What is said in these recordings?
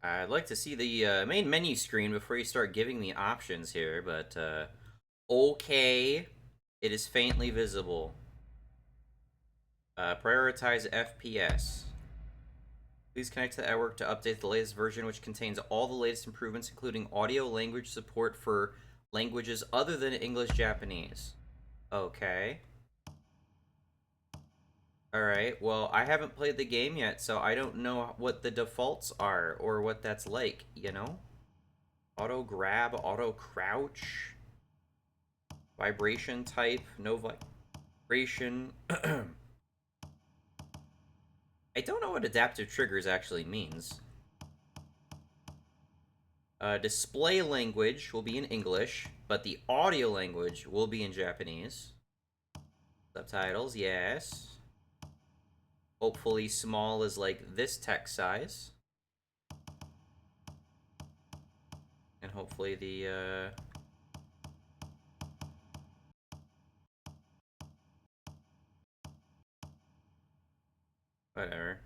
I'd like to see the main menu screen before you start giving me options here, but okay, it is faintly visible. Prioritize FPS. Please connect to the network to update the latest version, which contains all the latest improvements, including audio language support for languages other than English Japanese. Okay. Alright, well, I haven't played the game yet, so I don't know what the defaults are or what that's like, you know? Auto grab, auto crouch, vibration type, no vibration. I don't know what adaptive triggers actually means. Display language will be in English, but the audio language will be in Japanese. Subtitles, yes. Hopefully small is like this text size. And hopefully the, whatever.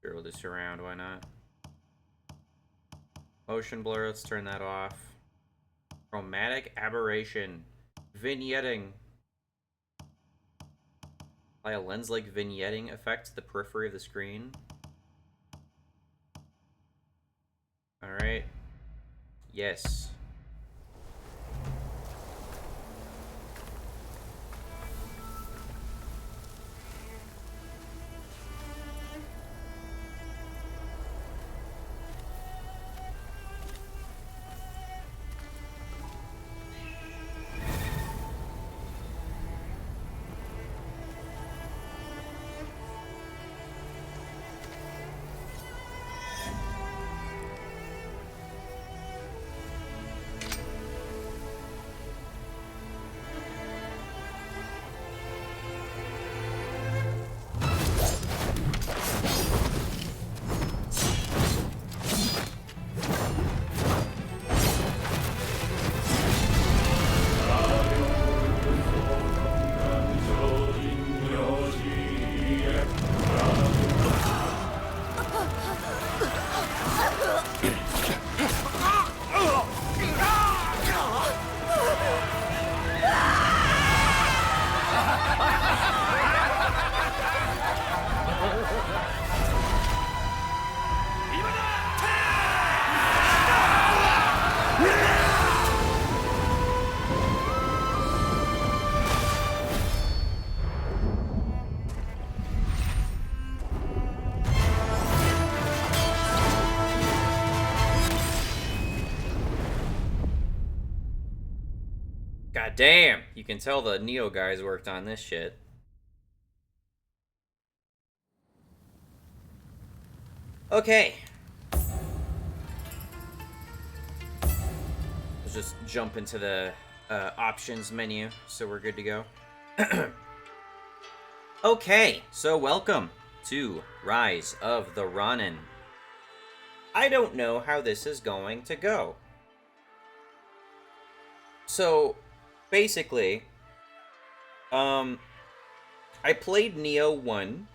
Sure, we'll do surround, why not? Motion blur, let's turn that off. Chromatic aberration. Vignetting. Apply a lens-like vignetting effect to the periphery of the screen. Alright. Yes. God damn! You can tell the Neo guys worked on this shit. Okay. Let's just jump into the options menu so we're good to go. Okay, so welcome to Rise of the Ronin. I don't know how this is going to go. So, basically, I played Neo 1,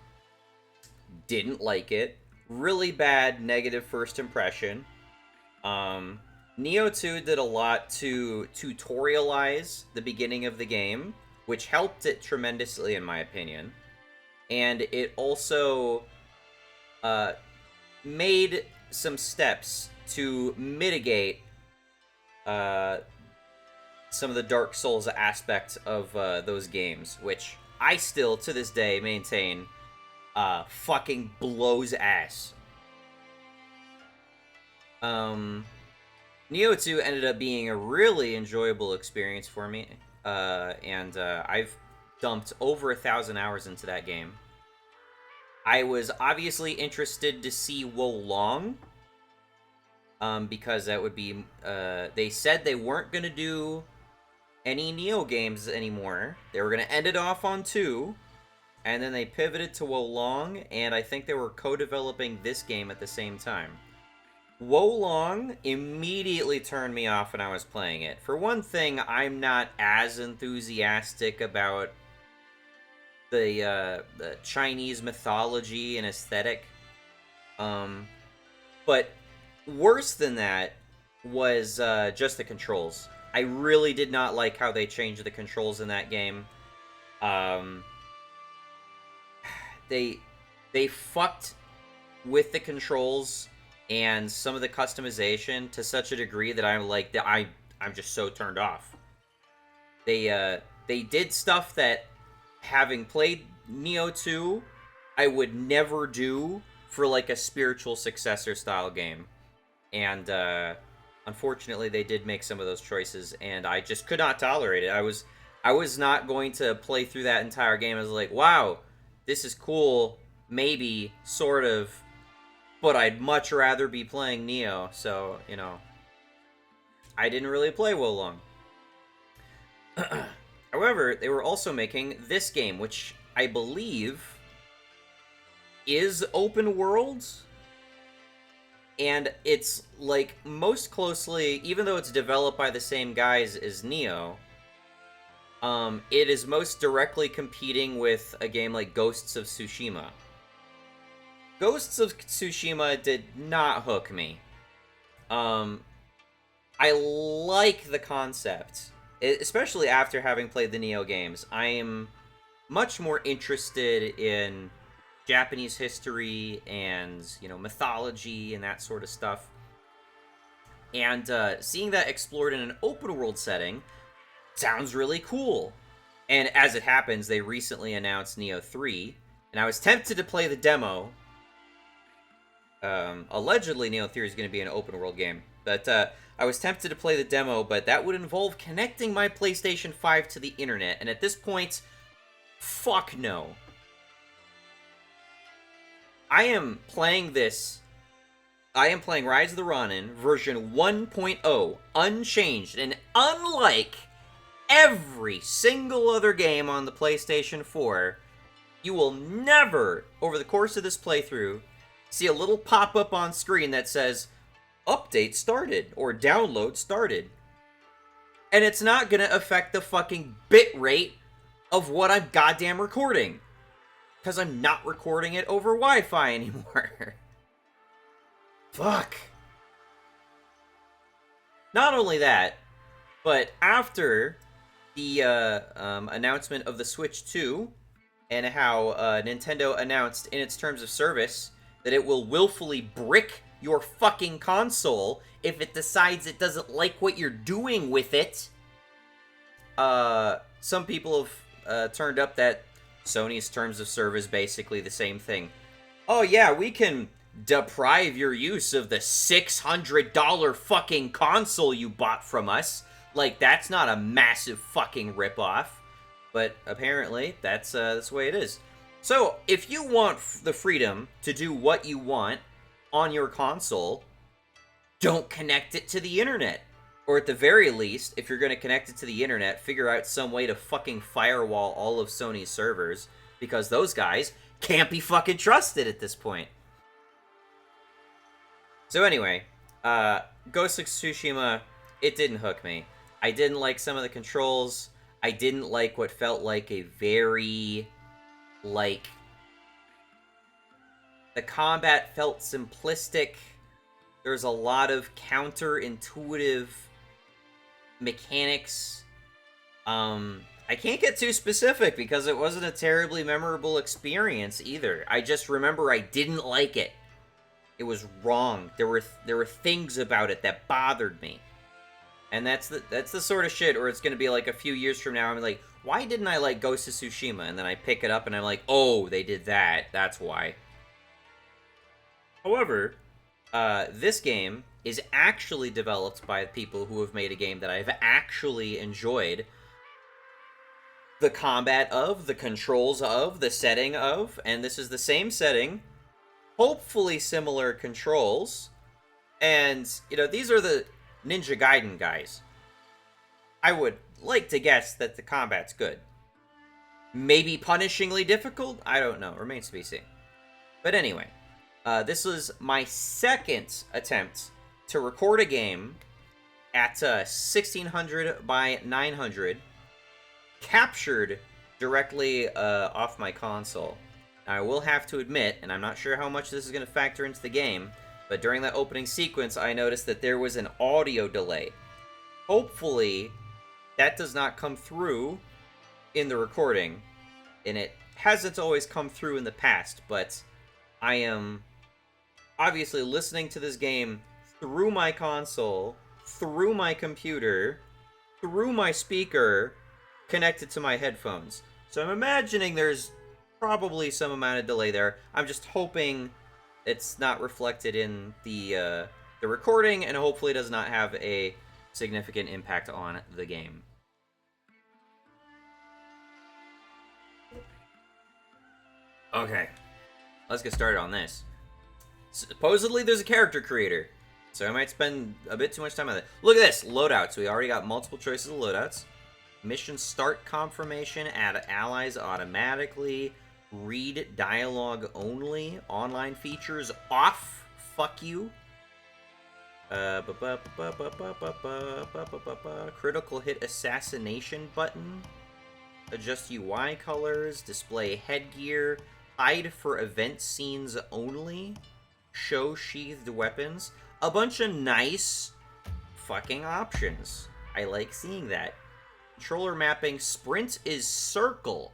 didn't like it, really bad negative first impression. Neo 2 did a lot to tutorialize the beginning of the game, which helped it tremendously in my opinion. And it also made some steps to mitigate some of the Dark Souls aspects of those games, which I still, to this day, maintain fucking blows ass. Neo 2 ended up being a really enjoyable experience for me, and I've dumped over 1,000 hours into that game. I was obviously interested to see Wo Long, because that would be, they said they weren't going to do any Neo games anymore. They were going to end it off on 2, and then they pivoted to Wo Long, and I think they were co-developing this game at the same time. Wo Long immediately turned me off when I was playing it. For one thing, I'm not as enthusiastic about the Chinese mythology and aesthetic. But worse than that was just the controls. I really did not like how they changed the controls in that game. Um, they they fucked with the controls and some of the customization to such a degree that I'm just so turned off. They did stuff that, having played Neo 2, I would never do for like a spiritual successor style game. And unfortunately they did make some of those choices, and I just could not tolerate it. I was not going to play through that entire game. I was like, wow, this is cool, maybe, sort of, but I'd much rather be playing Neo. So, I didn't really play Wo Long. However, they were also making this game, which I believe is open world. And it's like most closely, even though it's developed by the same guys as Neo, it is most directly competing with a game like Ghosts of Tsushima. Ghosts of Tsushima did not hook me. I like the concept, especially after having played the Neo games. I am much more interested in Japanese history and, mythology and that sort of stuff. And seeing that explored in an open world setting sounds really cool. And as it happens, they recently announced Neo 3, and I was tempted to play the demo. Allegedly, Neo 3 is going to be an open world game, but I was tempted to play the demo, but that would involve connecting my PlayStation 5 to the internet, and at this point, fuck no. I am playing Rise of the Ronin version 1.0, unchanged, and unlike every single other game on the PlayStation 4, you will never, over the course of this playthrough, see a little pop-up on screen that says, update started, or download started. And it's not gonna affect the fucking bit rate of what I'm goddamn recording. Because I'm not recording it over Wi-Fi anymore. Fuck. Not only that, but after the announcement of the Switch 2, and how Nintendo announced in its terms of service that it will willfully brick your fucking console if it decides it doesn't like what you're doing with it, some people have turned up that Sony's terms of service basically the same thing. Oh yeah, we can deprive your use of the $600 fucking console you bought from us. Like, that's not a massive fucking ripoff. But apparently, that's the way it is. So, if you want the freedom to do what you want on your console, don't connect it to the internet. Or at the very least, if you're going to connect it to the internet, figure out some way to fucking firewall all of Sony's servers, because those guys can't be fucking trusted at this point. So anyway, Ghost of Tsushima, it didn't hook me. I didn't like some of the controls. I didn't like what felt like a very, the combat felt simplistic. There's a lot of counterintuitive mechanics. I can't get too specific because it wasn't a terribly memorable experience either. I just remember I didn't like it. It was wrong. There were things about it that bothered me. And that's the sort of shit where it's going to be like a few years from now, I'm like, why didn't I like Ghost of Tsushima? And then I pick it up and I'm like, oh, they did that. That's why. However, this game is actually developed by people who have made a game that I've actually enjoyed the combat of, the controls of, the setting of, and this is the same setting, hopefully similar controls, and, these are the Ninja Gaiden guys. I would like to guess that the combat's good. Maybe punishingly difficult? I don't know. Remains to be seen. But anyway, this was my second attempt to record a game at 1600 by 900, captured directly off my console. Now, I will have to admit, and I'm not sure how much this is going to factor into the game, but during that opening sequence, I noticed that there was an audio delay. Hopefully, that does not come through in the recording, and it hasn't always come through in the past, but I am obviously listening to this game through my console, through my computer, through my speaker, connected to my headphones. So I'm imagining there's probably some amount of delay there. I'm just hoping it's not reflected in the recording, and hopefully does not have a significant impact on the game. Okay, let's get started on this. Supposedly there's a character creator, so I might spend a bit too much time on it. Look at this, loadouts. We already got multiple choices of loadouts. Mission start confirmation, add allies automatically, read dialogue only, online features off, fuck you. Critical hit assassination button, adjust UI colors, display headgear, hide for event scenes only, show sheathed weapons. A bunch of nice fucking options. I like seeing that. Controller mapping, sprint is circle.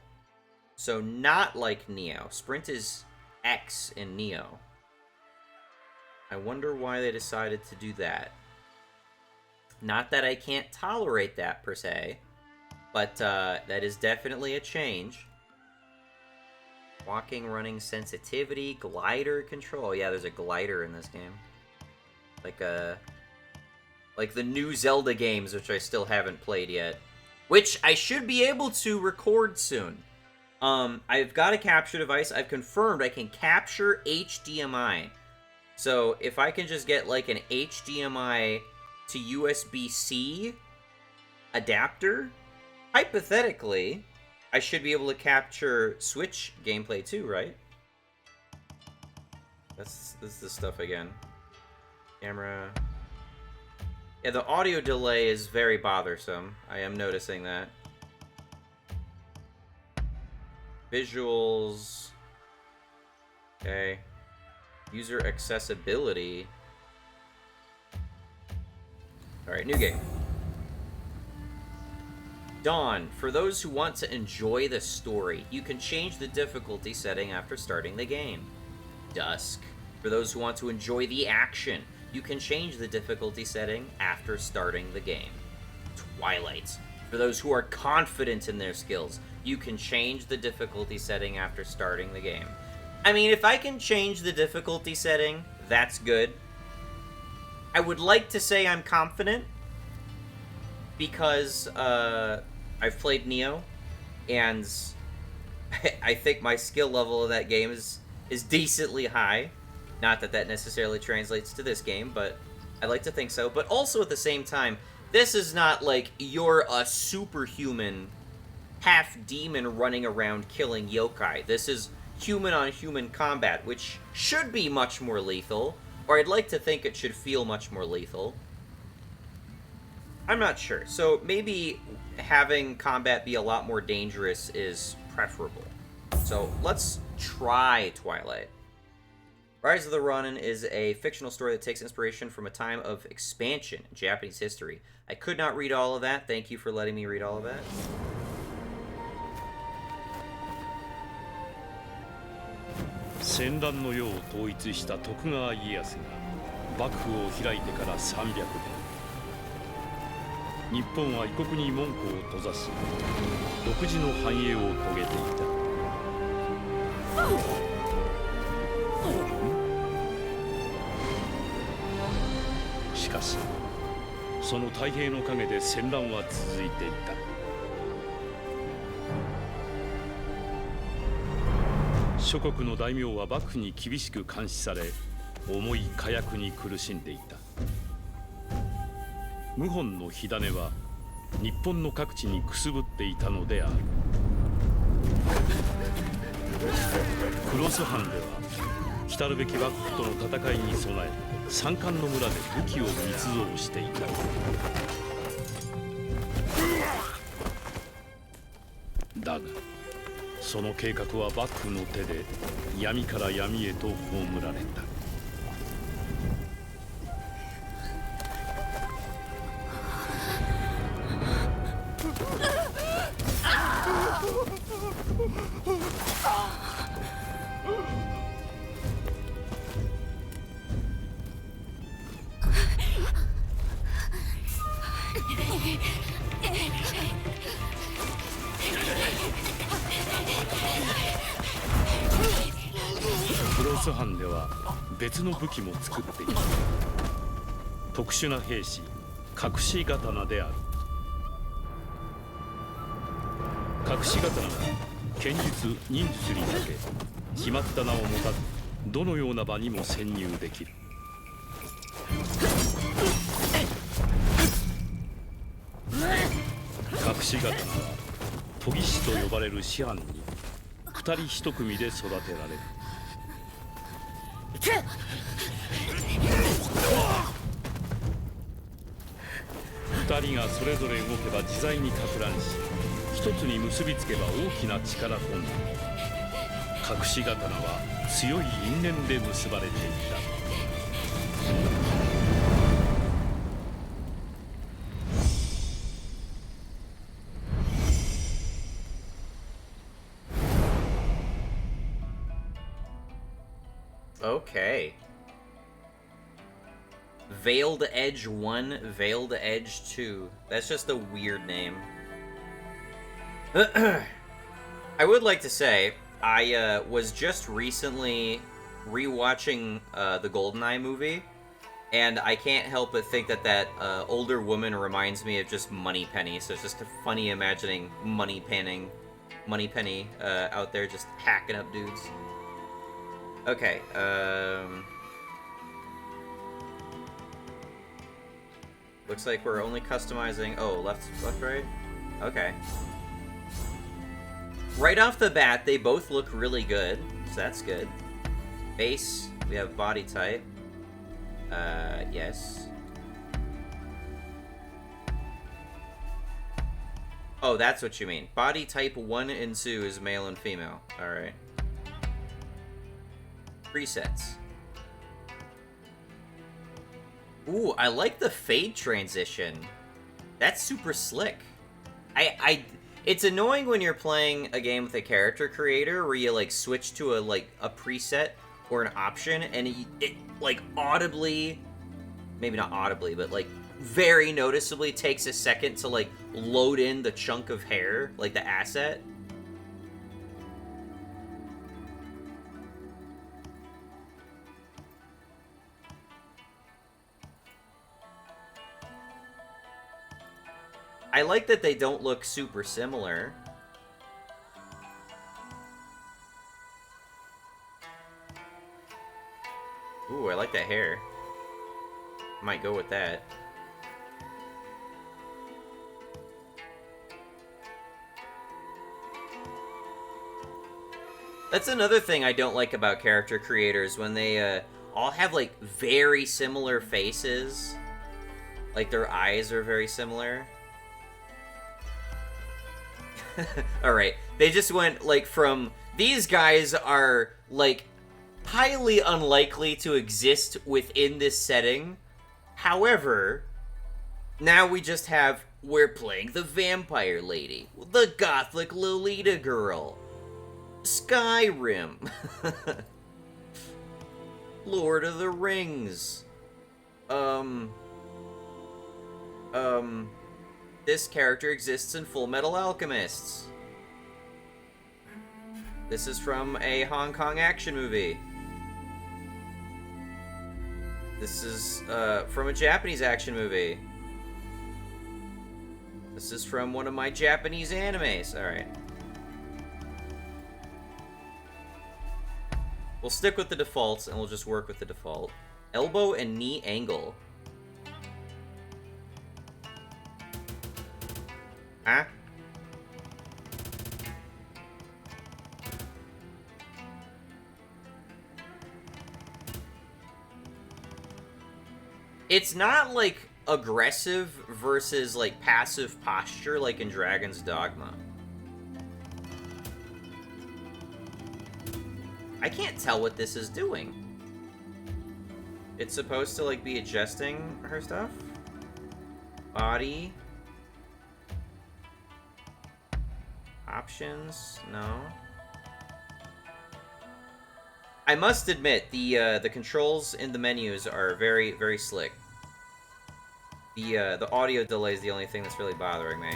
So not like Neo. Sprint is X in Neo. I wonder why they decided to do that. Not that I can't tolerate that per se, but that is definitely a change. Walking, running sensitivity, glider control. Yeah, there's a glider in this game. Like the new Zelda games, which I still haven't played yet. Which I should be able to record soon. I've got a capture device. I've confirmed I can capture HDMI. So if I can just get like an HDMI to USB-C adapter, hypothetically, I should be able to capture Switch gameplay too, right? This is the stuff again. Camera. Yeah, the audio delay is very bothersome. I am noticing that. Visuals. Okay. User accessibility. Alright, new game. Dawn. For those who want to enjoy the story, you can change the difficulty setting after starting the game. Dusk. For those who want to enjoy the action, you can change the difficulty setting after starting the game. Twilight. For those who are confident in their skills, you can change the difficulty setting after starting the game. I mean, if I can change the difficulty setting, that's good. I would like to say I'm confident, because I've played Neo, and I think my skill level of that game is decently high. Not that that necessarily translates to this game, but I like to think so. But also at the same time, this is not like you're a superhuman half-demon running around killing yokai. This is human-on-human combat, which should be much more lethal, or I'd like to think it should feel much more lethal. I'm not sure. So maybe having combat be a lot more dangerous is preferable. So let's try Twilight. Rise of the Ronin is a fictional story that takes inspiration from a time of expansion in Japanese history. I could not read all of that. Thank you for letting me read all of that.戦乱の世を統一した徳川家康が幕府を開いてから300年。日本は異国に門戸を閉ざし、独自の繁栄を遂げていた。しかし、その太平の陰で戦乱は続いていた。諸国の大名は幕府に厳しく監視され、重い火薬に苦しんでいた。謀反の火種は日本の各地にくすぶっていたのである。クロス藩では来るべき幕府との戦いに備え、山間の村で武器を密造していた。だがその計画は幕府の手で闇から闇へと葬られた。クロス班では別の武器も作っている。特殊な兵士隠し刀である。隠し刀は剣術忍術にだけ決まった名を持たず、どのような場にも潜入できる。隠し刀は研ぎ師と呼ばれる師範に2人1組で育てられる。2人がそれぞれ動けば自在にか乱し、一つに結びつけば大きな力となる。隠し刀は強い因縁で結ばれていた。Okay. Veiled Edge 1, Veiled Edge 2. That's just a weird name. I would like to say, I was just recently rewatching the GoldenEye movie, and I can't help but think that that older woman reminds me of just Moneypenny, so it's just funny imagining Moneypenny out there just hacking up dudes. Okay, looks like we're only customizing... Oh, left, right? Okay. Right off the bat, they both look really good, so that's good. Base, we have body type. Yes. Oh, that's what you mean. Body type 1 and 2 is male and female. Alright. Presets. Ooh, I like the fade transition. That's super slick. It's annoying when you're playing a game with a character creator where you like switch to a preset or an option and it like audibly, maybe not audibly, but like very noticeably takes a second to like load in the chunk of hair, like the asset. I like that they don't look super similar. Ooh, I like that hair. Might go with that. That's another thing I don't like about character creators, when they all have like very similar faces. Like their eyes are very similar. Alright, they just went, like, from... These guys are, like, highly unlikely to exist within this setting. However, now we just have... We're playing the vampire lady, the gothic Lolita girl, Skyrim, Lord of the Rings, this character exists in Full Metal Alchemists. This is from a Hong Kong action movie. This is from a Japanese action movie. This is from one of my Japanese animes. Alright. We'll stick with the defaults and we'll just work with the default. Elbow and knee angle. Huh? It's not like aggressive versus like passive posture like in Dragon's Dogma. I can't tell what this is doing. It's supposed to, like, be adjusting her stuff. Body. Options. No. I must admit, the controls in the menus are very, very slick. The audio delay is the only thing that's really bothering me.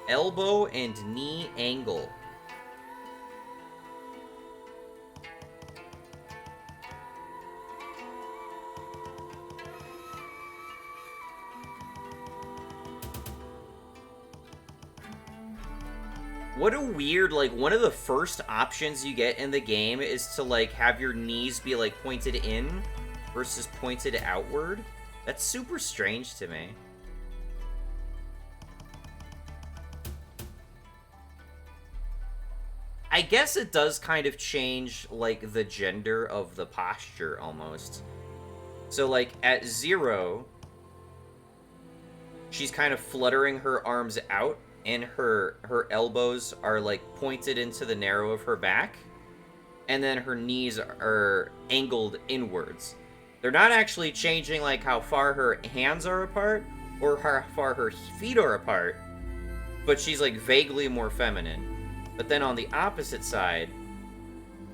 Elbow and knee angle. What a weird, like, one of the first options you get in the game is to, like, have your knees be, like, pointed in versus pointed outward. That's super strange to me. I guess it does kind of change, like, the gender of the posture, almost. So, like, at 0, she's kind of fluttering her arms out, and her elbows are, like, pointed into the narrow of her back, and then her knees are angled inwards. They're not actually changing, like, how far her hands are apart or how far her feet are apart, but she's, like, vaguely more feminine. But then on the opposite side,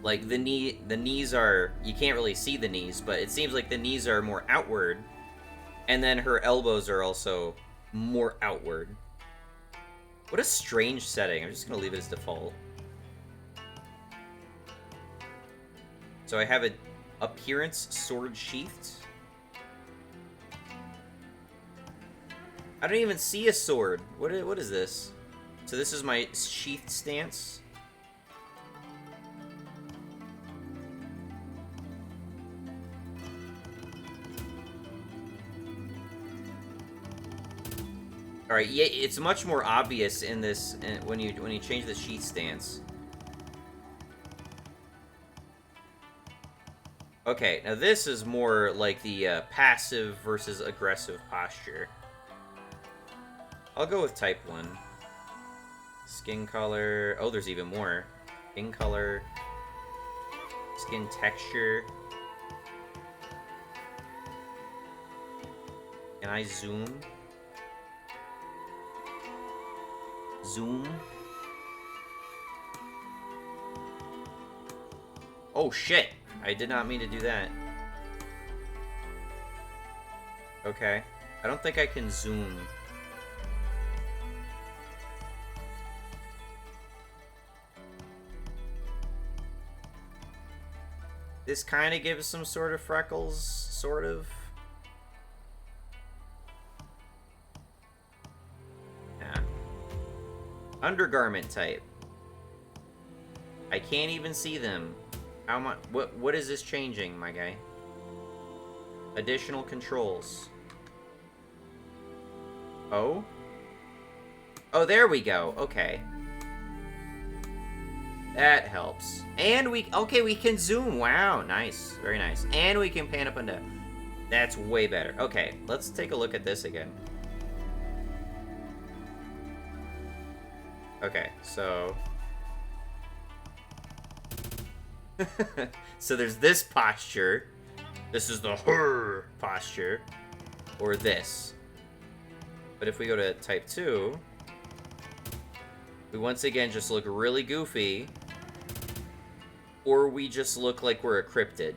like, the knees are, you can't really see the knees, but it seems like the knees are more outward, and then her elbows are also more outward. What a strange setting. I'm just going to leave it as default. So I have an appearance sword sheathed. I don't even see a sword. What is this? So this is my sheathed stance. All right, yeah, it's much more obvious in this when you change the sheath stance. Okay, now this is more like the passive versus aggressive posture. I'll go with type 1. Skin color. Oh, there's even more. Skin color. Skin texture. Can I zoom? Zoom. Oh shit! I did not mean to do that. Okay. I don't think I can zoom. This kind of gives some sort of freckles, sort of. Yeah. Undergarment type. I can't even see them. How much? What is this changing, my guy? Additional controls. Oh? Oh, there we go. Okay. That helps. And we can zoom. Wow, nice. Very nice. And we can pan up and down. That's way better. Okay, let's take a look at this again. Okay, so... so there's this posture. This is the her posture. Or this. But if we go to type 2, we once again just look really goofy. Or we just look like we're a cryptid.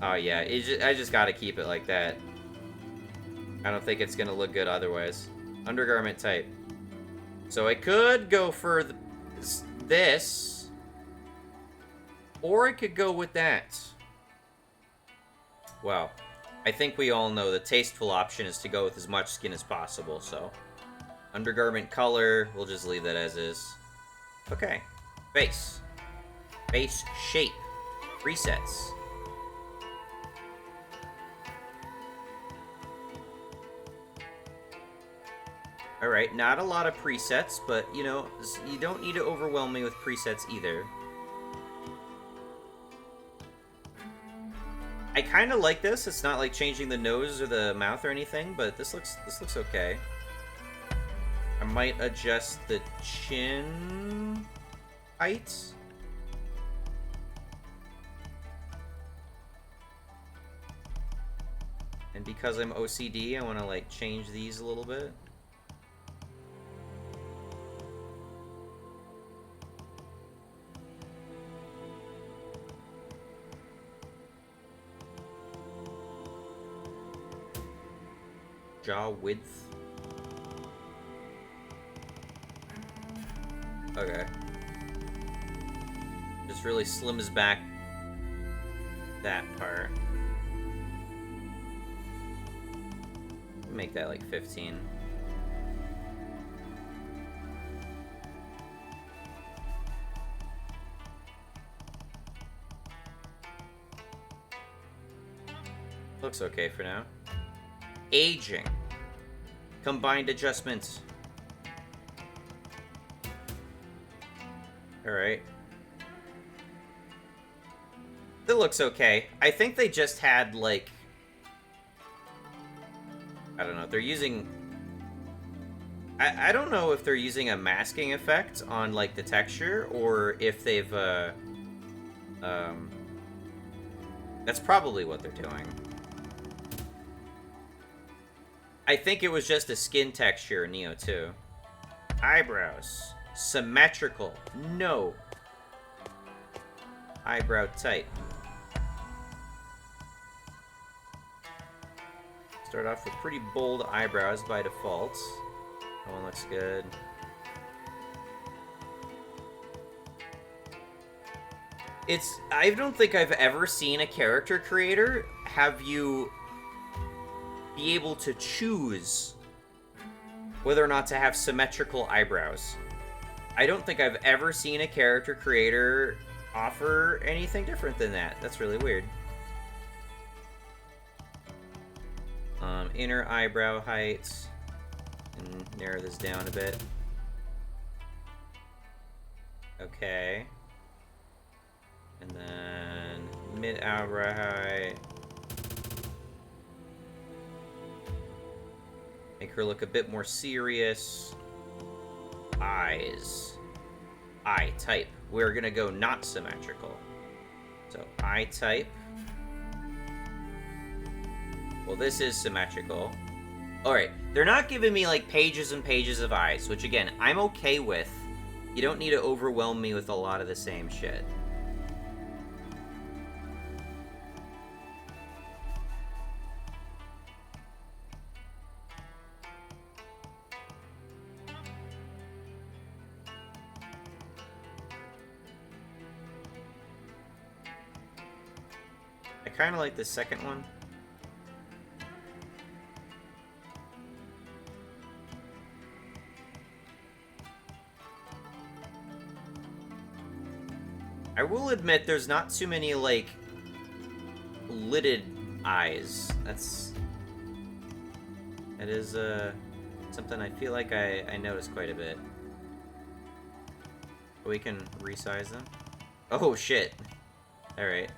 Oh yeah, I just gotta keep it like that. I don't think it's gonna look good otherwise. Undergarment type. So I could go for this, or I could go with that. Well, I think we all know the tasteful option is to go with as much skin as possible, so... Undergarment color, we'll just leave that as is. Okay. Face. Face shape. Presets. Alright, not a lot of presets, but, you know, you don't need to overwhelm me with presets either. I kind of like this. It's not like changing the nose or the mouth or anything, but this looks okay. I might adjust the chin height. And because I'm OCD, I want to like change these a little bit. Jaw width. Okay. Just really slims back that part. Make that like 15. Looks okay for now. Aging. Combined adjustments. Alright. That looks okay. I think they just had, like... I don't know. They're using... I don't know if they're using a masking effect on, like, the texture, or if they've, That's probably what they're doing. I think it was just a skin texture in Neo 2. Eyebrows. Symmetrical. No. Eyebrow type. Start off with pretty bold eyebrows by default. That one looks good. I don't think I've ever seen a character creator have you be able to choose whether or not to have symmetrical eyebrows. I don't think I've ever seen a character creator offer anything different than that. That's really weird. Inner eyebrow height. And narrow this down a bit. Okay. And then mid eyebrow height. Make her look a bit more serious. Eyes. Eye type. We're gonna go not symmetrical. So eye type. Well, this is symmetrical. Alright, they're not giving me like pages and pages of eyes, which again, I'm okay with. You don't need to overwhelm me with a lot of the same shit. I kind of like the second one. I will admit there's not too many, like, lidded eyes. That is, something I feel like I noticed quite a bit. But we can resize them. Oh, shit. Alright.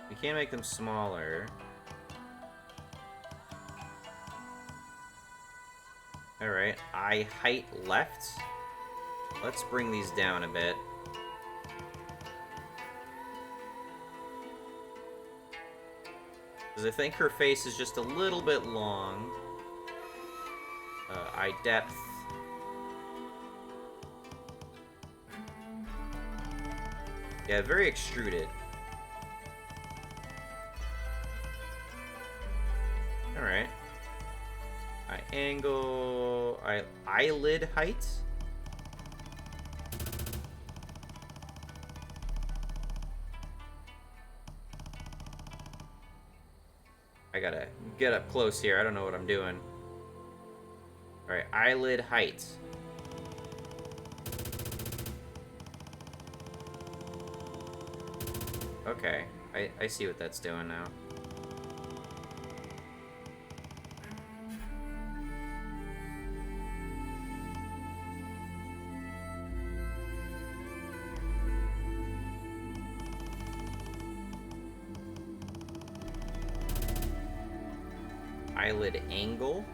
We can make them smaller. Alright, eye height left. Let's bring these down a bit. Because I think her face is just a little bit long. Eye depth. Yeah, very extruded. Alright. Eye angle. Eyelid height. I gotta get up close here. I don't know what I'm doing. Alright, eyelid height. Okay, I see what that's doing now. Eyelid angle.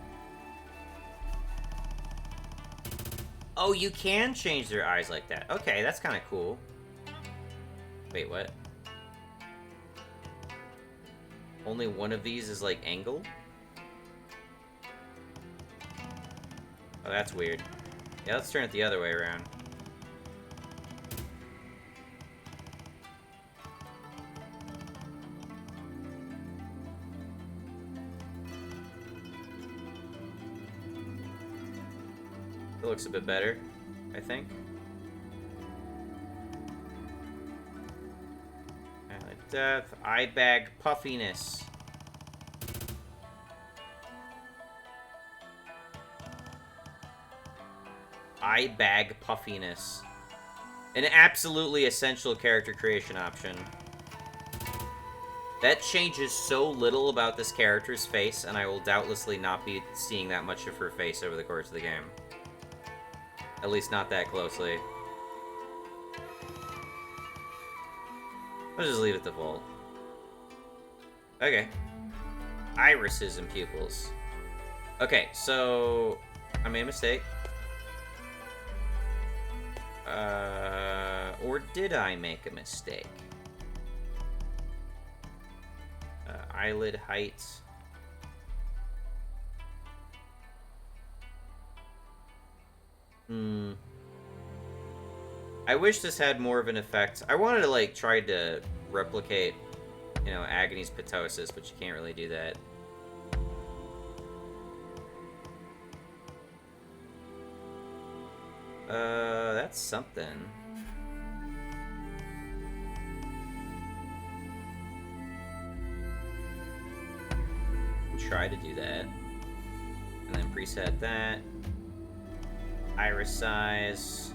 Oh, you can change their eyes like that. Okay, that's kind of cool. Wait, what? Only one of these is, like, angled? Oh, that's weird. Yeah, let's turn it the other way around. It looks a bit better, I think. Death, eye bag puffiness. Eye bag puffiness. An absolutely essential character creation option. That changes so little about this character's face, and I will doubtlessly not be seeing that much of her face over the course of the game. At least not that closely. I'll just leave it default. Okay. Irises and pupils. Okay, so I made a mistake. Or did I make a mistake? Eyelid height. I wish this had more of an effect. I wanted to, like, try to replicate, you know, Agony's ptosis, but you can't really do that. That's something. Try to do that. And then preset that. Iris size.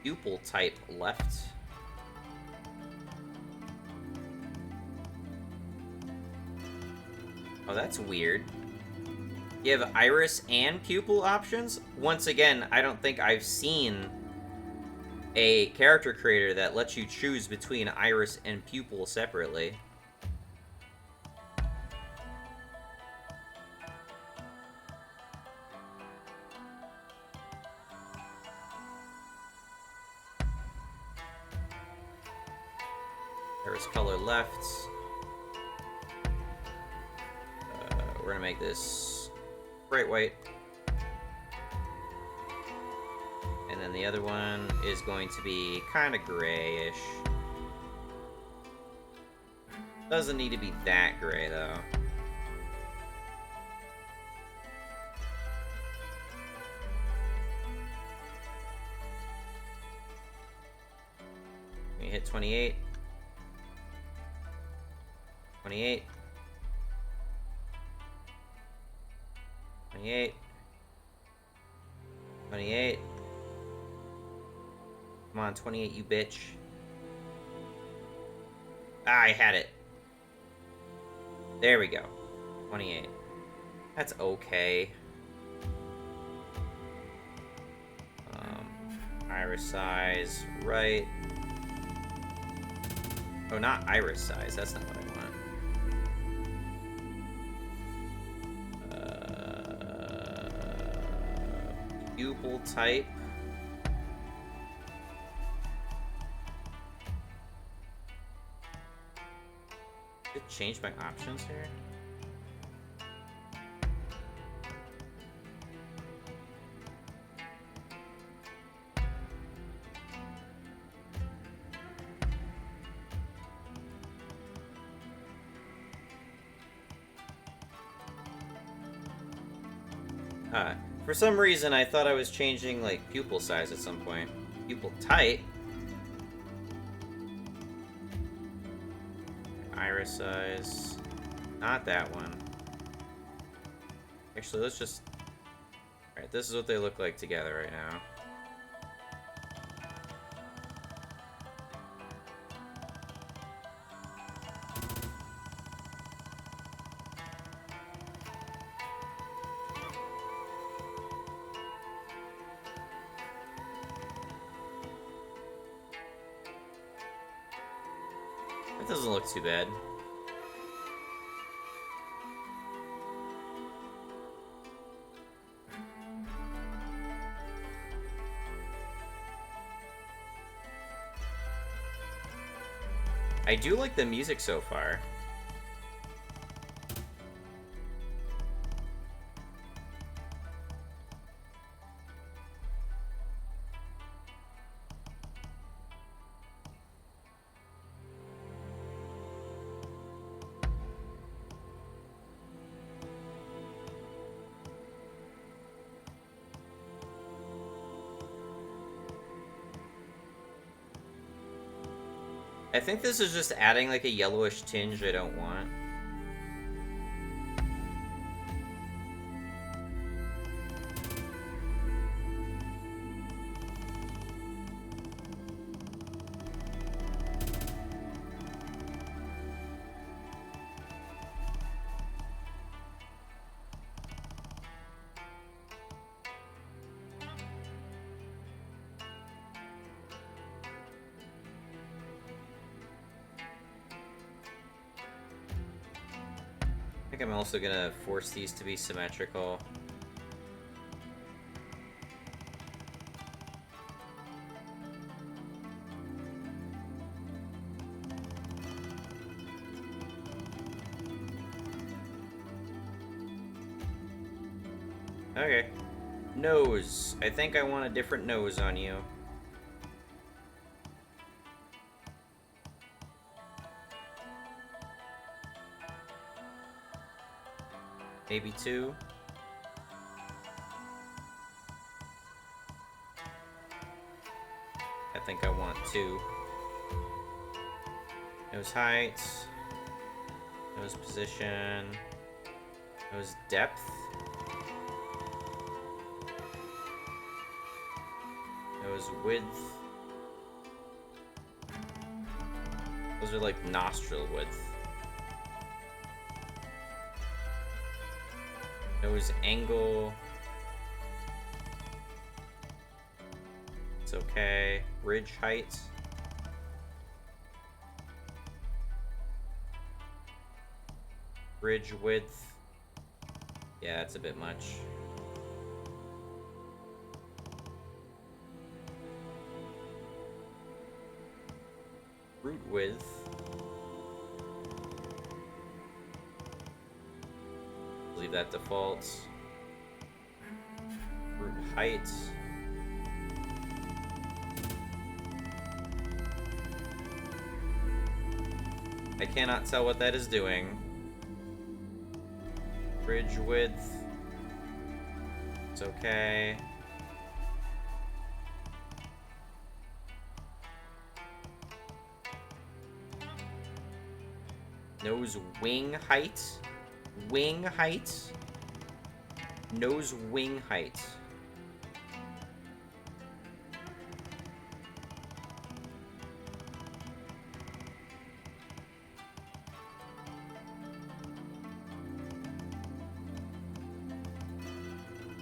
Pupil type left. Oh, that's weird. You have iris and pupil options? Once again, I don't think I've seen a character creator that lets you choose between iris and pupil separately. Iris color left. We're gonna make this bright white. And then the other one is going to be kind of grayish. Doesn't need to be that gray, though. We hit 28. 28. 28. 28. Come on, 28, you bitch. Ah, I had it. There we go. 28. That's okay. Iris size, right. Oh, not iris size. That's not what I want. Pupil type. Did it change my options here? For some reason, I thought I was changing, like, pupil size at some point. Pupil type? Iris size. Not that one. Actually, let's just... Alright, this is what they look like together right now. That doesn't look too bad. I do like the music so far. I think this is just adding like a yellowish tinge I don't want. I think I'm also gonna force these to be symmetrical. Okay. Nose. I think I want a different nose on you. Maybe 2. I think I want 2. Nose height. Nose position. Nose depth. Nose width. Those are like nostril width. Nose angle. It's okay. Bridge height. Bridge width. Yeah, it's a bit much. Root width. Leave that default. Root height. I cannot tell what that is doing. Bridge width. It's okay. Nose wing height. Wing height. Nose wing height.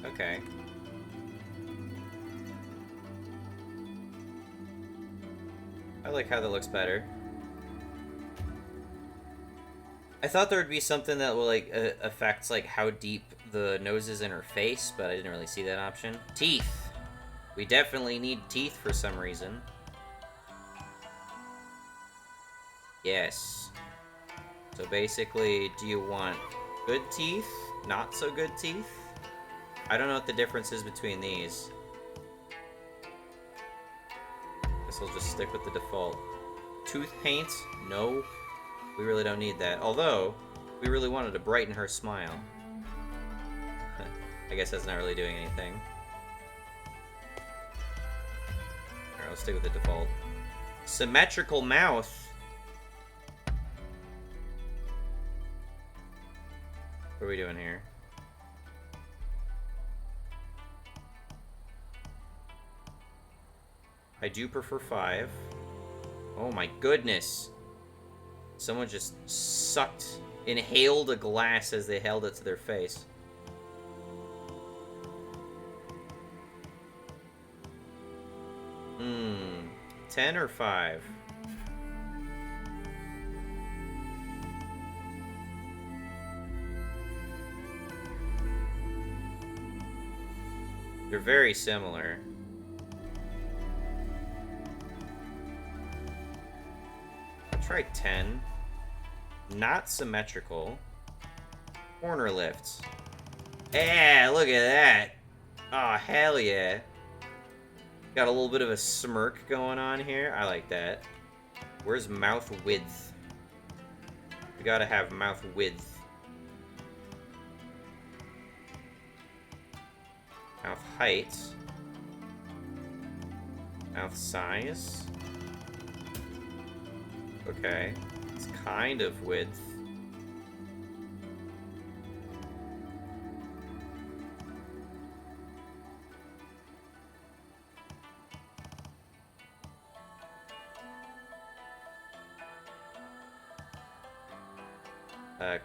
Okay. I like how that looks better. I thought there would be something that will like affect like how deep the nose is in her face, but I didn't really see that option. Teeth. We definitely need teeth for some reason. Yes. So basically, do you want good teeth? Not so good teeth? I don't know what the difference is between these. Guess I'll just stick with the default. Tooth paint? No. We really don't need that. Although, we really wanted to brighten her smile. I guess that's not really doing anything. Alright, let's stick with the default. Symmetrical mouth? What are we doing here? I do prefer 5. Oh my goodness. Someone just inhaled a glass as they held it to their face. Hmm. 10 or 5? They're very similar. I'll try 10. Not symmetrical. Corner lifts. Yeah, look at that. Oh, hell yeah. Got a little bit of a smirk going on here. I like that. Where's mouth width? We gotta have mouth width. Mouth height. Mouth size. Okay. It's kind of width.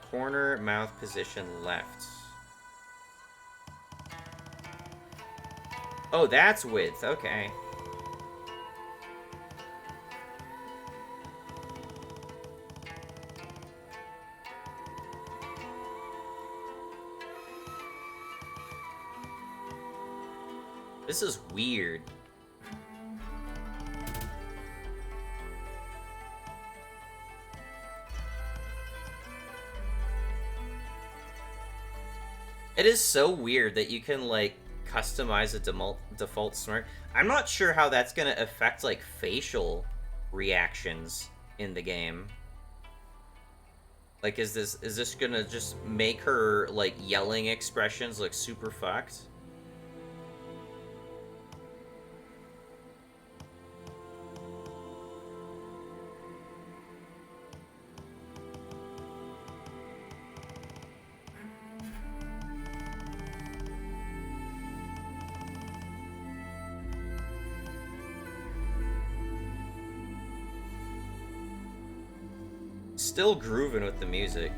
Corner mouth position left. Oh, that's width. Okay. This is weird. It is so weird that you can, like, customize a default smirk. I'm not sure how that's gonna affect, like, facial reactions in the game. Like, is this gonna just make her, like, yelling expressions look super fucked? Still grooving with the music.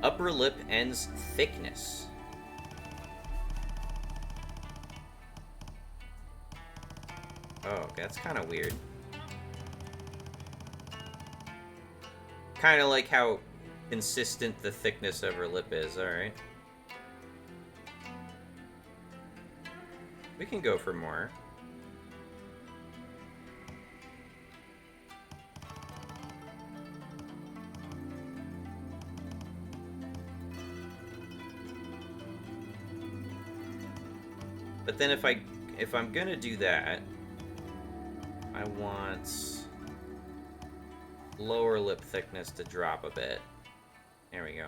Upper lip ends thickness. Oh, that's kind of weird. Kind of like how consistent the thickness of her lip is, alright. We can go for more. But then if I'm gonna do that, I want lower lip thickness to drop a bit. There we go.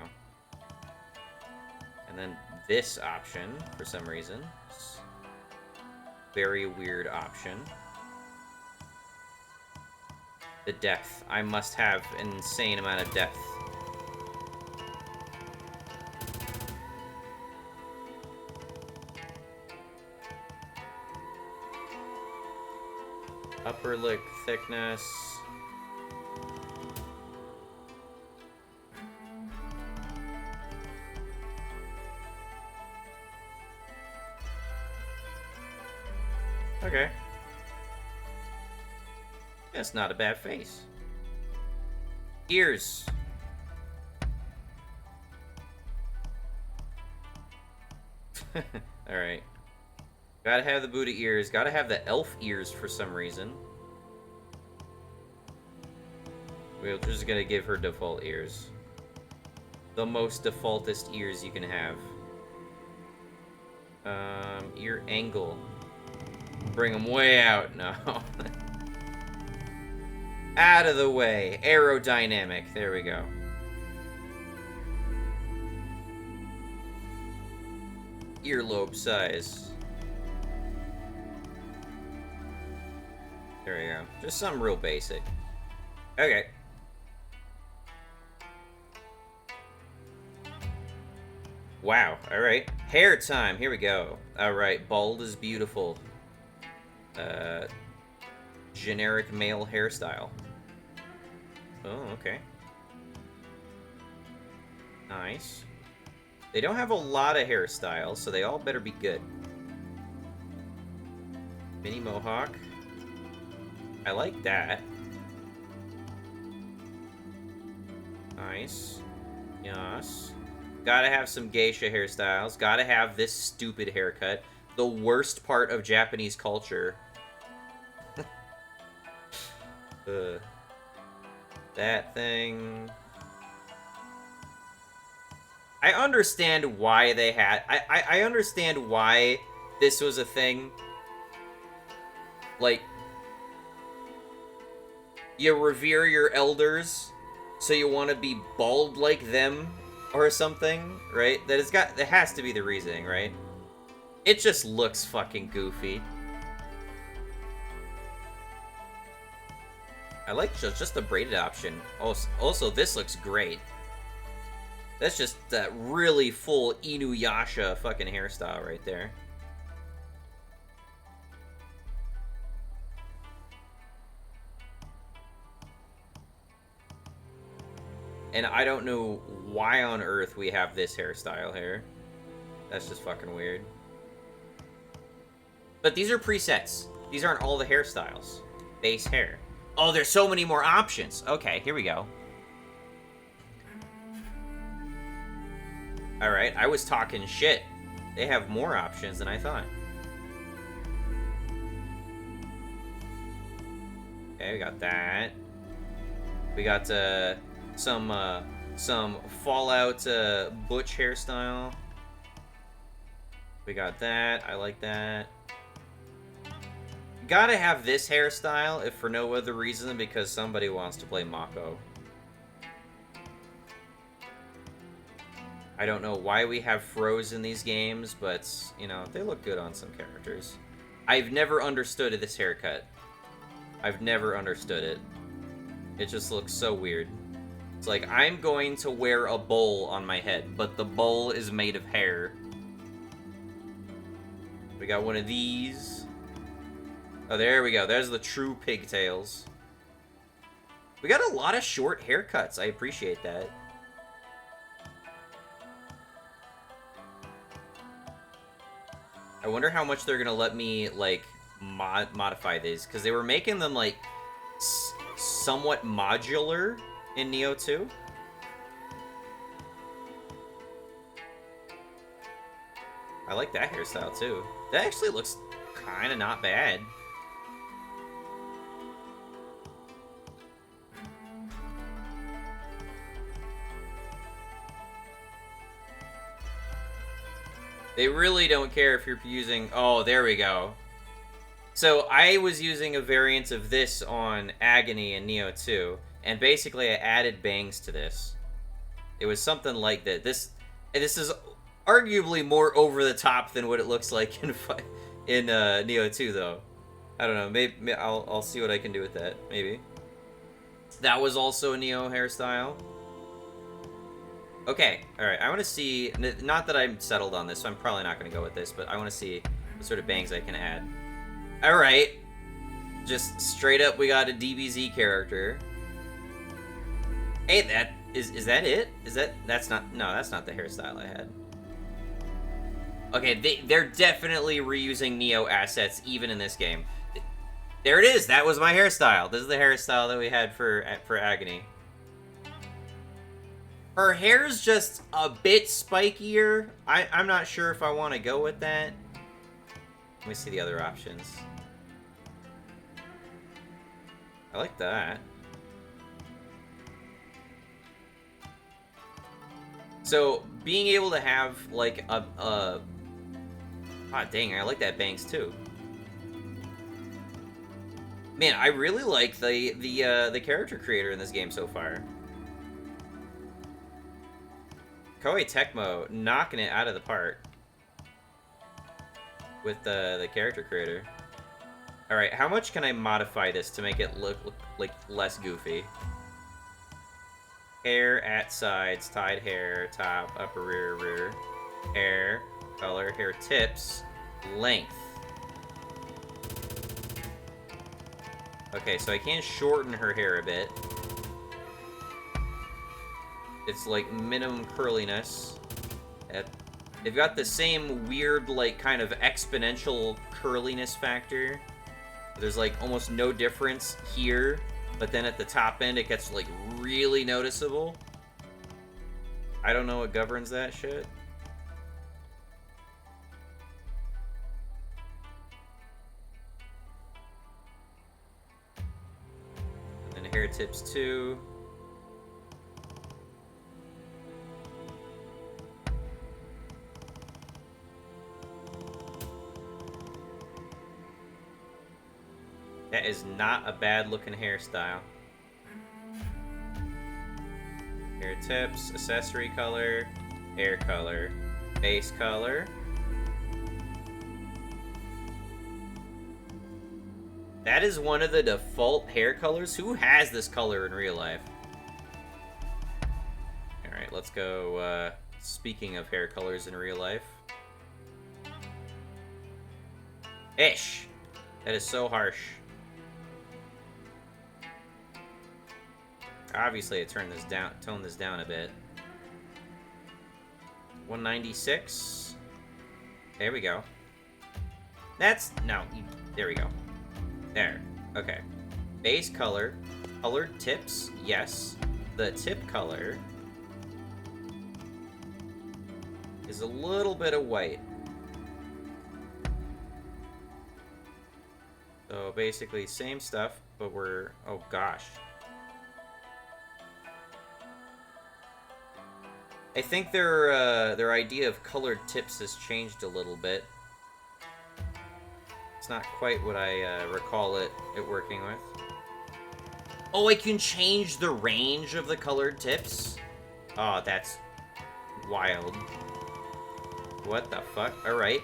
And then this option, for some reason, very weird option. The depth. I must have an insane amount of depth. Upper lip thickness. Okay. That's not a bad face. Ears. Alright. Gotta have the Buddha ears. Gotta have the elf ears for some reason. We're just gonna give her default ears. The most defaultest ears you can have. Ear angle. Bring them way out. No. Out of the way. Aerodynamic. There we go. Earlobe size. There we go. Just something real basic. Okay. Wow. Alright. Hair time. Here we go. Alright. Bald is beautiful. Generic male hairstyle. Oh, okay. Nice. They don't have a lot of hairstyles, so they all better be good. Mini mohawk. I like that. Nice. Yes. Gotta have some geisha hairstyles. Gotta have this stupid haircut. the worst part of Japanese culture. That thing. I understand why they had... I understand why this was a thing. Like, you revere your elders, so you want to be bald like them, or something, right? That has to be the reasoning, right? It just looks fucking goofy. I like just the braided option. Also, this looks great. That's just that really full Inuyasha fucking hairstyle right there. And I don't know why on earth we have this hairstyle here. That's just fucking weird. But these are presets. These aren't all the hairstyles. Base hair. Oh, there's so many more options. Okay, here we go. Alright, I was talking shit. They have more options than I thought. Okay, we got that. We got some Fallout Butch hairstyle. We got that. I like that. Gotta have this hairstyle, if for no other reason than because somebody wants to play Mako. I don't know why we have froze in these games, but, you know, they look good on some characters. I've never understood this haircut. I've never understood it. It just looks so weird. It's like, I'm going to wear a bowl on my head, but the bowl is made of hair. We got one of these. Oh, there we go. There's the true pigtails. We got a lot of short haircuts. I appreciate that. I wonder how much they're gonna let me, like, modify these. Because they were making them, like, somewhat modular in Neo 2. I like that hairstyle, too. That actually looks kind of not bad. They really don't care if you're using... Oh, there we go. So, I was using a variant of this on Agony in Neo 2, and basically I added bangs to this. It was something like that. This is arguably more over the top than what it looks like in Neo 2, though. I don't know. Maybe I'll see what I can do with that. Maybe. That was also a Neo hairstyle. Okay, alright, I want to see, not that I'm settled on this, so I'm probably not going to go with this, but I want to see what sort of bangs I can add. Alright, just straight up we got a DBZ character. Hey, is that it? That's not the hairstyle I had. Okay, they're definitely reusing Neo assets even in this game. There it is, that was my hairstyle. This is the hairstyle that we had for Agony. Her hair's just a bit spikier. I'm not sure if I want to go with that. Let me see the other options. I like that. So, being able to have, like, ah, dang, I like that bangs, too. Man, I really like the character creator in this game so far. Koei Tecmo knocking it out of the park with the character creator. Alright, how much can I modify this to make it look like less goofy? Hair at sides, tied hair, top, upper rear, hair, color, hair tips, length. Okay, so I can shorten her hair a bit. It's like minimum curliness. They've got the same weird, like, kind of exponential curliness factor. There's like almost no difference here, but then at the top end it gets like really noticeable. I don't know what governs that shit. hair tips too. That is not a bad looking hairstyle. Hair tips, accessory color, hair color, base color. That is one of the default hair colors. Who has this color in real life? Alright, let's go, speaking of hair colors in real life. Ish! That is so harsh. Obviously, I tone this down a bit. 196. There we go. There we go. There. Okay. Base color. Colored tips. Yes. The tip color is a little bit of white. So basically, same stuff, but we're... Oh, gosh. I think their idea of colored tips has changed a little bit. It's not quite what I recall it working with. Oh, I can change the range of the colored tips? Oh, that's wild. What the fuck? Alright.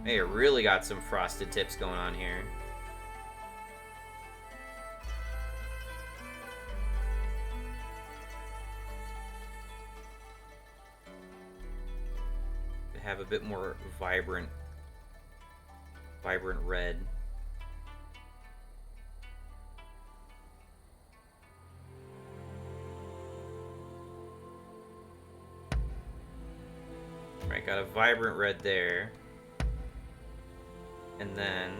They really got some frosted tips going on here. Have a bit more vibrant red. Right, got a vibrant red there. And then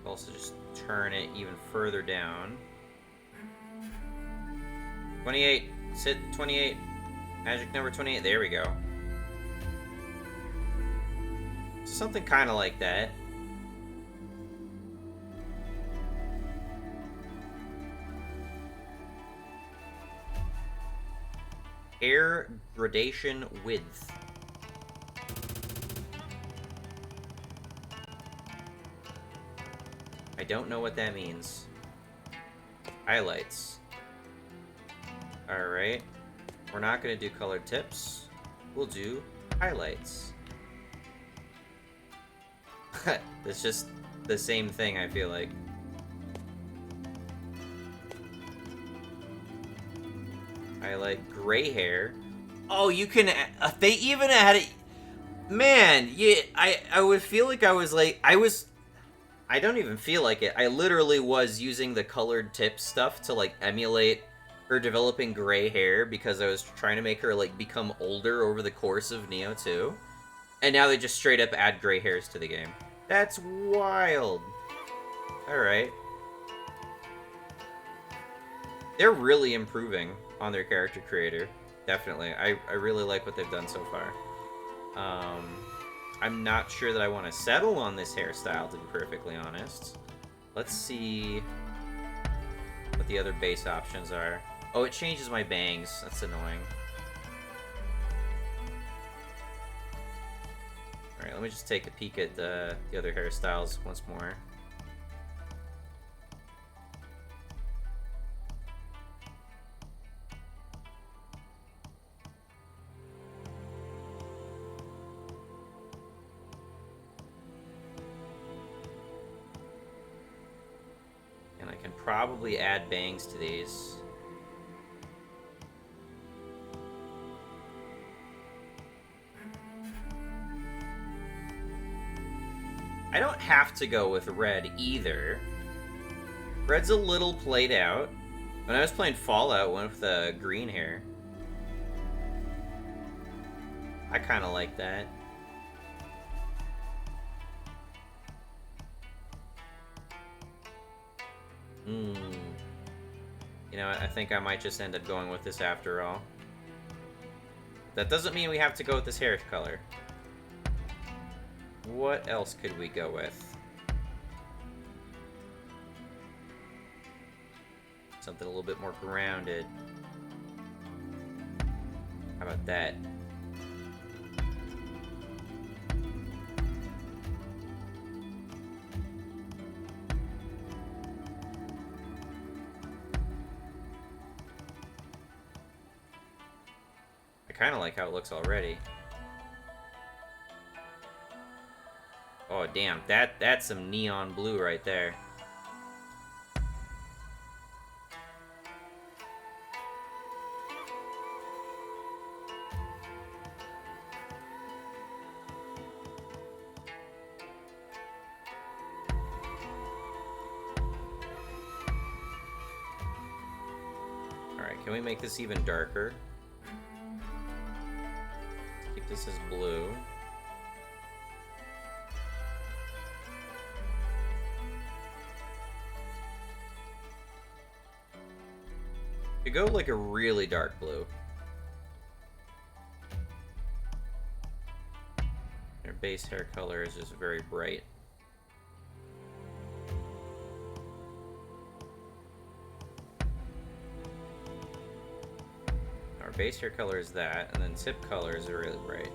also just turn it even further down. 28. Sit 28. Magic number 28. There we go. Something kind of like that. Hair gradation width. I don't know what that means. Highlights. Alright. We're not going to do colored tips. We'll do highlights. It's just the same thing, I feel like. Highlight gray hair. Oh, you can... they even had it... Man, yeah, I would feel like I was like... I don't even feel like it. I literally was using the colored tip stuff to, like, emulate her developing gray hair because I was trying to make her, like, become older over the course of Neo 2. And now they just straight up add gray hairs to the game. That's wild. Alright. They're really improving on their character creator. Definitely. I really like what they've done so far. I'm not sure that I want to settle on this hairstyle, to be perfectly honest. Let's see what the other base options are. Oh, it changes my bangs. That's annoying. Alright, let me just take a peek at the other hairstyles once more. And I can probably add bangs to these. I don't have to go with red either. Red's a little played out. When I was playing Fallout, went with the green hair. I kind of like that. You know, I think I might just end up going with this after all. That doesn't mean we have to go with this hair color. What else could we go with? Something a little bit more grounded. How about that? I kind of like how it looks already. Oh damn, that's some neon blue right there. Alright, can we make this even darker? Keep this as blue. You go like a really dark blue. Her base hair color is just very bright. Our base hair color is that, and then tip colors are really bright.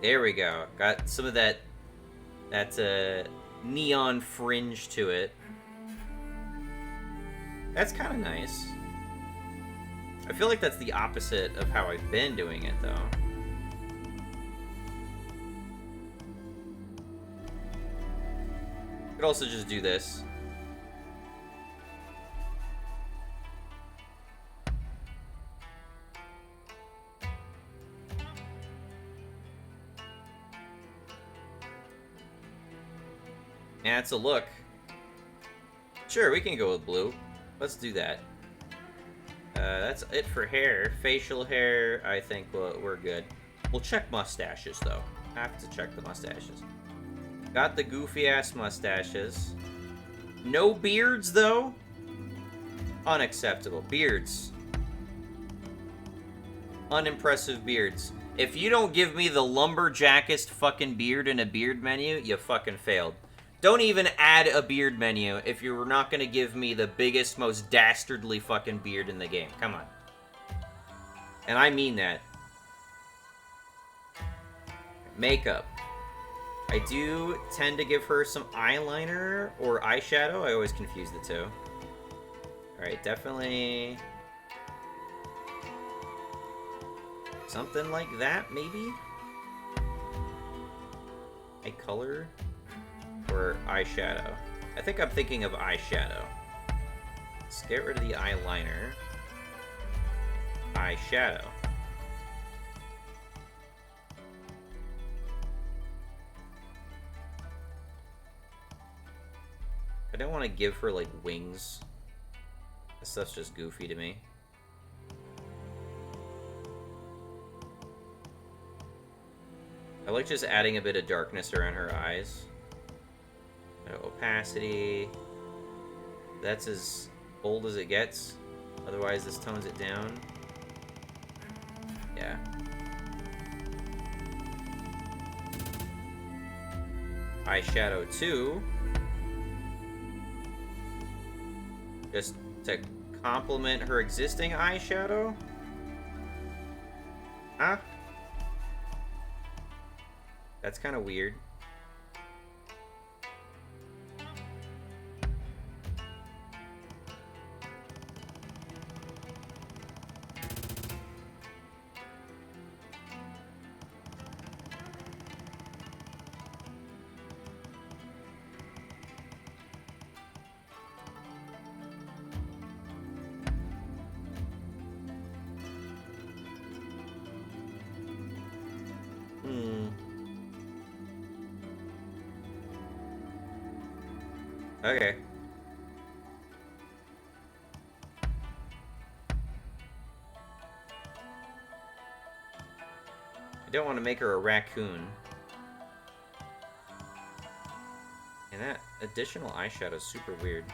There we go. Got some of that neon fringe to it. That's kind of nice. I feel like that's the opposite of how I've been doing it, though. Could also just do this. Yeah, it's a look. Sure, we can go with blue. Let's do that. That's it for hair. Facial hair, I think we're good. We'll check mustaches, though. Have to check the mustaches. Got the goofy-ass mustaches. No beards, though? Unacceptable. Beards. Unimpressive beards. If you don't give me the lumberjackest fucking beard in a beard menu, you fucking failed. Don't even add a beard menu if you're not gonna give me the biggest, most dastardly fucking beard in the game. Come on. And I mean that. Makeup. I do tend to give her some eyeliner or eyeshadow. I always confuse the two. Alright, definitely something like that, maybe? Eye color? Or eyeshadow. I think I'm thinking of eyeshadow. Let's get rid of the eyeliner. Eyeshadow. I don't want to give her, like, wings. This stuff's just goofy to me. I like just adding a bit of darkness around her eyes. Opacity. That's as bold as it gets. Otherwise, this tones it down. Yeah. Eyeshadow 2. Just to complement her existing eyeshadow? Huh? That's kind of weird. Okay. I don't want to make her a raccoon. And that additional eyeshadow is super weird.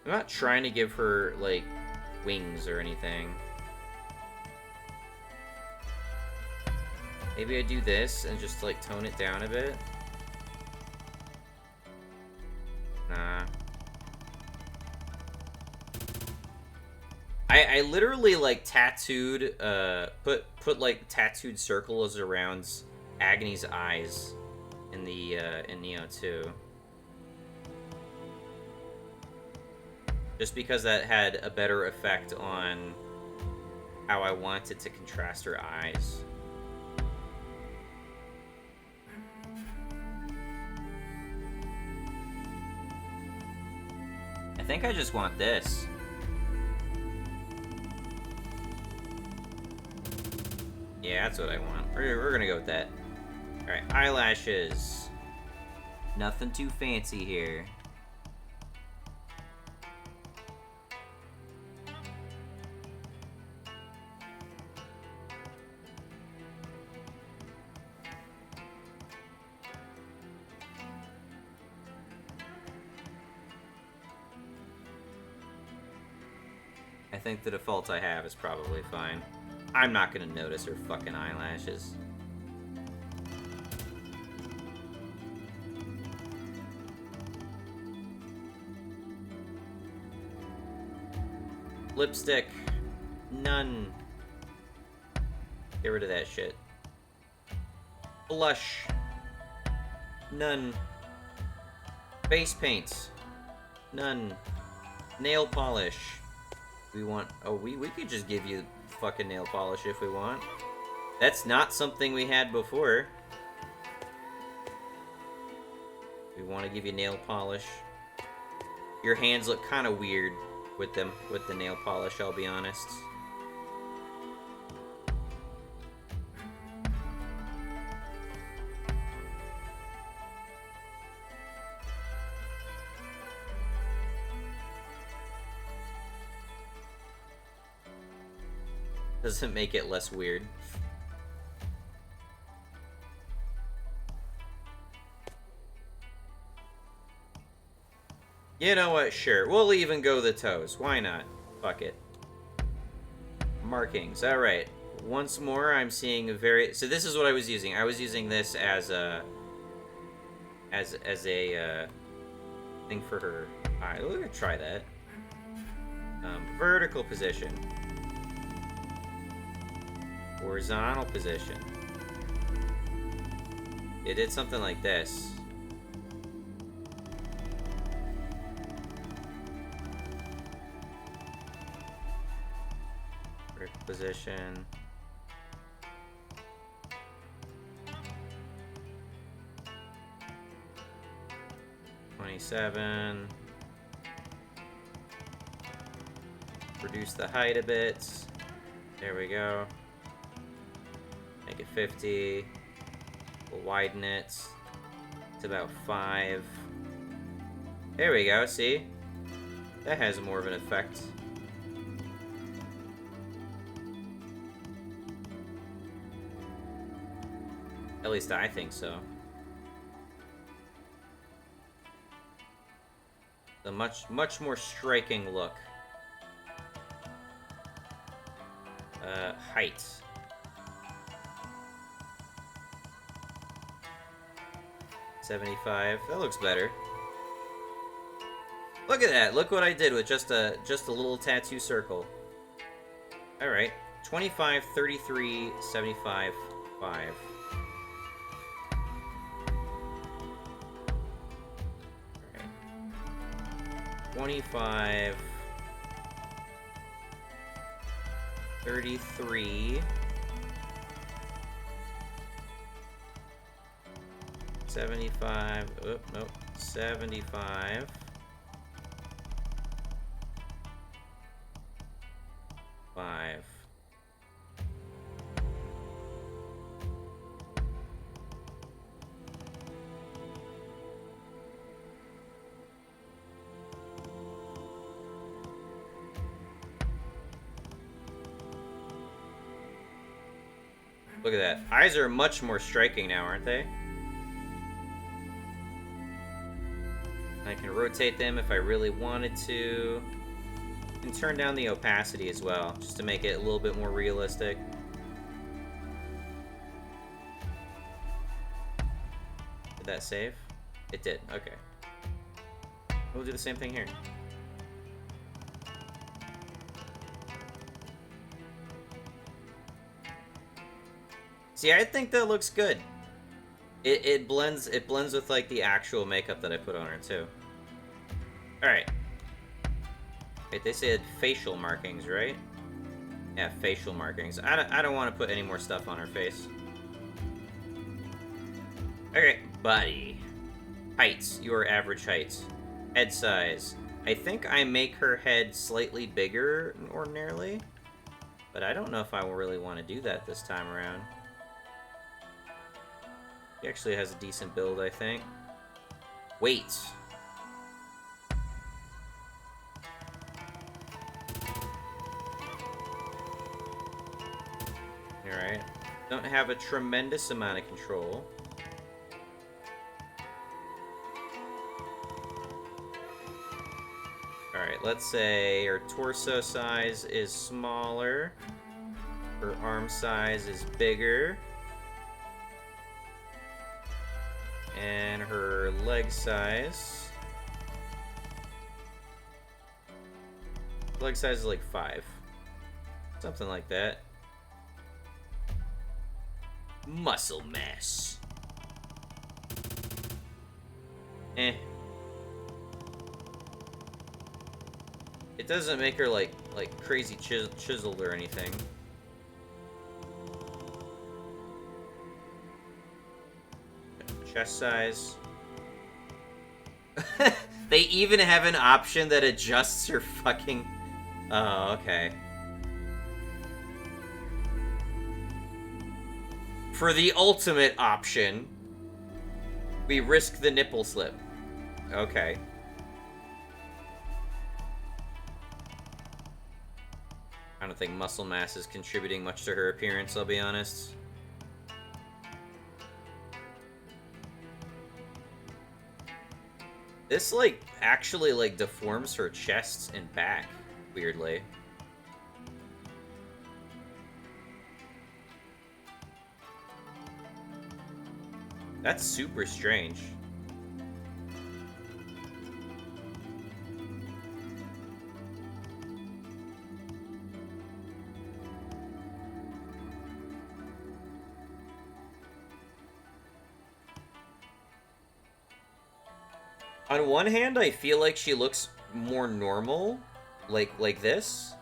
I'm not trying to give her, like, wings or anything. Maybe I do this and just, like, tone it down a bit. Nah. I literally, like, tattooed, put like, tattooed circles around Agni's eyes in the, in Neo 2. Just because that had a better effect on how I wanted to contrast her eyes. I think I just want this. Yeah, that's what I want. We're gonna go with that. Alright, eyelashes. Nothing too fancy here. I think the default I have is probably fine. I'm not gonna notice her fucking eyelashes. Lipstick. None. Get rid of that shit. Blush. None. Face paint. None. Nail polish. We want... Oh, we could just give you fucking nail polish if we want. That's not something we had before. We want to give you nail polish. Your hands look kind of weird with them, with the nail polish, I'll be honest. Doesn't make it less weird. You know what? Sure. We'll even go the toes. Why not? Fuck it. Markings. Alright. Once more, I'm seeing a very... So this is what I was using. I was using this as a... As a, thing for her eye. We're gonna try that. Vertical position. Horizontal position. It did something like this. Vertical position. $27. Reduce the height a bit. There we go. Make it 50. We'll widen it to about 5. There we go, see? That has more of an effect. At least I think so. A much more striking look. Height. $75. That looks better. Look at that. Look what I did with just a little tattoo circle. All right. 25, 33, 75, 5. All right. 25, 33. 75, oh, nope, 75. 5. Look at that. Eyes are much more striking now, aren't they? I can can rotate them if I really wanted to. And turn down the opacity as well, just to make it a little bit more realistic. Did that save? It did, okay. We'll do the same thing here. See, I think that looks good. It blends with like the actual makeup that I put on her too. Alright. Wait, they said facial markings, right? Yeah, facial markings. I don't want to put any more stuff on her face. Okay, body. Heights, your average height. Head size. I think I make her head slightly bigger than ordinarily, but I don't know if I really want to do that this time around. He actually has a decent build, I think. Weight. Alright. Don't have a tremendous amount of control. Alright, let's say her torso size is smaller. Her arm size is bigger. And her leg size... Leg size is like 5. Something like that. Muscle mass. Eh. It doesn't make her like crazy chiseled or anything. Chest size. They even have an option that adjusts her fucking... Oh, okay. For the ultimate option, we risk the nipple slip. Okay. I don't think muscle mass is contributing much to her appearance, I'll be honest. This, like, actually, like, deforms her chest and back, weirdly. That's super strange. On one hand, I feel like she looks more normal, like this.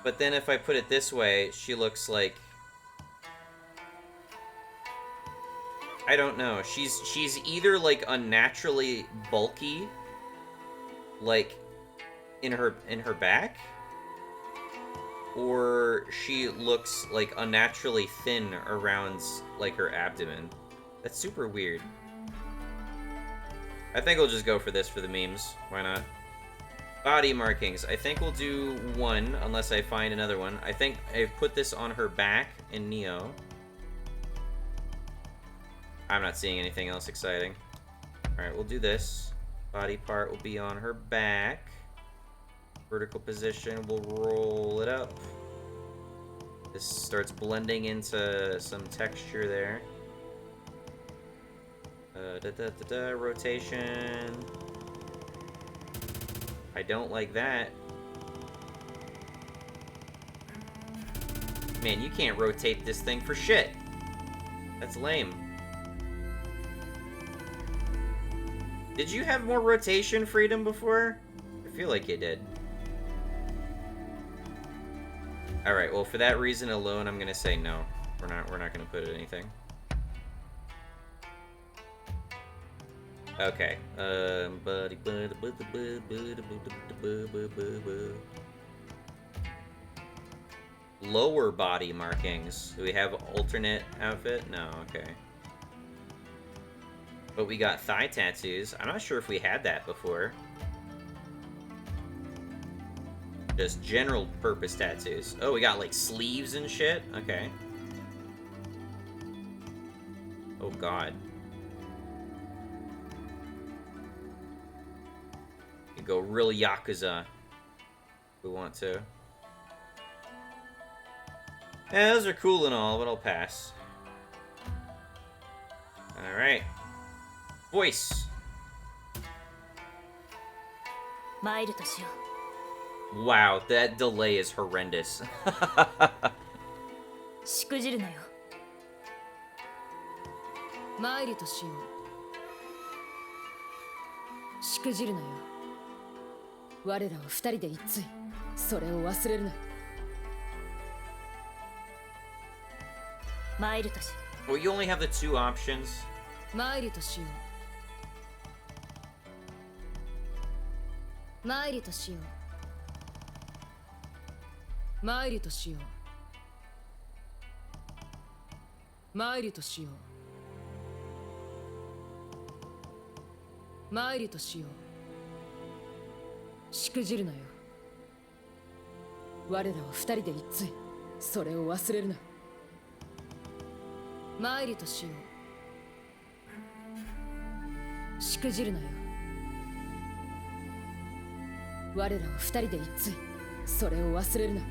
But then if I put it this way, she looks like... I don't know. She's either, like, unnaturally bulky, like, in her back, or she looks, like, unnaturally thin around, like, her abdomen. That's super weird. I think we'll just go for this for the memes. Why not? Body markings. I think we'll do one, unless I find another one. I think I've put this on her back in Neo. I'm not seeing anything else exciting. Alright, we'll do this. Body part will be on her back. Vertical position, we'll roll it up. This starts blending into some texture there. Rotation. I don't like that. Man, you can't rotate this thing for shit. That's lame. Did you have more rotation freedom before? I feel like you did. Alright, well, for that reason alone, I'm gonna say no. We're not gonna put anything. Okay. Lower body markings. Do we have alternate outfit? No, okay. But we got thigh tattoos. I'm not sure if we had that before. Just general purpose tattoos. Oh, we got like sleeves and shit? Okay. Oh god. go real Yakuza. If we want to. Yeah, those are cool and all, but I'll pass. Alright. Voice. Wow, that delay is horrendous. しくじるなよ。参りとしよう。しくじるなよ。我らは二人で一対。それを忘れるな。参るとし。Well, you only have the two options. 参りとしよう。参りとしよう。参りとしよう。参りとしよう。参りとしよう。しくじるなよ。我らは二人で一対。それを忘れるな。参りとしよう。しくじるなよ。我らは二人で一対。それを忘れるな。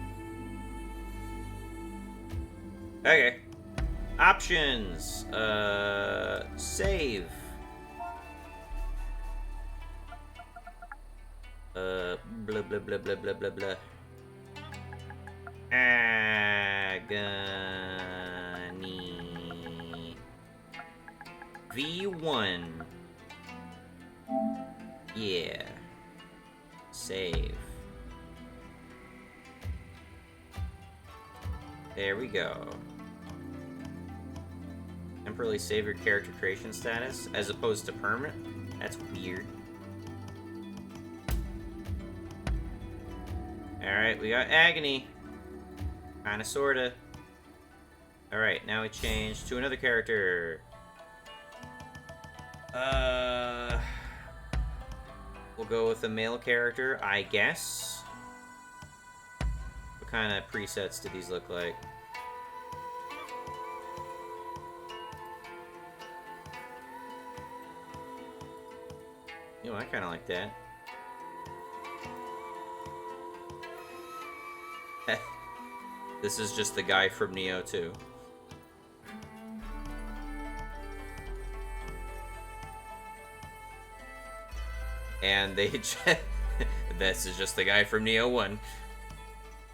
Okay. Options. Save. Blah blah blah blah blah blah blah. Agony. V1. Yeah. Save. There we go. Temporarily save your character creation status as opposed to permanent? That's weird. Alright, we got Agony. Kinda sorta. Alright, now we change to another character. We'll go with a male character, I guess. What kind of presets do these look like? Oh, I kind of like that. This is just the guy from Neo 2. And they this is just the guy from Neo 1.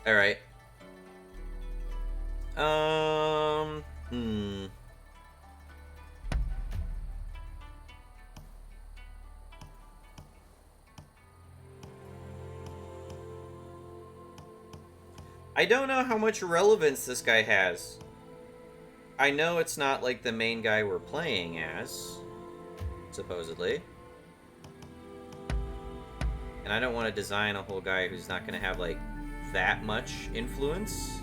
Alright. I don't know how much relevance this guy has. I know it's not like the main guy we're playing as, supposedly. And I don't want to design a whole guy who's not going to have, like, that much influence.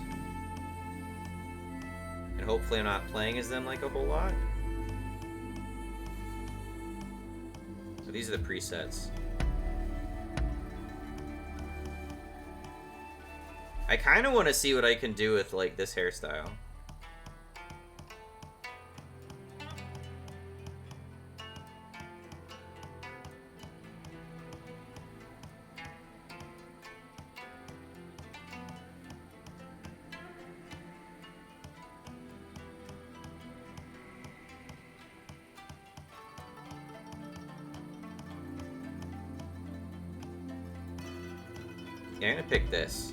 And hopefully I'm not playing as them, like, a whole lot. So these are the presets. I kind of want to see what I can do with, like, this hairstyle. Yeah, I'm gonna pick this.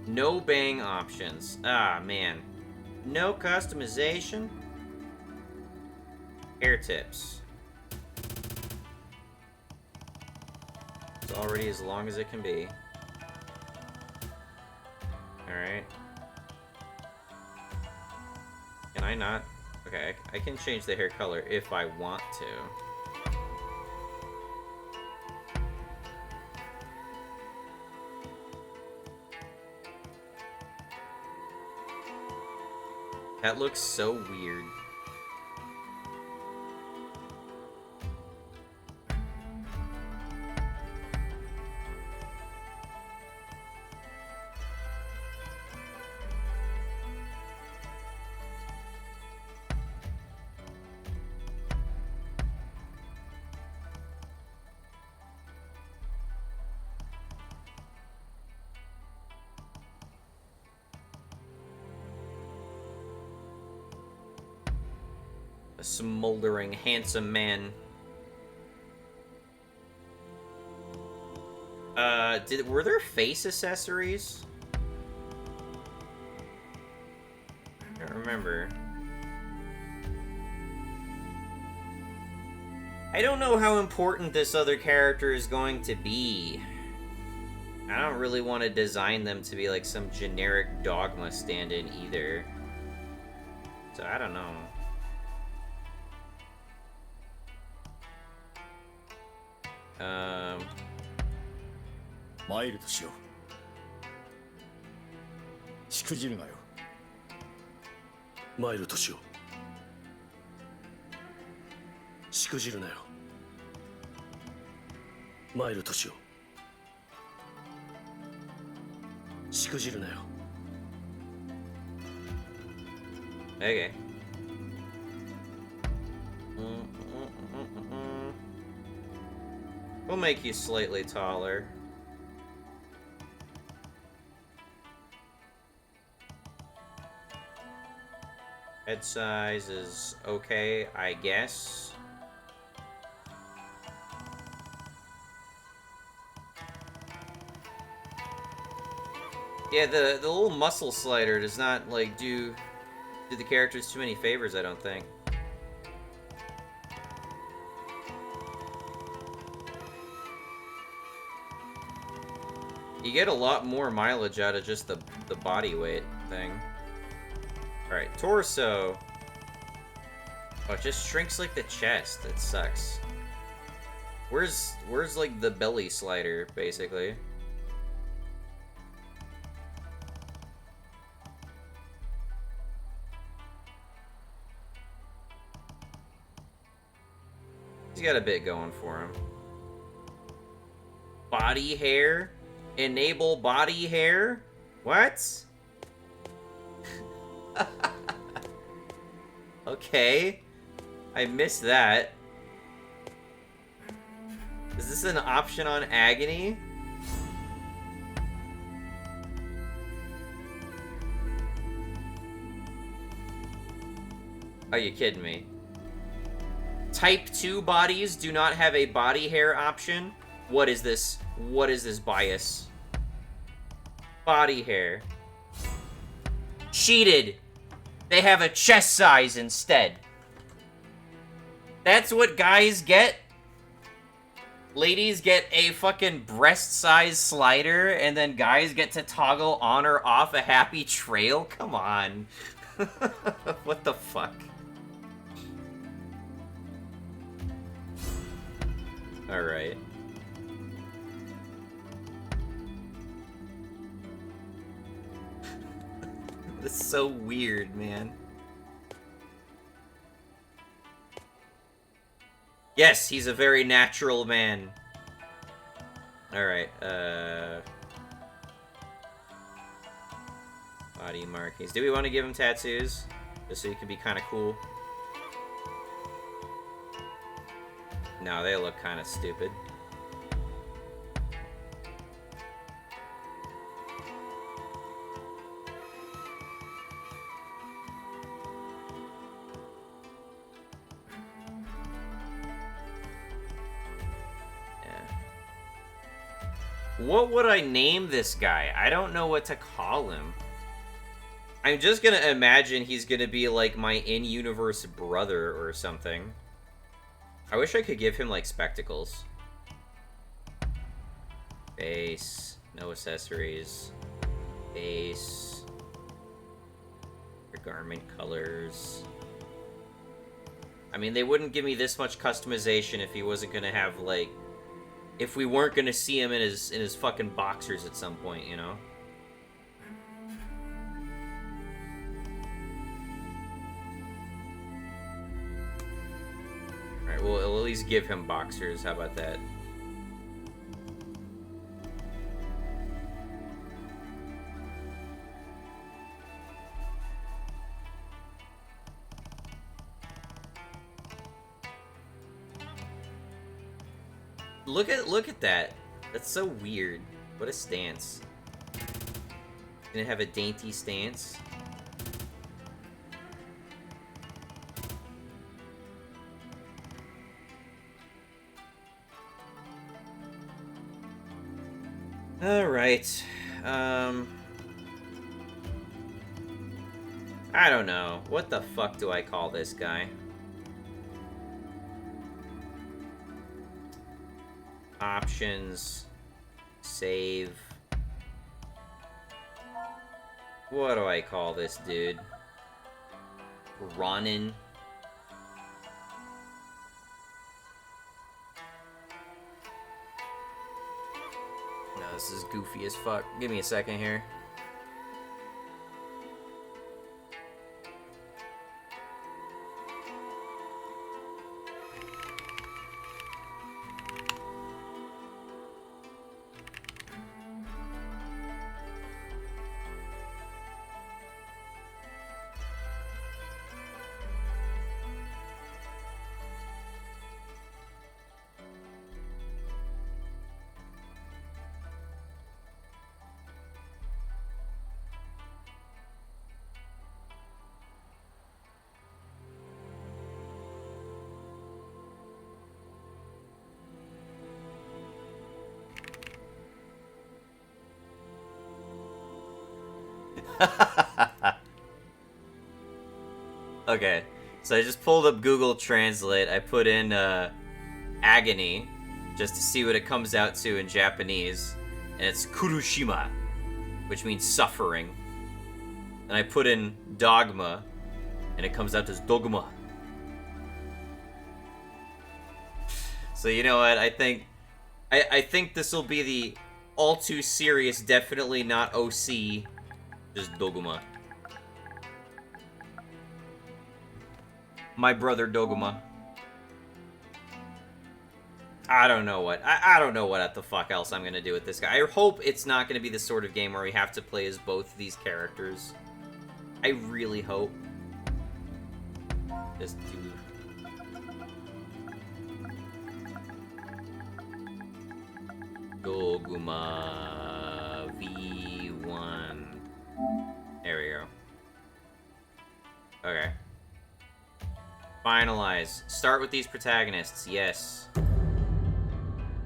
No bang options. Ah, man. No customization. Hair tips. It's already as long as it can be. Alright. Can I not? Okay, I can change the hair color if I want to. That looks so weird. A smoldering, handsome man. Were there face accessories? I don't remember. I don't know how important this other character is going to be. I don't really want to design them to be like some generic Dogma stand-in either. So I don't know. Mail としよう。しくじるなよ。マイルとしよう。しくじるなよ。マイルとしよう。しくじるなよ。Okay. We'll make you slightly taller. Head size is okay, I guess. Yeah, the little muscle slider does not like do the characters too many favors, I don't think. You get a lot more mileage out of just the body weight thing. Alright, torso. Oh, it just shrinks like the chest. That sucks. Where's like the belly slider, basically? He's got a bit going for him. Body hair? Enable body hair? What? Okay. I missed that. Is this an option on Agony? Are you kidding me? Type 2 bodies do not have a body hair option? What is this? What is this bias? Body hair. Cheated! They have a chest size instead. That's what guys get? Ladies get a fucking breast size slider, and then guys get to toggle on or off a happy trail? Come on. What the fuck? Alright. This is so weird, man. Yes, he's a very natural man. Alright, body markings. Do we want to give him tattoos? Just so he can be kind of cool? No, they look kind of stupid. What would I name this guy? I don't know what to call him. I'm just gonna imagine he's gonna be like my in-universe brother or something. I wish I could give him like spectacles. Face. No accessories. Face. Garment colors. I mean, they wouldn't give me this much customization if he wasn't gonna have like... If we weren't gonna see him in his fucking boxers at some point, you know? Alright, we'll at least give him boxers, how about that? Look at that. That's so weird. What a stance. Gonna have a dainty stance. Alright. I don't know. What the fuck do I call this guy? Options. Save. What do I call this dude? Ronin. No, this is goofy as fuck. Give me a second here. Okay, so I just pulled up Google Translate. I put in agony just to see what it comes out to in Japanese, and it's Kurushima, which means suffering. And I put in dogma, and it comes out as dogma. So you know what? I think this will be the all too serious, definitely not OC, just dogma. My brother Doguma. I don't know what. I don't know what the fuck else I'm gonna do with this guy. I hope it's not gonna be the sort of game where we have to play as both these characters. I really hope. Just do. Doguma V1. There we go. Okay. Finalize. Start with these protagonists. Yes.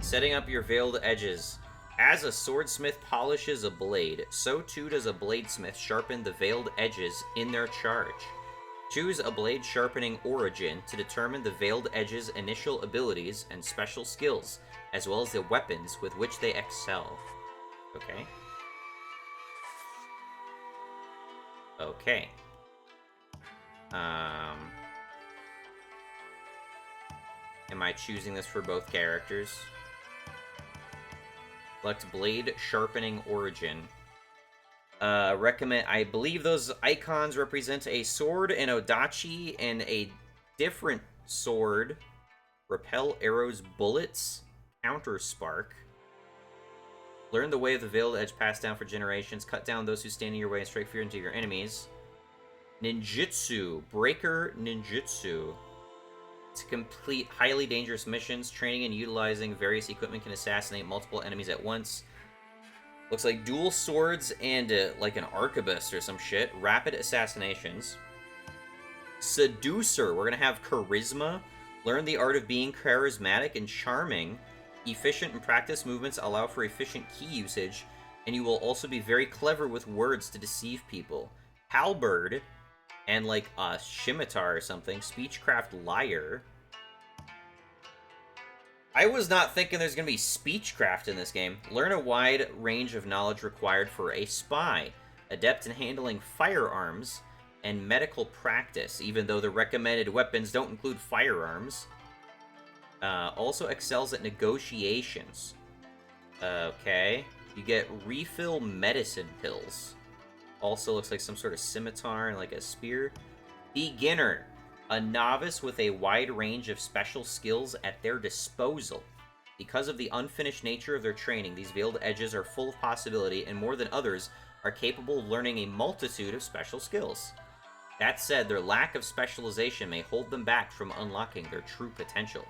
Setting up your veiled edges. As a swordsmith polishes a blade, so too does a bladesmith sharpen the veiled edges in their charge. Choose a blade sharpening origin to determine the veiled edge's initial abilities and special skills, as well as the weapons with which they excel. Okay. Okay. Am I choosing this for both characters? Select Blade Sharpening Origin. Recommend. I believe those icons represent a sword, an odachi, and a different sword. Repel arrows, bullets, counter spark. Learn the way of the veiled edge passed down for generations. Cut down those who stand in your way and strike fear into your enemies. Ninjutsu. Breaker Ninjutsu. To complete highly dangerous missions, training and utilizing various equipment can assassinate multiple enemies at once. Looks like dual swords and like an arquebus or some shit. Rapid assassinations. Seducer. We're going to have charisma. Learn the art of being charismatic and charming. Efficient and practice movements allow for efficient key usage. And you will also be very clever with words to deceive people. Halberd. And like a scimitar or something. Speechcraft liar. I was not thinking there's going to be speechcraft in this game. Learn a wide range of knowledge required for a spy. Adept in handling firearms and medical practice, even though the recommended weapons don't include firearms. Also excels at negotiations. Okay. You get refill medicine pills. Also looks like some sort of scimitar and like a spear. Beginner. A novice with a wide range of special skills at their disposal. Because of the unfinished nature of their training, these veiled edges are full of possibility, and more than others, are capable of learning a multitude of special skills. That said, their lack of specialization may hold them back from unlocking their true potential.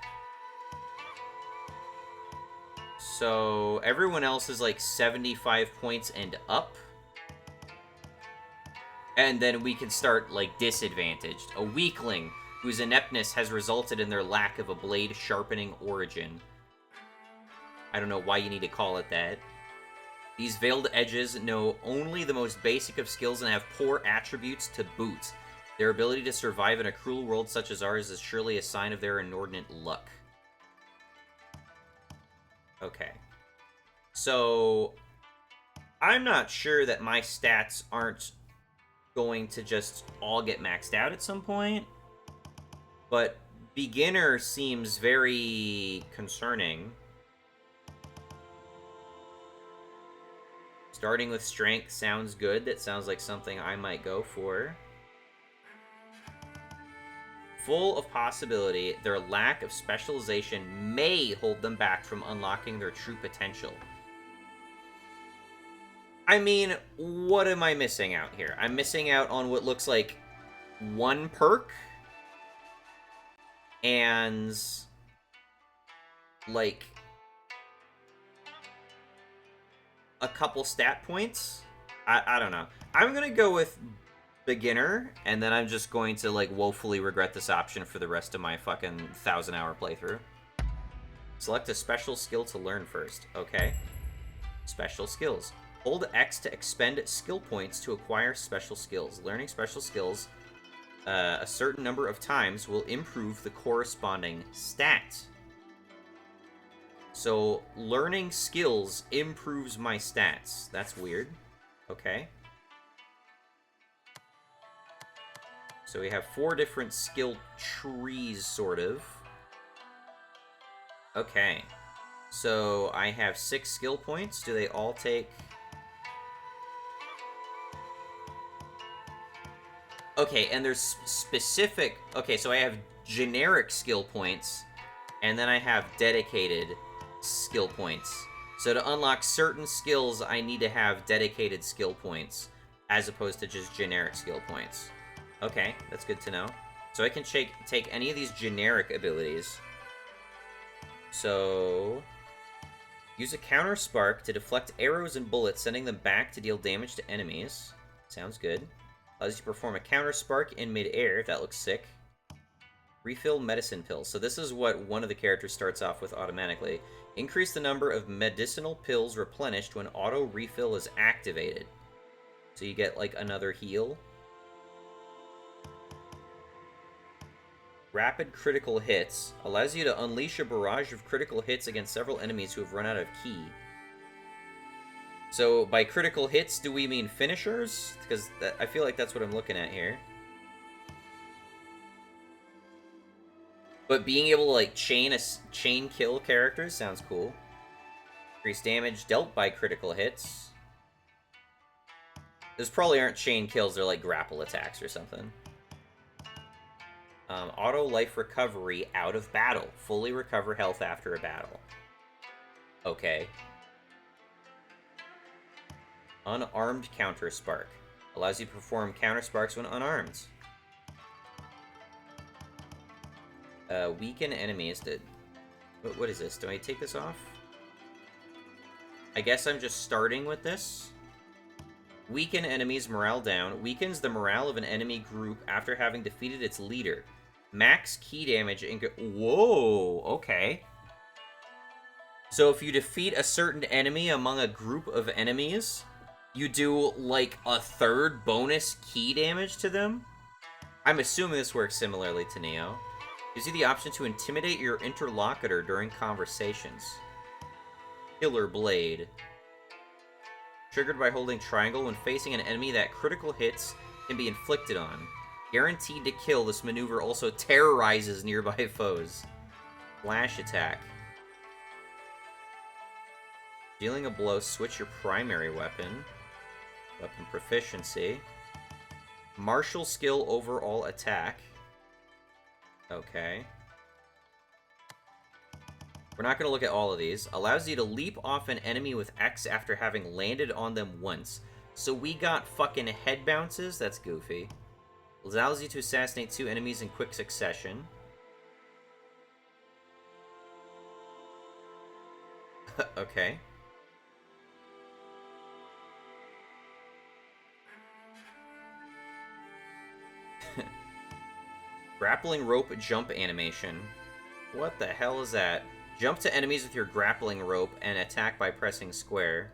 So, everyone else is like 75 points and up. And then we can start, like, disadvantaged. A weakling whose ineptness has resulted in their lack of a blade sharpening origin. I don't know why you need to call it that. These veiled edges know only the most basic of skills and have poor attributes to boot. Their ability to survive in a cruel world such as ours is surely a sign of their inordinate luck. Okay. So, I'm not sure that my stats aren't going to just all get maxed out at some point, but beginner seems very concerning. Starting with strength sounds good. That sounds like something I might go for. Full of possibility, their lack of specialization may hold them back from unlocking their true potential. I mean, what am I missing out here? I'm missing out on what looks like one perk and like a couple stat points. I don't know. I'm gonna go with beginner, and then I'm just going to like woefully regret this option for the rest of my fucking 1,000-hour playthrough. Select a special skill to learn first. Okay. Special skills. Hold X to expend skill points to acquire special skills. Learning special skills a certain number of times will improve the corresponding stat. So, learning skills improves my stats. That's weird. Okay. So we have 4 different skill trees, sort of. Okay. So I have 6 skill points. Do they all take... Okay, and there's specific... Okay, so I have generic skill points, and then I have dedicated skill points. So to unlock certain skills, I need to have dedicated skill points, as opposed to just generic skill points. Okay, that's good to know. So I can take any of these generic abilities. So... use a counter spark to deflect arrows and bullets, sending them back to deal damage to enemies. Sounds good. Allows you to perform a counter spark in mid-air. That looks sick. Refill medicine pills. So this is what one of the characters starts off with automatically. Increase the number of medicinal pills replenished when auto refill is activated. So you get like another heal. Rapid critical hits. Allows you to unleash a barrage of critical hits against several enemies who have run out of ki. So, by critical hits, do we mean finishers? Because I feel like that's what I'm looking at here. But being able to, like, chain kill characters sounds cool. Increase damage dealt by critical hits. Those probably aren't chain kills, they're like grapple attacks or something. Auto life recovery out of battle. Fully recover health after a battle. Okay. Unarmed counter spark. Allows you to perform counter sparks when unarmed. Weaken enemies. What is this? Do I take this off? I guess I'm just starting with this. Weaken enemies, morale down. Weakens the morale of an enemy group after having defeated its leader. Max ki damage and whoa, okay. So if you defeat a certain enemy among a group of enemies, you do like a 3rd bonus ki damage to them? I'm assuming this works similarly to Neo. Gives you the option to intimidate your interlocutor during conversations. Killer Blade. Triggered by holding triangle when facing an enemy that critical hits can be inflicted on. Guaranteed to kill, this maneuver also terrorizes nearby foes. Flash attack. Dealing a blow, switch your primary weapon. Weapon proficiency. Martial skill overall attack. Okay. We're not going to look at all of these. Allows you to leap off an enemy with X after having landed on them once. So we got fucking head bounces? That's goofy. Allows you to assassinate 2 enemies in quick succession. Okay. Grappling rope jump animation. What the hell is that? Jump to enemies with your grappling rope and attack by pressing square.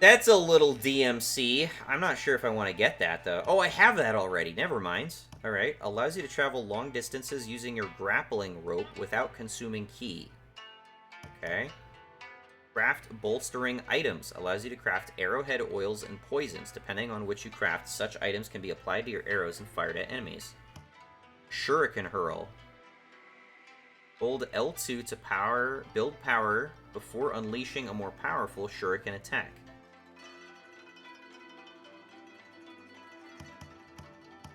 That's a little DMC. I'm not sure if I want to get that, though. Oh, I have that already. Never mind. Alright. Allows you to travel long distances using your grappling rope without consuming ki. Okay. Craft bolstering items. Allows you to craft arrowhead oils and poisons. Depending on which you craft, such items can be applied to your arrows and fired at enemies. Shuriken hurl. Hold L2 to build power before unleashing a more powerful shuriken attack.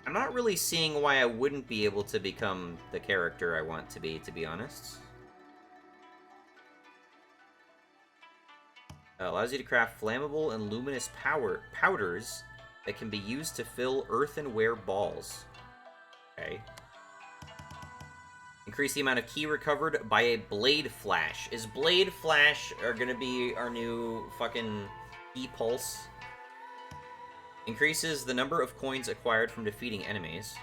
I'm not really seeing why I wouldn't be able to become the character I want to be honest. Allows you to craft flammable and luminous powders that can be used to fill earthenware balls. Okay. Increase the amount of ki recovered by a blade flash. Is blade flash are gonna be our new fucking ki pulse? Increases the number of coins acquired from defeating enemies.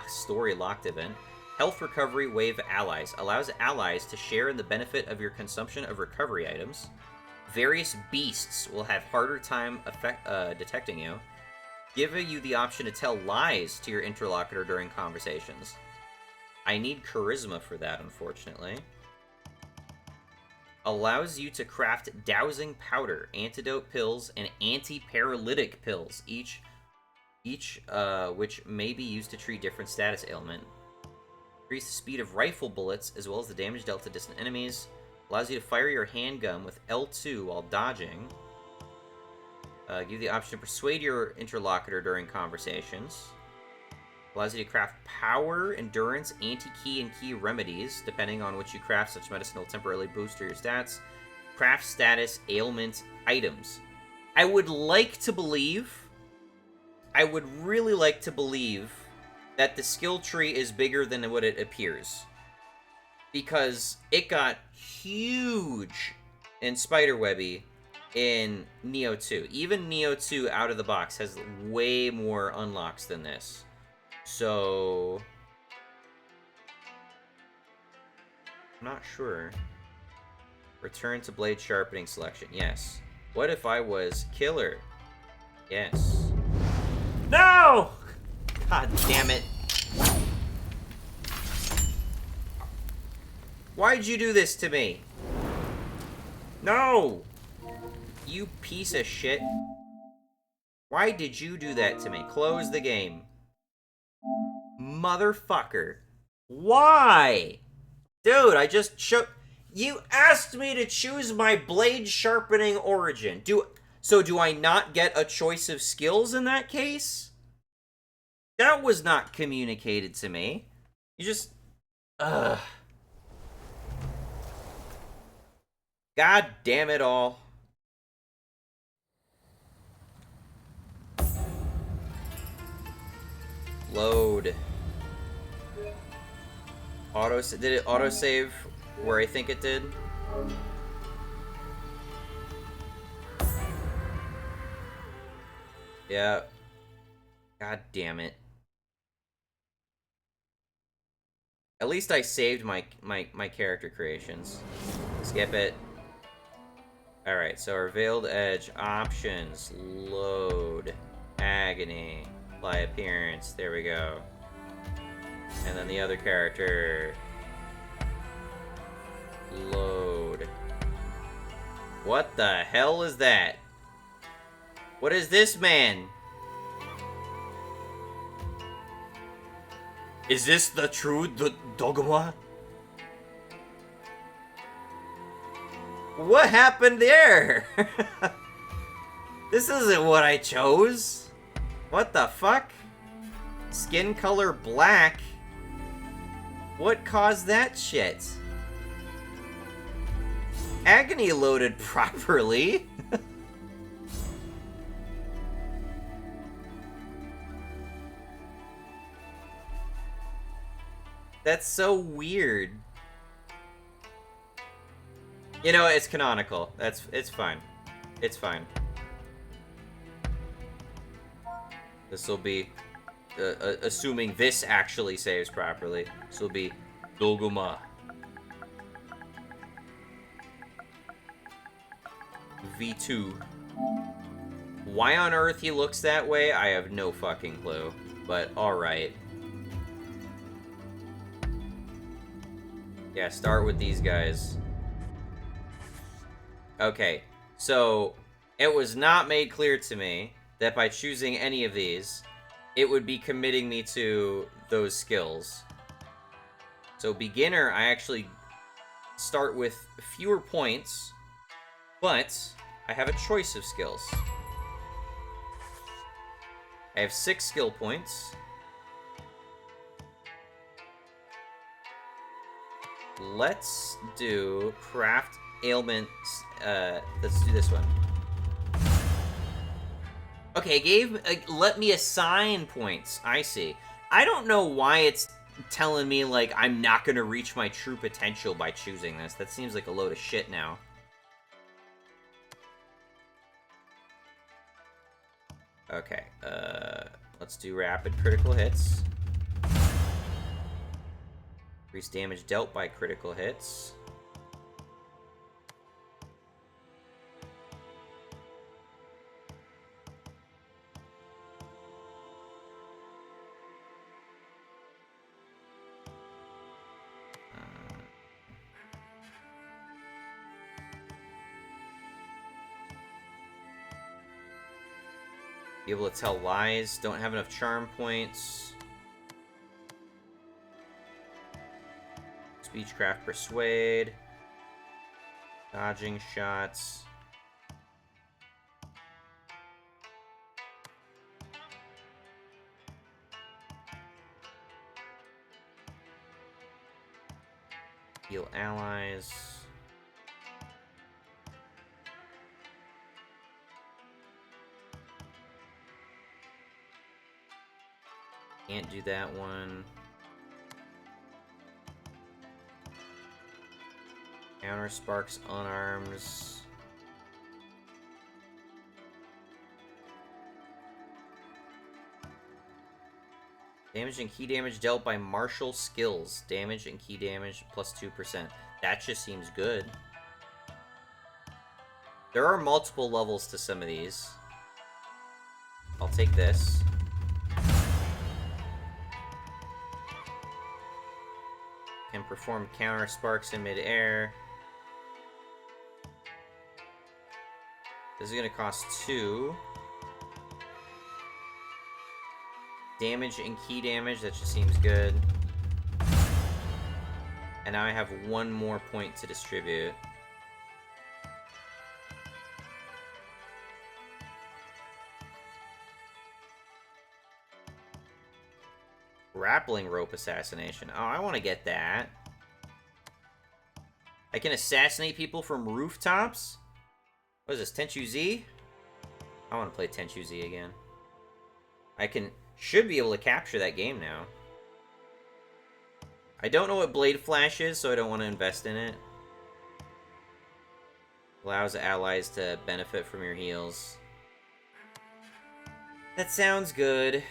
Story locked event. Health recovery wave allies. Allows allies to share in the benefit of your consumption of recovery items. Various beasts will have harder time detecting you. Giving you the option to tell lies to your interlocutor during conversations. I need charisma for that, unfortunately. Allows you to craft dowsing powder, antidote pills, and anti-paralytic pills, each which may be used to treat different status ailment. Increase the speed of rifle bullets, as well as the damage dealt to distant enemies. Allows you to fire your handgun with L2 while dodging. Give you the option to persuade your interlocutor during conversations. Allows you to craft power, endurance, anti-ki, and ki remedies. Depending on which you craft, such medicine will temporarily boost your stats. Craft status, ailment, items. I would like to believe... I would really like to believe that the skill tree is bigger than what it appears. Because it got huge in Spiderwebby in Neo 2. Even Neo 2 out of the box has way more unlocks than this. So... I'm not sure. Return to blade sharpening selection. Yes. What if I was killer? Yes. No! God damn it. Why'd you do this to me? No! You piece of shit. Why did you do that to me? Close the game. Motherfucker. Why? Dude, I just you asked me to choose my blade sharpening origin. So do I not get a choice of skills in that case? That was not communicated to me. You just... Ugh. God damn it all. Load. Did it autosave where I think it did? Yeah. God damn it. At least I saved my character creations. Skip it. Alright, so our Veiled Edge, options, load, agony, apply appearance, there we go. And then the other character. Load. What the hell is that? What is this man? Is this the true Dogma? What happened there? This isn't what I chose. What the fuck? Skin color black? What caused that shit? Agony loaded properly. That's so weird. You know, it's canonical. It's fine. It's fine. This will be, assuming this actually saves properly, this will be Doguma. V2. Why on earth he looks that way, I have no fucking clue. But alright. Yeah, start with these guys. Okay, so it was not made clear to me that by choosing any of these, it would be committing me to those skills. So beginner, I actually start with fewer points, but I have a choice of skills. I have 6 skill points. Let's do craft ailments. Let's do this one. Okay, let me assign points. I see. I don't know why it's telling me, like, I'm not gonna reach my true potential by choosing this. That seems like a load of shit now. Okay, let's do rapid critical hits. Increase damage dealt by critical hits. Be able to tell lies. Don't have enough charm points. Speechcraft persuade. Dodging shots. Heal allies. Can't do that one. Counter sparks unarms. Damage and key damage dealt by martial skills. Damage and key damage plus 2%. That just seems good. There are multiple levels to some of these. I'll take this. Can perform counter sparks in midair. This is going to cost 2. Damage and key damage, that just seems good. And now I have 1 more point to distribute. Grappling rope assassination. Oh, I want to get that. I can assassinate people from rooftops? What is this, Tenchu Z? I want to play Tenchu Z again. Should be able to capture that game now. I don't know what Blade Flash is, so I don't want to invest in it. Allows allies to benefit from your heals. That sounds good.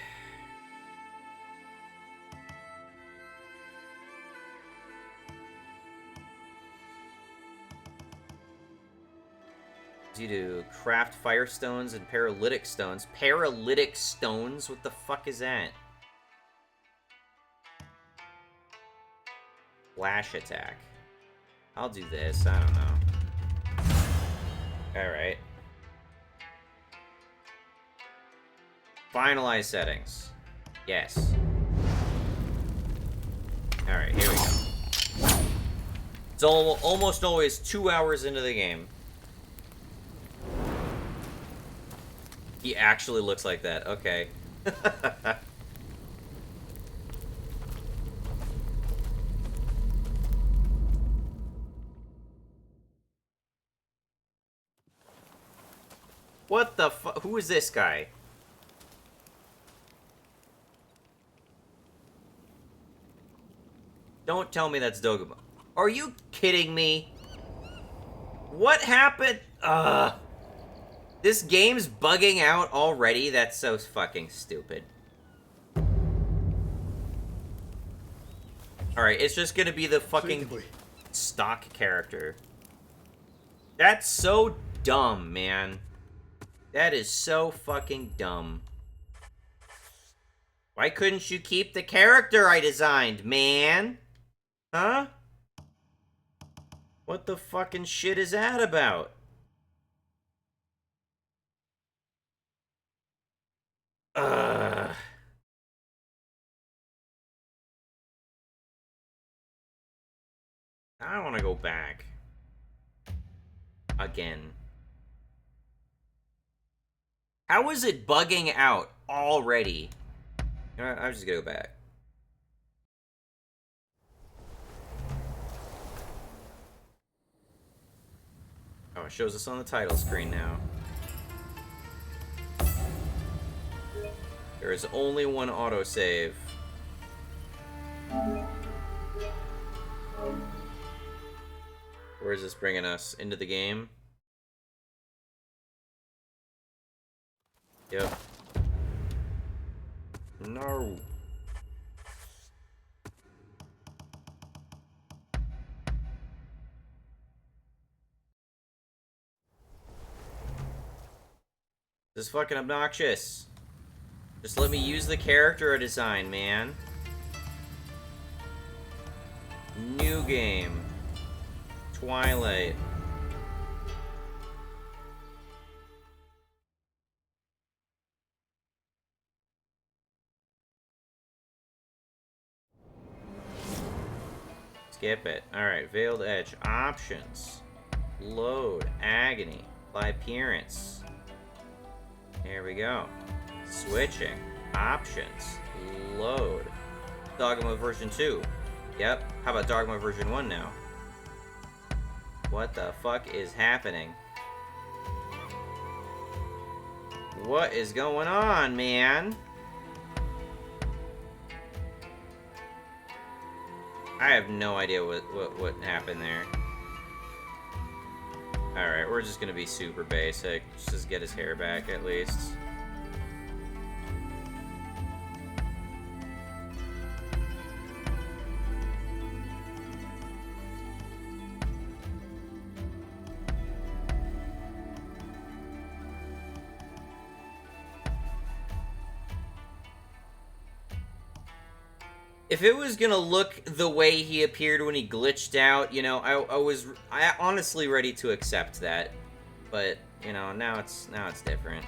You do craft firestones and paralytic stones. Paralytic stones? What the fuck is that? Flash attack. I'll do this. I don't know. Alright. Finalize settings. Yes. Alright, here we go. It's almost always 2 hours into the game. He actually looks like that. Okay. What the fu- Who is this guy? Don't tell me that's Doguma. Are you kidding me? What happened? Ugh. This game's bugging out already? That's so fucking stupid. Alright, it's just gonna be the fucking stock character. That's so dumb, man. That is so fucking dumb. Why couldn't you keep the character I designed, man? Huh? What the fucking shit is that about? Ugh. I don't want to go back. Again. How is it bugging out already? You know what, I'm just gonna go back. Oh, it shows us on the title screen now. There is only one autosave. Where is this bringing us? Into the game? Yep. No. This is fucking obnoxious. Just let me use the character I designed, man. New game. Twilight. Skip it. Alright, Veiled Edge. Options. Load. Agony. Apply appearance. Here we go. Switching. Options. Load. Dogma version 2. Yep. How about Dogma version 1 now? What the fuck is happening? What is going on, man? I have no idea what happened there. Alright, we're just gonna be super basic. Just get his hair back at least. If it was gonna look the way he appeared when he glitched out, you know, I was honestly ready to accept that, but you know, now it's different.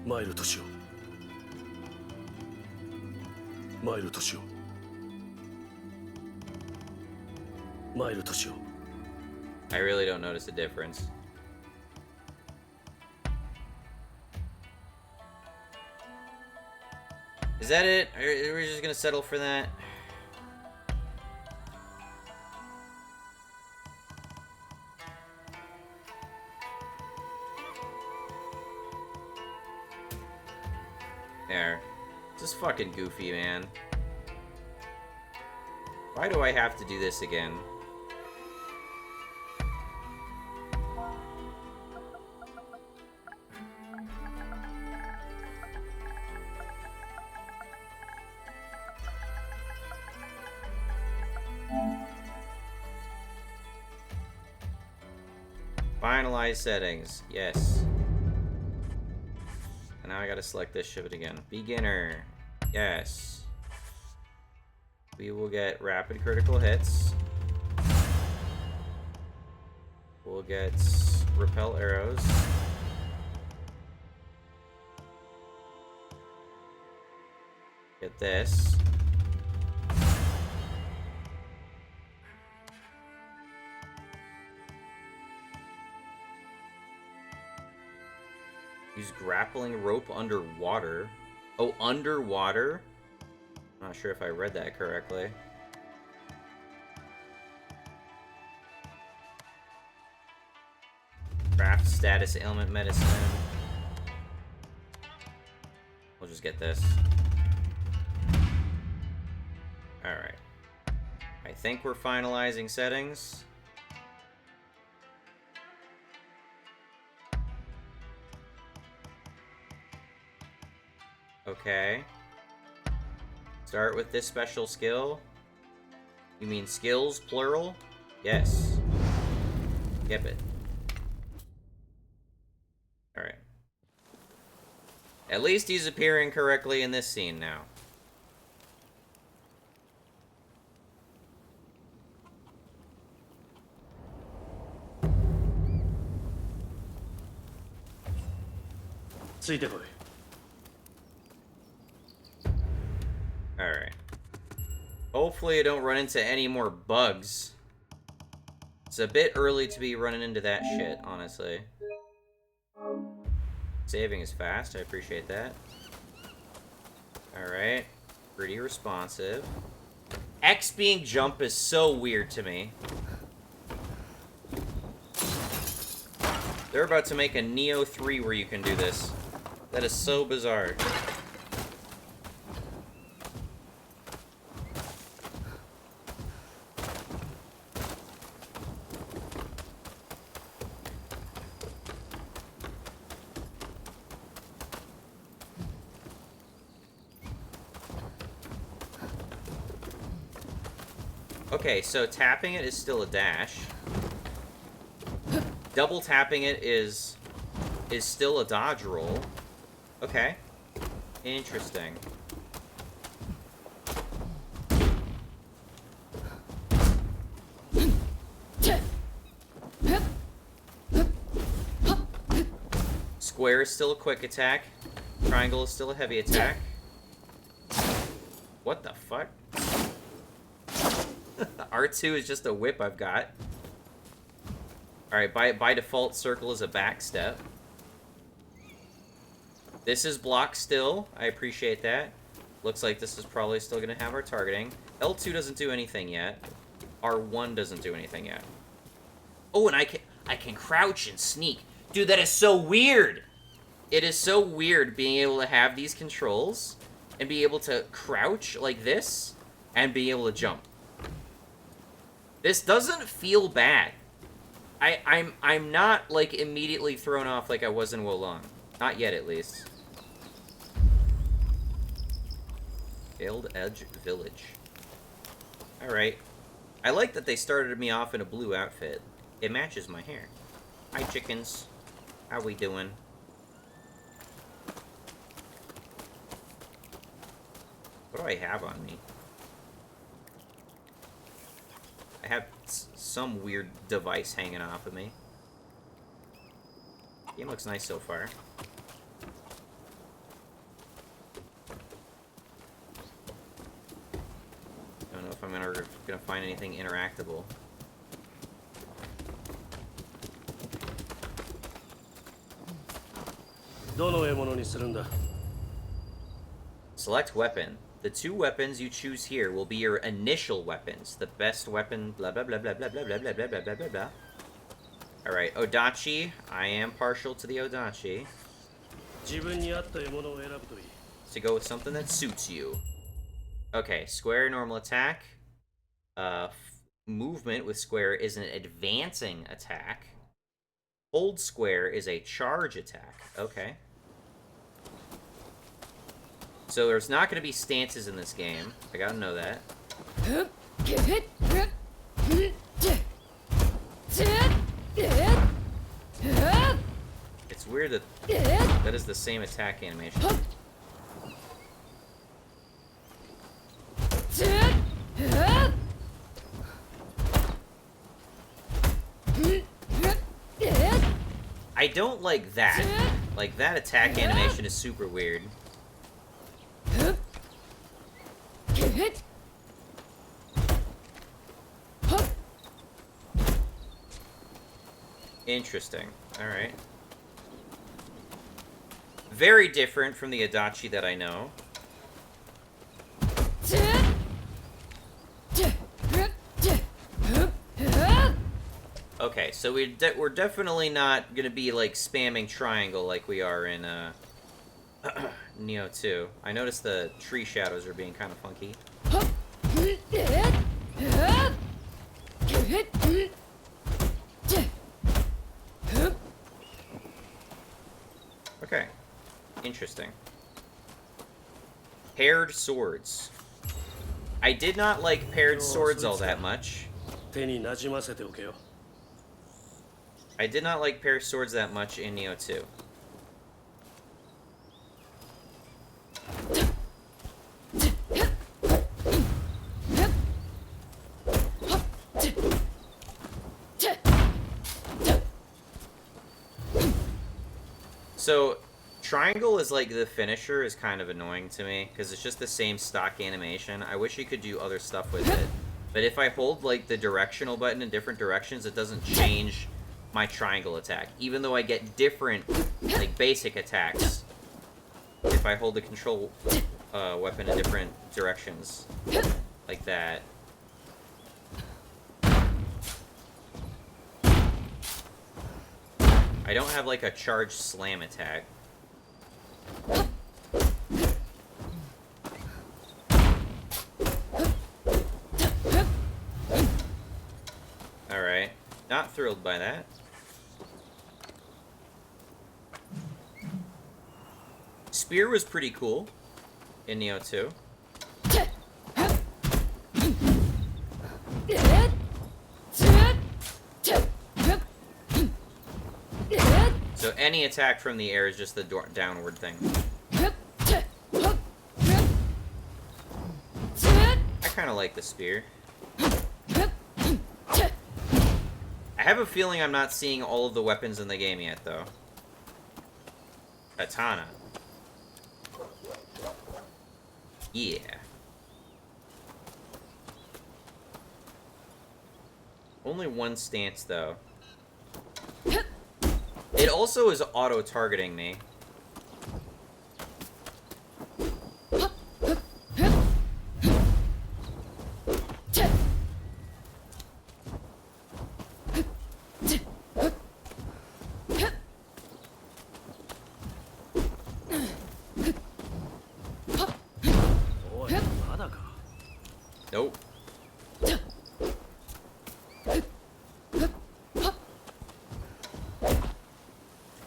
Mail Toshio. Mail Toshio. Mail Toshio. I really don't notice a difference. Is that it? Are we just gonna settle for that? There. This is fucking goofy, man. Why do I have to do this again? Finalize settings. Yes. And now I gotta select this shit again. Beginner. Yes. We will get rapid critical hits. We'll get repel arrows. Get this. Use grappling rope underwater. Oh, underwater? I'm not sure if I read that correctly. Craft status ailment medicine. We'll just get this. Alright. I think we're finalizing settings. Okay. Start with this special skill. You mean skills, plural? Yes. Skip it. Alright. At least he's appearing correctly in this scene now. Alright. Hopefully I don't run into any more bugs. It's a bit early to be running into that shit, honestly. Saving is fast, I appreciate that. Alright. Pretty responsive. X being jump is so weird to me. They're about to make a Neo 3 where you can do this. That is so bizarre. Okay, so tapping it is still a dash. Double tapping it is still a dodge roll. Okay. Interesting. Square is still a quick attack. Triangle is still a heavy attack. What the fuck? R2 is just a whip I've got. Alright, by default, circle is a back step. This is block still. I appreciate that. Looks like this is probably still going to have our targeting. L2 doesn't do anything yet. R1 doesn't do anything yet. Oh, and I can crouch and sneak. Dude, that is so weird! It is so weird being able to have these controls and be able to crouch like this and be able to jump. This doesn't feel bad. I'm not, like, immediately thrown off like I was in Wolong. Not yet, at least. Failed Edge Village. Alright. I like that they started me off in a blue outfit. It matches my hair. Hi, chickens. How we doing? What do I have on me? I have some weird device hanging off of me. Game looks nice so far. Don't know if I'm gonna find anything interactable. Select weapon. The two weapons you choose here will be your initial weapons. The best weapon, blah blah blah blah blah blah blah blah blah blah blah blah. Alright, Odachi. I am partial to the Odachi. To go with something that suits you. Okay, square normal attack. Movement with square is an advancing attack. Hold square is a charge attack. Okay. So there's not going to be stances in this game. I gotta know that. It's weird that that is the same attack animation. I don't like that. Like, that attack animation is super weird. Interesting. Alright. Very different from the Adachi that I know. Okay, so we're definitely not gonna be, like, spamming triangle like we are in, Neo 2. I noticed the tree shadows are being kind of funky. Okay. Interesting. Paired swords. I did not like paired swords all that much. 手になじませておけよ。 I did not like paired swords that much in Neo 2. So, triangle is like the finisher is kind of annoying to me because it's just the same stock animation. I wish you could do other stuff with it. But if I hold like the directional button in different directions, it doesn't change my triangle attack. Even though I get different like basic attacks if I hold the control weapon in different directions. Like that. I don't have like a charge slam attack. Alright. Not thrilled by that. Spear was pretty cool in Neo 2. So any attack from the air is just the downward thing. I kind of like the spear. I have a feeling I'm not seeing all of the weapons in the game yet, though. Katana. Yeah. Only one stance, though. It also is auto-targeting me. Nope.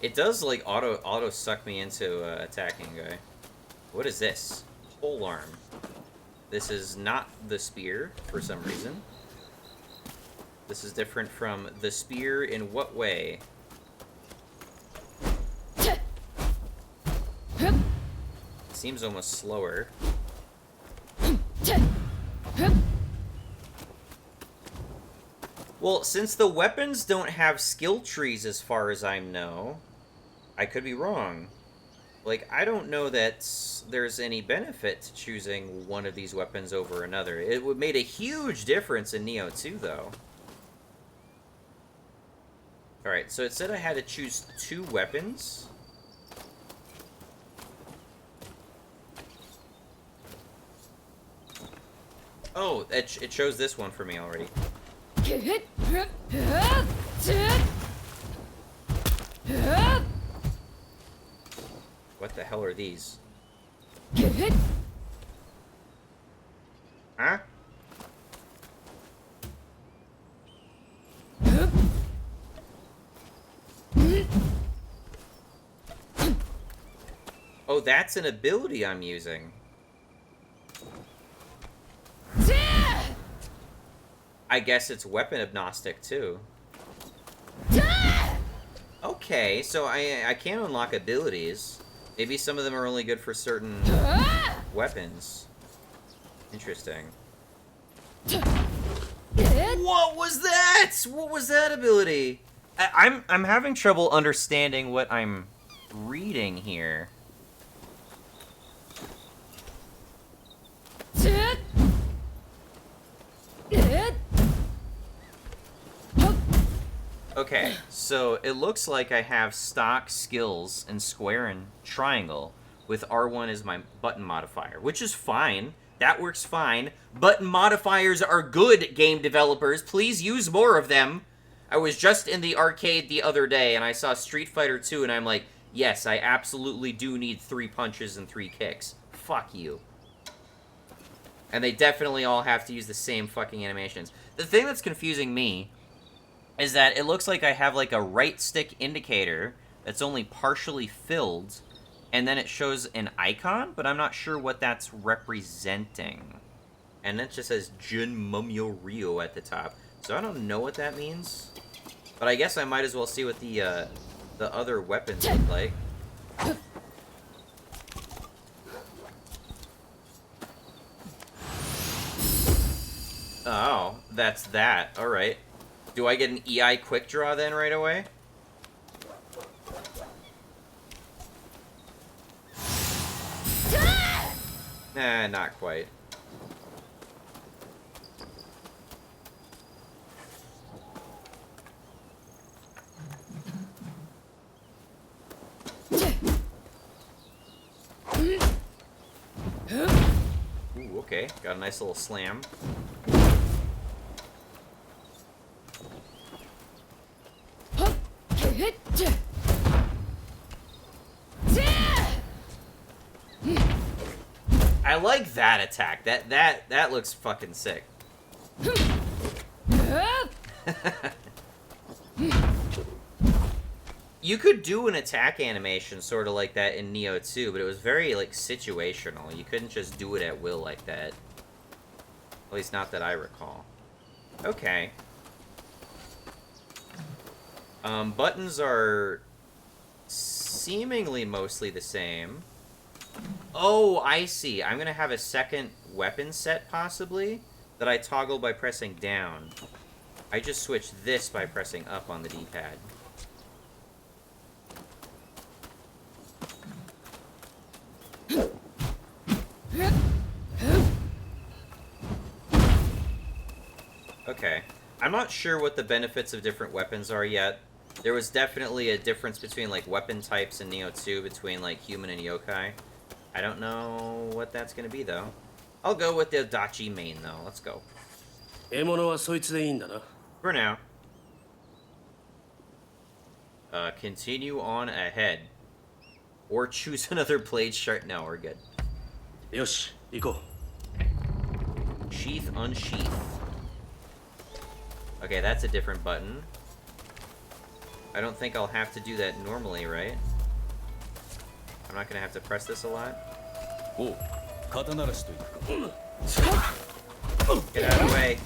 It does like auto suck me into attacking guy. What is this? Pole arm. This is not the spear for some reason. This is different from the spear in what way? Seems almost slower. Well, since the weapons don't have skill trees as far as I know, I could be wrong. Like, I don't know that there's any benefit to choosing one of these weapons over another. It would made a huge difference in Neo 2, though. Alright, so it said I had to choose 2 weapons. Oh, it shows this one for me already. What the hell are these? Huh? Oh, that's an ability I'm using. I guess it's weapon agnostic too. Okay, so I can unlock abilities. Maybe some of them are only good for certain weapons. Interesting. What was that? What was that ability? I'm having trouble understanding what I'm reading here. Okay, so it looks like I have stock skills in square and triangle, with R1 as my button modifier, which is fine. That works fine. Button modifiers are good, game developers. Please use more of them. I was just in the arcade the other day, and I saw Street Fighter 2, and I'm like, yes, I absolutely do need 3 punches and 3 kicks. Fuck you. And they definitely all have to use the same fucking animations. The thing that's confusing me is that it looks like I have like a right stick indicator that's only partially filled, and then it shows an icon, but I'm not sure what that's representing. And it just says Jun Mumyo Ryo at the top. So I don't know what that means. But I guess I might as well see what the other weapons look like. Oh, that's that. Alright. Do I get an EI quick draw then right away? Nah, not quite. Ooh, okay. Got a nice little slam. I like that attack. That looks fucking sick. You could do an attack animation sort of like that in Neo 2, but it was very, like, situational. You couldn't just do it at will like that. At least not that I recall. Okay. Buttons are seemingly mostly the same. Oh, I see. I'm gonna have a second weapon set, possibly, that I toggle by pressing down. I just switched this by pressing up on the D-pad. Okay. I'm not sure what the benefits of different weapons are yet. There was definitely a difference between, like, weapon types in Neo 2 between, like, human and yokai. I don't know what that's gonna be, though. I'll go with the Dachi main, though. Let's go. For now. Continue on ahead. Or choose another blade sharp. No, we're good. Yoshi, go. Sheath, unsheath. Okay, that's a different button. I don't think I'll have to do that normally, right? I'm not gonna have to press this a lot. Oh, Get out of the way.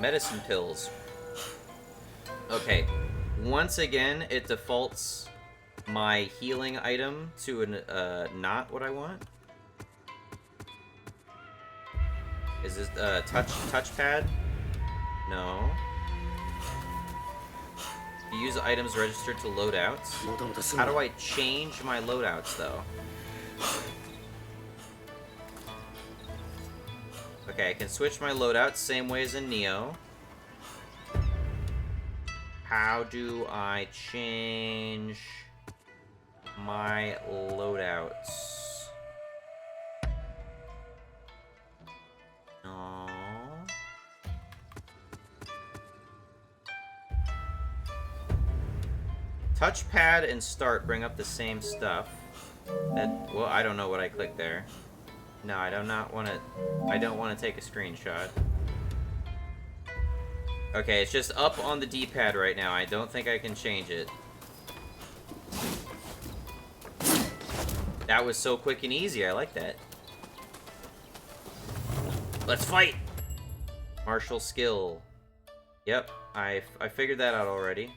Medicine pills. Okay. Once again, it defaults my healing item to not what I want. Is this touchpad? No. You use items registered to loadouts. How do I change my loadouts though? Okay, I can switch my loadouts same way as in Neo. How do I change my loadouts? No. Touchpad and start bring up the same stuff. Well, I don't know what I clicked there. No, I do not want to. I don't want to take a screenshot. Okay, it's just up on the D-pad right now. I don't think I can change it. That was so quick and easy. I like that. Let's fight! Martial skill. Yep, I figured that out already.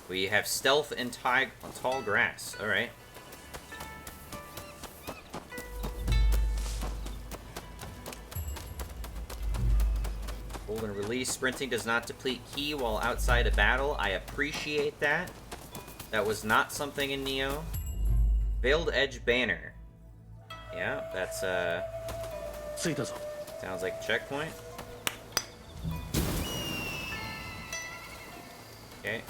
We have stealth and tall grass. All right. Hold and release. Sprinting does not deplete ki while outside a battle. I appreciate that. That was not something in Neo. Veiled Edge Banner. Yeah, that's sounds like a checkpoint. Okay.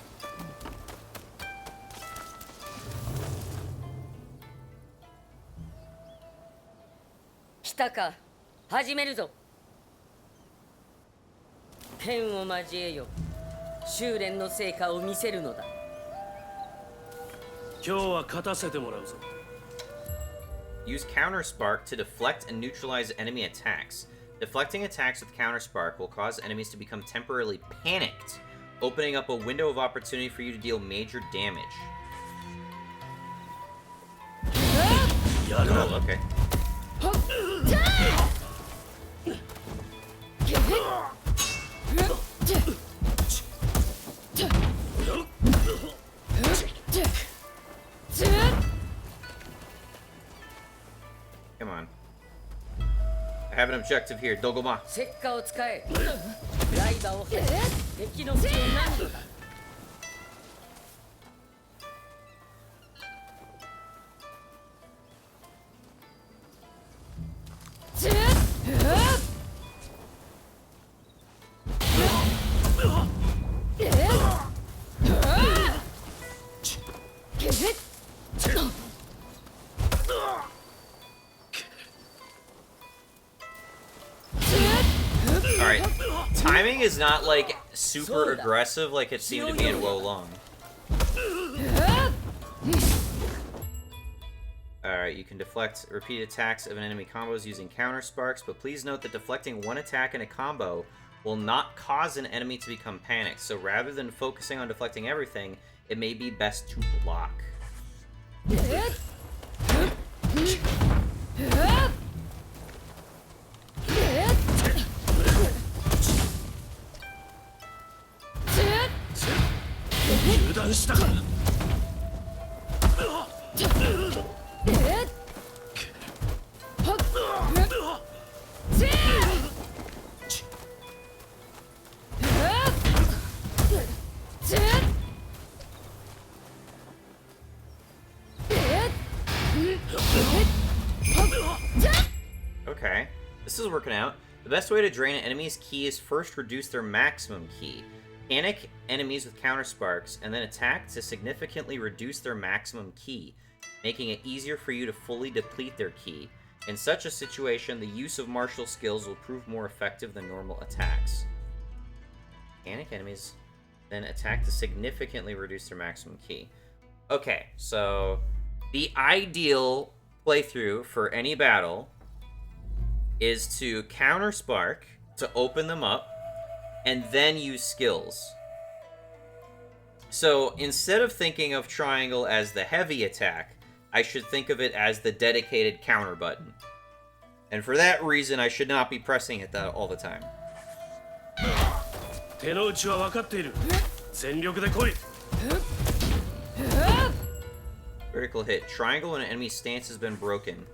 Kitaka, 始めるぞ。剣を交えよ。修練の成果を見せるのだ。今日は勝たせてもらうぞ。Use Counter Spark to deflect and neutralize enemy attacks. Deflecting attacks with Counter Spark will cause enemies to become temporarily panicked, opening up a window of opportunity for you to deal major damage. Oh, okay. Come on. I have an objective here, Dogoma. 石火を使え。ライバーを張り、敵の隙を何度だ。Alright. Timing is not like super aggressive like it seemed to be in Wolong. Alright, you can deflect repeat attacks of an enemy combos using counter sparks, but please note that deflecting one attack in a combo will not cause an enemy to become panicked, so rather than focusing on deflecting everything, it may be best to block. Okay, this is working out. The best way to drain an enemy's ki is first reduce their maximum ki. Panic enemies with counter sparks, and then attack to significantly reduce their maximum ki, making it easier for you to fully deplete their ki. In such a situation, the use of martial skills will prove more effective than normal attacks. Panic enemies, then attack to significantly reduce their maximum ki. Okay, so the ideal playthrough for any battle is to counter spark to open them up and then use skills. So instead of thinking of triangle as the heavy attack, I should think of it as the dedicated counter button. And for that reason, I should not be pressing it all the time. 手の内は分かっている。全力で来い。 Critical hit. Triangle when an enemy's stance has been broken.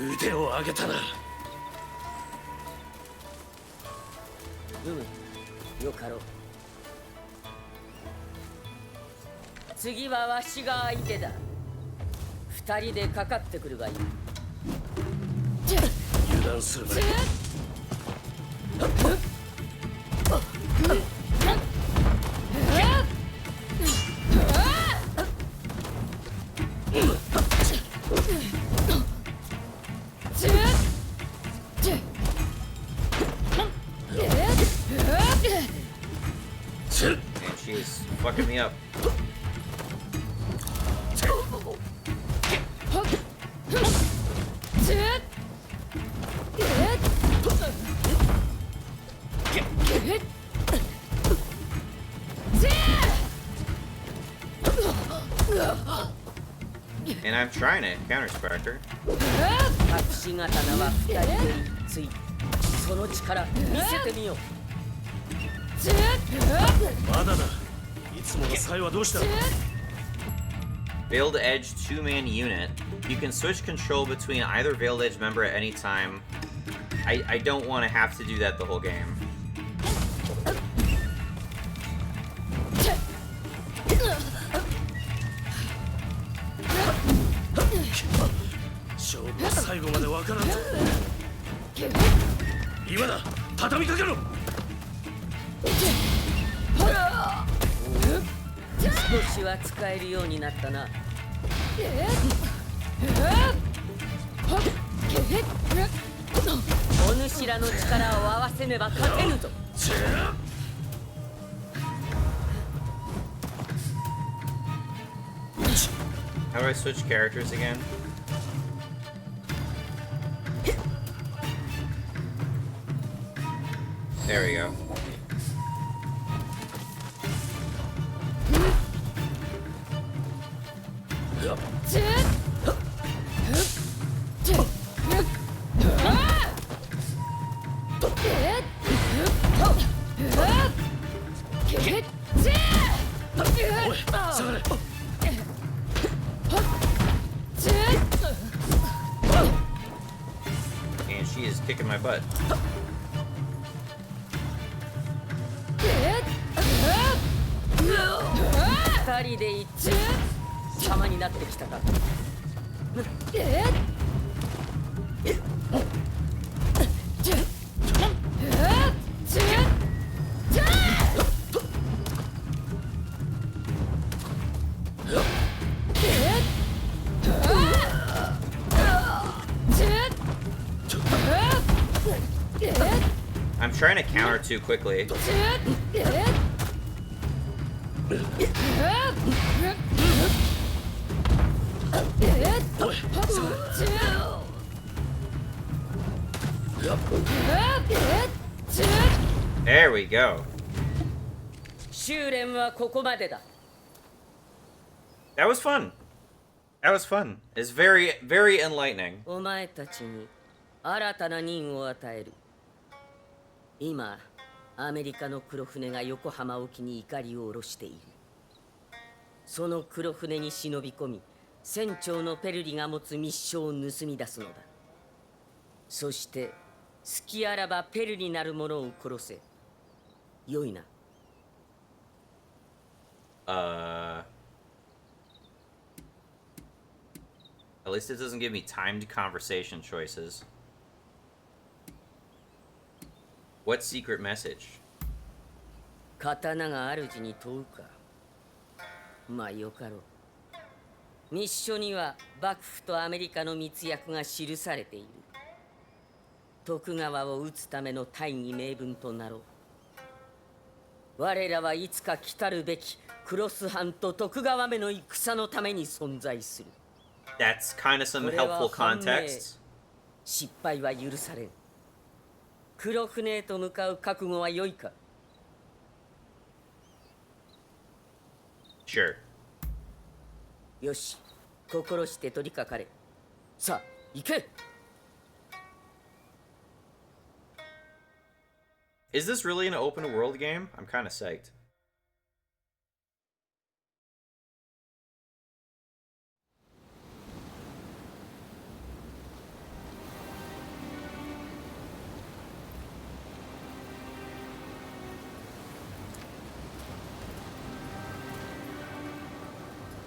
腕を上げたな。よかろう。次はわしが相手だ。二人でかかってくるがいい。油断するな。Man, she is fucking me up. And I'm trying to counter-spark her. 隠し刀は二人で一対その力見せてみようまだだいつもの才はどうした Veiled Edge 2-man unit. You can switch control between either Veiled Edge member at any time. I don't want to have to do that the whole game. 勝負は最後までわからんぞ今だ畳みかけろ少しは使えるようになったなお主らの力を合わせねば勝てぬぞ How do I switch characters again? There we go. And she is kicking my butt. 二人で一致様になってきたか I'm trying to counter too quickly. There we go. 修練はここまでだ That was fun. That was fun. It's very, very enlightening. お前たちに新たな任を与える今アメリカの黒船が横浜沖に怒りを下ろしているその黒船に忍び込み船長のペルリが持つ密書を盗み出すのだそして好きあらばペルリなる者を殺せよいな At least it doesn't give me timed conversation choices. What secret message? 刀が主に問うかまあよかろう密書には幕府とアメリカの密約が記されている徳川を討つための大義名分となろう我らはいつか来たるべきクロス藩と徳川めの戦のために存在する That's kind of some helpful context. 失敗は許されん黒船へと向かう覚悟は良いか Sure. よし心して取り掛かれさあ行け Is this really an open world game? I'm kind of psyched.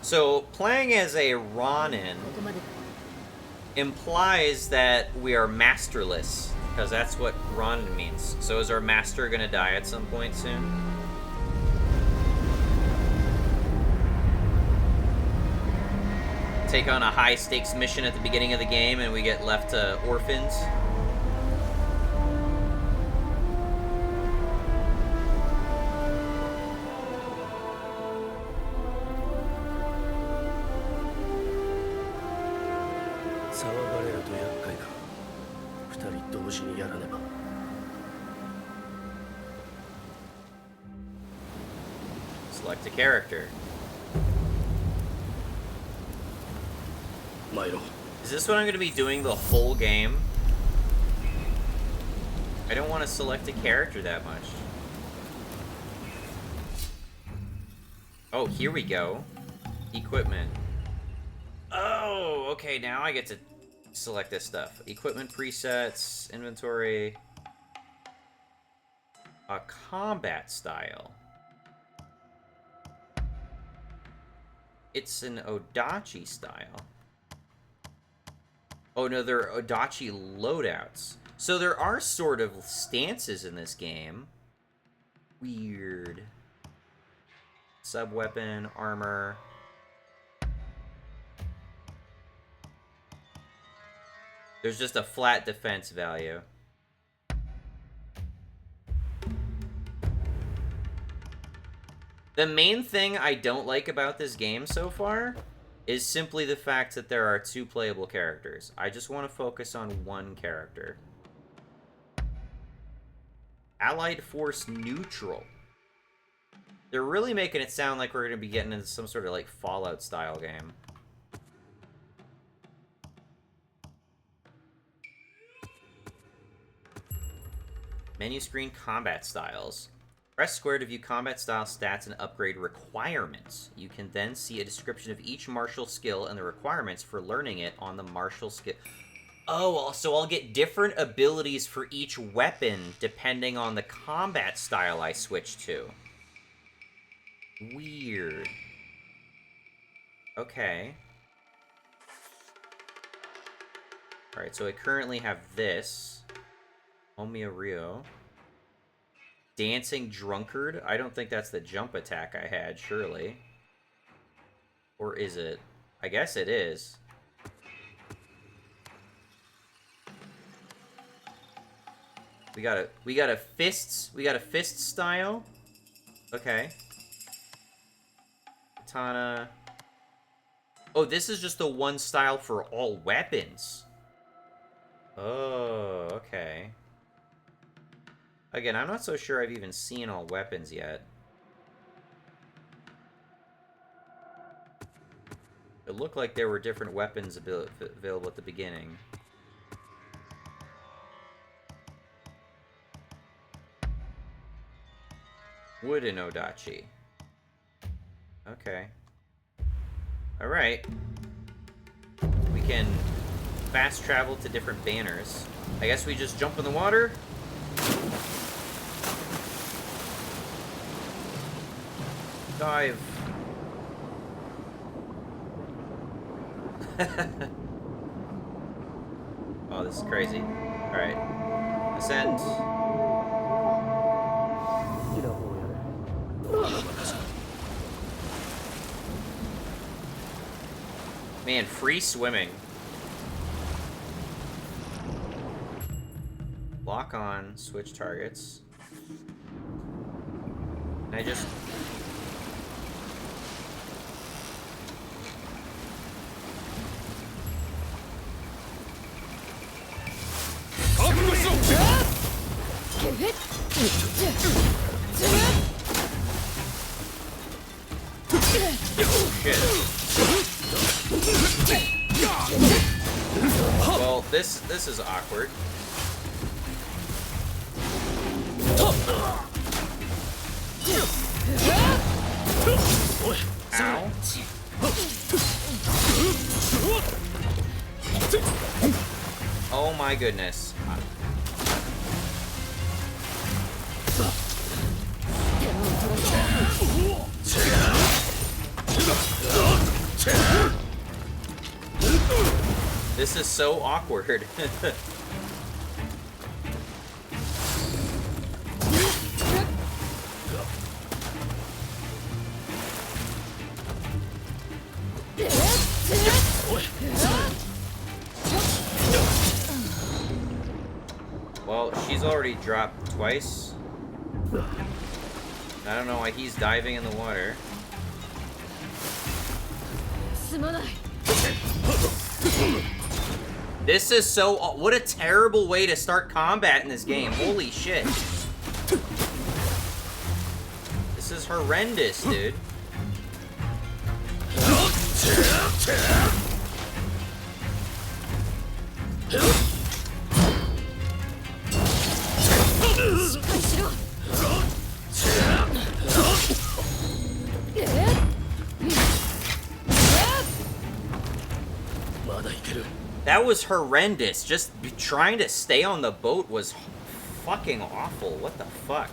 So, playing as a Ronin implies that we are masterless, because that's what Ronin means. So is our master gonna die at some point soon? Take on a high-stakes mission at the beginning of the game and we get left to orphans? Select a character. 参ろう。 Is this what I'm gonna be doing the whole game? I don't want to select a character that much. Oh, here we go. Equipment. Oh, okay, now I get to select this stuff. Equipment presets, inventory. A combat style. It's an Odachi style. Oh no, they're Odachi loadouts. So there are sort of stances in this game. Weird. Sub-weapon, armor. There's just a flat defense value. The main thing I don't like about this game so far is simply the fact that there are 2 playable characters. I just want to focus on 1 character. Allied Force Neutral. They're really making it sound like we're going to be getting into some sort of like Fallout style game. Menu screen combat styles. Press square to view combat style stats and upgrade requirements. You can then see a description of each martial skill and the requirements for learning it on the martial skill. Oh, so I'll get different abilities for each weapon depending on the combat style I switch to. Weird. Okay. Alright, so I currently have this. Omiya Ryo. Dancing Drunkard? I don't think that's the jump attack I had, surely. Or is it? I guess it is. We got a fist style. Okay. Katana. Oh, this is just the one style for all weapons. Oh, okay. Again, I'm not so sure I've even seen all weapons yet. It looked like there were different weapons available at the beginning. Wooden Odachi. Okay. Alright. We can fast travel to different banners. I guess we just jump in the water. Dive. Oh, this is crazy. Alright. Ascend. Man, free swimming. Lock on, switch targets. And I just... Shit. Well, this is awkward. Ow. Oh my goodness. This is so awkward. Well, she's already dropped twice. I don't know why he's diving in the water. This is so... What a terrible way to start combat in this game. Holy shit. This is horrendous, dude. しっかりしろ。まだいける。 That was horrendous. Just trying to stay on the boat was fucking awful. What the fuck?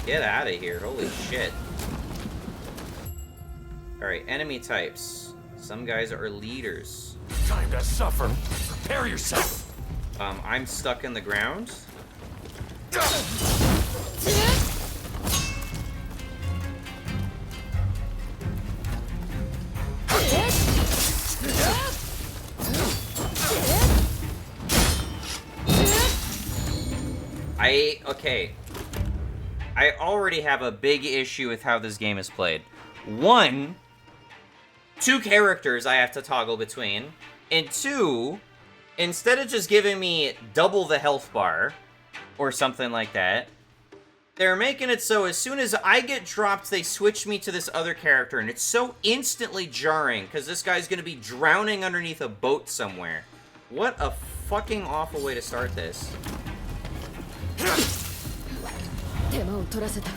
Get out of here. Holy shit. Alright, enemy types. Some guys are leaders. Time to suffer. Prepare yourself. I'm stuck in the ground. Okay. I already have a big issue with how this game is played. One, two characters I have to toggle between. And two, instead of just giving me double the health bar, or something like that, they're making it so as soon as I get dropped, they switch me to this other character, and it's so instantly jarring, because this guy's gonna be drowning underneath a boat somewhere. What a fucking awful way to start this. 手間を取らせた。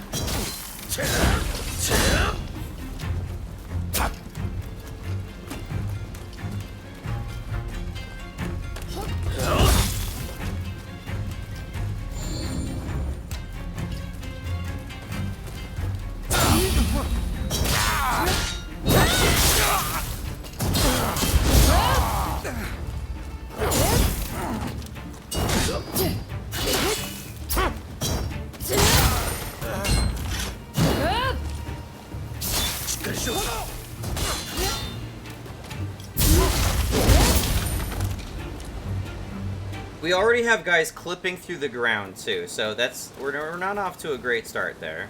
We already have guys clipping through the ground too, so we're not off to a great start there.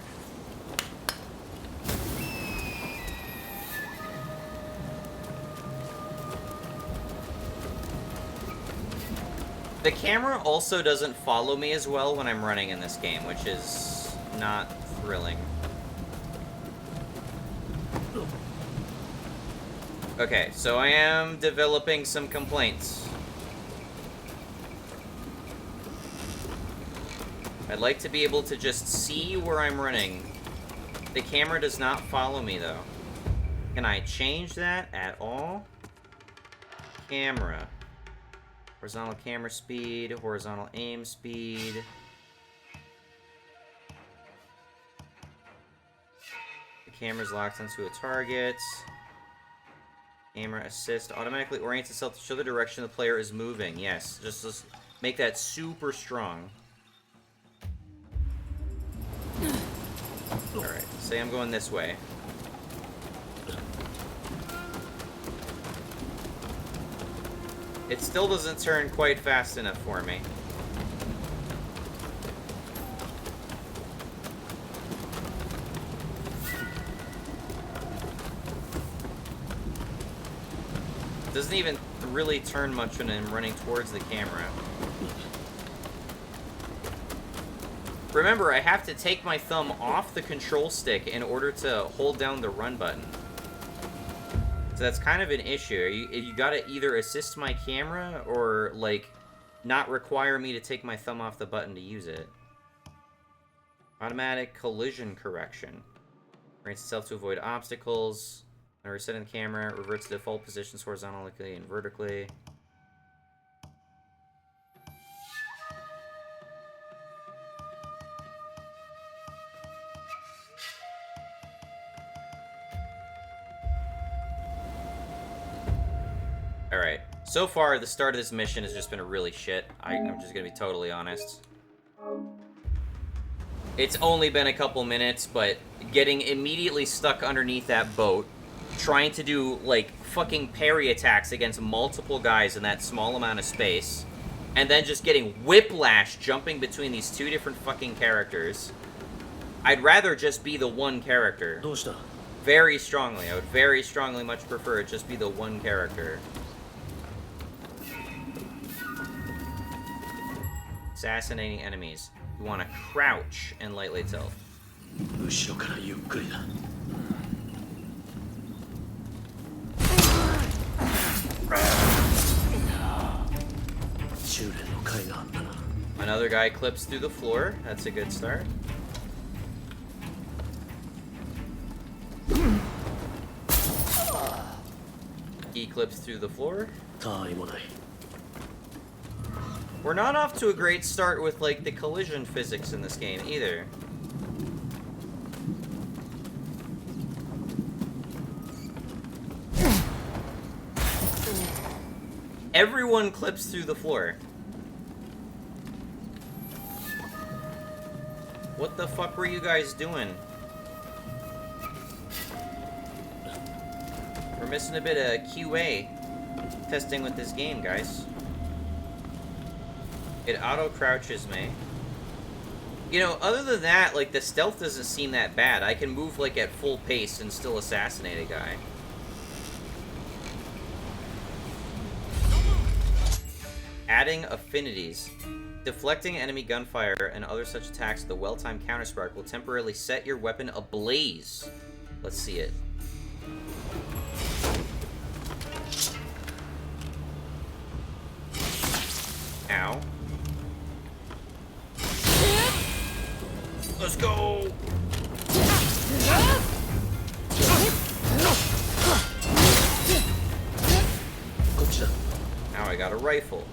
The camera also doesn't follow me as well when I'm running in this game, which is not thrilling. Okay, so I am developing some complaints. I'd like to be able to just see where I'm running. The camera does not follow me, though. Can I change that at all? Camera. Horizontal camera speed, horizontal aim speed. The camera's locked onto a target. Camera assist. Automatically orients itself to show the direction the player is moving. Yes, just make that super strong. Alright, say I'm going this way. It still doesn't turn quite fast enough for me. It doesn't even really turn much when I'm running towards the camera. Remember, I have to take my thumb off the control stick in order to hold down the run button. So that's kind of an issue. You gotta either assist my camera or, like, not require me to take my thumb off the button to use it. Automatic collision correction. Orients itself to avoid obstacles. When resetting the camera, reverts to default positions horizontally and vertically. Alright, so far the start of this mission has just been a really shit. I'm just gonna be totally honest. It's only been a couple minutes, but getting immediately stuck underneath that boat, trying to do, like, fucking parry attacks against multiple guys in that small amount of space, and then just getting whiplash jumping between these two different fucking characters. I'd rather just be the one character. どうした? Very strongly. I would very strongly much prefer it just be the one character. Assassinating enemies. You want to crouch and lightly tilt. 後ろからゆっくりだ。Another guy clips through the floor. That's a good start. He clips through the floor. We're not off to a great start with, like, the collision physics in this game, either. Everyone clips through the floor. What the fuck were you guys doing? We're missing a bit of QA testing with this game, guys. It auto-crouches me. You know, other than that, like, the stealth doesn't seem that bad. I can move, like, at full pace and still assassinate a guy. Adding affinities. Deflecting enemy gunfire and other such attacks with a well-timed counterspark will temporarily set your weapon ablaze. Let's see it. Ow. Let's go! Now I got a rifle.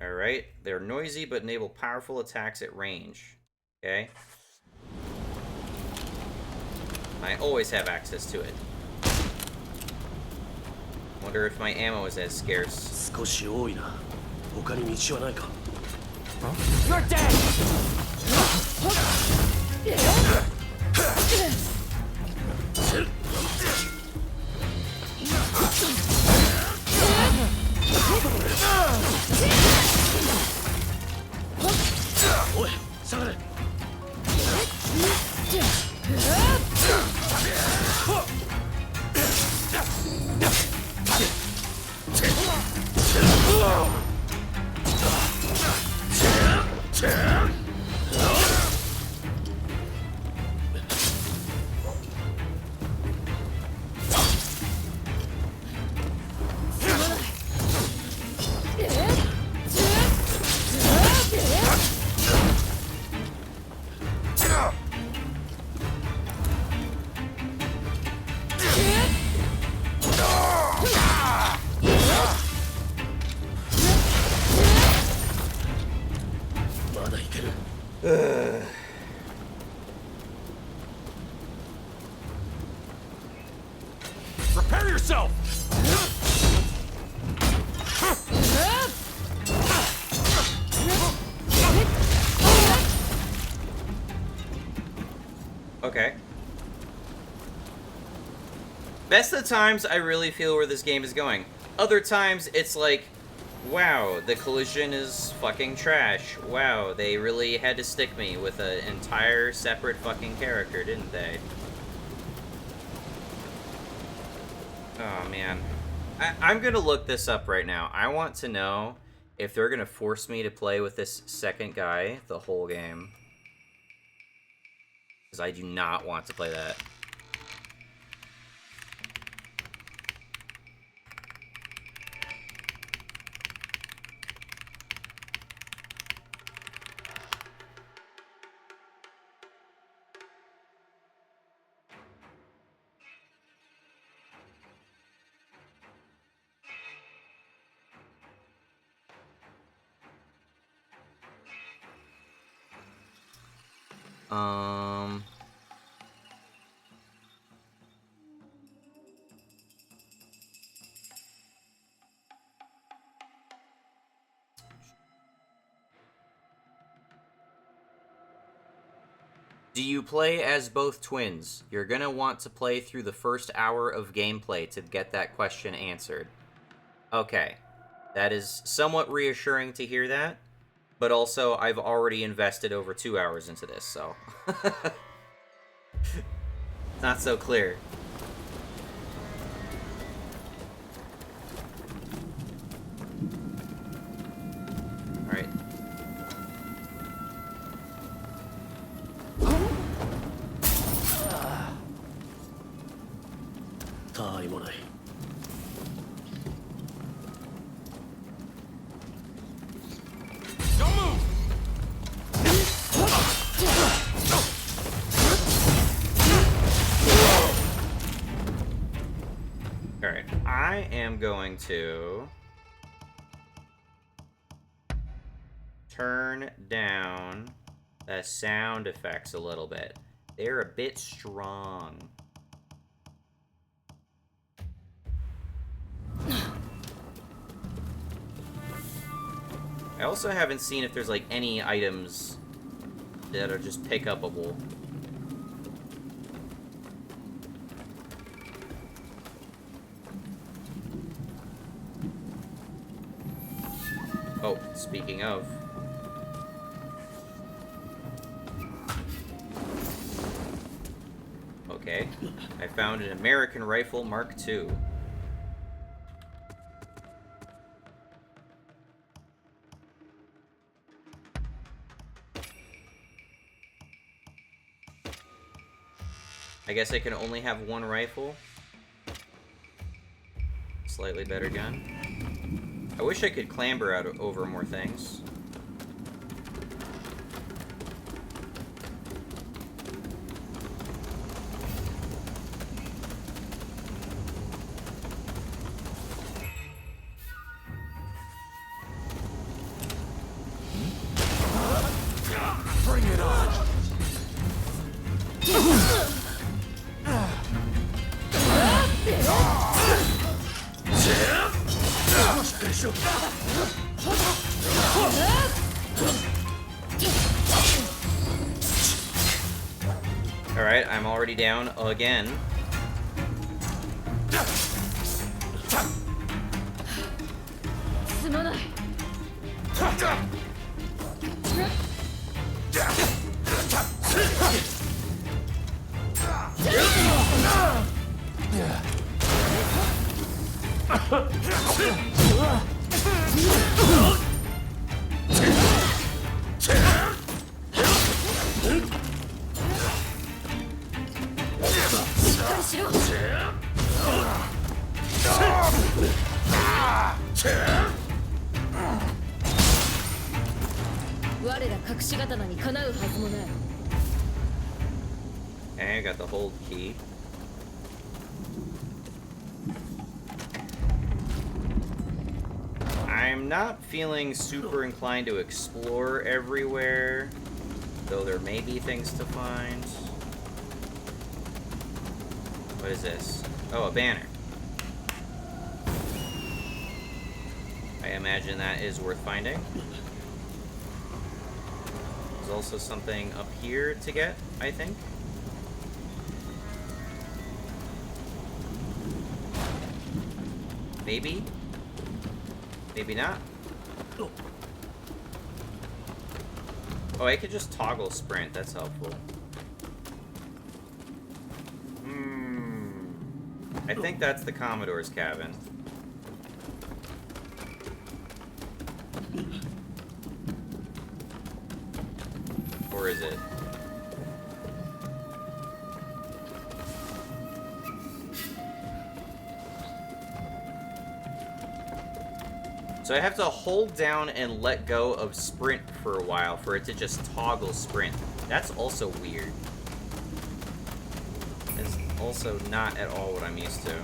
Alright, they're noisy but enable powerful attacks at range. Okay. I always have access to it. Wonder if my ammo is as scarce. You're dead! Prepare yourself! Okay. Best of the times, I really feel where this game is going. Other times, it's like, wow, the collision is fucking trash. Wow, they really had to stick me with an entire separate fucking character, didn't they? Oh, man. I'm gonna look this up right now. I want to know if they're gonna force me to play with this second guy the whole game. Because I do not want to play that. Do you play as both twins? You're gonna want to play through the first hour of gameplay to get that question answered. Okay. That is somewhat reassuring to hear that, but also I've already invested over 2 hours into this, so... Not so clear. Alright. I am going to turn down the sound effects a little bit. They're a bit strong. I also haven't seen if there's like any items that are just pick upable. Oh, speaking of. Okay, I found an American Rifle Mark II. I guess I can only have one rifle. Slightly better gun. I wish I could clamber out over more things. Bring it on. Alright, I'm already down again. Okay, I got the hold key. I'm not feeling super inclined to explore everywhere, though there may be things to find. What is this? Oh, a banner. I imagine that is worth finding. There's also something up here to get, I think. Maybe. Maybe not. Oh, I could just toggle sprint. That's helpful. I think that's the Commodore's cabin. Or is it? So I have to hold down and let go of sprint for a while for it to just toggle sprint. That's also weird. It's also not at all what I'm used to.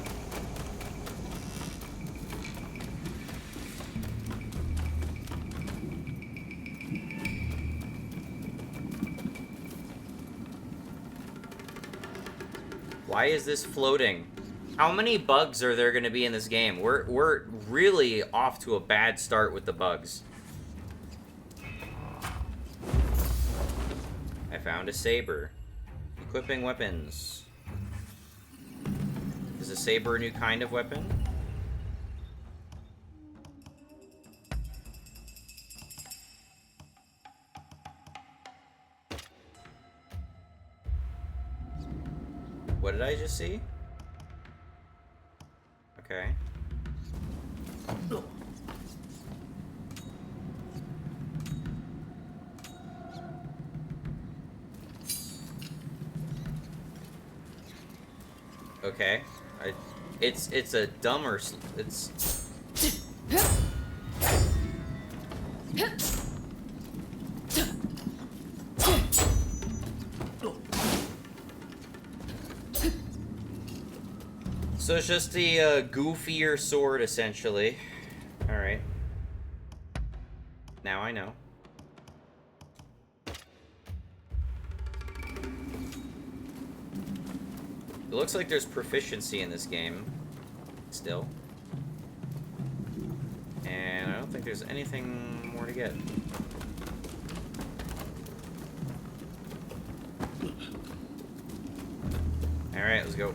Why is this floating? How many bugs are there going to be in this game? We're really off to a bad start with the bugs. I found a saber. Equipping weapons. Is a saber a new kind of weapon? What did I just see? Okay. Okay. It's a dumber. It's. So it's just the goofier sword, essentially. Alright. Now I know. It looks like there's proficiency in this game. Still. And I don't think there's anything more to get. Alright, let's go.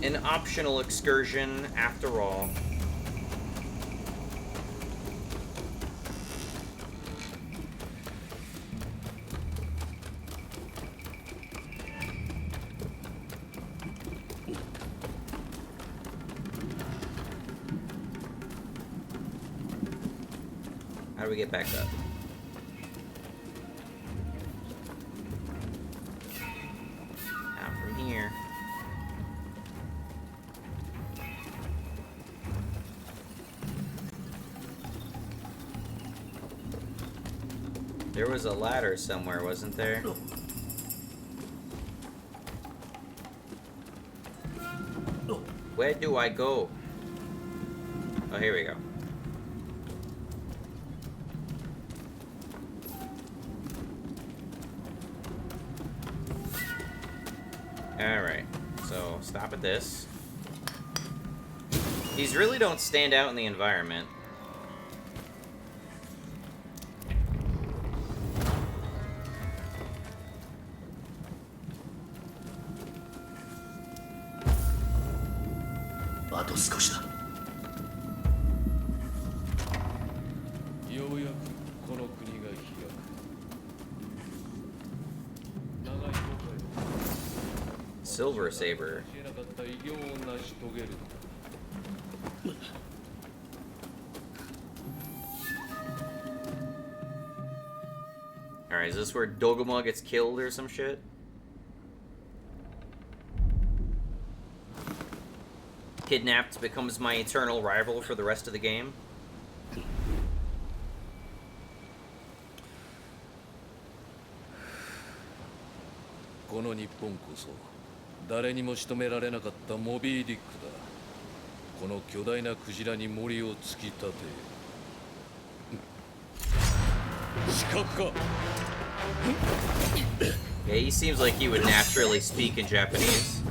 An optional excursion, after all. How do we get back up? Out from here. There was a ladder somewhere, wasn't there? Where do I go? Oh, here we go. Alright, so stop at this. These really don't stand out in the environment. Silver Saber. Alright, is this where Doguma gets killed or some shit? Kidnapped becomes my eternal rival for the rest of the game? この日本こそ誰にも仕留められなかったモビー・ディックだ。この巨大なクジラに森を突き立て死角か。 Yeah, he seems like he would naturally speak in Japanese.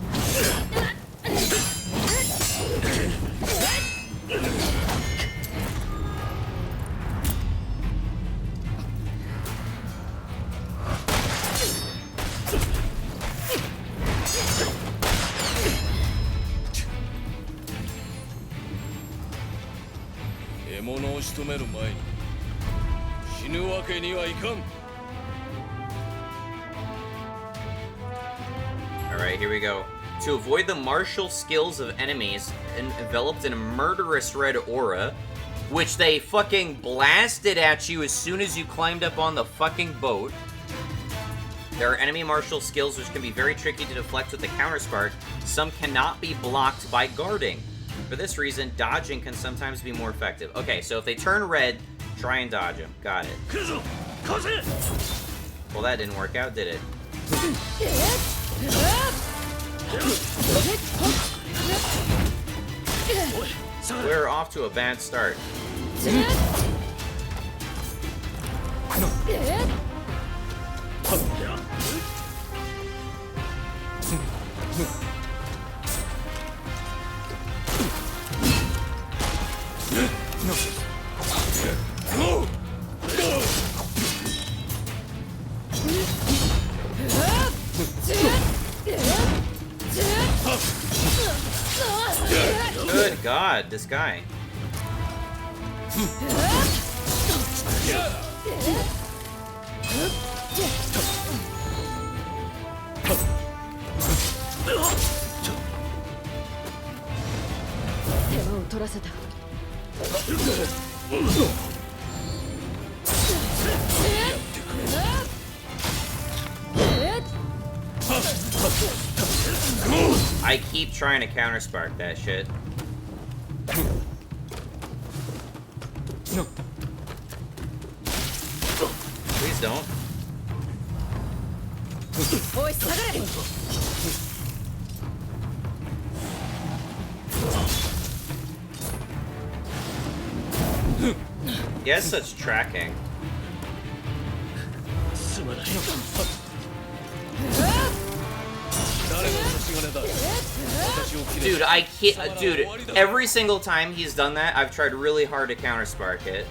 Alright, here we go. To avoid the martial skills of enemies enveloped in a murderous red aura, which they fucking blasted at you as soon as you climbed up on the fucking boat. There are enemy martial skills which can be very tricky to deflect with the counterspark. Some cannot be blocked by guarding. For this reason, dodging can sometimes be more effective. Okay, so if they turn red, try and dodge them. Got it. Well, that didn't work out, did it? We're off to a bad start. Good God, this guy. I keep trying to counterspark that shit. Please don't. He has such tracking. Dude, I can't. Dude, every single time he's done that, I've tried really hard to counter spark it.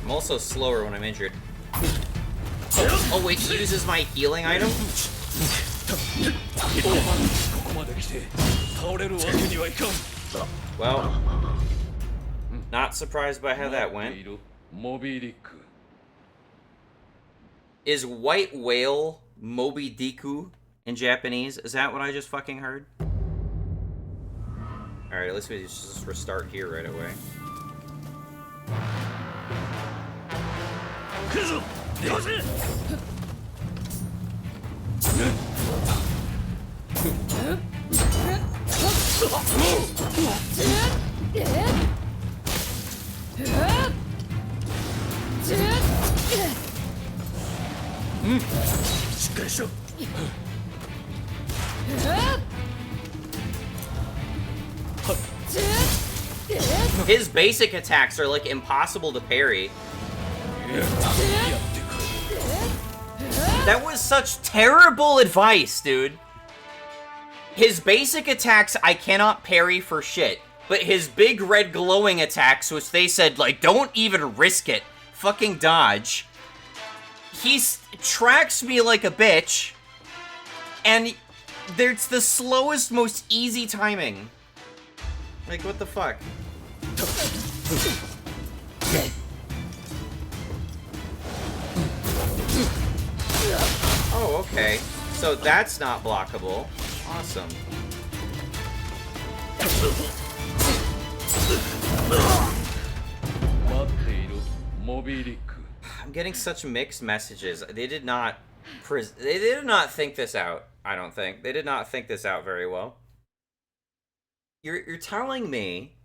I'm also slower when I'm injured. Oh wait, he uses my healing item? Well, not surprised by how that went. Is white whale Moby Diku in Japanese? Is that what I just fucking heard? Alright, let's just restart here right away. His basic attacks are like impossible to parry. That was such terrible advice, dude. His basic attacks I cannot parry for shit, but his big red glowing attacks, which they said, like, don't even risk it, fucking dodge. He tracks me like a bitch, and it's the slowest, most easy timing. Like, what the fuck? Oh, okay. So that's not blockable. Awesome. I'm getting such mixed messages. They did not think this out. I don't think they did not think this out very well. You're telling me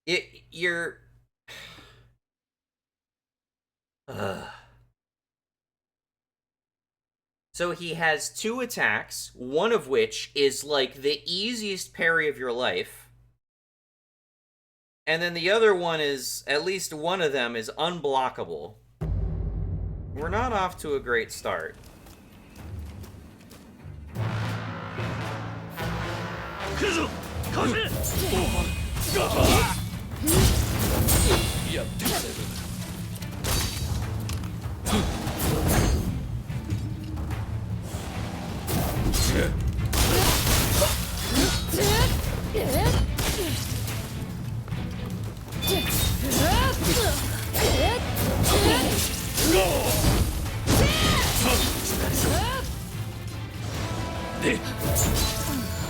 you're. So he has two attacks, one of which is like the easiest parry of your life. And then the other one is, at least one of them is unblockable. We're not off to a great start.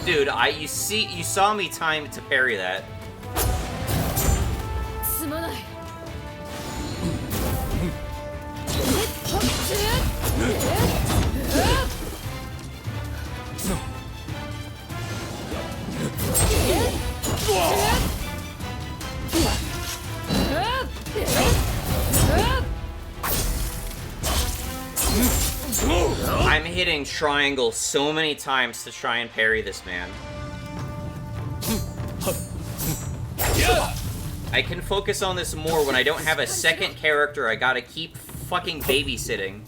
Dude, you saw me time to parry that. I'm hitting triangle so many times to try and parry this man. I can focus on this more when I don't have a second character I gotta keep fucking babysitting.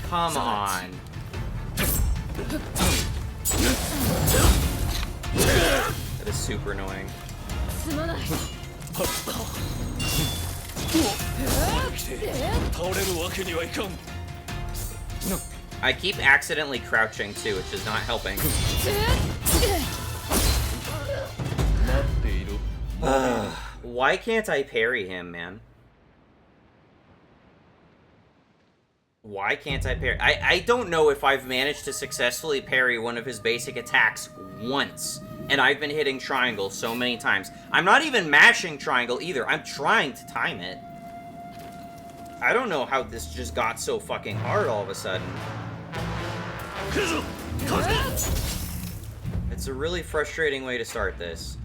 Come on. That is super annoying. I keep accidentally crouching too, which is not helping. Why can't I parry him, man? Why can't I parry? I don't know if I've managed to successfully parry one of his basic attacks once. And I've been hitting triangle so many times. I'm not even mashing triangle either. I'm trying to time it. I don't know how this just got so fucking hard all of a sudden. It's a really frustrating way to start this.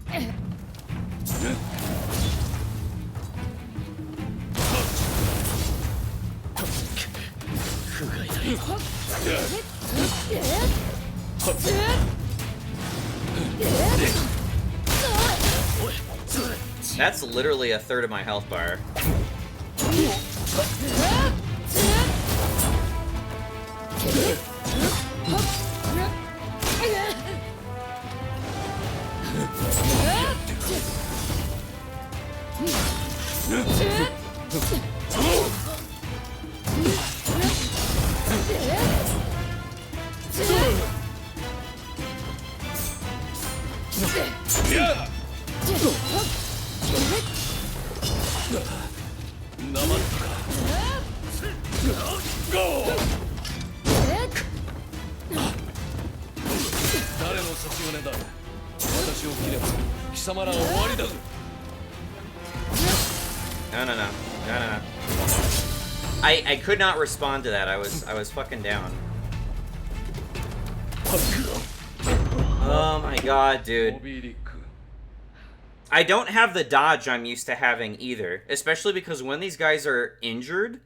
That's literally a third of my health bar. No. I could not respond to that. I was fucking down. Oh my god, dude. I don't have the dodge I'm used to having either, especially because when these guys are injured,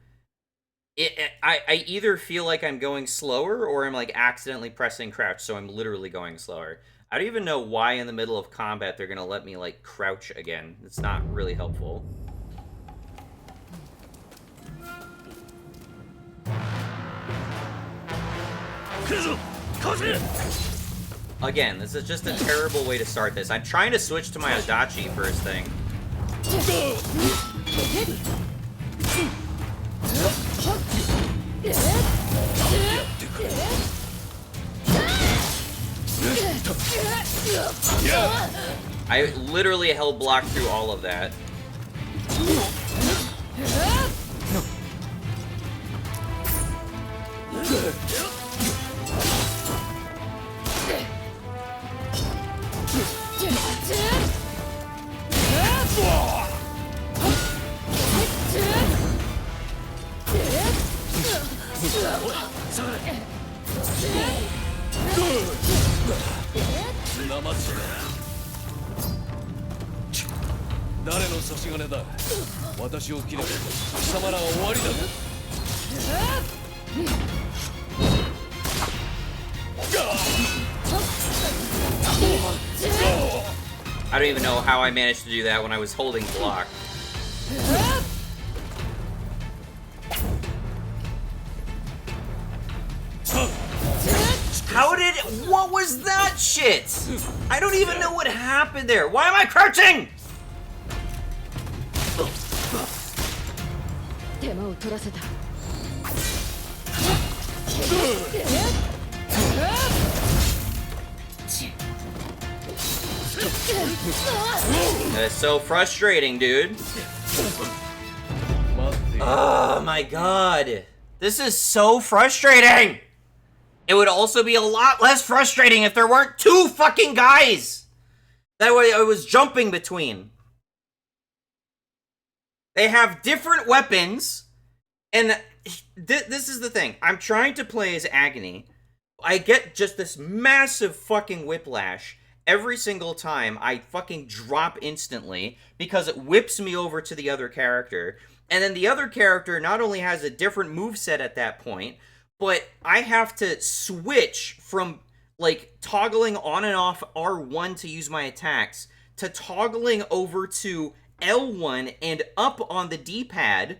I either feel like I'm going slower or I'm like accidentally pressing crouch, so I'm literally going slower. I don't even know why in the middle of combat they're gonna let me like crouch again. It's not really helpful. Again, this is just a terrible way to start this. I'm trying to switch to my Adachi first thing. I literally held block through all of that. I don't even know how I managed to do that when I was holding block. How did... What was that shit? I don't even know what happened there. Why am I crouching? That is so frustrating, dude. Oh my god. This is so frustrating. It would also be a lot less frustrating if there weren't two fucking guys that I was jumping between. They have different weapons, and this is the thing. I'm trying to play as Agony. I get just this massive fucking whiplash every single time I fucking drop instantly because it whips me over to the other character. And then the other character not only has a different moveset at that point, but I have to switch from, like, toggling on and off R1 to use my attacks to toggling over to L1 and up on the D-pad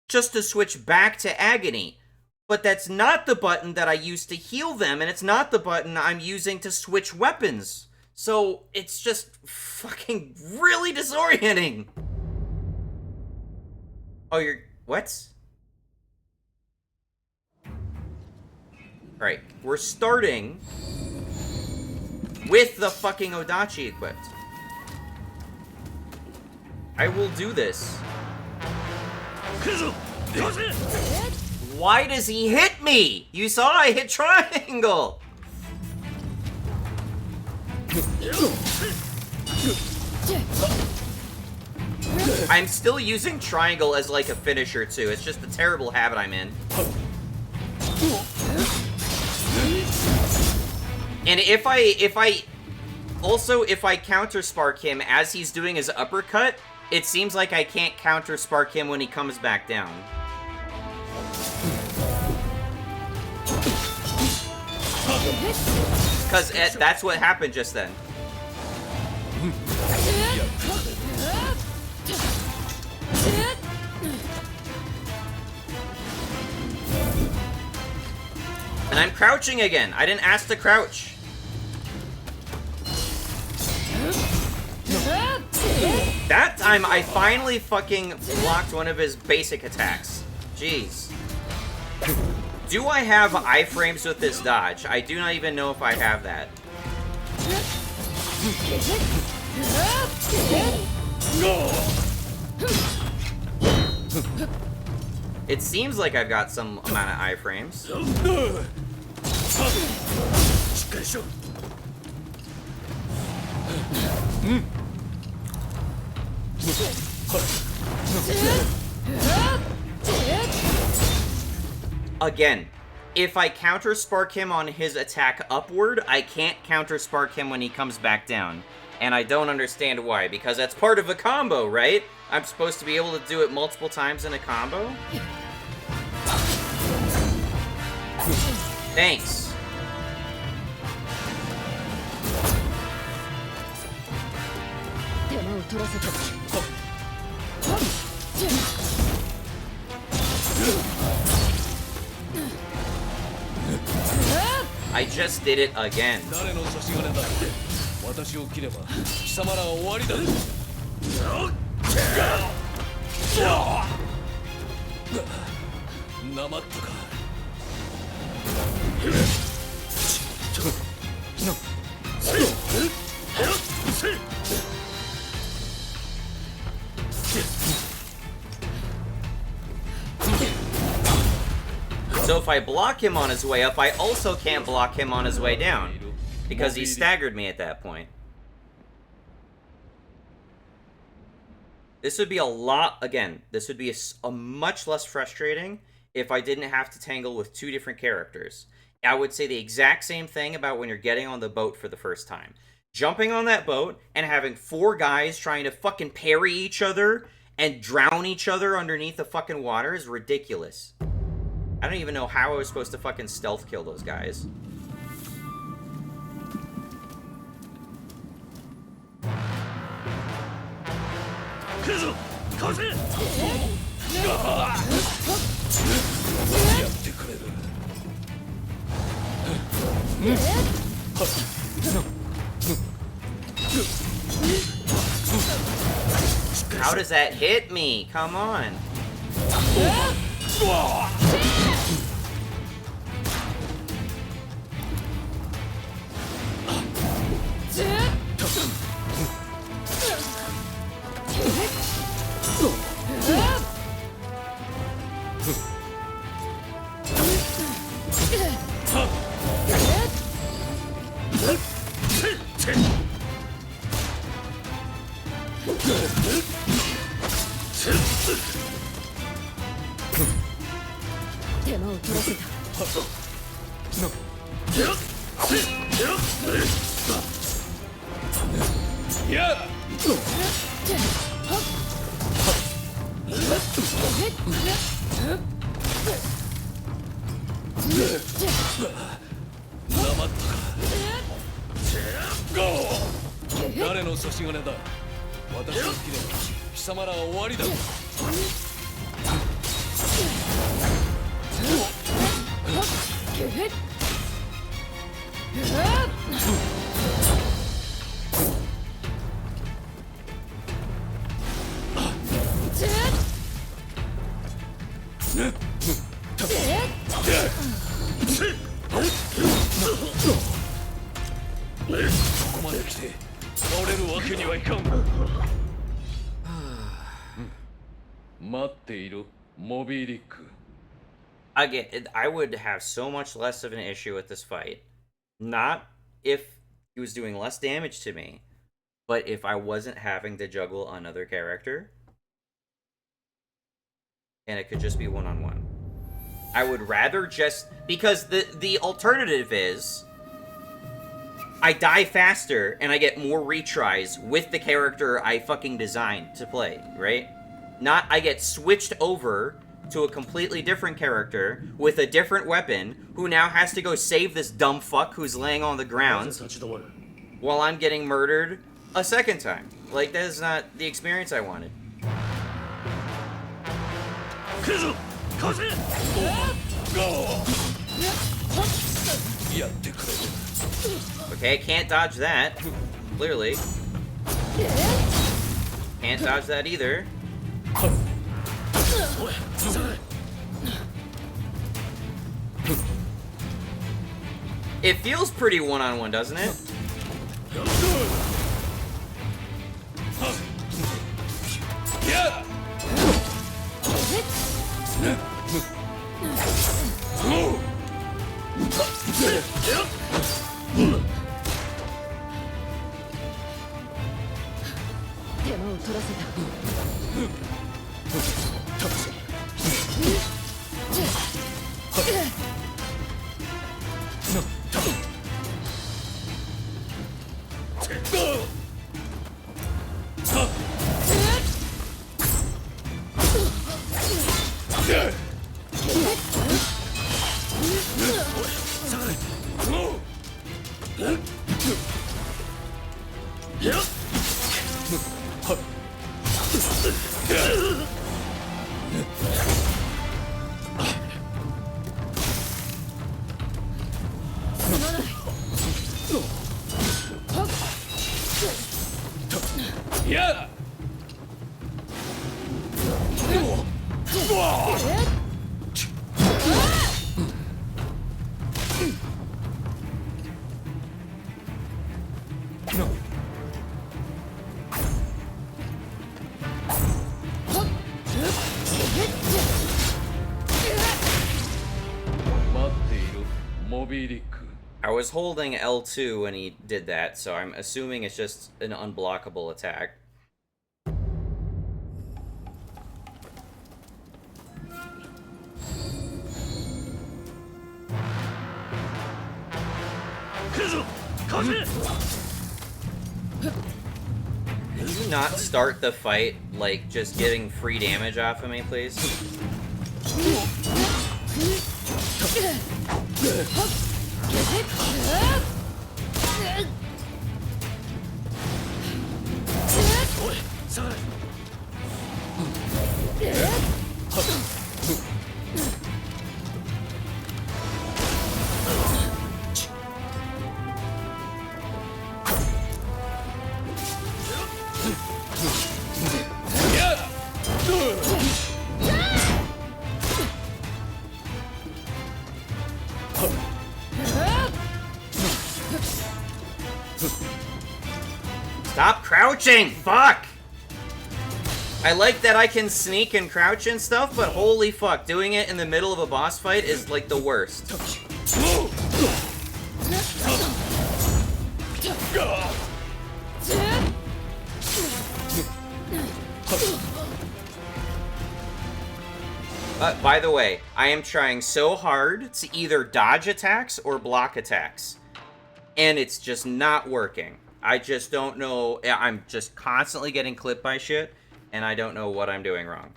just to switch back to Agony. But that's not the button that I use to heal them, and it's not the button I'm using to switch weapons. So it's just fucking really disorienting. Oh, you're... What? Alright, we're starting with the fucking Odachi equipped. I will do this. Why does he hit me? You saw I hit triangle. I'm still using triangle as like a finisher too. It's just a terrible habit I'm in. And if I counter spark him as he's doing his uppercut, it seems like I can't counter spark him when he comes back down. Because that's what happened just then. And I'm crouching again. I didn't ask to crouch. That time, I finally fucking blocked one of his basic attacks. Jeez. Do I have iframes with this dodge? I do not even know if I have that. It seems like I've got some amount of iframes. Again, if I counter spark him on his attack upward, I can't counter spark him when he comes back down. And I don't understand why, because that's part of a combo, right? I'm supposed to be able to do it multiple times in a combo? Thanks. I just did it again. So if I block him on his way up, I also can't block him on his way down, because he staggered me at that point. This would be a lot, again, this would be a much less frustrating if I didn't have to tangle with two different characters. I would say the exact same thing about when you're getting on the boat for the first time. Jumping on that boat and having four guys trying to fucking parry each other and drown each other underneath the fucking water is ridiculous. I don't even know how I was supposed to fucking stealth kill those guys. How does that hit me? Come on. 待っているモビーリック。 Again, I would have so much less of an issue with this fight. Not if he was doing less damage to me, but if I wasn't having to juggle another character, and it could just be one-on-one. I would rather just... Because the alternative is... I die faster, and I get more retries with the character I fucking designed to play, right? Not I get switched over to a completely different character with a different weapon who now has to go save this dumb fuck who's laying on the ground while I'm getting murdered a second time. Like, that is not the experience I wanted. Okay, can't dodge that. Clearly. Can't dodge that either. It feels pretty one-on-one, doesn't it? I was holding L2 when he did that, so I'm assuming it's just an unblockable attack. Can you not start the fight, like, just getting free damage off of me, please? Stop crouching! Fuck! I like that I can sneak and crouch and stuff, but holy fuck, doing it in the middle of a boss fight is like the worst. By the way, I am trying so hard to either dodge attacks or block attacks, and it's just not working. I just don't know. I'm just constantly getting clipped by shit, and I don't know what I'm doing wrong.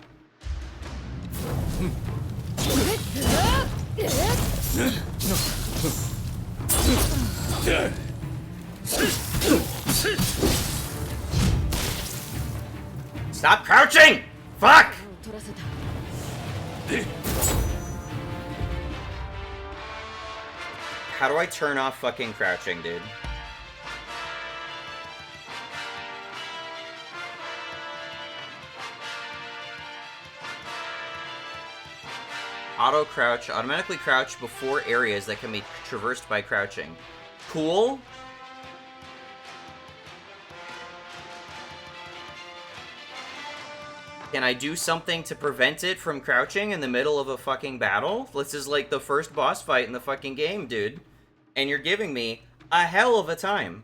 Stop crouching! Fuck! How do I turn off fucking crouching, dude? Auto crouch, automatically crouch before areas that can be traversed by crouching. Cool. Can I do something to prevent it from crouching in the middle of a fucking battle? This is like the first boss fight in the fucking game, dude. And you're giving me a hell of a time.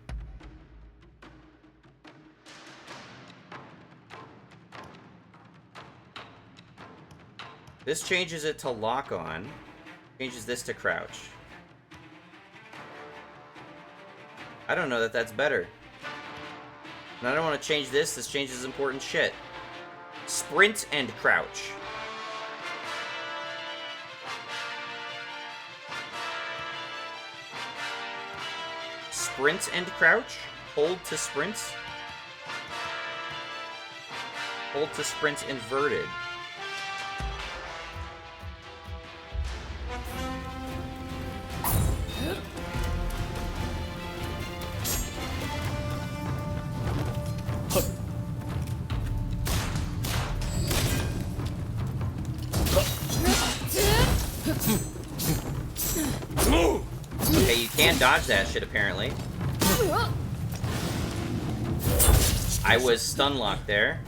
This changes it to lock on. Changes this to crouch. I don't know that that's better. And I don't want to change this. This changes important shit. Sprint and crouch. Sprint and crouch. Hold to sprint. Hold to sprint inverted. Okay, you can dodge that shit apparently. I was stun locked there.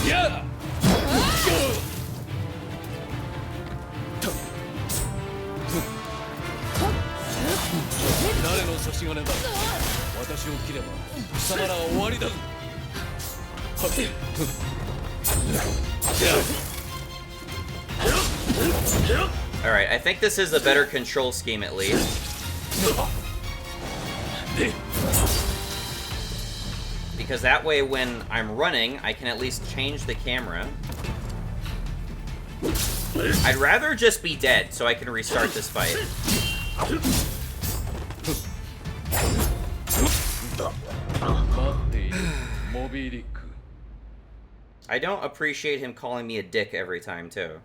Yeah. 誰の差し金だ。私を切れば貴様らは終わりだぞ。 Alright, I think this is a better control scheme at least. Because that way when I'm running, I can at least change the camera. I'd rather just be dead so I can restart this fight. I don't appreciate him calling me a dick every time, too.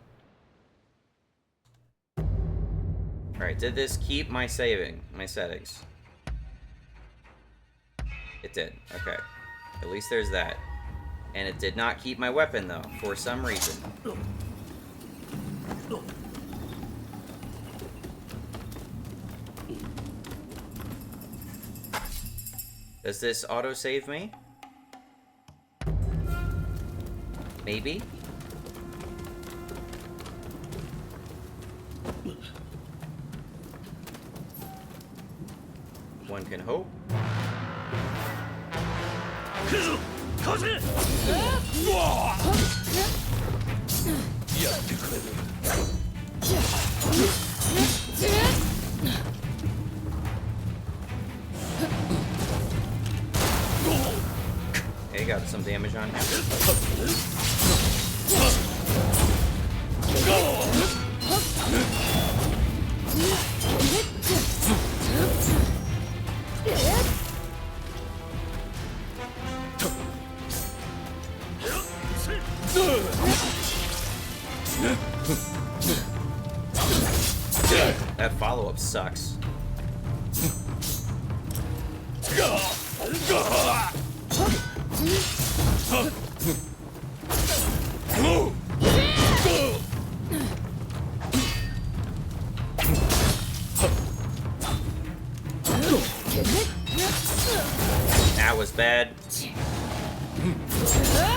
Alright, did this keep my settings? It did, okay. At least there's that. And it did not keep my weapon, though, for some reason. Does this auto-save me? Maybe? One can hope. Okay, got some damage on him. That follow-up sucks. That was bad.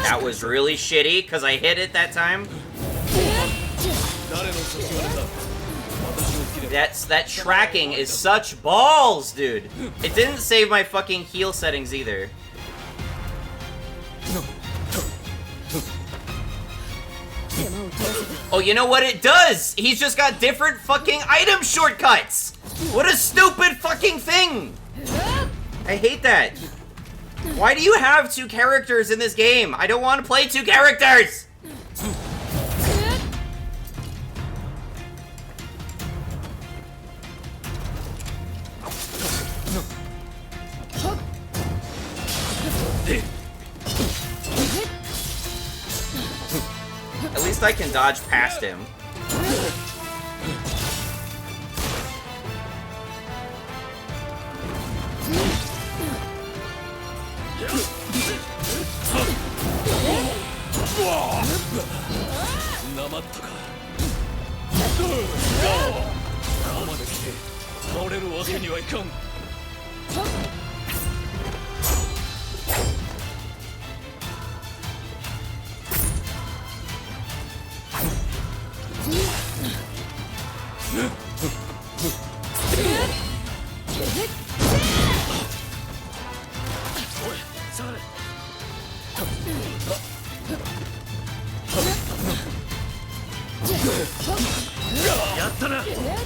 That was really shitty because I hit it that time. That tracking is such balls, dude. It didn't save my fucking heal settings either. Oh, you know what it does? He's just got different fucking item shortcuts. What a stupid fucking thing. I hate that. Why do you have two characters in this game? I don't want to play two characters. At least I can dodge past him.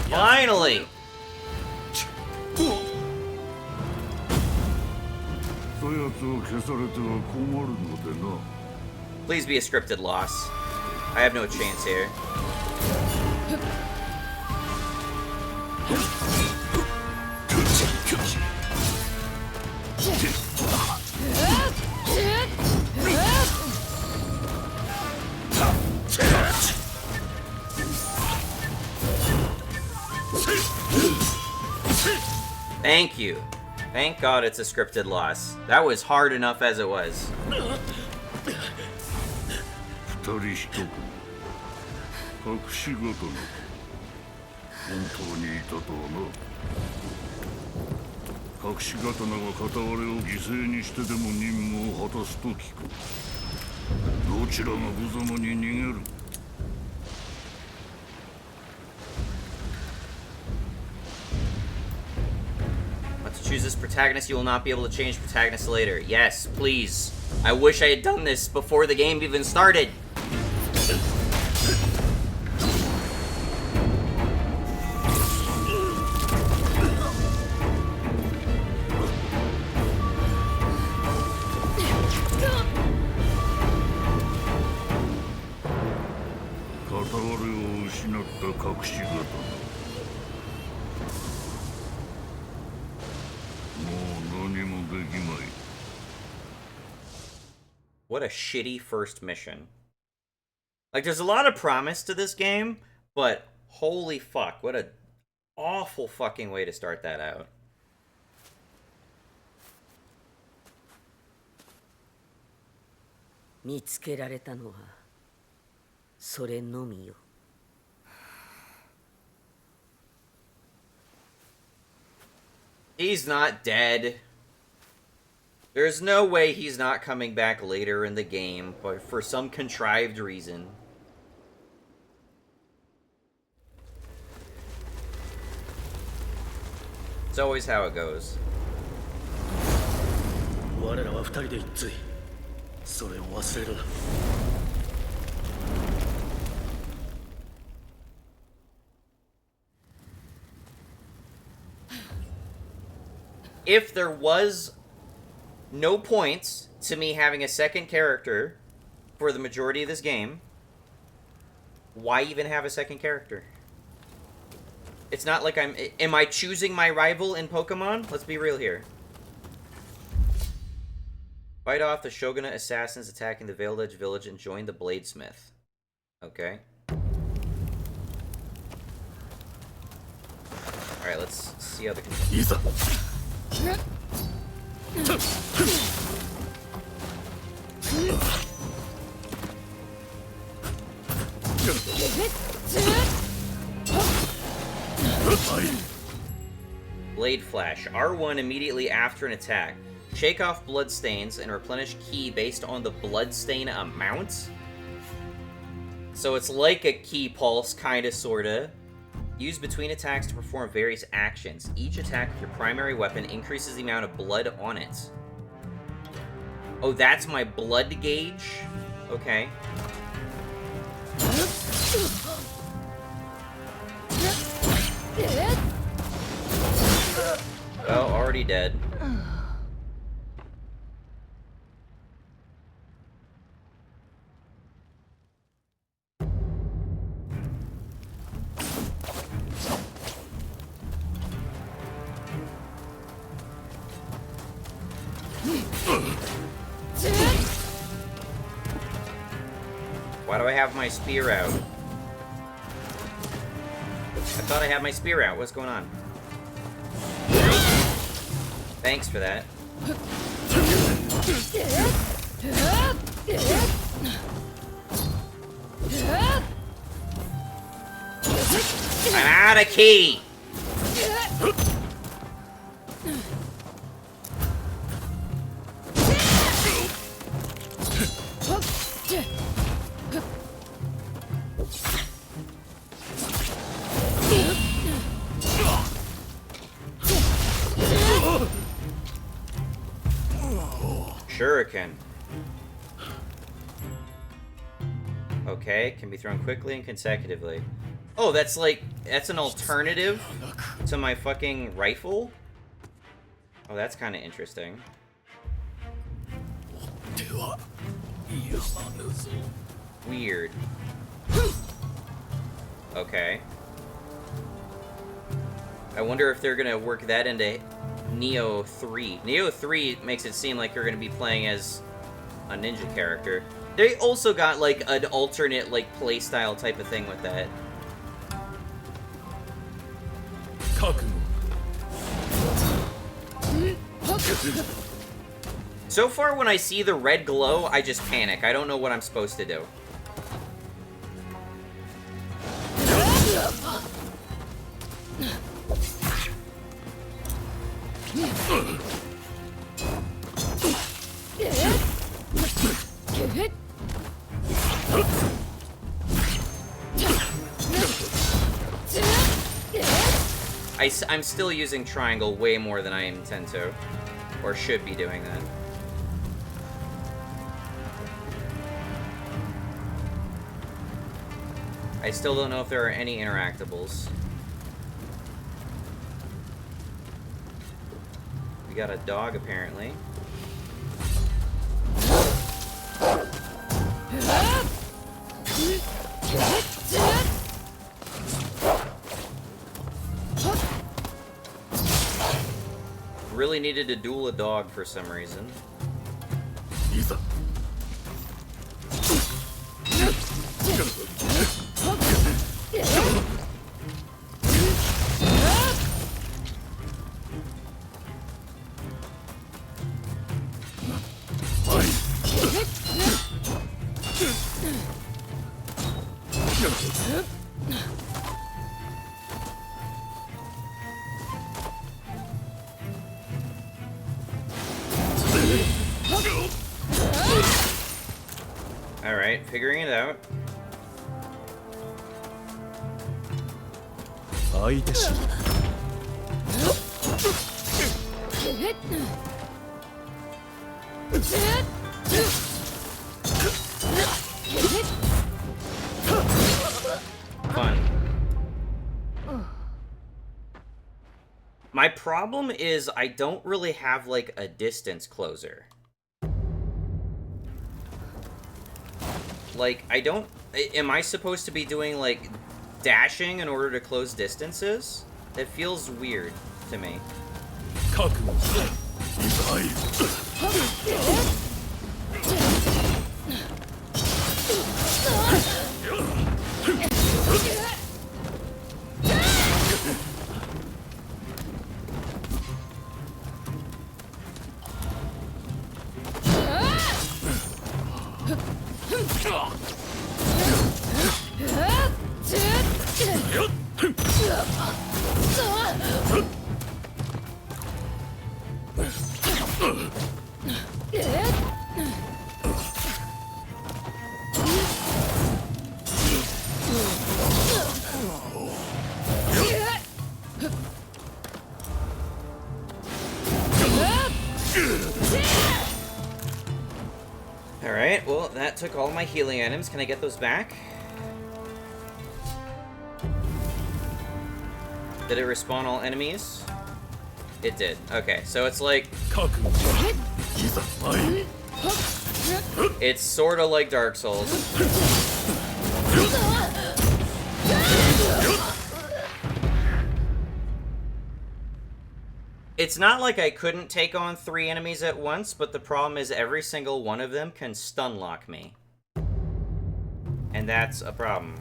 Finally! Please be a scripted loss. I have no chance here. Thank you. Thank God it's a scripted loss. That was hard enough as it was. To choose this protagonist, you will not be able to change protagonist later. Yes, please. I wish I had done this before the game even started. What a shitty first mission. Like, there's a lot of promise to this game, but holy fuck, what a awful fucking way to start that out. He's not dead. There's no way he's not coming back later in the game, but for some contrived reason. It's always how it goes. If there was no points to me having a second character for the majority of this game, why even have a second character? It's not like am I choosing my rival in Pokemon? Let's be real here. Fight off the Shogunate assassins attacking the Veiled Edge village and join the Bladesmith. Okay. Alright, let's see how the Blade Flash. R1 immediately after an attack. Shake off bloodstains and replenish ki based on the bloodstain amount. So it's like a ki pulse, kinda, sorta. Used between attacks to perform various actions. Each attack with your primary weapon increases the amount of blood on it. Oh, that's my blood gauge? Okay. Oh, already dead. Why do I have my spear out? I thought I had my spear out. What's going on? Thanks for that. I'm out of key! Shuriken. Okay, can be thrown quickly and consecutively. Oh, that's an alternative to my fucking rifle? Oh, that's kind of interesting. Weird. Okay. I wonder if they're gonna work that into Neo 3. Neo 3 makes it seem like you're gonna be playing as a ninja character. They also got, like, an alternate, like, playstyle type of thing with that. So far, when I see the red glow, I just panic. I don't know what I'm supposed to do. I'm still using triangle way more than I intend to. Or should be doing that. I still don't know if there are any interactables. We got a dog, apparently. Really needed to duel a dog for some reason. Alright, figuring it out. Fun. My problem is I don't really have, like, a distance closer. Like, I don't... Am I supposed to be doing, like, dashing in order to close distances? That feels weird to me. Alright, well, that took all my healing items. Can I get those back? Did it respawn all enemies? It did. Okay, so it's like... It's sort of like Dark Souls. It's not like I couldn't take on 3 enemies at once, but the problem is every single one of them can stun lock me. And that's a problem.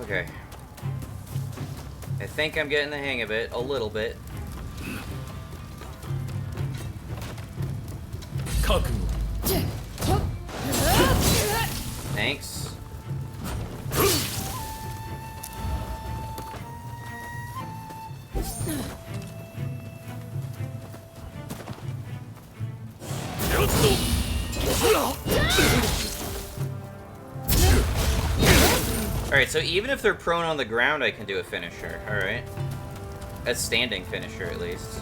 Okay. I think I'm getting the hang of it a little bit. 覚悟 Thanks. Alright, so even if they're prone on the ground, I can do a finisher. Alright. A standing finisher, at least.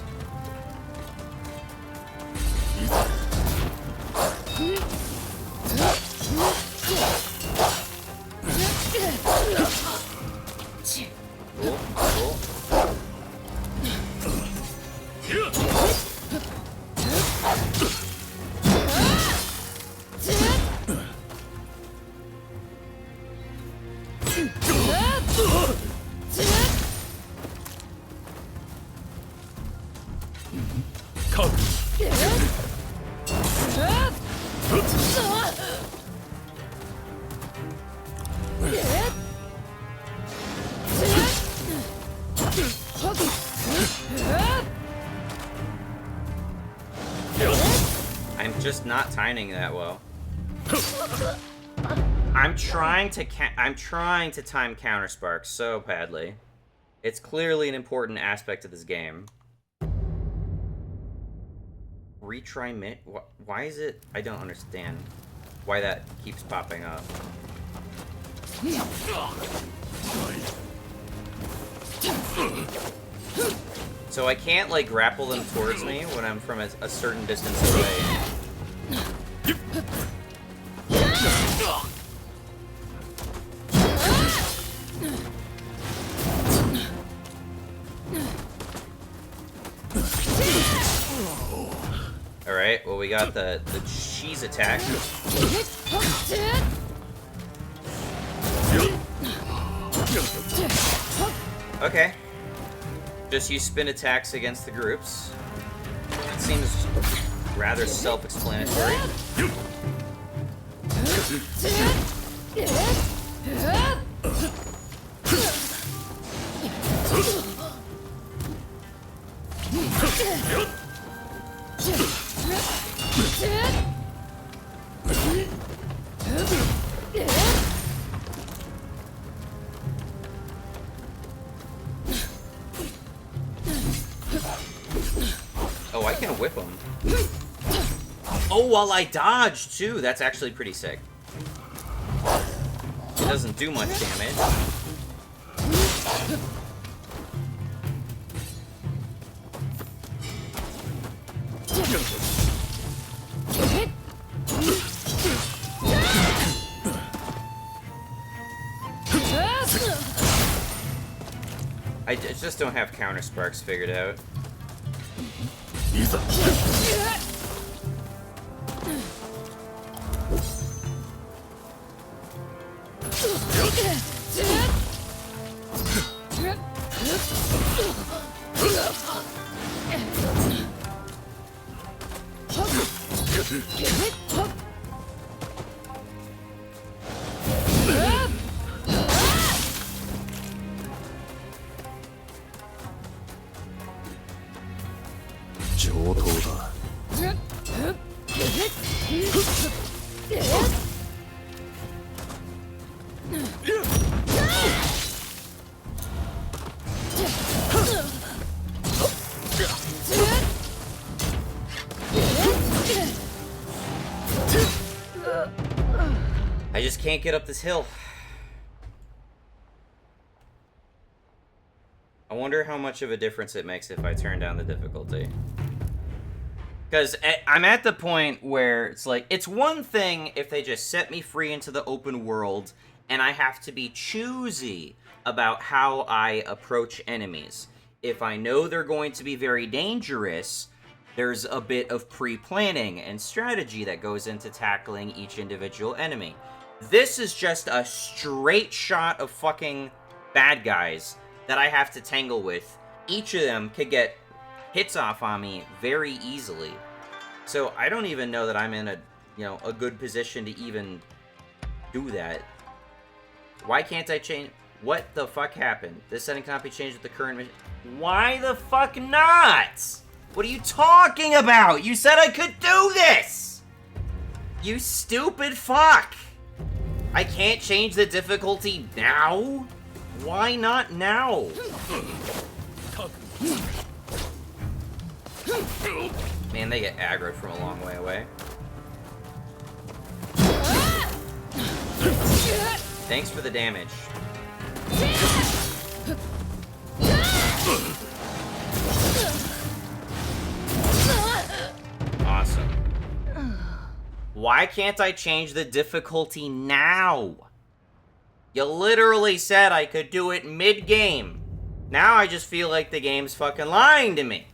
Cool, cool. I'm just not timing that well. I'm trying to time counter sparks so badly. It's clearly an important aspect of this game. Retry mit? Why is it? I don't understand why that keeps popping up. So I can't, like, grapple them towards me when I'm from a certain distance away. Alright, well, we got the cheese attack. Okay. Just use spin attacks against the groups. It seems rather self-explanatory. Oh, I can whip him. Oh, while I dodge, too. That's actually pretty sick. It doesn't do much damage. I just don't have counter sparks figured out. I just can't get up this hill. I wonder how much of a difference it makes if I turn down the difficulty. Because I'm at the point where it's like, it's one thing if they just set me free into the open world and I have to be choosy about how I approach enemies. If I know they're going to be very dangerous, there's a bit of pre-planning and strategy that goes into tackling each individual enemy. This is just a straight shot of fucking bad guys that I have to tangle with. Each of them could get hits off on me very easily. So I don't even know that I'm in a good position to even do that. Why can't I change? What the fuck happened? This setting cannot be changed with the current mission. Why the fuck not? What are you talking about? You said I could do this! You stupid fuck! I can't change the difficulty now? Why not now? Man, they get aggro from a long way away. Thanks for the damage. Awesome. Why can't I change the difficulty now? You literally said I could do it mid-game. Now I just feel like the game's fucking lying to me.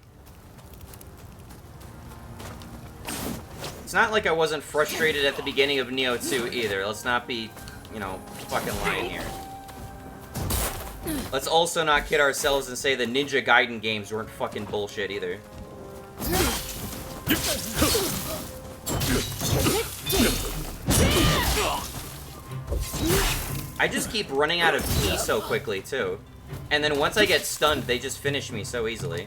It's not like I wasn't frustrated at the beginning of Neo 2 either. Let's not be, fucking lying here. Let's also not kid ourselves and say the Ninja Gaiden games weren't fucking bullshit either. I just keep running out of ki so quickly, too. And then once I get stunned, they just finish me so easily.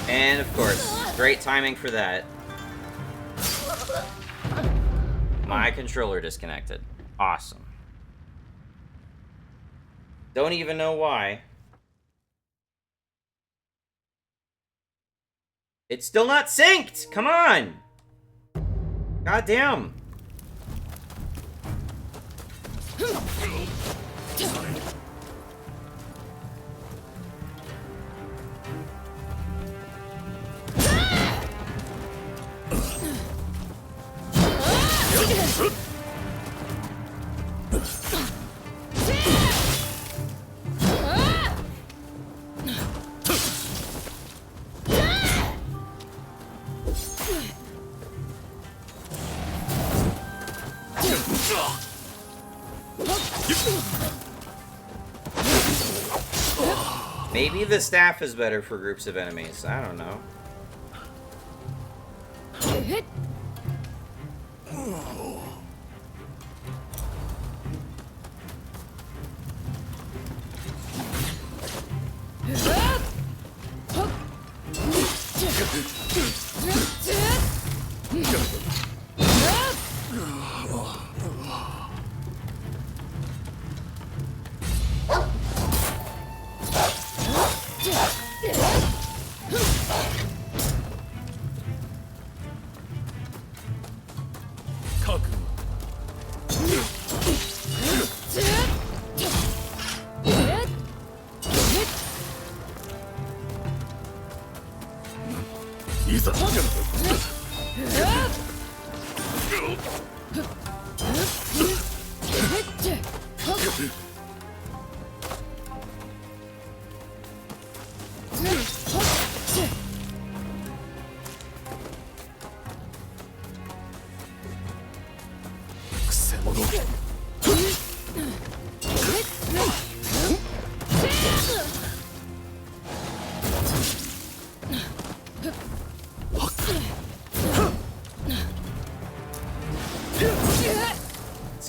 And of course, great timing for that. My controller disconnected. Awesome. Don't even know why. It's still not synced! Come on! God damn. Maybe the staff is better for groups of enemies. I don't know.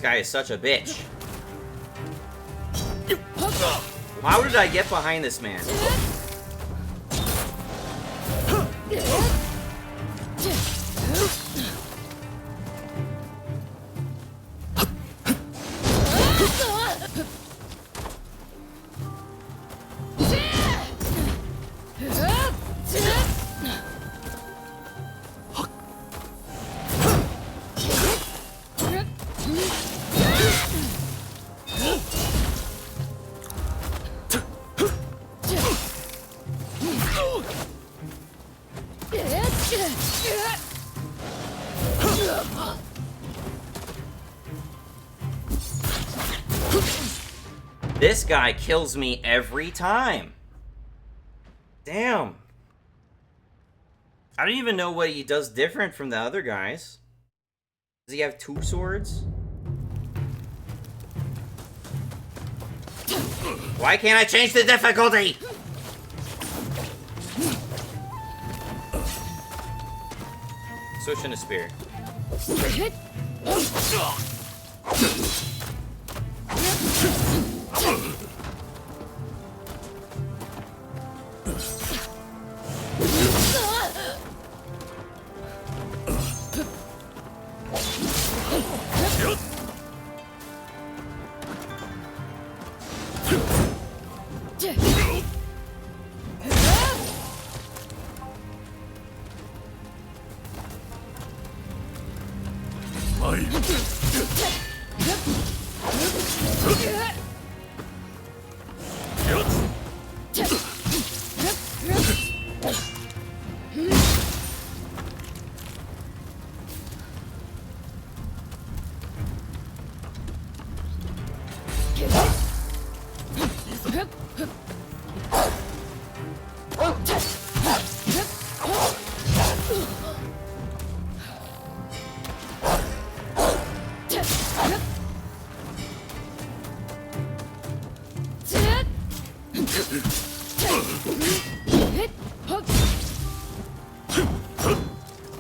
guy is such a bitch. How did I get behind this man? This guy kills me every time. Damn. I don't even know what he does different from the other guys. Does he have 2 swords? Why can't I change the difficulty? Switch in a spear.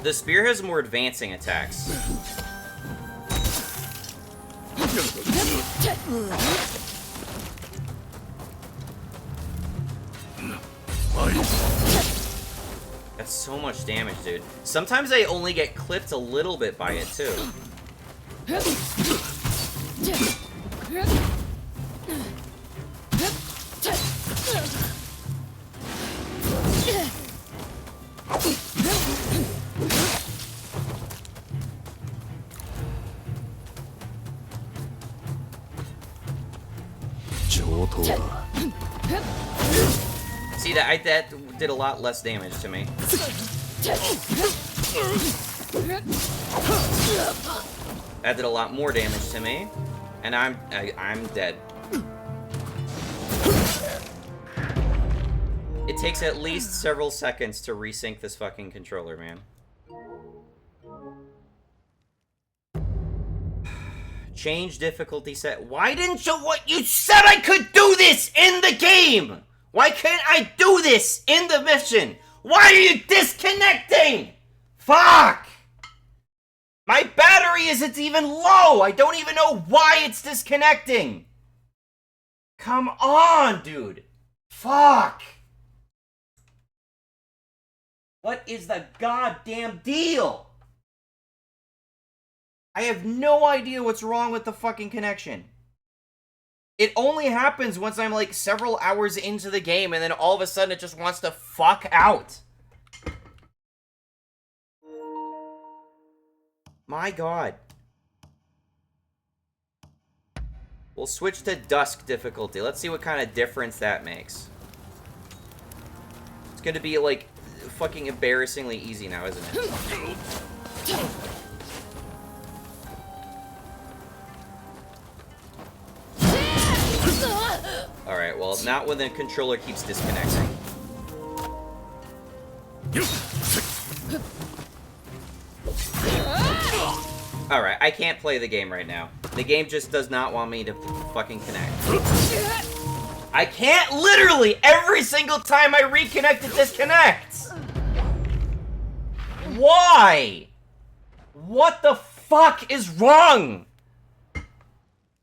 The spear has more advancing attacks. That's so much damage, dude. Sometimes I only get clipped a little bit by it, too. See, that did a lot less damage to me. That did a lot more damage to me, and I'm dead. It takes at least several seconds to resync this fucking controller, man. Change difficulty set. Why didn't you? What you said I could do this in the game? Why can't I do this in the mission? Why are you disconnecting? Fuck! My battery isn't even low. I don't even know why it's disconnecting. Come on, dude. Fuck. What is the goddamn deal? I have no idea what's wrong with the fucking connection. It only happens once I'm like several hours into the game and then all of a sudden it just wants to fuck out. My god. We'll switch to Dusk difficulty. Let's see what kind of difference that makes. It's gonna be like fucking embarrassingly easy now, isn't it? Alright, well, not when the controller keeps disconnecting. Alright, I can't play the game right now. The game just does not want me to fucking connect. I can't literally every single time I reconnect it disconnects! Why? What the fuck is wrong?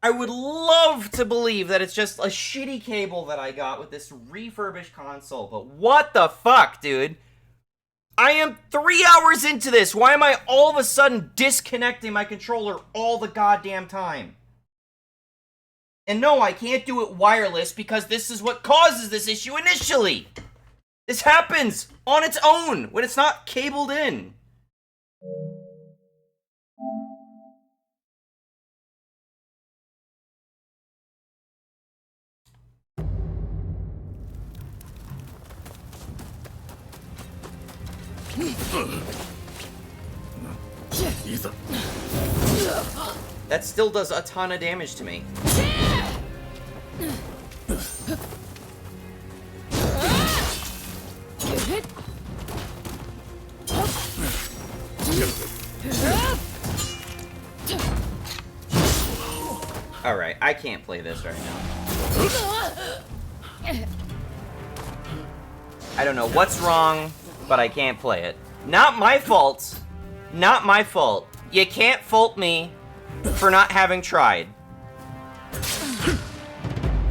I would love to believe that it's just a shitty cable that I got with this refurbished console, but what the fuck, dude? I am 3 hours into this. Why am I all of a sudden disconnecting my controller all the goddamn time? And no, I can't do it wireless because this is what causes this issue initially. This happens on its own when it's not cabled in. That still does a ton of damage to me. Alright, I can't play this right now. I don't know what's wrong, but I can't play it. Not my fault. Not my fault. You can't fault me for not having tried.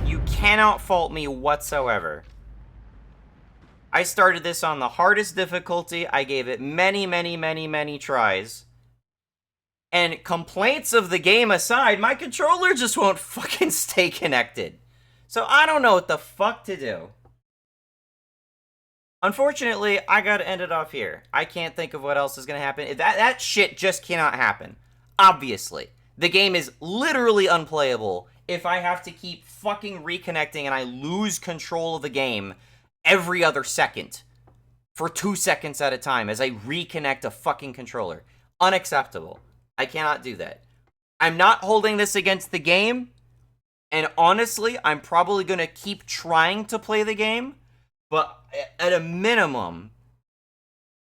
You cannot fault me whatsoever. I started this on the hardest difficulty. I gave it many tries. And complaints of the game aside, my controller just won't fucking stay connected. So I don't know what the fuck to do. Unfortunately, I gotta end it off here. I can't think of what else is gonna happen. That shit just cannot happen. Obviously. The game is literally unplayable if I have to keep fucking reconnecting and I lose control of the game every other second. For 2 seconds at a time as I reconnect a fucking controller. Unacceptable. I cannot do that. I'm not holding this against the game. And honestly, I'm probably gonna keep trying to play the game. But at a minimum,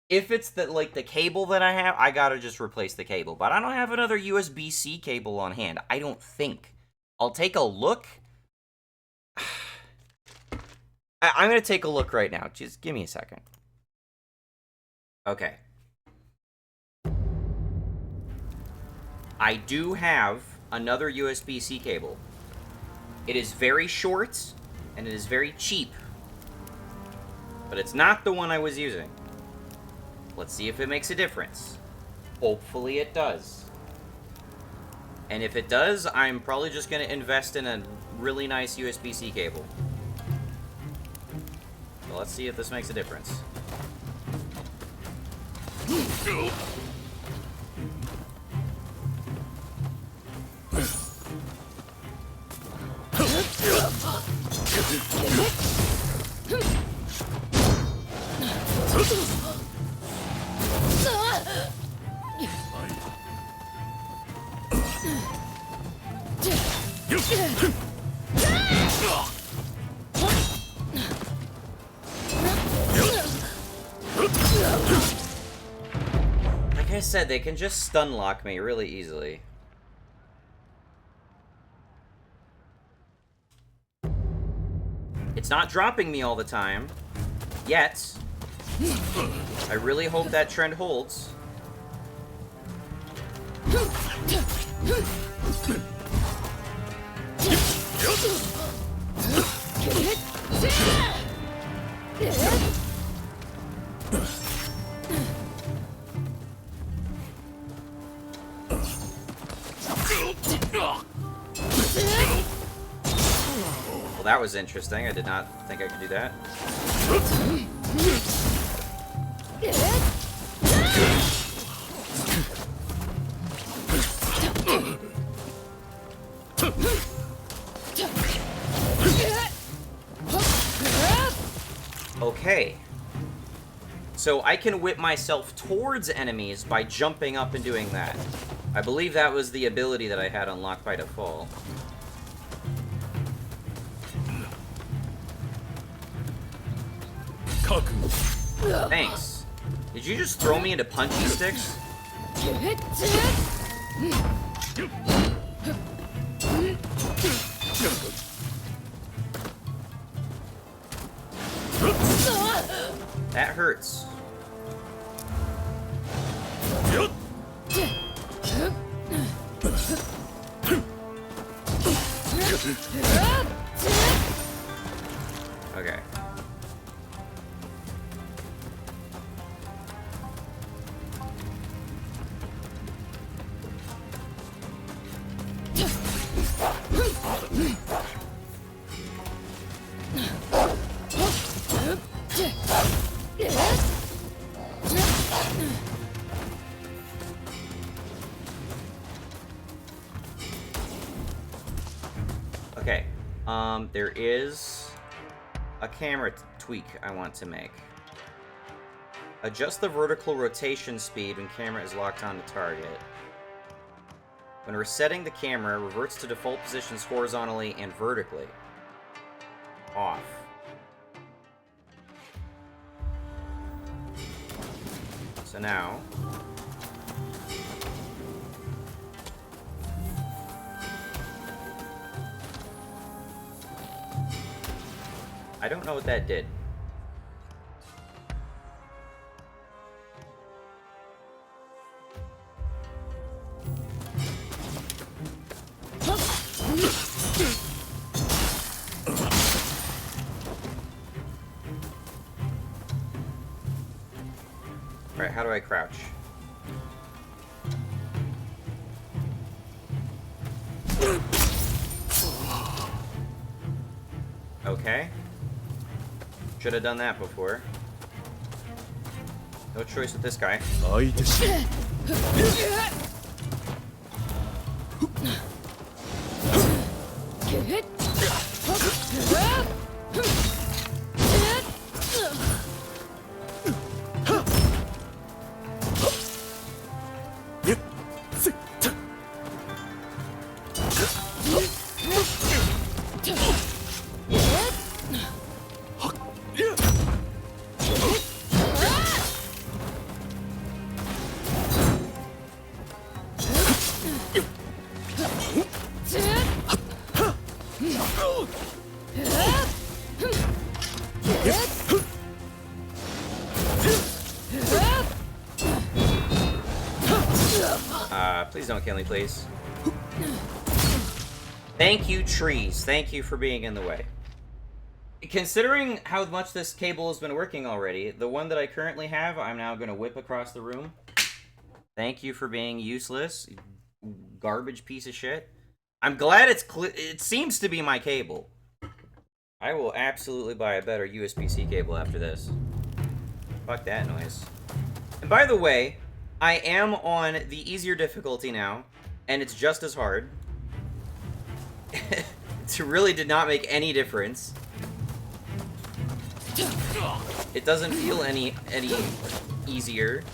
if it's the cable that I have, I gotta just replace the cable. But I don't have another USB-C cable on hand. I don't think. I'll take a look. I'm gonna take a look right now. Just give me a second. Okay. I do have another USB-C cable. It is very short, and it is very cheap. But it's not the one I was using. Let's see if it makes a difference. Hopefully it does. And if it does, I'm probably just going to invest in a really nice USB-C cable. So let's see if this makes a difference. Like I said, they can just stun lock me really easily. It's not dropping me all the time. Yet. I really hope that trend holds. Well, that was interesting. I did not think I could do that. Okay. So I can whip myself towards enemies by jumping up and doing that. I believe that was the ability that I had unlocked by default. Thanks. Did you just throw me into punchy sticks? That hurts. Okay. Okay. There is a camera tweak I want to make. Adjust the vertical rotation speed when camera is locked on the target. When resetting the camera, reverts to default positions horizontally and vertically. Off. So now... I don't know what that did. Alright, how do I crouch? Okay. Should have done that before. No choice with this guy. Please don't kill me, please. Thank you, trees. Thank you for being in the way. Considering how much this cable has been working already, the one that I currently have, I'm now going to whip across the room. Thank you for being useless. Garbage piece of shit. I'm glad it seems to be my cable. I will absolutely buy a better USB-C cable after this. Fuck that noise. And by the way, I am on the easier difficulty now, and it's just as hard. It really did not make any difference. It doesn't feel any easier.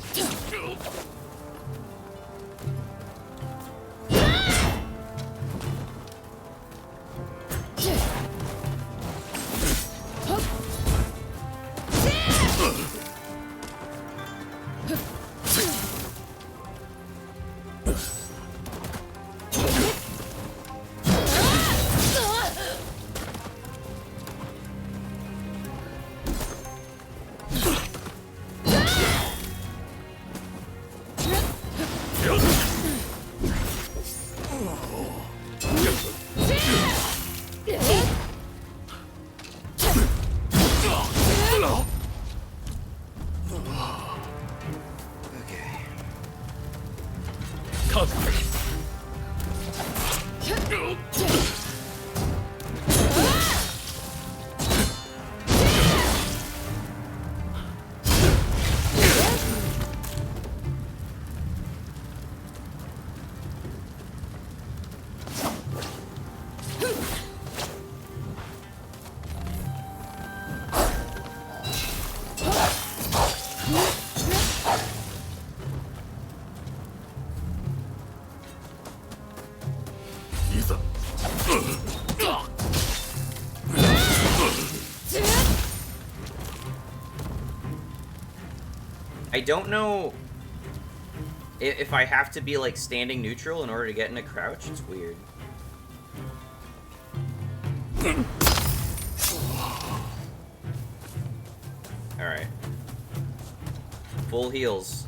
I don't know if I have to be like standing neutral in order to get in a crouch. It's weird. Alright. Full heals.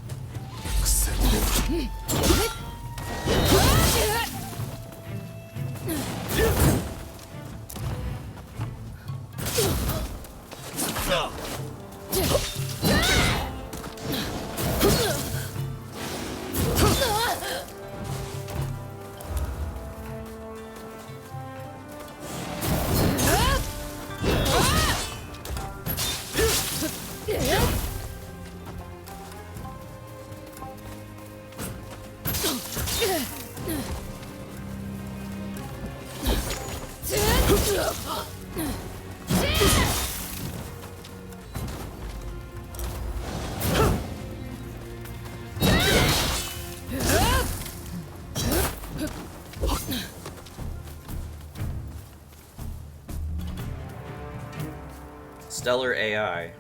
Stellar AI.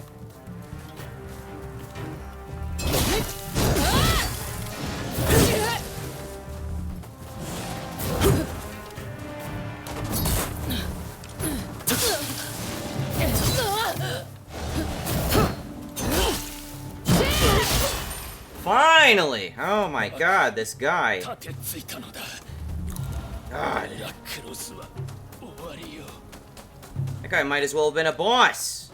Finally! Oh my god, this guy. God. That guy might as well have been a boss.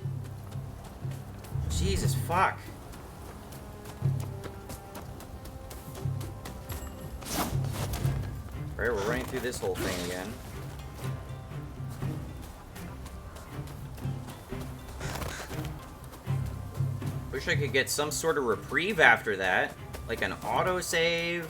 Jesus fuck. Alright, we're running through this whole thing again. Wish I could get some sort of reprieve after that. Like an autosave.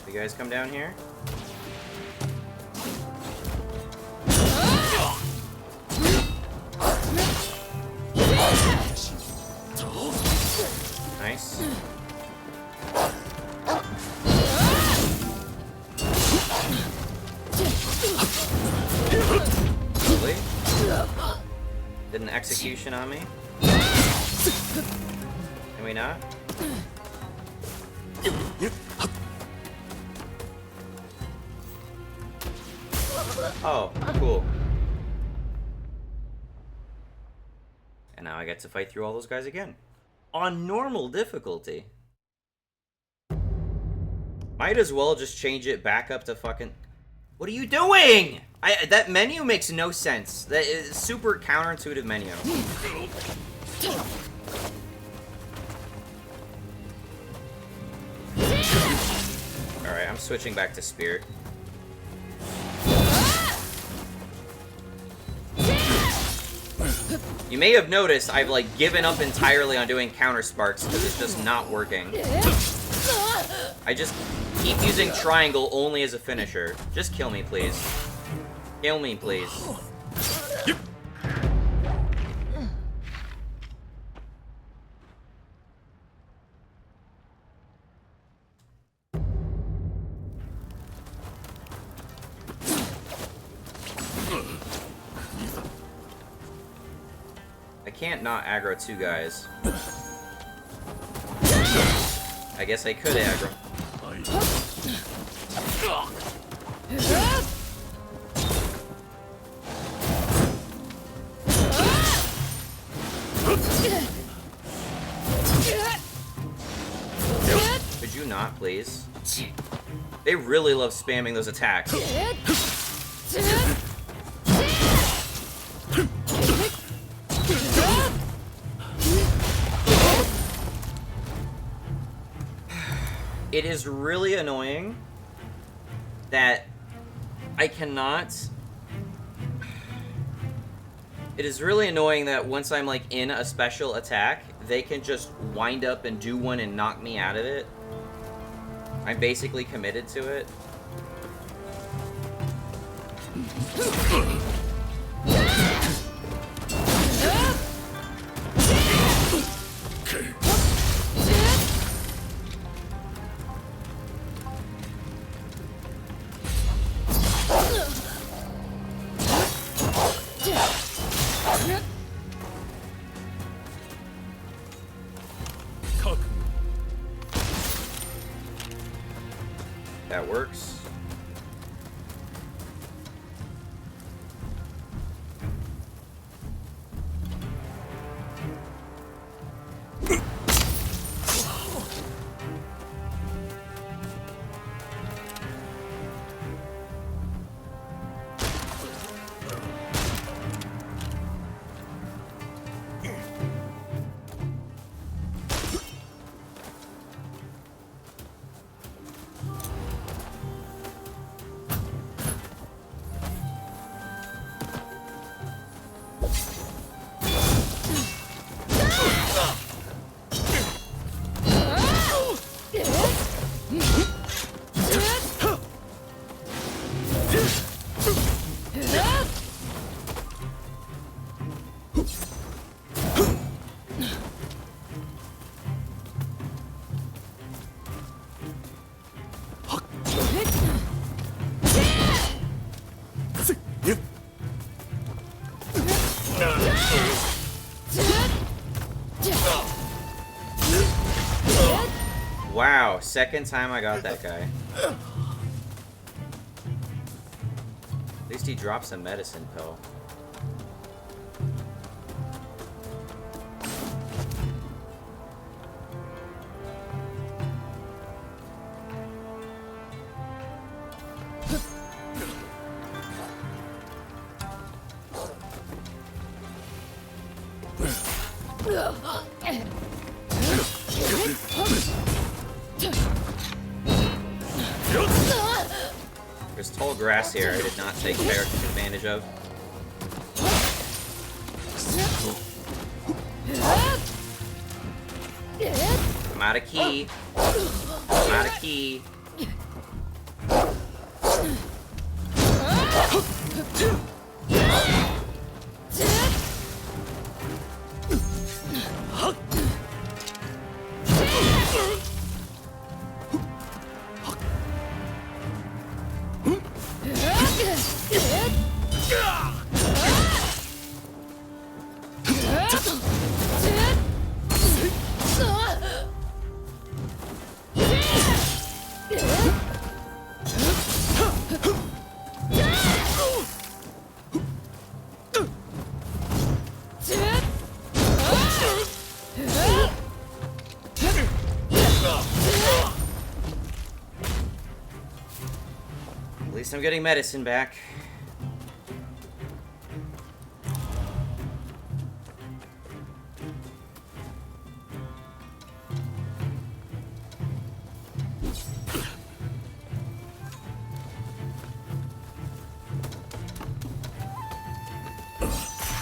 You guys come down here? Nice. Really? Did an execution on me? Can we not? Oh, cool. And now I get to fight through all those guys again. On normal difficulty. Might as well just change it back up to fucking... What are you doing? That menu makes no sense. That is super counterintuitive menu. Alright, I'm switching back to Spirit. You may have noticed I've like given up entirely on doing counter sparks because it's just not working. I just keep using triangle only as a finisher. Just kill me, please. Kill me, please. I can't not aggro two guys. I guess I could aggro. Could you not, please? They really love spamming those attacks. It is really annoying that I cannot... It is really annoying that once I'm like in a special attack, they can just wind up and do one and knock me out of it. I'm basically committed to it. That works. Wow, second time I got that guy. At least he drops a medicine pill. There's tall grass here I did not take advantage of. I'm out of key. I'm out of key. At least I'm getting medicine back.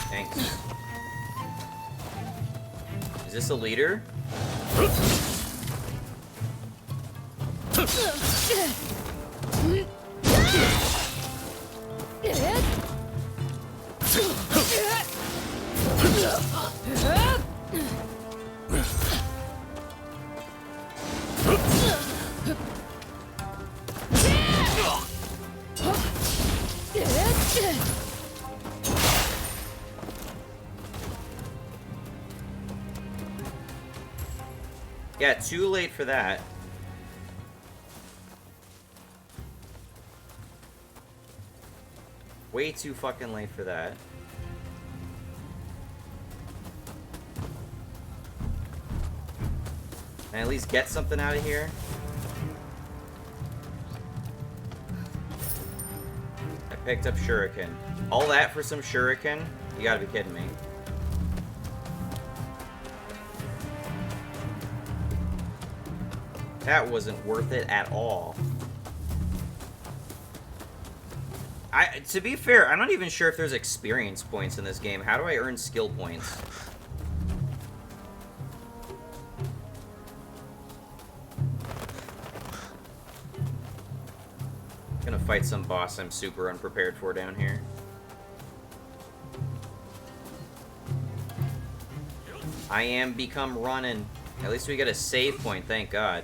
Thanks. Is this a leader? Yeah, too late for that. Way too fucking late for that. Can I at least get something out of here? I picked up shuriken. All that for some shuriken? You gotta be kidding me. That wasn't worth it at all. To be fair, I'm not even sure if there's experience points in this game. How do I earn skill points? Gonna fight some boss I'm super unprepared for down here. I am become Ronin. At least we get a save point, thank God.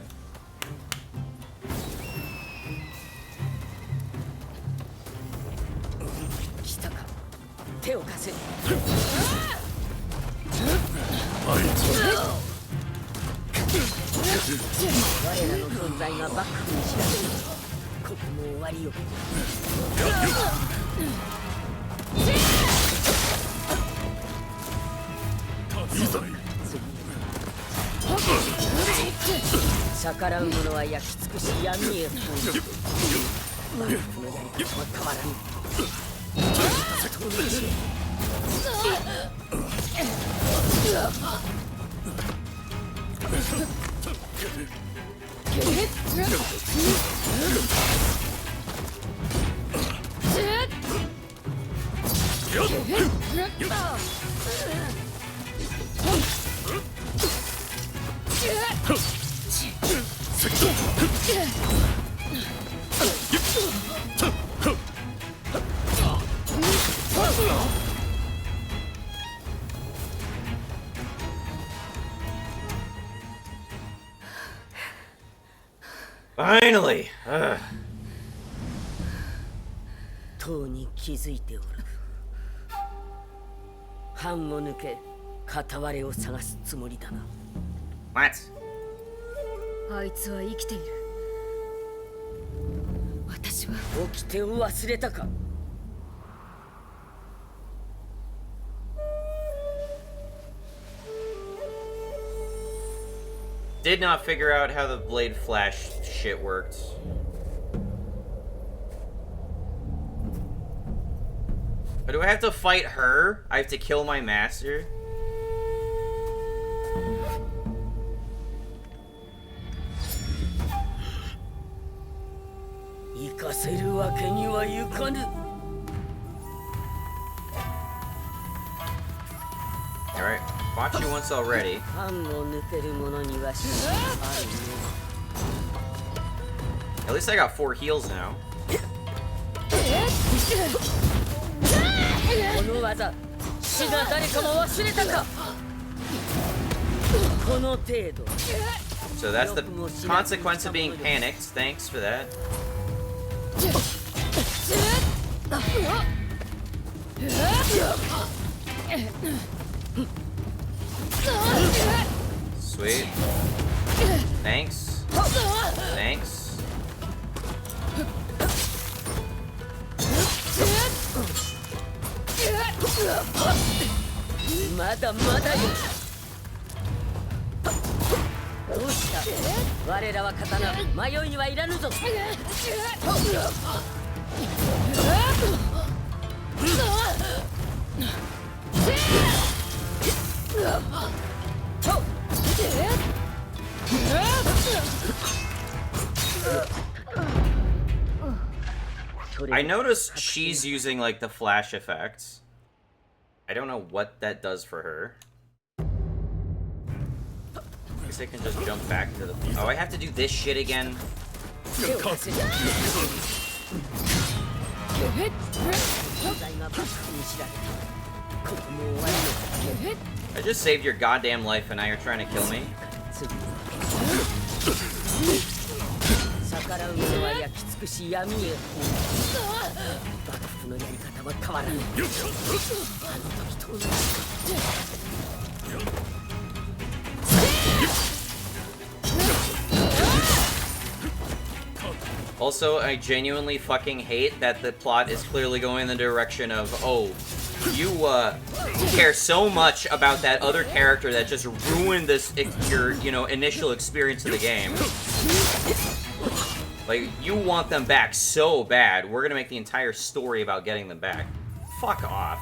Finally! Ugh. とうに気づいておる。藩を抜け片割れを探すつもりだな。 What? あいつは生きている。私は起きてを忘れたか。 Did not figure out how the blade flash shit worked. But do I have to fight her? I have to kill my master? Alright, fought you once already. At least I got 4 heals now. この技、死が誰かも忘れたか。この程度。 So that's the consequence of being panicked. Thanks for that. Sweet. Thanks. Thanks. まだまだよ。どうした。我らは刀、迷いはいらぬぞ。I notice she's using like the flash effects. I don't know what that does for her. I guess I can just jump back to the... Oh, I have to do this shit again? I just saved your goddamn life and now you're trying to kill me? 逆らう者は焼き尽くし闇へ。幕府のやり方は変わらない。あの時と同じ。 Also, I genuinely fucking hate that the plot is clearly going in the direction of, oh, you care so much about that other character that just ruined this your initial experience of the game. Like, you want them back so bad. We're gonna make the entire story about getting them back. Fuck off.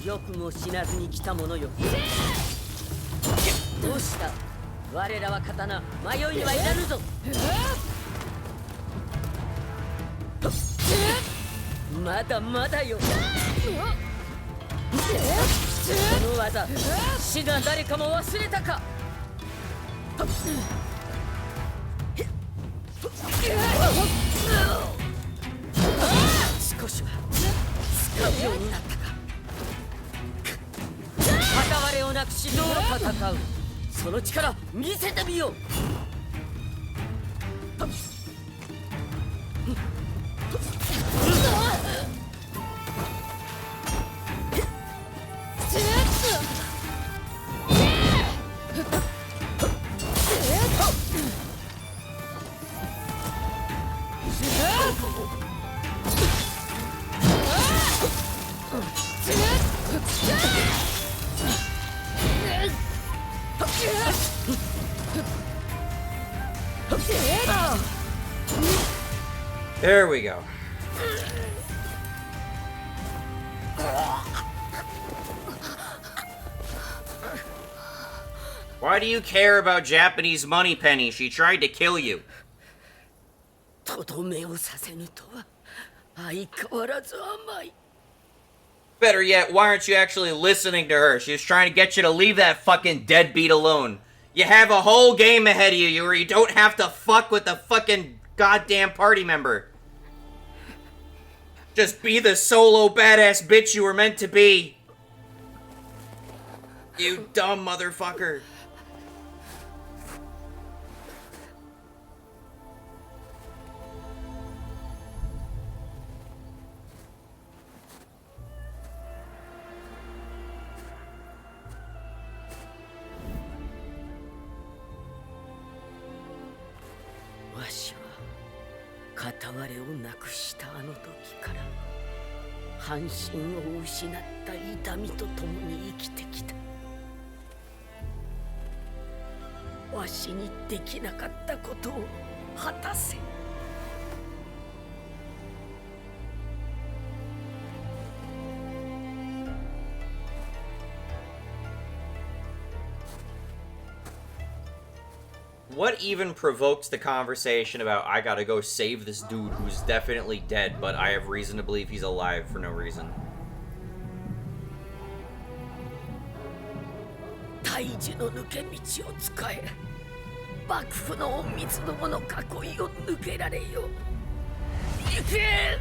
よくも死なずに来たものよ。どうした。我らは刀、迷いはいらぬぞ。まだまだよ。この技、死が誰かも忘れたか。少しは使うようになったか。片割れをなくしどう戦う。その力見せてみよう。There we go. Why do you care about Japanese money, Penny? She tried to kill you. とどめをさせぬとは相変わらず甘い。 Better yet, why aren't you actually listening to her? She was trying to get you to leave that fucking deadbeat alone. You have a whole game ahead of you where you don't have to fuck with the fucking goddamn party member. Just be the solo badass bitch you were meant to be. You dumb motherfucker. Washi wa katawareをなくしたあの時から半身を失った痛みとともに生きてきた。わしにできなかったことを果たせ。What even provokes the conversation about I gotta go save this dude who's definitely dead, but I have reason to believe he's alive for no reason? 大樹の抜け道を使え。幕府の隠密どもの囲いを抜けられよ。行け。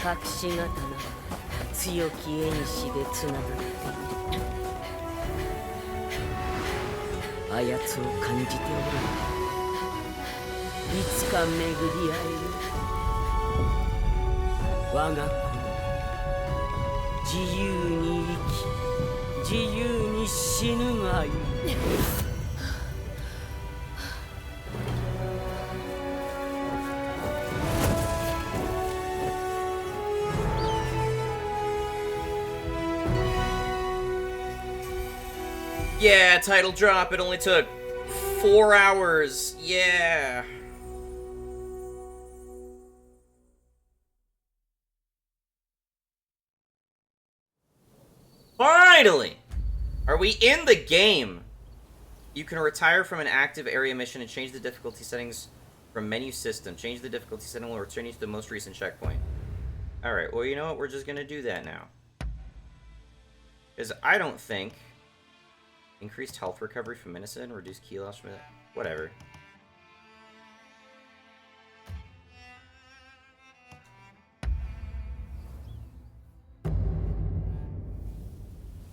隠し刀は強き縁師でつながっている。あやつを感じておる。いつか巡り合える。我が子自由に生き自由に死ぬがいい。Yeah, title drop. It only took 4 hours. Yeah. Finally! Are we in the game? You can retire from an active area mission and change the difficulty settings from menu system. Change the difficulty setting will return you to the most recent checkpoint. Alright, well, you know what? We're just gonna do that now. Because I don't think... Increased health recovery from medicine, reduced key loss from it. Whatever.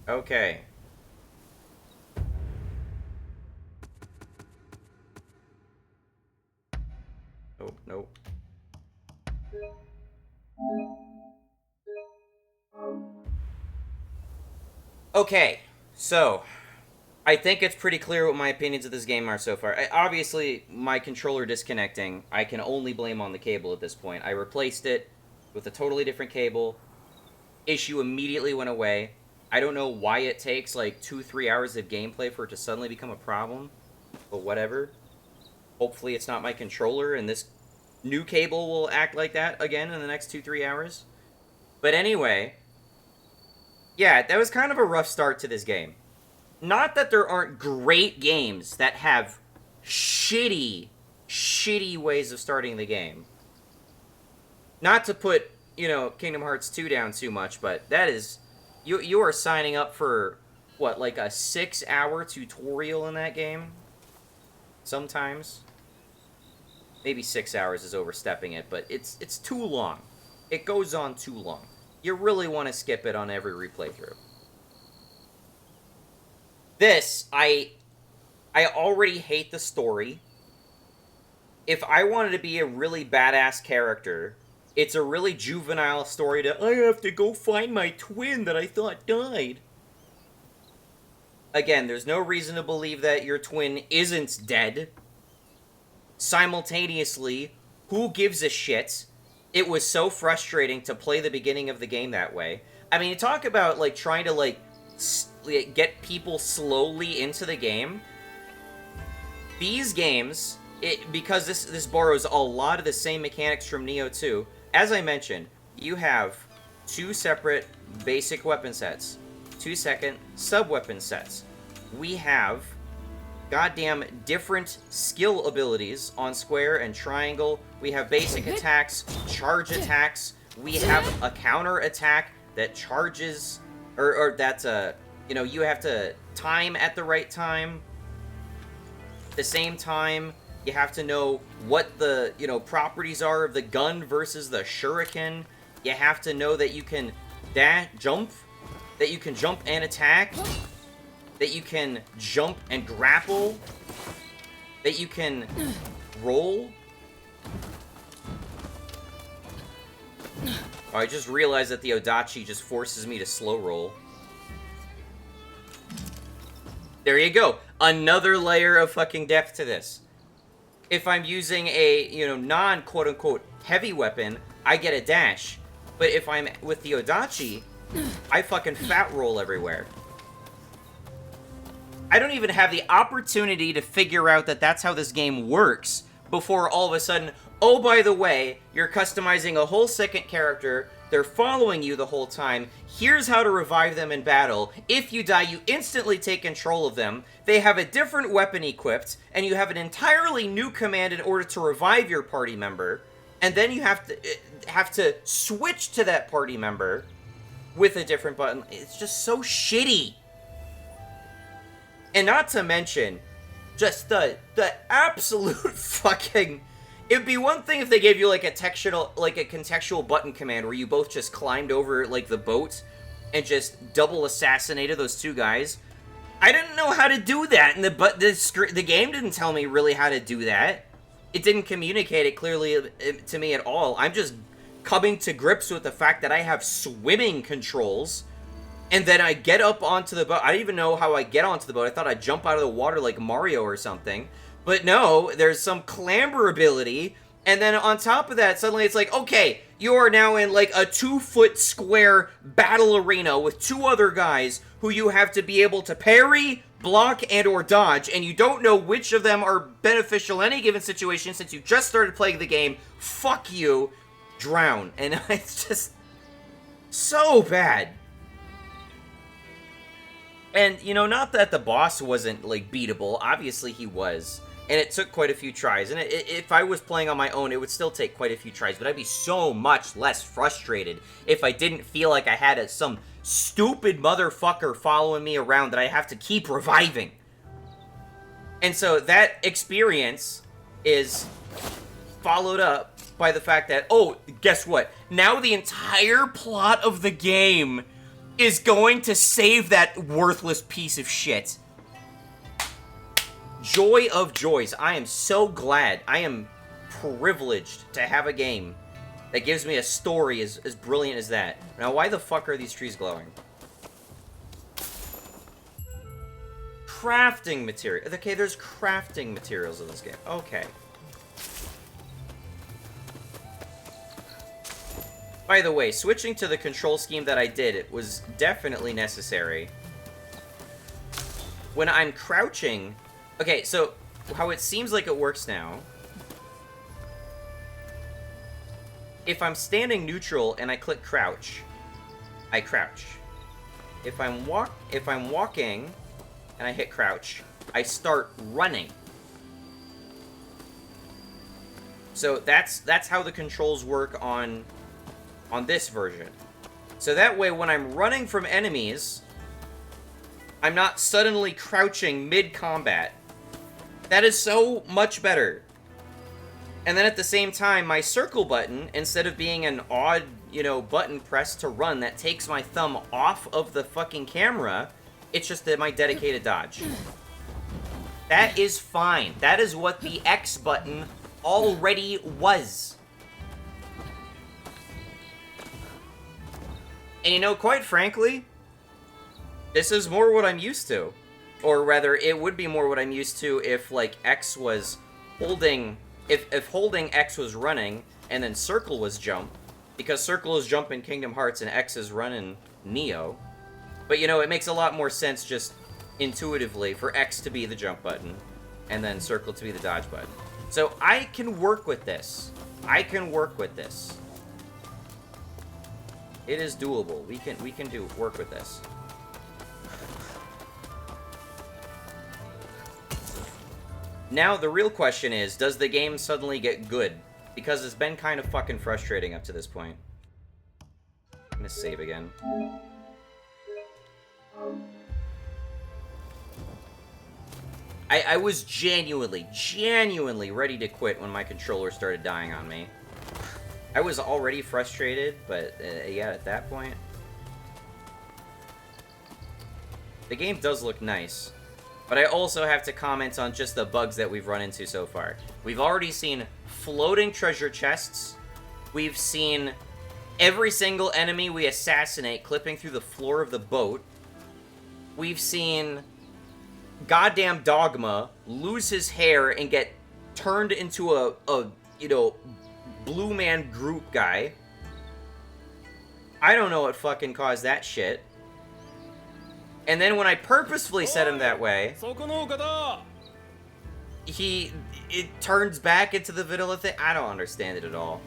Okay. Oh, nope. Okay, so... I think it's pretty clear what my opinions of this game are so far. Obviously, my controller disconnecting, I can only blame on the cable at this point. I replaced it with a totally different cable. Issue immediately went away. I don't know why it takes like 2-3 hours of gameplay for it to suddenly become a problem. But whatever. Hopefully it's not my controller and this new cable will act like that again in the next 2-3 hours. But anyway, yeah, that was kind of a rough start to this game. Not that there aren't great games that have shitty ways of starting the game. Not to put, you know, Kingdom Hearts 2 down too much, but that is... You are signing up for, what, like a 6-hour tutorial in that game? Sometimes. Maybe 6 hours is overstepping it, but it's too long. It goes on too long. You really want to skip it on every replay through. This, I already hate the story. If I wanted to be a really badass character, it's a really juvenile story to, I have to go find my twin that I thought died. Again, there's no reason to believe that your twin isn't dead. Simultaneously, who gives a shit? It was so frustrating to play the beginning of the game that way. I mean, talk about, like, trying to, like, get people slowly into the game. These games, because this borrows a lot of the same mechanics from Neo 2, as I mentioned, you have 2 separate basic weapon sets, 2 second sub-weapon sets. We have goddamn different skill abilities on square and triangle. We have basic attacks, charge attacks. We have a counter attack that charges, or that's you know, you have to time at the right time. At the same time, you have to know what the, you know, properties are of the gun versus the shuriken. You have to know that you can jump, that you can jump and attack, that you can jump and grapple, that you can roll. Oh, I just realized that the Odachi just forces me to slow roll. There you go. Another layer of fucking depth to this. If I'm using a, you know, non-quote-unquote heavy weapon, I get a dash. But if I'm with the Odachi, I fucking fat roll everywhere. I don't even have the opportunity to figure out that that's how this game works before all of a sudden, oh, by the way, you're customizing a whole second character. They're following you the whole time. Here's how to revive them in battle. If you die, you instantly take control of them. They have a different weapon equipped, and you have an entirely new command in order to revive your party member. And then you have to switch to that party member with a different button. It's just so shitty. And not to mention, just the absolute fucking... It'd be one thing if they gave you, like, a contextual button command where you both just climbed over, like, the boat and just double assassinated those 2 guys. I didn't know how to do that, and the game didn't tell me really how to do that. It didn't communicate it clearly to me at all. I'm just coming to grips with the fact that I have swimming controls, and then I get up onto the boat. I didn't even know how I get onto the boat. I thought I'd jump out of the water like Mario or something. But no, there's some clamber ability, and then on top of that, suddenly it's like, okay, you are now in, like, a 2-foot square battle arena with 2 other guys who you have to be able to parry, block, and or dodge, and you don't know which of them are beneficial in any given situation since you just started playing the game. Fuck you. Drown. And it's just so bad. And, you know, not that the boss wasn't, like, beatable. Obviously he was. And it took quite a few tries. And if I was playing on my own, it would still take quite a few tries. But I'd be so much less frustrated if I didn't feel like I had some stupid motherfucker following me around that I have to keep reviving. And so that experience is followed up by the fact that, oh, guess what? Now the entire plot of the game is going to save that worthless piece of shit. Joy of joys. I am so glad. I am privileged to have a game that gives me a story as brilliant as that. Now, why the fuck are these trees glowing? Crafting material. Okay, there's crafting materials in this game. Okay. By the way, switching to the control scheme that I did, it was definitely necessary. When I'm crouching... Okay, so how it seems like it works now... If I'm standing neutral and I click crouch, I crouch. If I'm walking and I hit crouch, I start running. So that's how the controls work on this version. So that way, when I'm running from enemies, I'm not suddenly crouching mid-combat. That is so much better. And then at the same time, my circle button, instead of being an odd, you know, button press to run that takes my thumb off of the fucking camera, it's just my dedicated dodge. That is fine. That is what the X button already was. And you know, quite frankly, this is more what I'm used to. Or rather, it would be more what I'm used to if, like, X was holding if holding X was running and then circle was jump, because circle is jump in Kingdom Hearts and X is run in Neo. But you know, it makes a lot more sense just intuitively for X to be the jump button and then circle to be the dodge button. So I can work with this. I can work with this. It is doable. We can work with this. Now the real question is, does the game suddenly get good? Because it's been kind of fucking frustrating up to this point. I'm gonna save again. I was genuinely ready to quit when my controller started dying on me. I was already frustrated, but yeah, at that point. The game does look nice, but I also have to comment on just the bugs that we've run into so far. We've already seen floating treasure chests. We've seen every single enemy we assassinate clipping through the floor of the boat. We've seen goddamn Dogma lose his hair and get turned into a you know, blue man group guy. I don't know what fucking caused that shit. And then when I purposefully set him that way, it turns back into the vanilla thing. I don't understand it at all.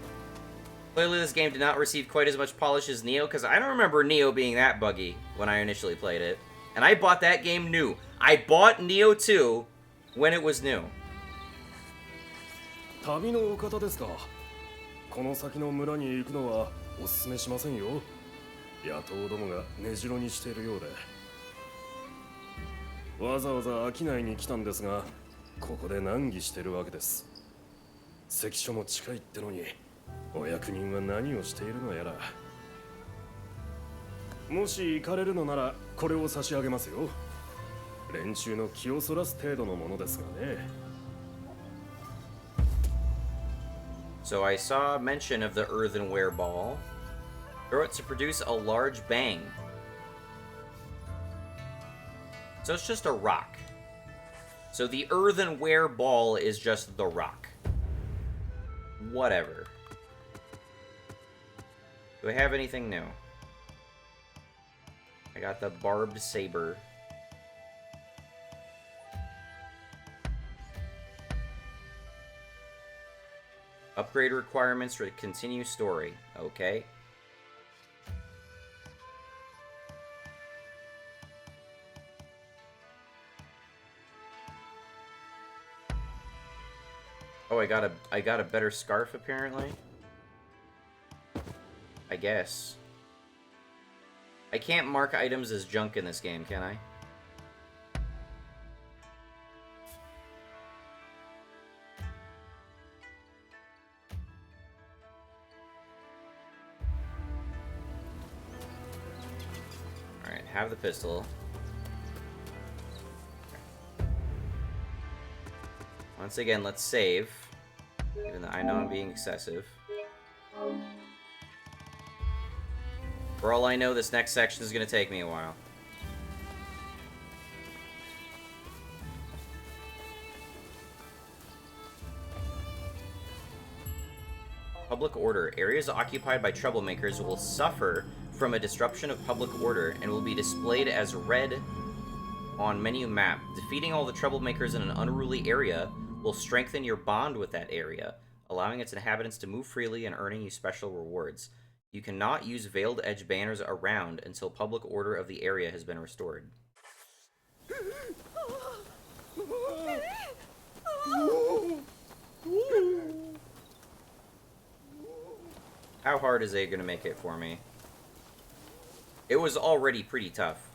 Clearly this game did not receive quite as much polish as Neo, because I don't remember Neo being that buggy when I initially played it. And I bought that game new. I bought Neo 2 when it was new. 旅のお方ですか。この先の村に行くのはおすすめしませんよ。野党どもが根城にしているようで。わざわざ商いに来たんですが、ここで難儀してるわけです。関所も近いってのに、お役人は何をしているのやら。もし行かれるのならこれを差し上げますよ。連中の気をそらす程度のものですがね。So I saw mention of the earthenware ball. Throw it to produce a large bang. So it's just a rock. So the earthenware ball is just the rock. Whatever. Do I have anything new? I got the barbed saber. Upgrade requirements for continue story. Okay. Oh, I got a better scarf apparently. I guess. I can't mark items as junk in this game, can I? Alright, have the pistol. Once again, let's save. Even though I know I'm being excessive. For all I know, this next section is going to take me a while. Public order. Areas occupied by troublemakers will suffer from a disruption of public order and will be displayed as red on menu map. Defeating all the troublemakers in an unruly area will strengthen your bond with that area, allowing its inhabitants to move freely and earning you special rewards. You cannot use Veiled Edge banners around until public order of the area has been restored. How hard is it going to make it for me? It was already pretty tough.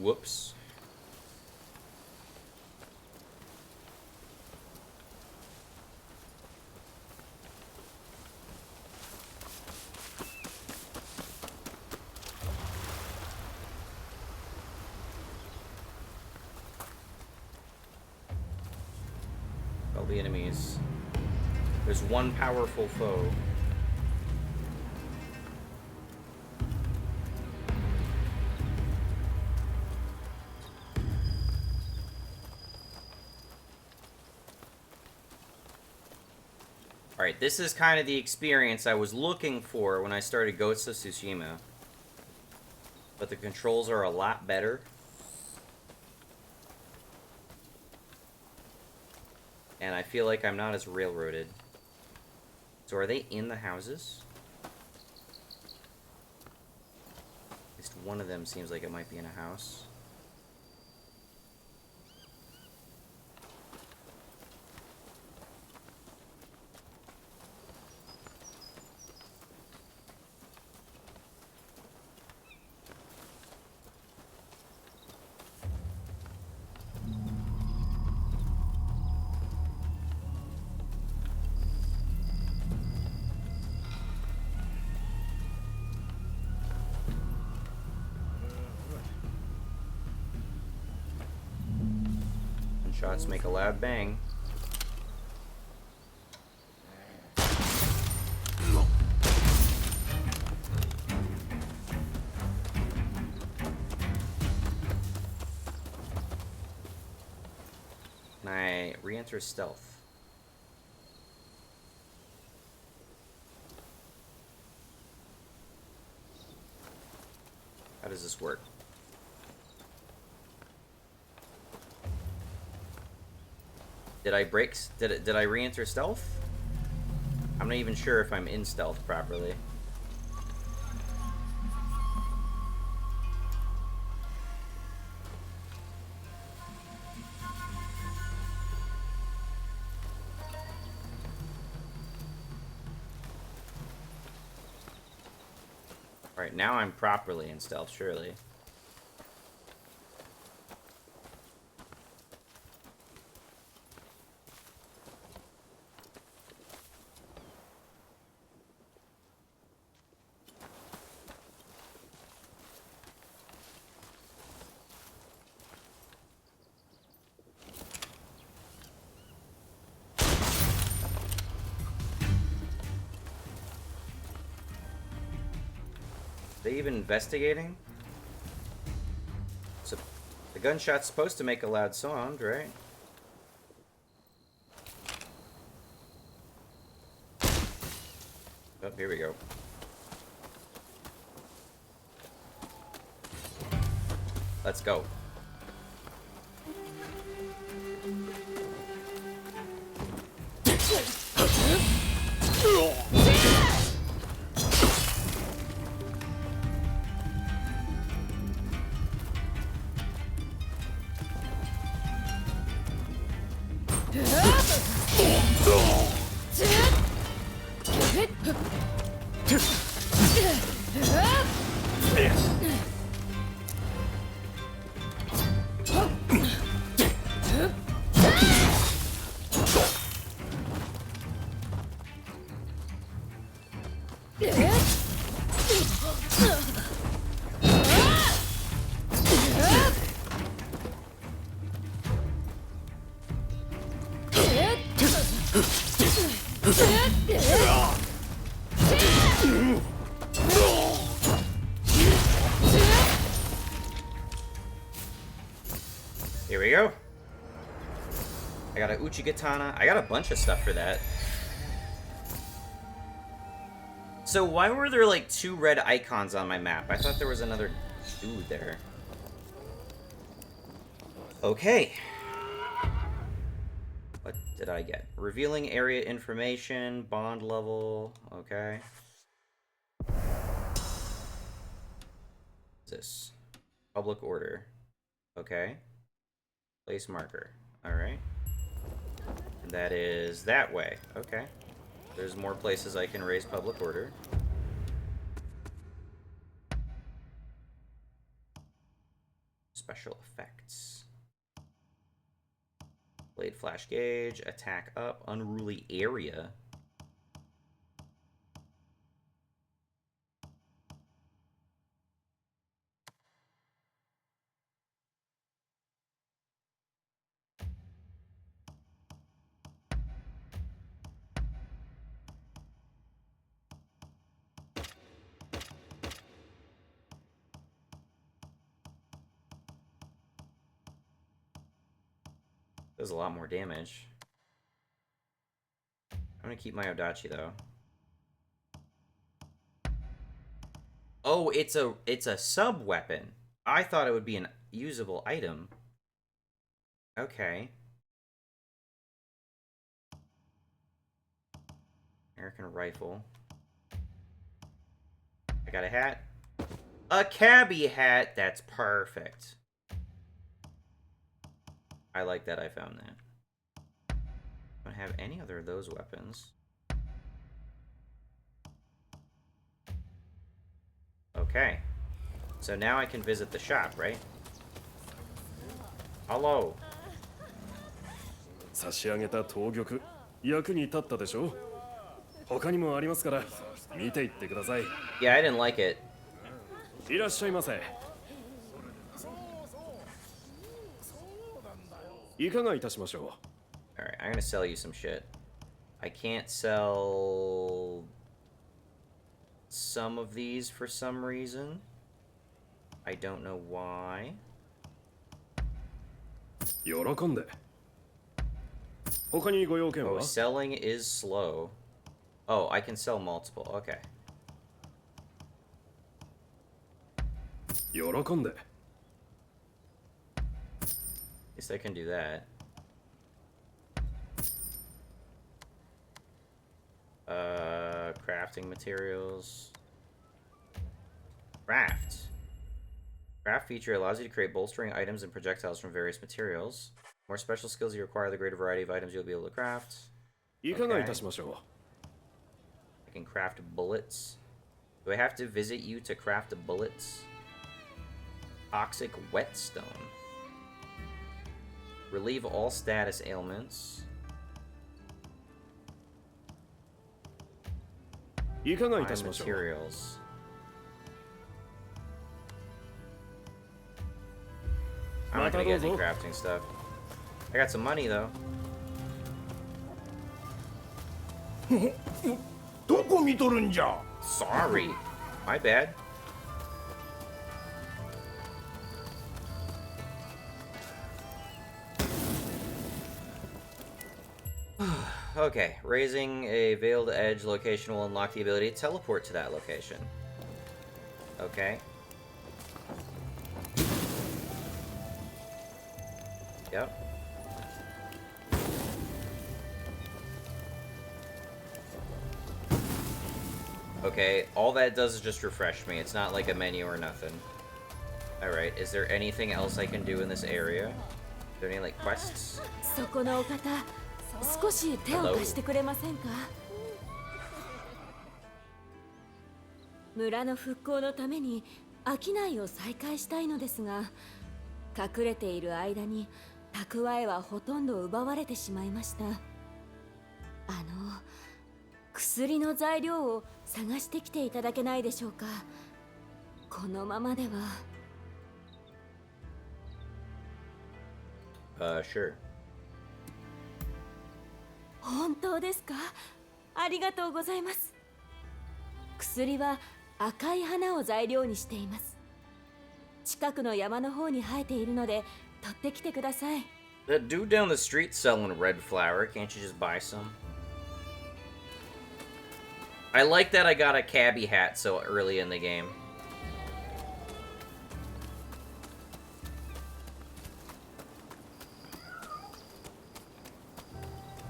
Whoops. the enemies. There's one powerful foe. Alright, this is kind of the experience I was looking for when I started Ghost of Tsushima. But the controls are a lot better. And I feel like I'm not as railroaded. So are they in the houses? At least one of them seems like it might be in a house. Shots make a loud bang. Can I re-enter stealth? How does this work? Did I break? Did I re-enter stealth? I'm not even sure if I'm in stealth properly. Alright, now I'm properly in stealth, surely. Are they even investigating? So the gunshot's supposed to make a loud sound, right? Oh, here we go. Let's go. Here we go. I got a Uchigatana. I got a bunch of stuff for that. So why were there like 2 red icons on my map? I thought there was another dude there. Okay. What did I get? Revealing area information, bond level, okay. What's this? Public order. Okay. Place marker. Alright. And that is that way. Okay. There's more places I can raise public order. Special effects. Blade flash gauge, attack up, unruly area. Does a lot more damage. I'm gonna keep my Odachi though. Oh, it's a sub weapon. I thought it would be an usable item. Okay. American rifle. I got a hat. A cabbie hat. That's perfect. I like that I found that. I don't have any other of those weapons. Okay. So now I can visit the shop, right? Hello. 差し上げた刀玉、役に立ったでしょ。他にもありますから、見ていってください。Yeah, I didn't like it. いらっしゃいませ。いかがいたしましょう。 Alright, I'm gonna sell you some shit. I can't sell some of these for some reason. I don't know why. 喜んで。他にご用件 Oh, は selling is slow. Oh, I can sell multiple. Okay. 喜んで。 Guess I can do that. Crafting materials. Craft. Craft feature allows you to create bolstering items and projectiles from various materials. More special skills you require, the greater variety of items you'll be able to craft. いかがいたしましょ I can craft bullets. Do I have to visit you to craft bullets? Toxic whetstone. Relieve all status ailments. う。いかがい Find たしましょう。 materials. I'm not gonna get any crafting stuff. I got some money though. どこ見とるんじゃ。 Sorry. My bad. Okay, raising a veiled edge location will unlock the ability to teleport to that location. Okay. Yep. Okay, all that does is just refresh me. It's not like a menu or nothing. Alright, is there anything else I can do in this area? Are there any, like, quests? そこのお方、少し手を貸してくれませんか。村の復興のために商いを再開したいのですが、隠れている間に蓄えはほとんど奪われてしまいました。薬の材料を探してきていただけないでしょうか。このままでは。Sure. 本当ですか。ありがとうございます。薬は赤い花を材料にしています。近くの山の方に生えているので取ってきてください。 That dude down the street selling red flower, can't you just buy some? I like that I got a cabbie hat so early in the game.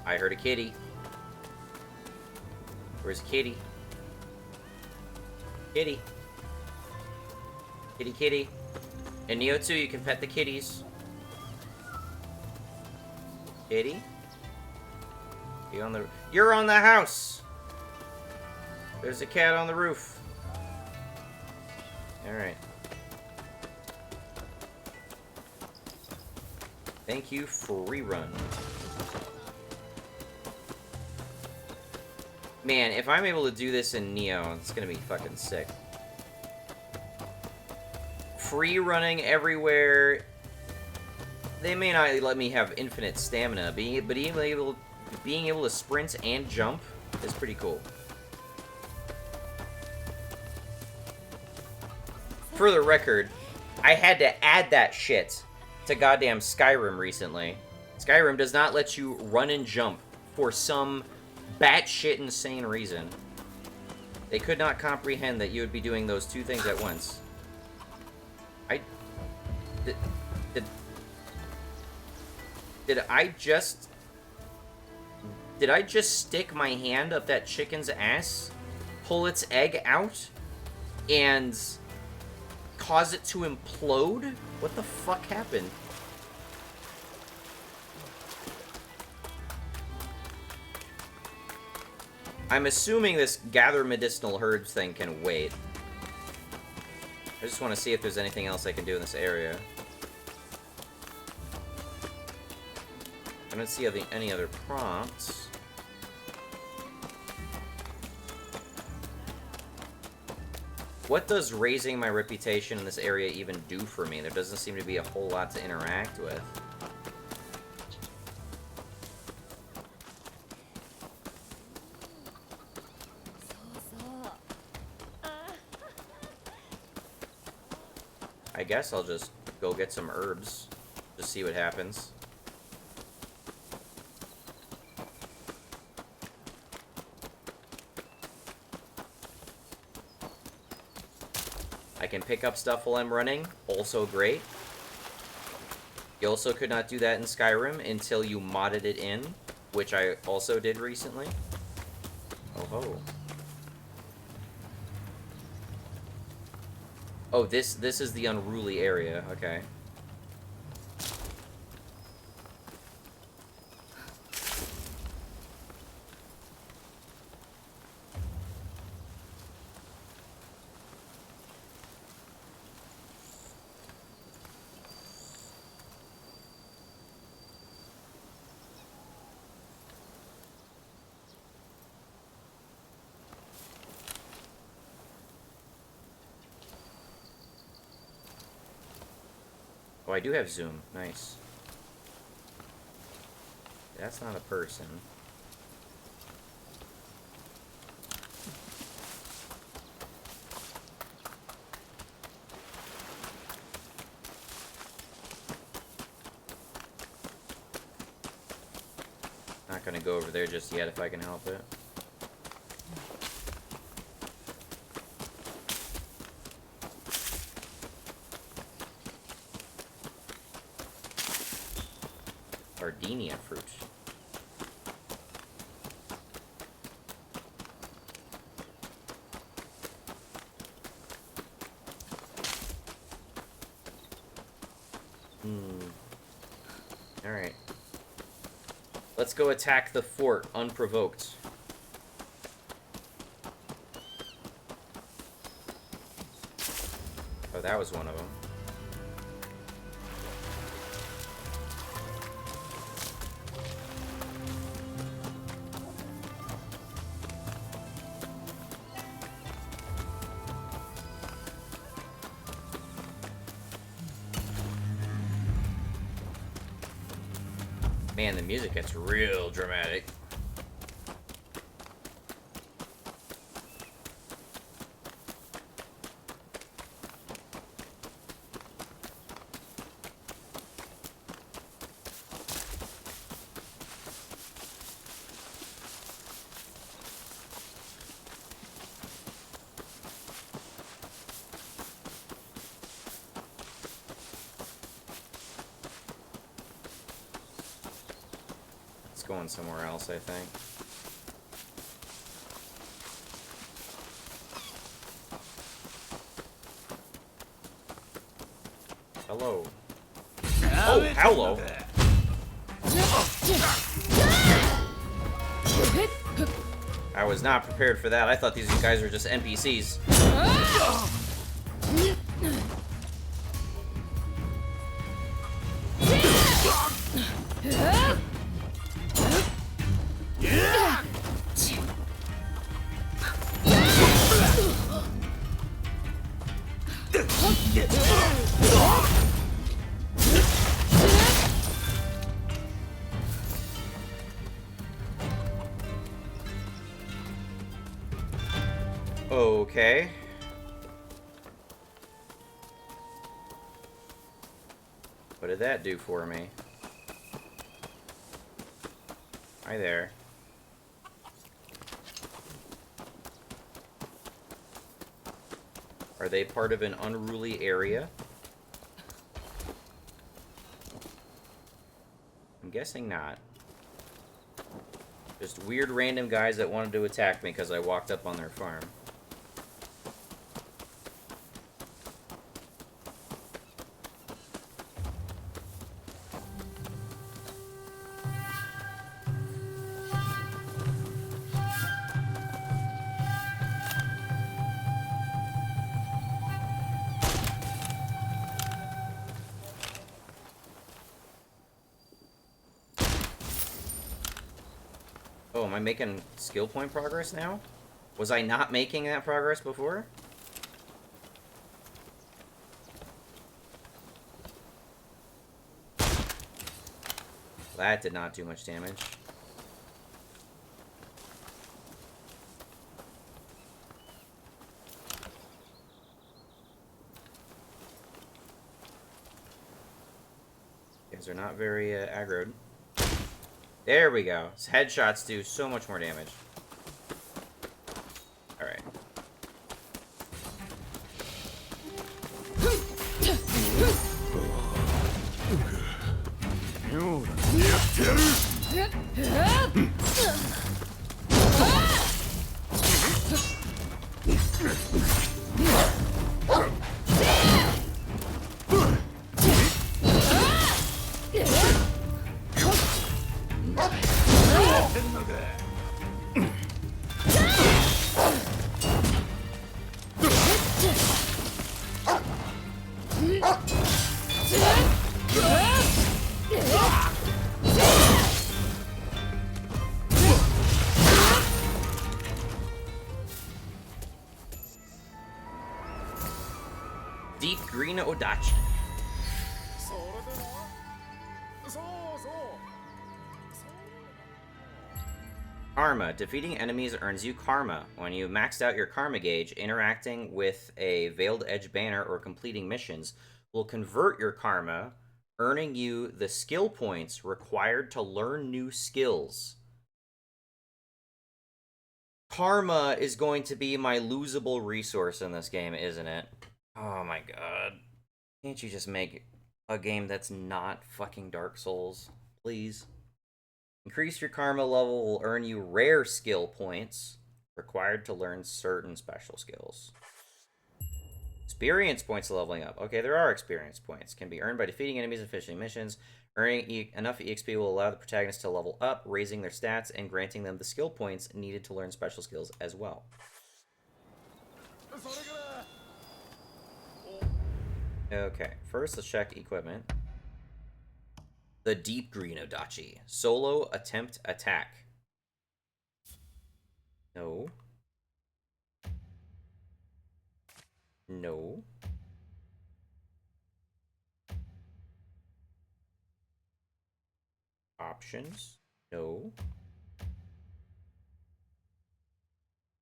I heard a kitty. Where's Kitty? Kitty. Kitty, kitty. In Neo 2, you can pet the kitties. Kitty? You're on the house! There's a cat on the roof. Alright. Thank you, free run. Man, if I'm able to do this in Neo, it's gonna be fucking sick. Free running everywhere. They may not let me have infinite stamina, but being able to sprint and jump is pretty cool. For the record, I had to add that shit to goddamn Skyrim recently. Skyrim does not let you run and jump for some batshit insane reason. They could not comprehend that you would be doing those two things at once. Did I just stick my hand up that chicken's ass, pull its egg out, and cause it to implode? What the fuck happened? I'm assuming this gather medicinal herbs thing can wait. I just want to see if there's anything else I can do in this area. I don't see any other prompts. What does raising my reputation in this area even do for me? There doesn't seem to be a whole lot to interact with. I guess I'll just go get some herbs to see what happens. I can pick up stuff while I'm running, also great. You also could not do that in Skyrim until you modded it in, which I also did recently. Oh ho. Oh, this is the unruly area, okay. Oh, I do have zoom. Nice. That's not a person. Not gonna go over there just yet if I can help it. Gardenia fruit. Alright. Let's go attack the fort unprovoked. Oh, that was one of them. Man, the music gets real dramatic. Going somewhere else, I think. Hello. Oh, hello. I was not prepared for that. I thought these guys were just NPCs. Okay. What did that do for me? Hi there. Are they part of an unruly area? I'm guessing not. Just weird random guys that wanted to attack me because I walked up on their farm. Oh, am I making skill point progress now? Was I not making that progress before? That did not do much damage. You guys are not very aggroed. There we go. Headshots do so much more damage. Alright. Deep Green Odachi. Karma. Defeating enemies earns you karma. When you maxed out your karma gauge, interacting with a Veiled Edge banner or completing missions will convert your karma, earning you the skill points required to learn new skills. Karma is going to be my losable resource in this game, isn't it? Oh my god. Can't you just make a game that's not fucking Dark Souls, please? Increase your karma level will earn you rare skill points required to learn certain special skills. Experience points leveling up. Okay, there are experience points. Can be earned by defeating enemies and finishing missions. Earning enough EXP will allow the protagonist to level up, raising their stats and granting them the skill points needed to learn special skills as well. Okay, first let's check equipment. The Deep Green Odachi. Solo Attempt Attack. No. No. Options. No.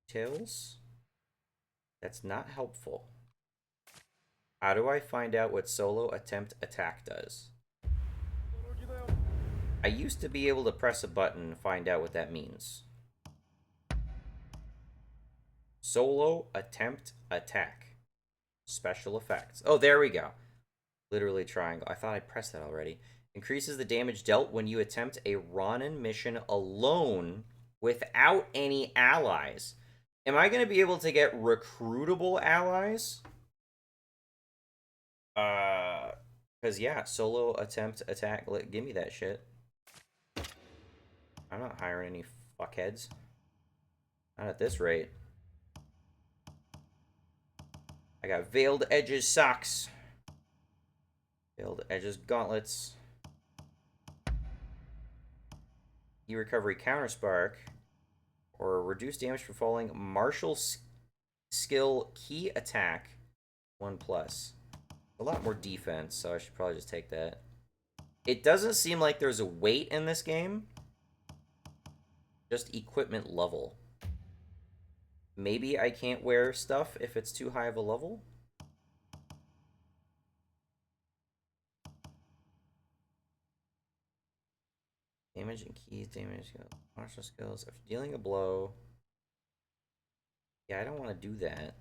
Details. That's not helpful. How do I find out what Solo Attempt Attack does? I used to be able to press a button and find out what that means. Solo Attempt Attack. Special effects. Oh, there we go. Literally triangle. I thought I pressed that already. Increases the damage dealt when you attempt a Ronin mission alone without any allies. Am I going to be able to get recruitable allies? Because yeah, Solo Attempt Attack. Give me that shit. I'm not hiring any fuckheads. Not at this rate. I got Veiled Edges socks. Veiled Edges gauntlets. E-recovery counterspark. Or reduce damage for falling. Martial skill key attack. 1+. A lot more defense, so I should probably just take that. It doesn't seem like there's a weight in this game. Just equipment level. Maybe I can't wear stuff if it's too high of a level? Damage and keys, damage skills, martial skills. After dealing a blow. Yeah, I don't want to do that.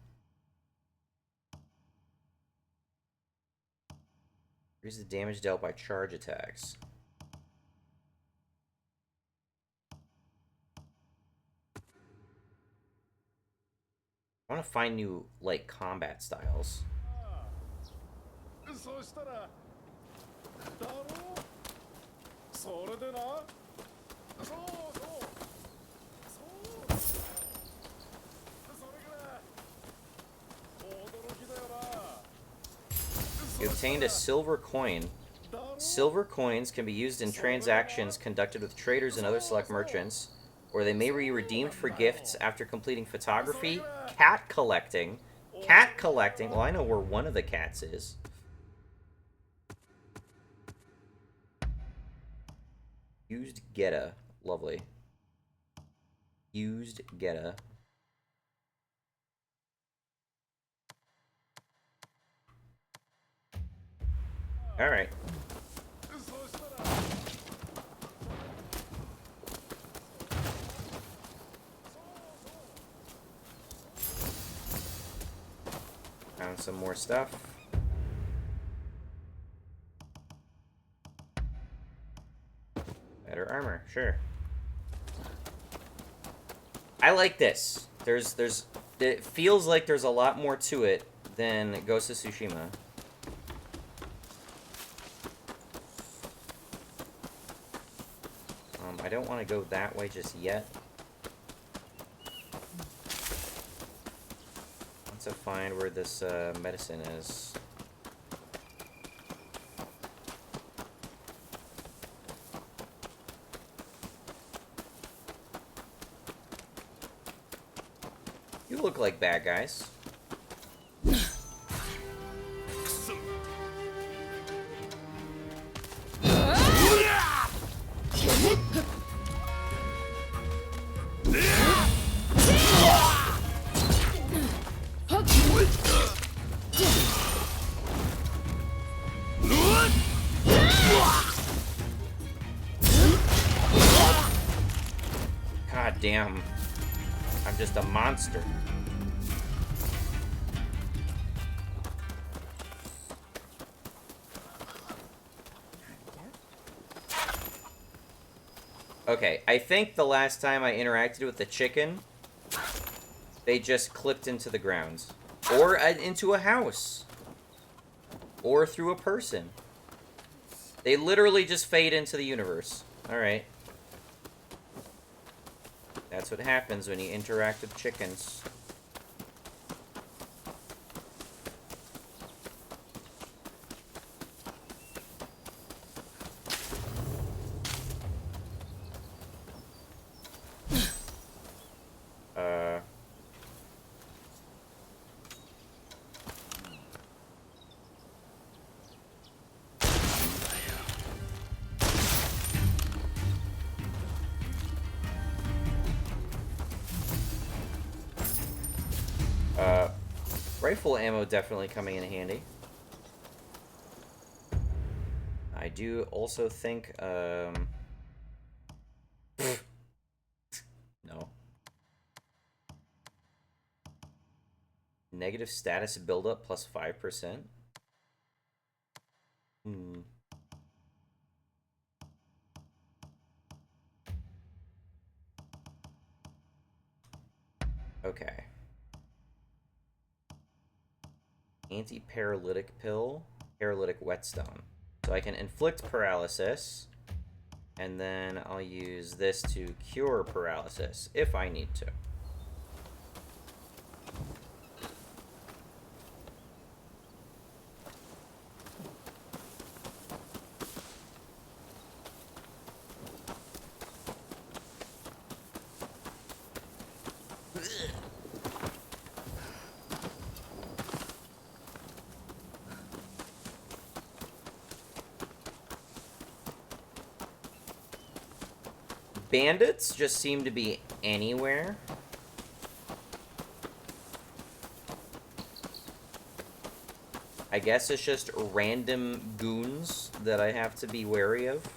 Increase the damage dealt by charge attacks. I want to find new, like, combat styles. そうしたらだろうそれでなそうそうそうそれから驚きだよな You obtained a silver coin. Silver coins can be used in transactions conducted with traders and other select merchants, or they may be redeemed for gifts after completing photography, cat collecting. Cat collecting? Well, I know where one of the cats is. Used Geta. Lovely. Used Geta. Alright. Found some more stuff. Better armor, sure. I like this. It feels like there's a lot more to it than Ghost of Tsushima. I don't want to go that way just yet. Let's find where this medicine is. You look like bad guys. God damn. I'm just a monster. Okay, I think the last time I interacted with the chicken, they just clipped into the ground. Or into a house. Or through a person. They literally just fade into the universe. Alright. That's what happens when you interact with chickens. Rifle ammo definitely coming in handy. I do also think, no. Negative status buildup plus 5%. Okay. Anti-paralytic pill, paralytic whetstone. So I can inflict paralysis, and then I'll use this to cure paralysis if I need to. Bandits just seem to be anywhere. I guess it's just random goons that I have to be wary of.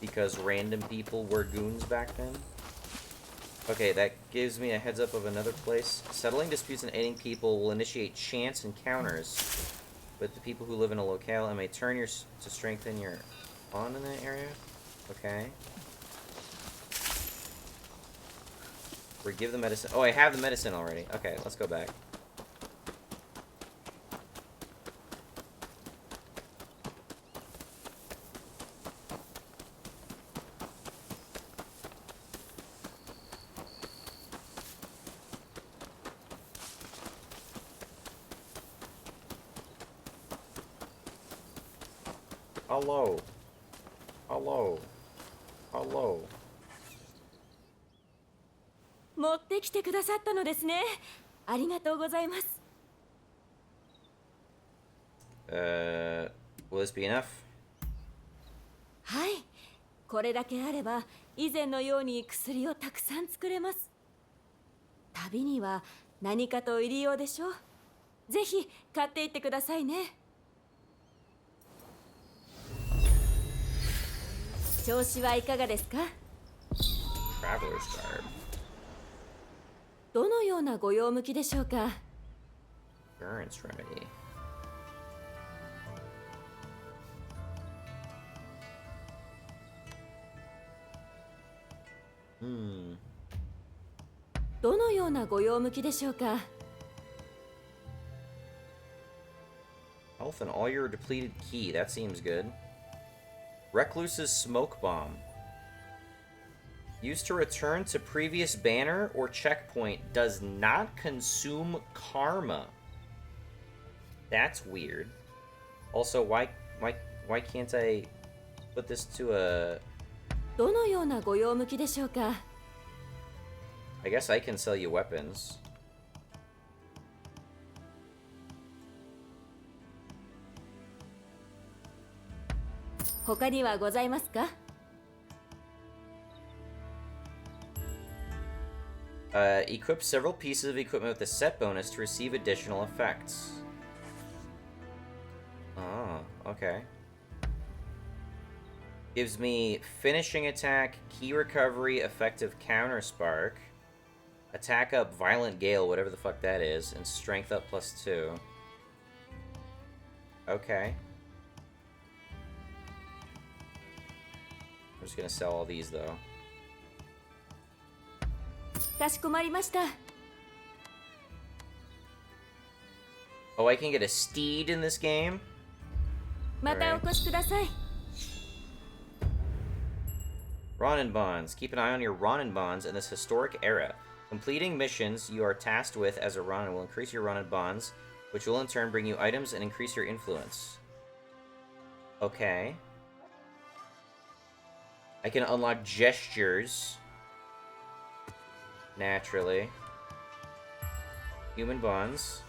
Because random people were goons back then. Okay, that gives me a heads up of another place. Settling disputes and aiding people will initiate chance encounters with the people who live in a locale and may turn to strengthen your bond in that area. Okay. Or give the medicine. Oh, I have the medicine already. Okay, let's go back. Hello. Hello. Hello. 持ってきてくださったのですね。ありがとうございます。Will this be enough? はい。これだけあれば以前のように薬をたくさん作れます。旅には何かと入り用でしょう。ぜひ買っていってくださいね。調子はいかがですか？ Traveler's garb. どのようなご用向きでしょうか？ Endurance remedy. どのようなご用向きでしょうか？ Health and all your depleted key. That seems good. Recluse's smoke bomb. Used to return to previous banner or checkpoint. Does not consume karma. That's weird. Also, why can't I put this to a... どのようなご用向きでしょうか？ I guess I can sell you weapons. 他にはございますか？ Equip several pieces of equipment with a set bonus to receive additional effects. Oh, okay. Gives me finishing attack, key recovery, effective counter spark, attack up, violent gale, whatever the fuck that is, and strength up +2. Okay. I'm just gonna sell all these though. かしこまりました。 Oh, I can get a steed in this game? またお越しください。 Ronin bonds. Keep an eye on your Ronin bonds in this historic era. Completing missions you are tasked with as a Ronin will increase your Ronin bonds, which will in turn bring you items and increase your influence. Okay. I can unlock gestures. Naturally. Human bonds.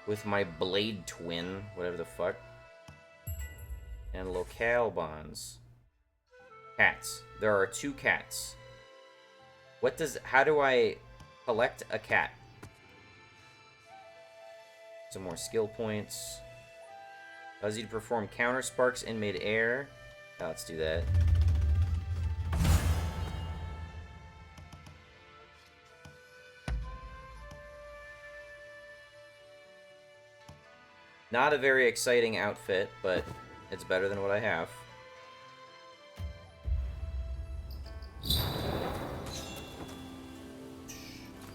With my blade twin, whatever the fuck. And locale bonds. Cats. There are 2 cats. How do I collect a cat? Some more skill points. Allows you to perform counter sparks in mid-air. Oh, let's do that. Not a very exciting outfit, but it's better than what I have.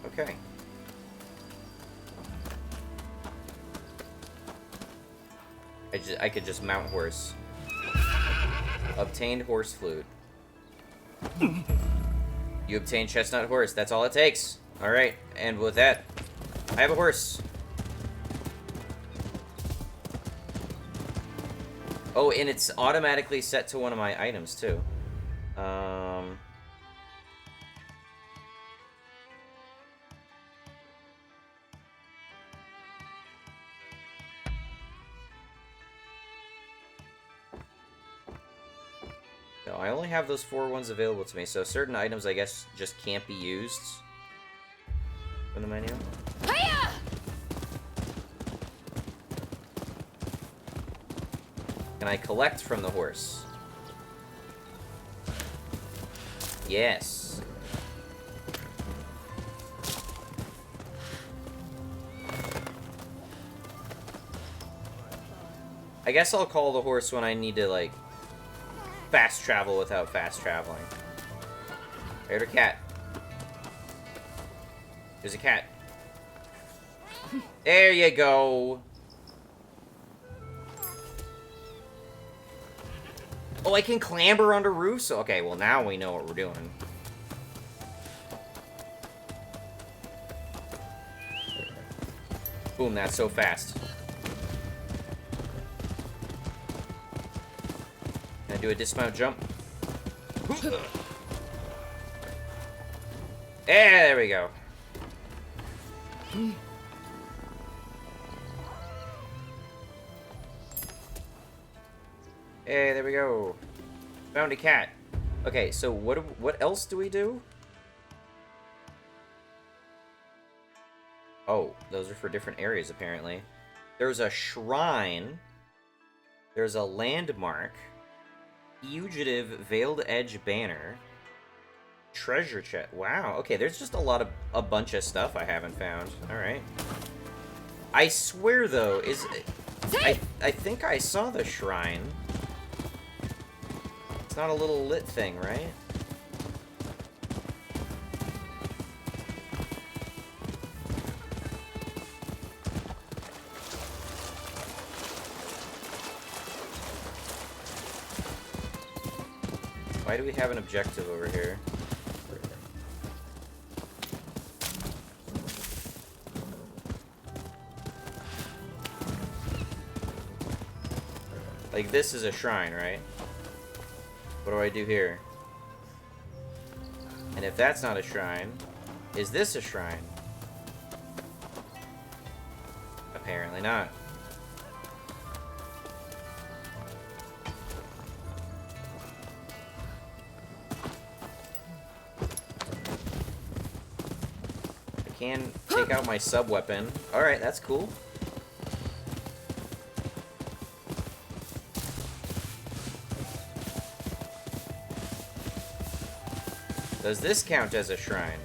Okay. I could just mount horse. Obtained horse flute. You obtained chestnut horse. That's all it takes. Alright, and with that, I have a horse. Oh, and it's automatically set to one of my items, too. No, I only have those 4 ones available to me, so certain items, I guess, just can't be used from the menu. Can I collect from the horse? Yes. I guess I'll call the horse when I need to, like, fast travel without fast traveling. There's a cat. There's a cat. There you go. Oh, I can clamber under roofs? Okay, well, now we know what we're doing. Boom, that's so fast. Can I do a dismount jump? There we go. Hey, there we go. Found a cat. Okay, so what else do we do? Oh, those are for different areas, apparently. There's a shrine. There's a landmark. Fugitive Veiled Edge banner. Treasure chest. Wow, okay, there's just a bunch of stuff I haven't found. Alright. I swear, though, I think I saw the shrine. It's not a little lit thing, right? Why do we have an objective over here? Like, this is a shrine, right? What do I do here? And if that's not a shrine, is this a shrine? Apparently not. I can take out my sub-weapon. Alright, that's cool. Does this count as a shrine?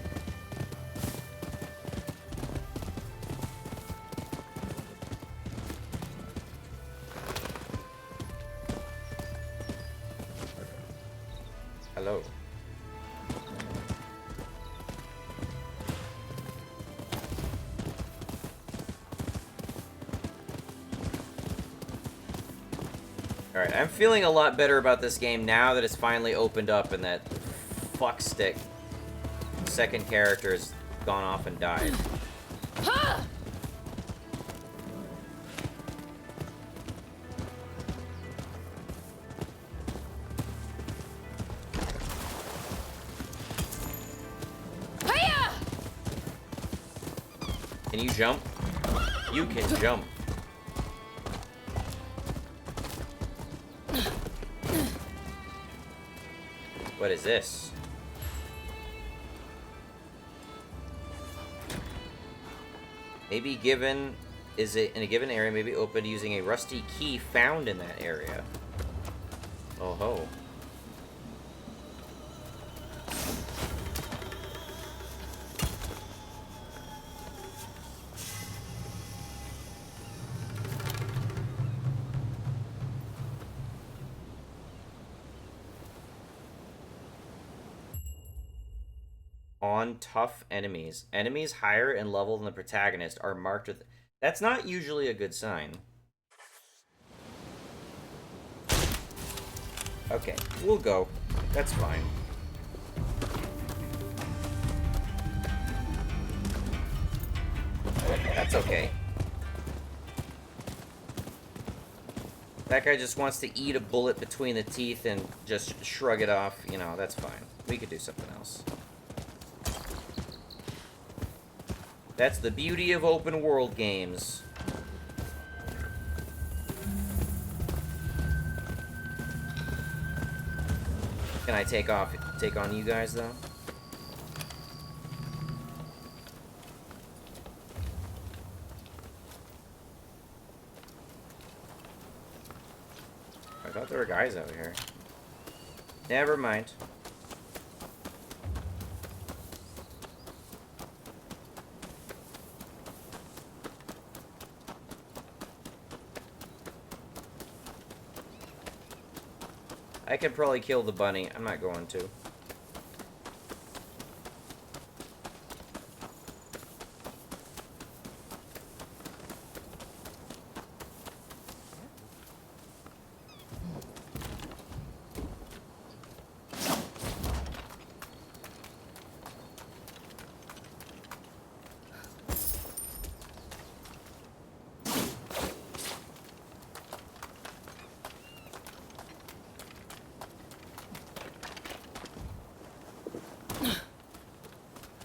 Hello. Alright, I'm feeling a lot better about this game now that it's finally opened up and that fuckstick second character has gone off and died. Can you jump? You can jump. What is this? Maybe given, is it in a given area, maybe opened using a rusty key found in that area. Oh ho. On tough enemies. Enemies higher in level than the protagonist are marked with... That's not usually a good sign. Okay, we'll go. That's fine. That's okay. That guy just wants to eat a bullet between the teeth and just shrug it off. You know, that's fine. We could do something else. That's the beauty of open world games. Can I take on you guys though? I thought there were guys out here. Never mind. I could probably kill the bunny. I'm not going to.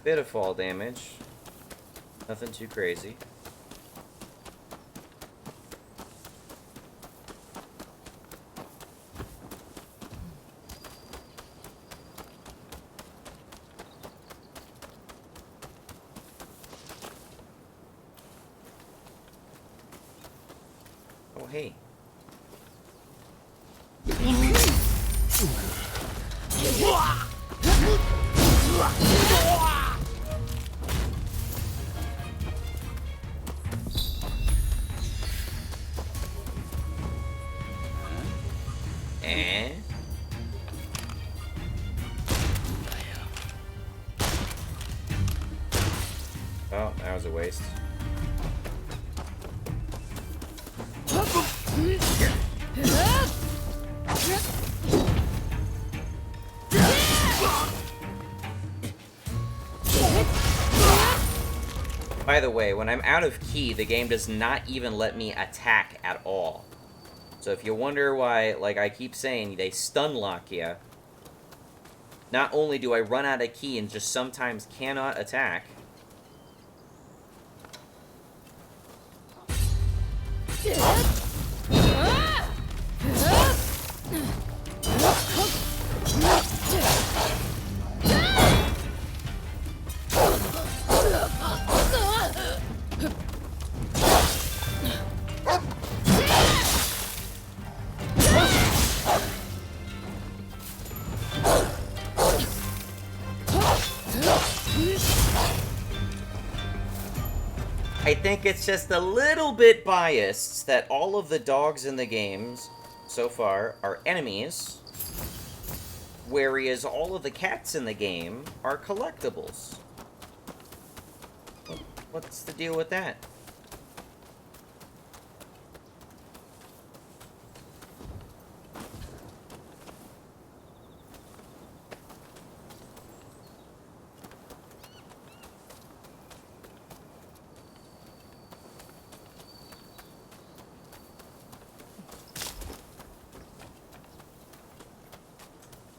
Bit of fall damage. Nothing too crazy. Oh, hey. Eh? Oh, that was a waste. By the way, when I'm out of key, the game does not even let me attack at all. So if you wonder why, like I keep saying, they stun lock you, not only do I run out of key and just sometimes cannot attack, I think it's just a little bit biased that all of the dogs in the games so far are enemies, whereas all of the cats in the game are collectibles. What's the deal with that?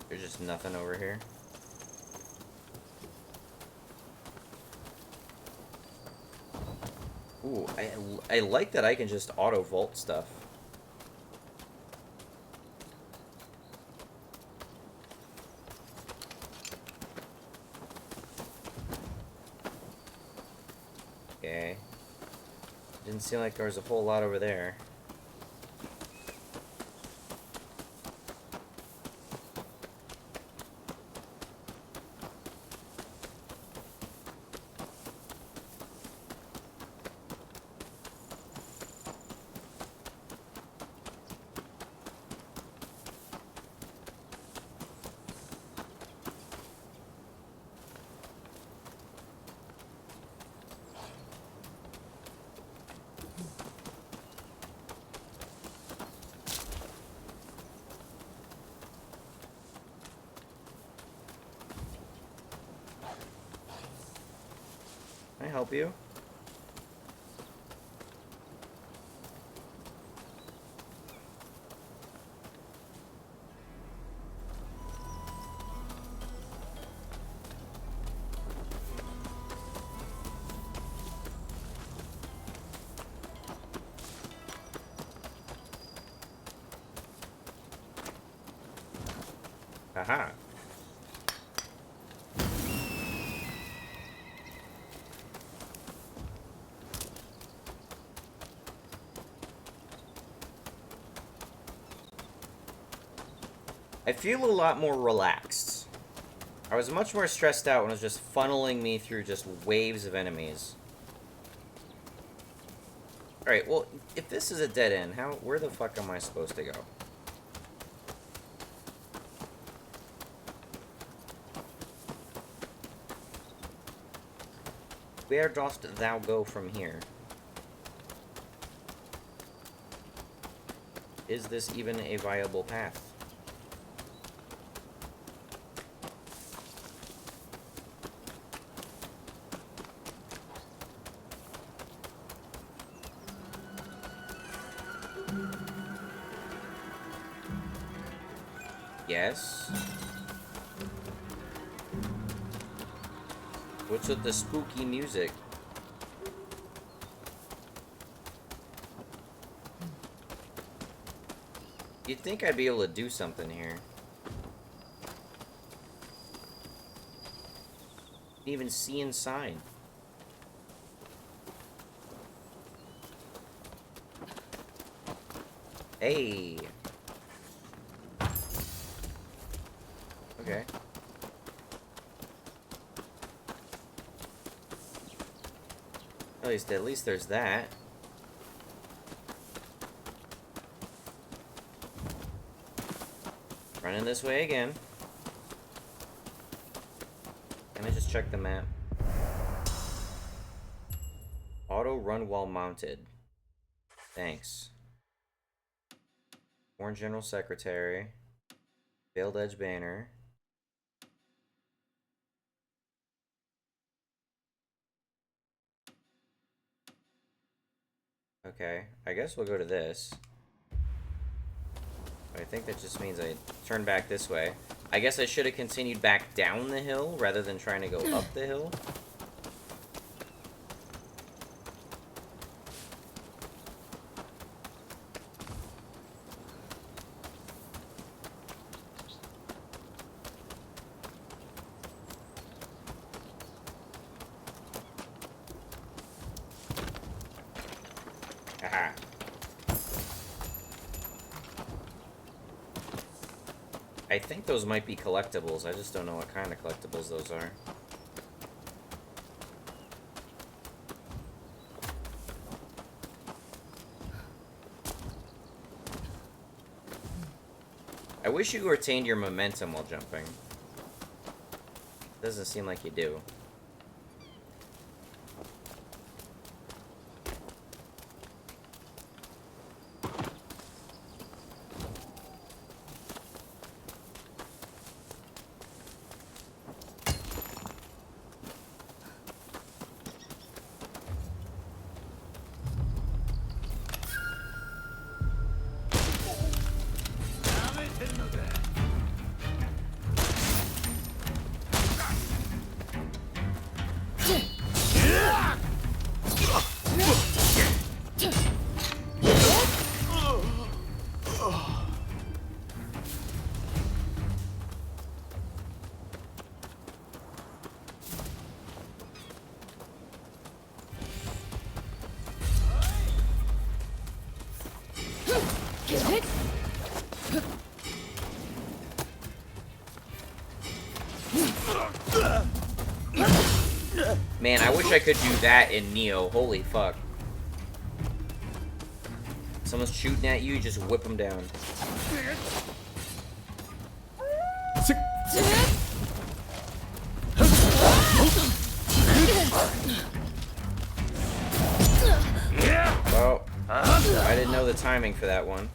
There's just nothing over here. Ooh, I like that I can just auto-vault stuff. Okay. Didn't seem like there was a whole lot over there. Can I help you? Aha. I feel a lot more relaxed. I was much more stressed out when it was just funneling me through just waves of enemies. Alright, well, if this is a dead end, where the fuck am I supposed to go? Where dost thou go from here? Is this even a viable path? Yes. What's with the spooky music? You'd think I'd be able to do something here. Can't even see inside. Hey. Okay. At least there's that. Running this way again. Can I just check the map? Auto run while mounted. Thanks. Warren General Secretary. Veiled Edge Banner. Okay, I guess we'll go to this. But I think that just means I turn back this way. I guess I should have continued back down the hill rather than trying to go up the hill. Aha. I think those might be collectibles. I just don't know what kind of collectibles those are. I wish you retained your momentum while jumping. Doesn't seem like you do. Man, I wish I could do that in Neo. Holy fuck. Someone's shooting at you, you just whip them down. Well, I didn't know the timing for that one.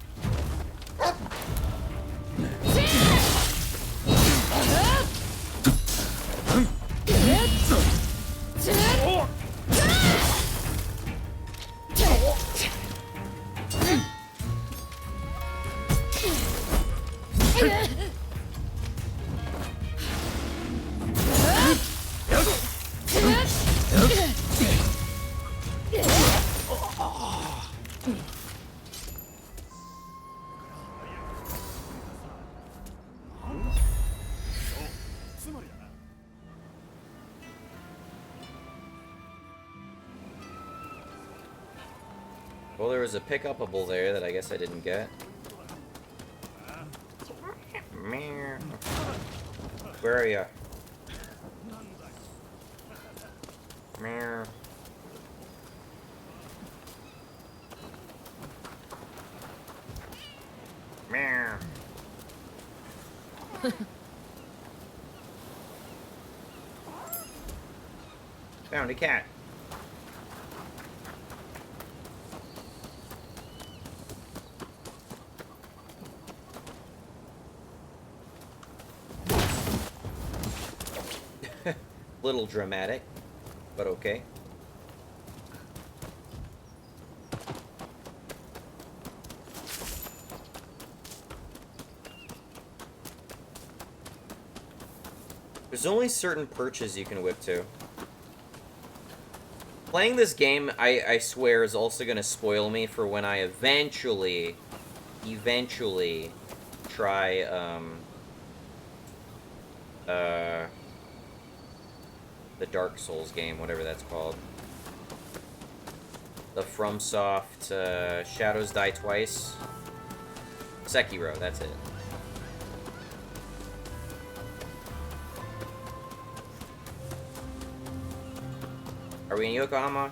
Well, there was a pick-upable there that I guess I didn't get. Where are ya? Found a cat. Little dramatic, but okay. There's only certain perches you can whip to. Playing this game, I swear, is also going to spoil me for when I eventually try, the Dark Souls game, whatever that's called. The FromSoft, Shadows Die Twice. Sekiro, that's it. Are we in Yokohama?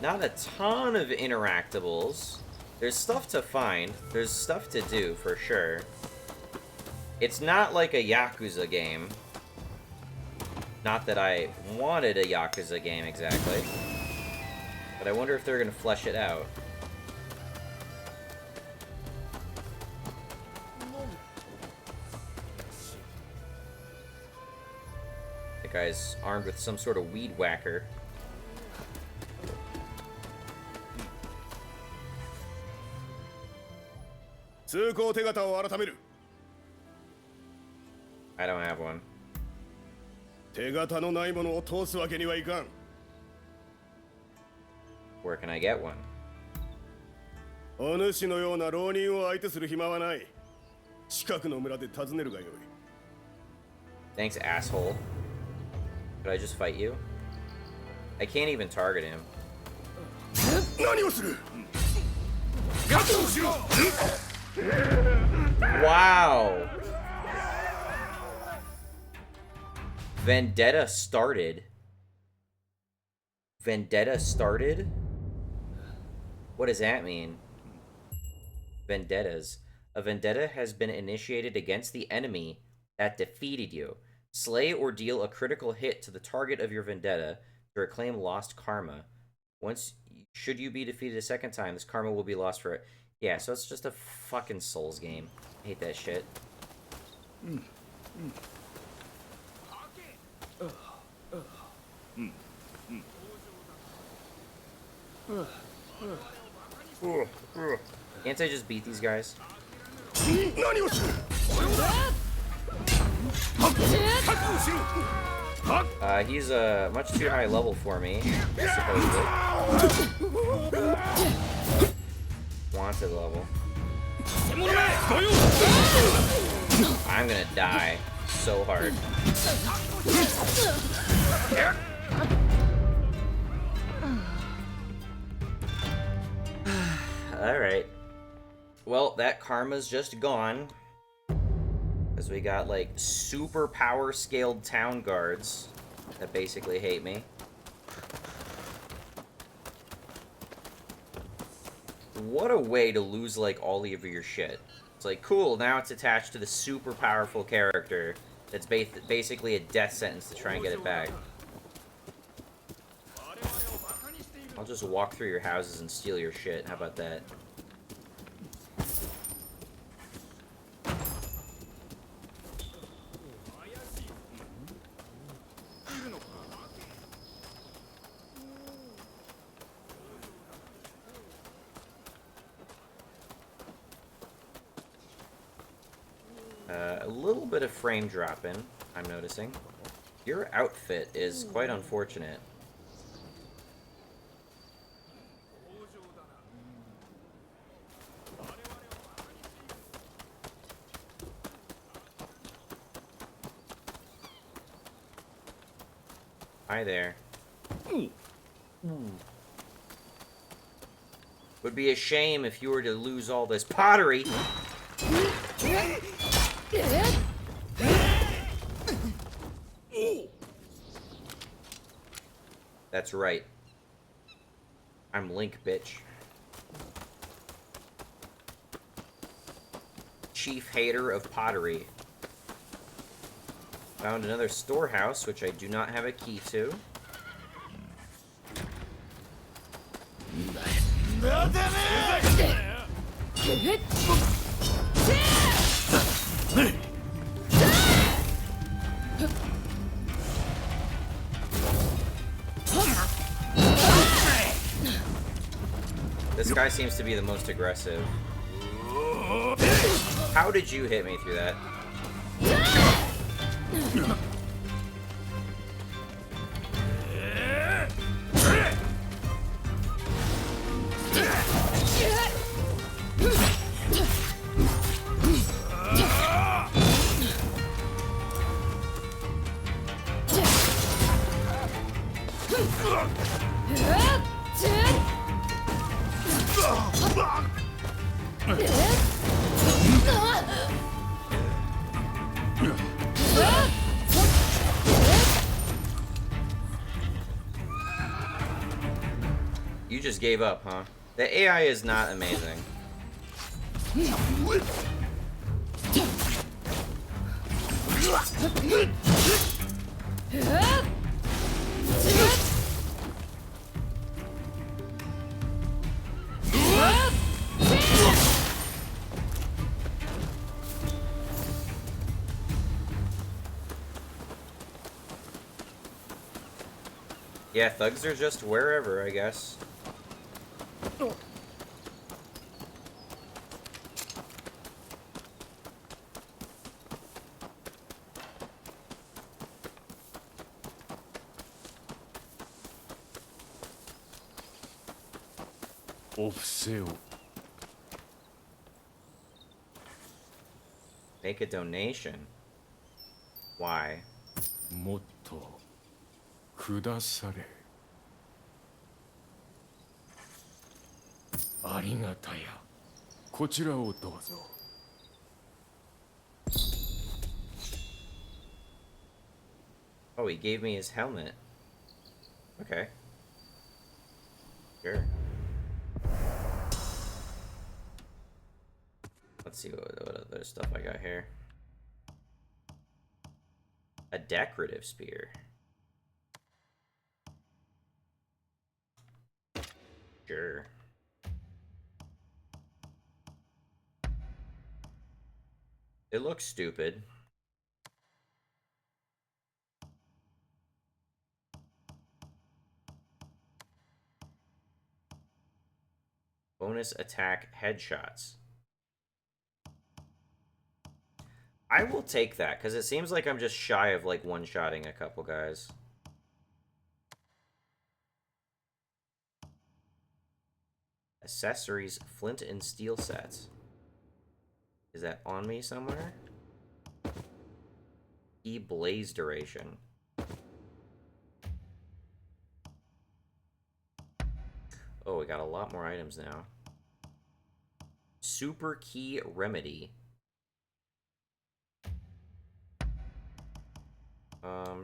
Not a ton of interactables. There's stuff to find. There's stuff to do, for sure. It's not like a Yakuza game. Not that I wanted a Yakuza game, exactly. But I wonder if they're gonna flesh it out. The guy's armed with some sort of weed whacker. I don't have one. Where can I get one? お主のような浪人を相手する暇はない。近くの村で尋ねるがよい。Thanks, asshole. Could I just fight you? I can't even target him. 何をする? Wow! Vendetta started. Vendetta started? What does that mean? Vendettas. A vendetta has been initiated against the enemy that defeated you. Slay or deal a critical hit to the target of your vendetta to reclaim lost karma. Once, should you be defeated a second time, this karma will be lost for it. Yeah, so it's just a fucking Souls game. I hate that shit. Can't I just beat these guys? He's much too high level for me, supposedly. Wanted level. I'm gonna die so hard. Alright. Well, that karma's just gone. Because we got, like, super power-scaled town guards that basically hate me. What a way to lose, like, all of your shit. It's like, cool, now it's attached to the super powerful character that's basically a death sentence to try and get it back. I'll just walk through your houses and steal your shit. How about that? A little bit of frame dropping, I'm noticing. Your outfit is quite unfortunate. Hi there. Would be a shame if you were to lose all this pottery. That's right. I'm Link, bitch. Chief hater of pottery. Found another storehouse, which I do not have a key to. This guy seems to be the most aggressive. How did you hit me through that? You just gave up, huh? The AI is not amazing. Yeah, thugs are just wherever, I guess. Make a donation. Why? もっとくだされ。ありがたや。こちらをどうぞ。Oh, he gave me his helmet. Okay. Sure. Let's see what other stuff I got here. A decorative spear. Sure. It looks stupid. Bonus attack headshots. I will take that, because it seems like I'm just shy of, like, one-shotting a couple guys. Accessories, flint and steel sets. Is that on me somewhere? E-blaze duration. Oh, we got a lot more items now. Super key remedy.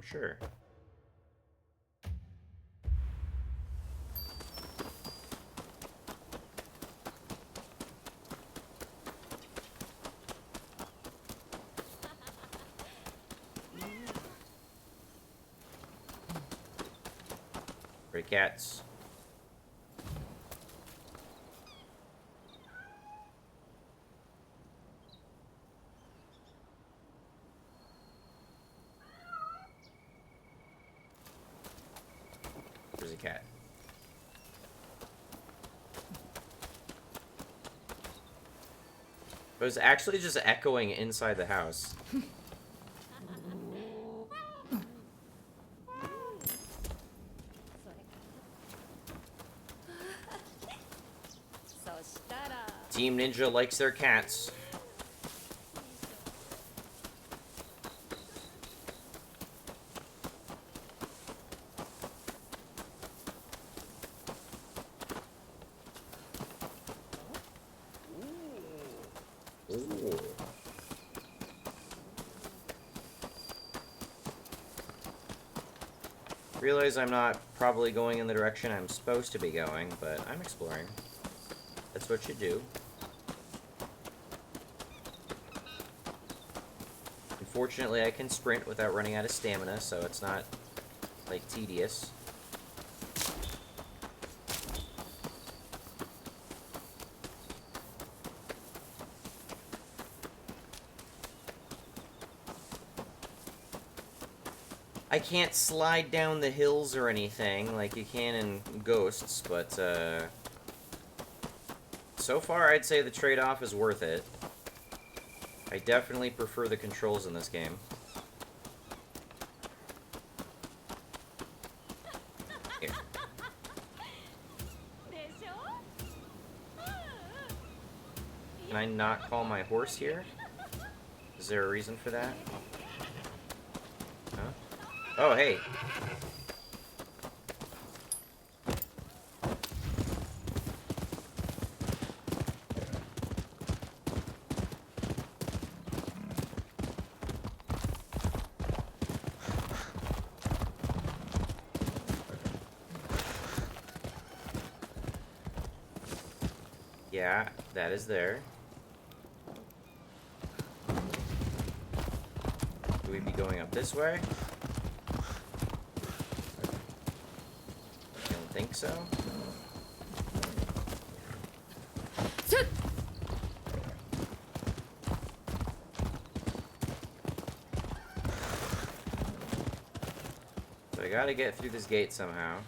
Sure. Pretty cats. There's a cat. It was actually just echoing inside the house. Team Ninja likes their cats. Ooh. Realize I'm not probably going in the direction I'm supposed to be going, but I'm exploring. That's what you do. Unfortunately, I can sprint without running out of stamina, so it's not, like, tedious. I can't slide down the hills or anything like you can in Ghosts, but so far I'd say the trade-off is worth it. I definitely prefer the controls in this game. Here. Can I not call my horse here? Is there a reason for that? Huh? Oh, hey. Yeah, that is there. Should we be going up this way? I don't think so. So I gotta get through this gate somehow.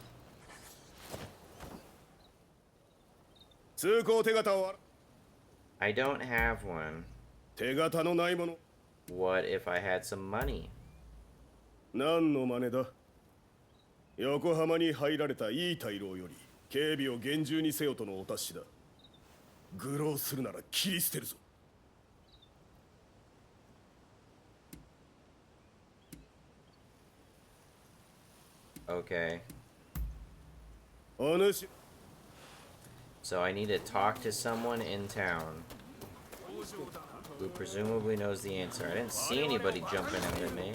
通行手形は I don't have one. 手形のないもの What if I had some money? 何の真似だ横浜に入られたいい大老より警備を厳重にせよとのお達しだ愚弄するなら切り捨てるぞ Okay. お主 So I need to talk to someone in town who presumably knows the answer. I didn't see anybody jumping out at me.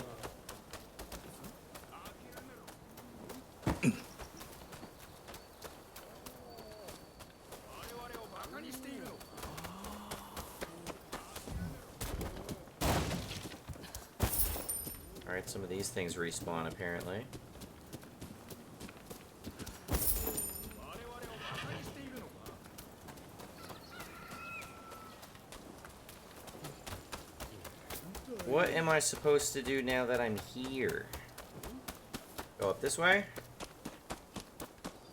Alright, some of these things respawn apparently. What am I supposed to do now that I'm here? Go up this way?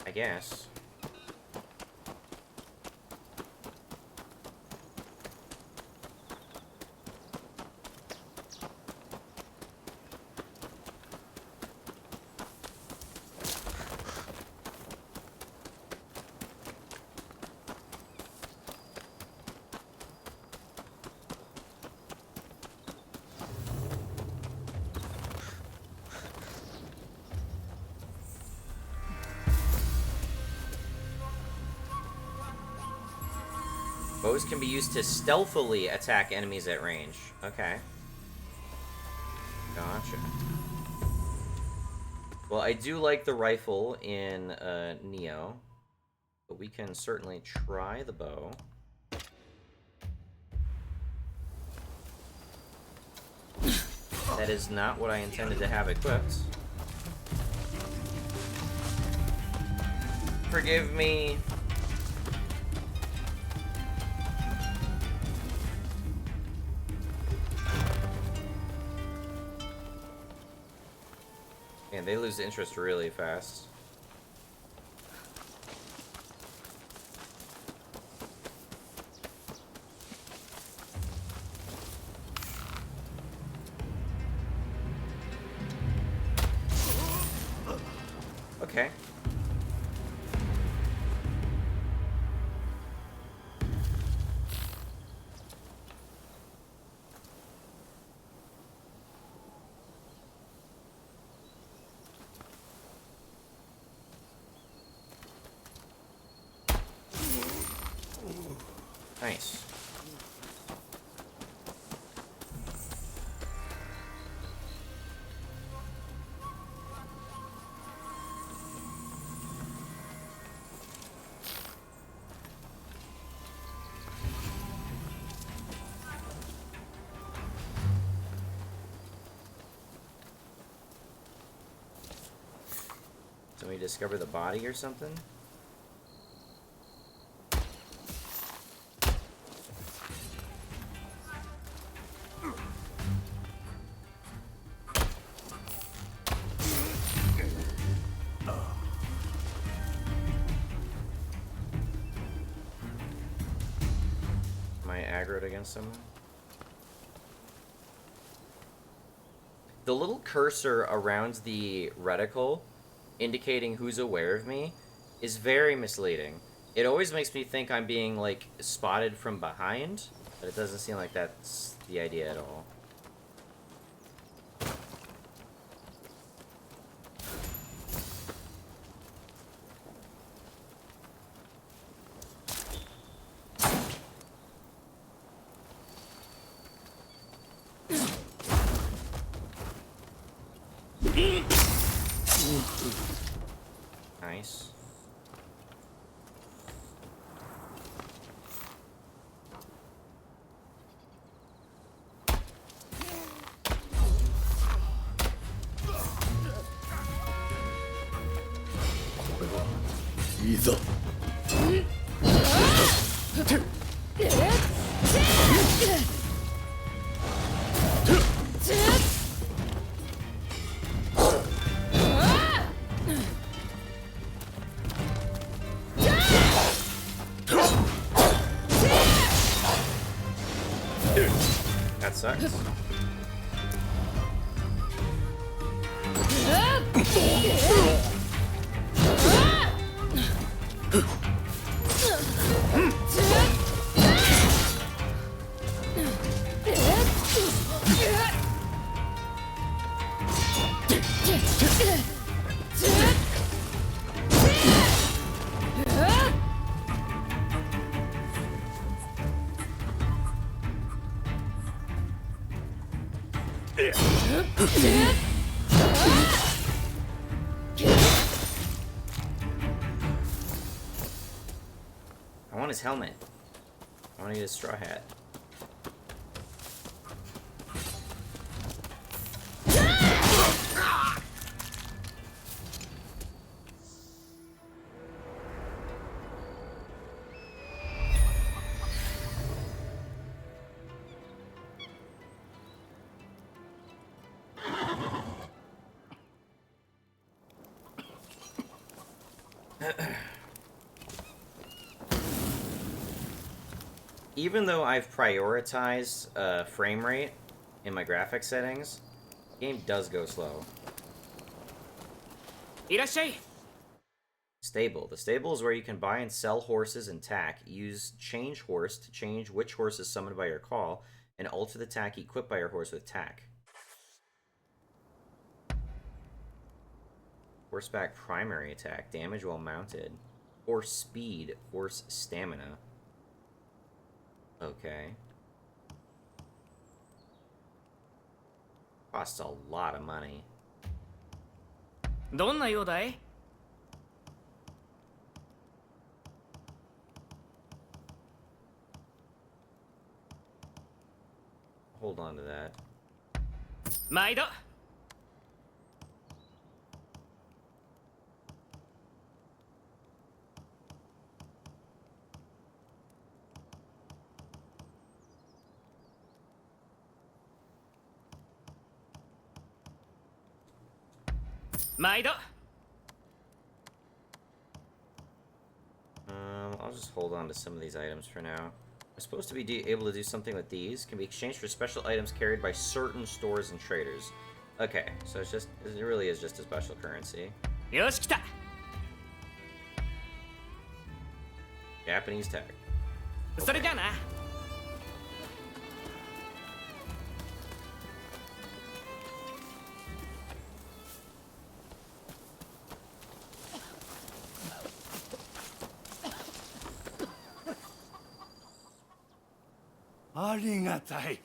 I guess. Bows can be used to stealthily attack enemies at range. Okay. Gotcha. Well, I do like the rifle in Neo, but we can certainly try the bow. That is not what I intended to have equipped. Forgive me. Man, they lose interest really fast. Okay. Nice. Did we discover the body or something? against someone. The little cursor around the reticle indicating who's aware of me is very misleading. It always makes me think I'm being, like, spotted from behind, but it doesn't seem like that's the idea at all. Nice. That sucks. I want his helmet. I want to get his straw hat. Even though I've prioritized frame rate in my graphics settings, the game does go slow. Stable. The stable is where you can buy and sell horses and tack. Use change horse to change which horse is summoned by your call, and alter the tack equipped by your horse with tack. Horseback primary attack, damage while mounted. Horse speed, horse stamina. Okay. Costs a lot of money. Hold on to that. I'll just hold on to some of these items for now. I'm supposed to be able to do something with these. Can be exchanged for special items carried by certain stores and traders. Okay, so it really is just a special currency. Japanese tag. Okay. Arigatai.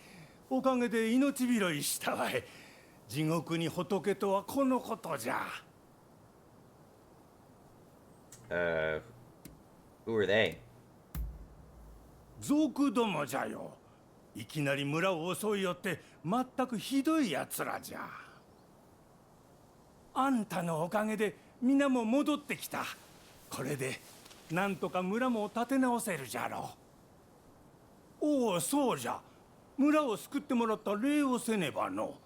おかげで命拾いしたわい。地獄に仏とはこのことじゃ。Who are they? 族どもじゃよ。いきなり村を襲いよって全くひどい奴らじゃ。あんたのおかげで皆も戻ってきた。これでなんとか村も立て直せるじゃろう。おお、そうじゃ。村を救ってもらった礼をせねばの。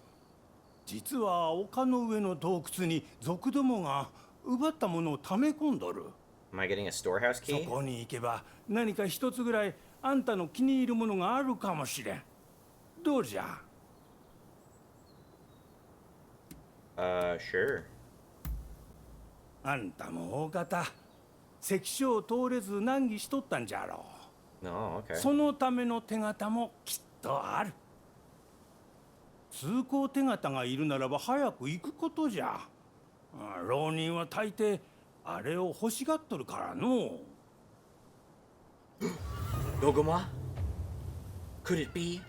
実は丘の上の洞窟に族どもが奪ったものを溜め込んどる。Am I getting a storehouse key? そこに行けば何か一つぐらいあんたの気に入るものがあるかもしれん。どうじゃ。Sure. あんたも大方関所を通れず難儀しとったんじゃろう。 No, okay. そのための手形もきっとある。通行手形がいるならば早く行くことじゃ。浪人は大抵あれを欲しがっとるからの。Doguma? Could it be?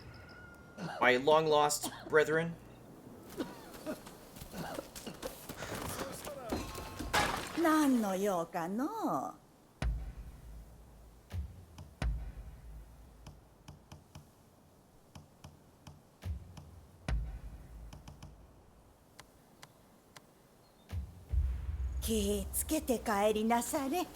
My long lost brethren? 何の用かの。気ぃつけて帰りなされ。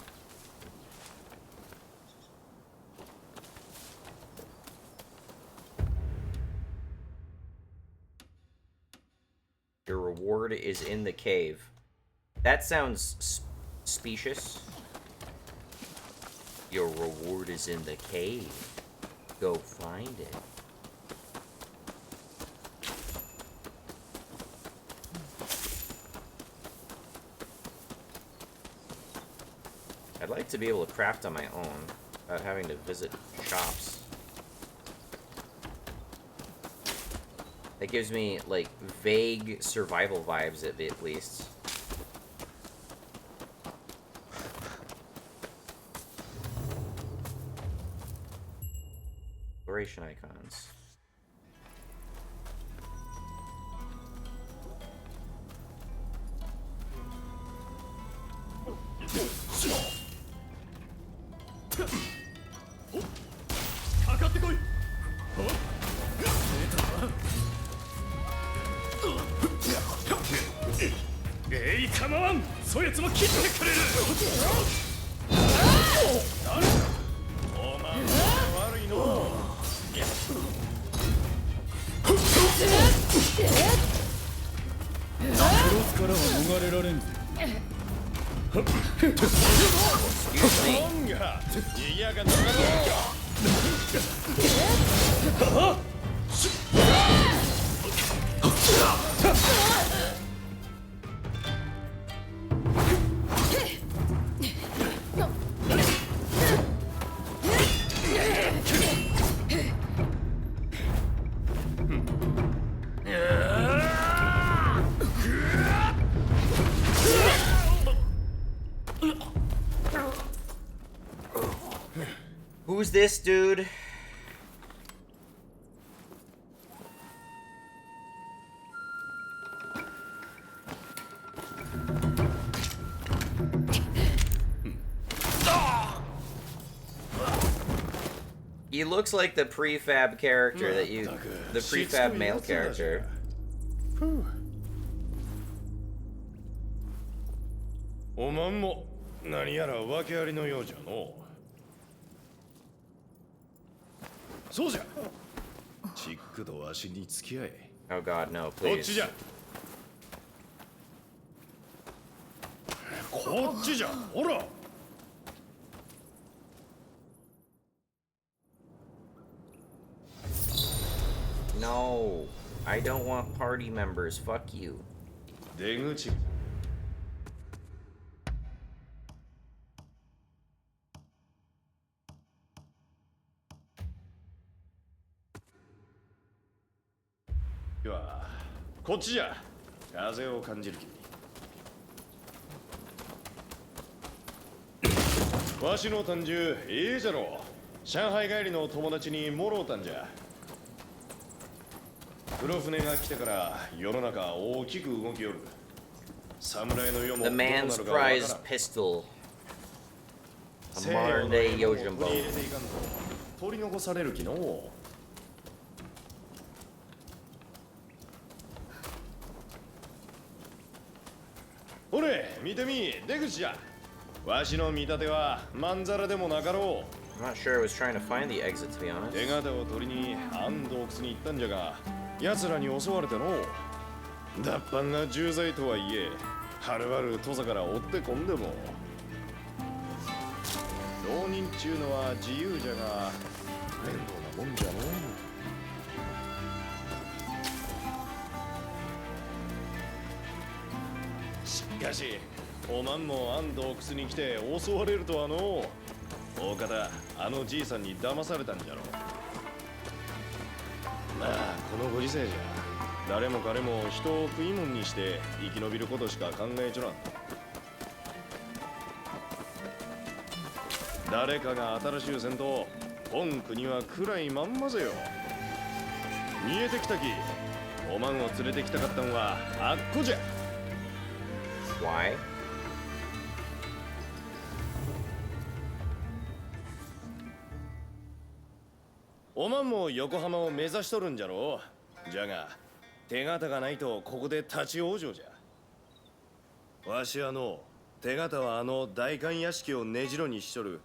Your reward is in the cave. That sounds specious. Your reward is in the cave. Go find it. I'd like to be able to craft on my own without having to visit shops. That gives me, like, vague survival vibes at least. Exploration icons. Who's this dude? He looks like the prefab character that you... The prefab male character. おまんも何やら訳ありのようじゃの。そうじゃ。チックとわしに付き合え。Oh god, no, こっち please. じゃ。こっちじゃ。ほら。No, I don't want party members. Fuck you. 出口。こっちじゃ。風を感じる君。わしの誕生いいじゃろ。上海帰りの友達にもろうたんじゃ。黒船が来てから世の中大きく動きよる。侍の世も The man's prized pistol. A modern day Yojimbo. 取り残される気の。ほれ、見てみ、出口じゃ。わしの見立てはまんざらでもなかろう。 I'm not sure I was trying to find the exit, to be honest. 手形を取りに安洞窟に行ったんじゃが、奴らに襲われての。脱藩が重罪とはいえ、はるばる土佐から追ってこんでも。浪人ちゅうのは自由じゃが、なもんじゃのしかしおまんもあん洞窟に来て襲われるとはの大方あのじいさんに騙されたんじゃろ。まあこのご時世じゃ誰も彼も人を食い物にして生き延びることしか考えちょらん。誰かが新しい戦闘本国は暗いまんまぜよ。見えてきたきおまんを連れてきたかったんはあっこじゃ。 Why? おまんも横浜を目指しとるんじゃろう。じゃが手形がないとここで立ち往生じゃ。わし手形はあの代官屋敷を根城にしとる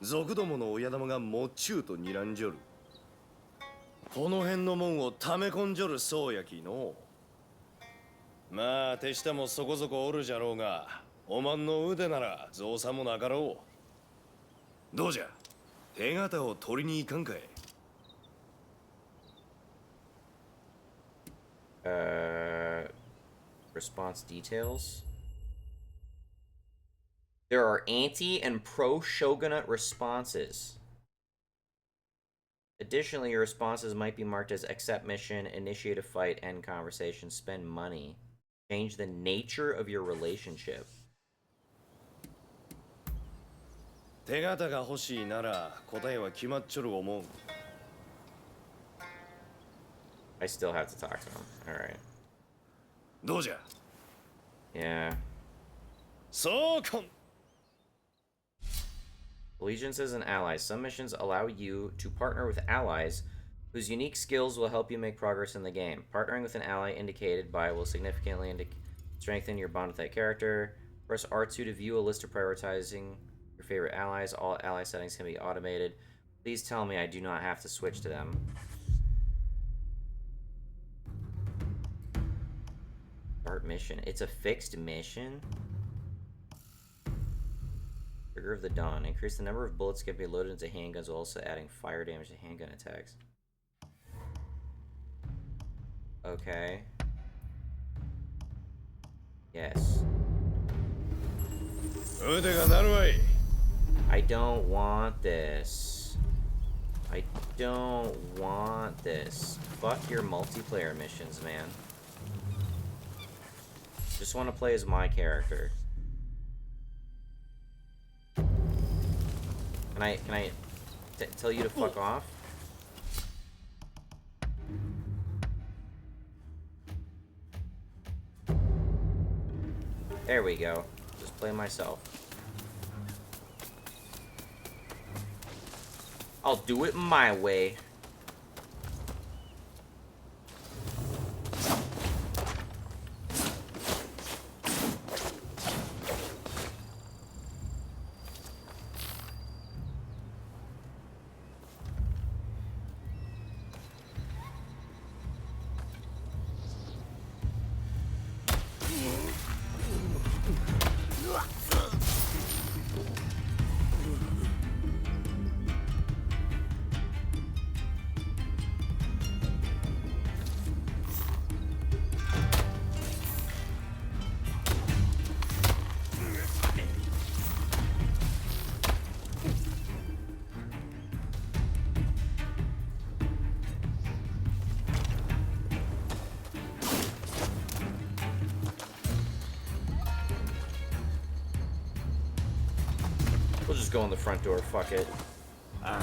賊どもの親玉がもっちゅうと睨んじょる。この辺のもんを溜め込んじょるそうやきの。まあ手下もそこそこおるじゃろうがおまんの腕なら造作もなかろう。どうじゃ手形を取りに行かんかい。Response details. There are anti and pro shogunate responses. Additionally, your responses might be marked as accept mission, initiate a fight, end conversation, spend money, change the nature of your relationship. 手形が欲しいなら答えは決まっちょる思う。 I still have to talk to him. Alright. どうじゃ Yeah. そうかん。 Allegiances and allies. Some missions allow you to partner with allies whose unique skills will help you make progress in the game. Partnering with an ally indicated by will significantly strengthen your bond with that character. Press R2 to view a list of prioritizing your favorite allies. All ally settings can be automated. Please tell me I do not have to switch to them. Start mission. It's a fixed mission? Trigger of the Dawn. Increase the number of bullets can be loaded into handguns while also adding fire damage to handgun attacks. Okay. Yes. I don't want this. I don't want this. Fuck your multiplayer missions, man. Just want to play as my character. Can I tell you to fuck off? There we go. Just play myself. I'll do it my way. We'll just go in the front door, fuck it. I'm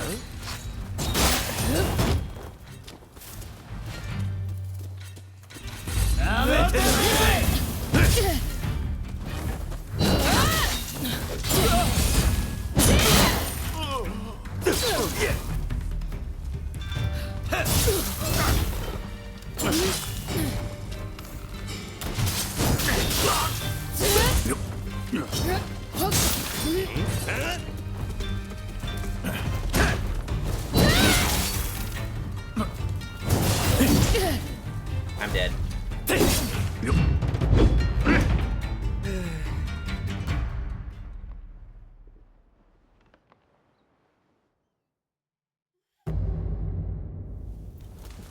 dead.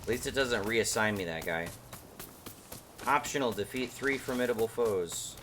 At least it doesn't reassign me that guy. Optional, defeat 3 formidable foes.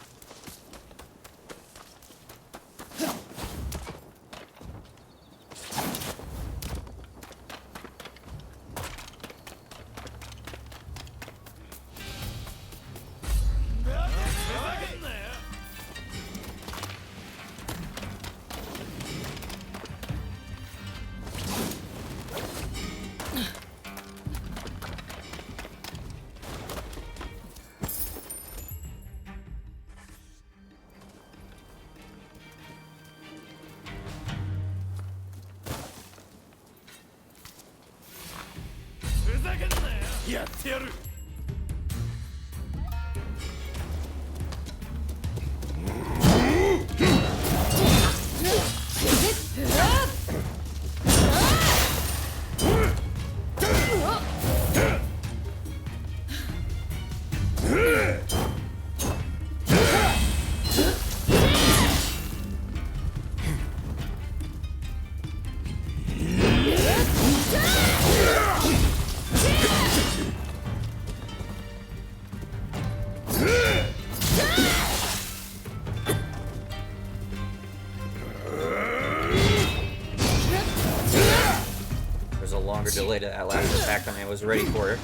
There's a longer delay to that last attack than I was ready for.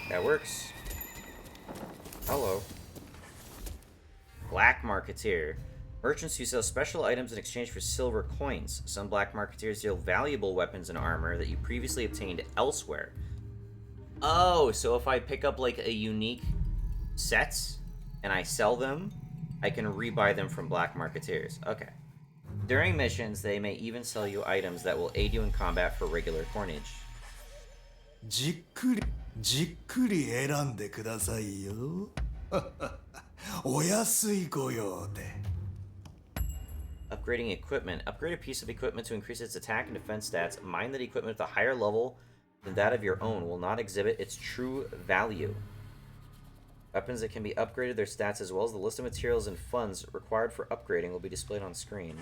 That works. Hello. Black Marketeer. Merchants who sell special items in exchange for silver coins. Some black marketeers deal valuable weapons and armor that you previously obtained elsewhere. Oh, so if I pick up like a unique sets and I sell them, I can rebuy them from black marketeers. Okay. During missions, they may even sell you items that will aid you in combat for regular coinage. じっくり選んでくださいよ。お安いご用で。Upgrading equipment. Upgrade a piece of equipment to increase its attack and defense stats. Mind that equipment with a higher level than that of your own will not exhibit its true value. Weapons that can be upgraded, their stats, as well as the list of materials and funds required for upgrading will be displayed on screen.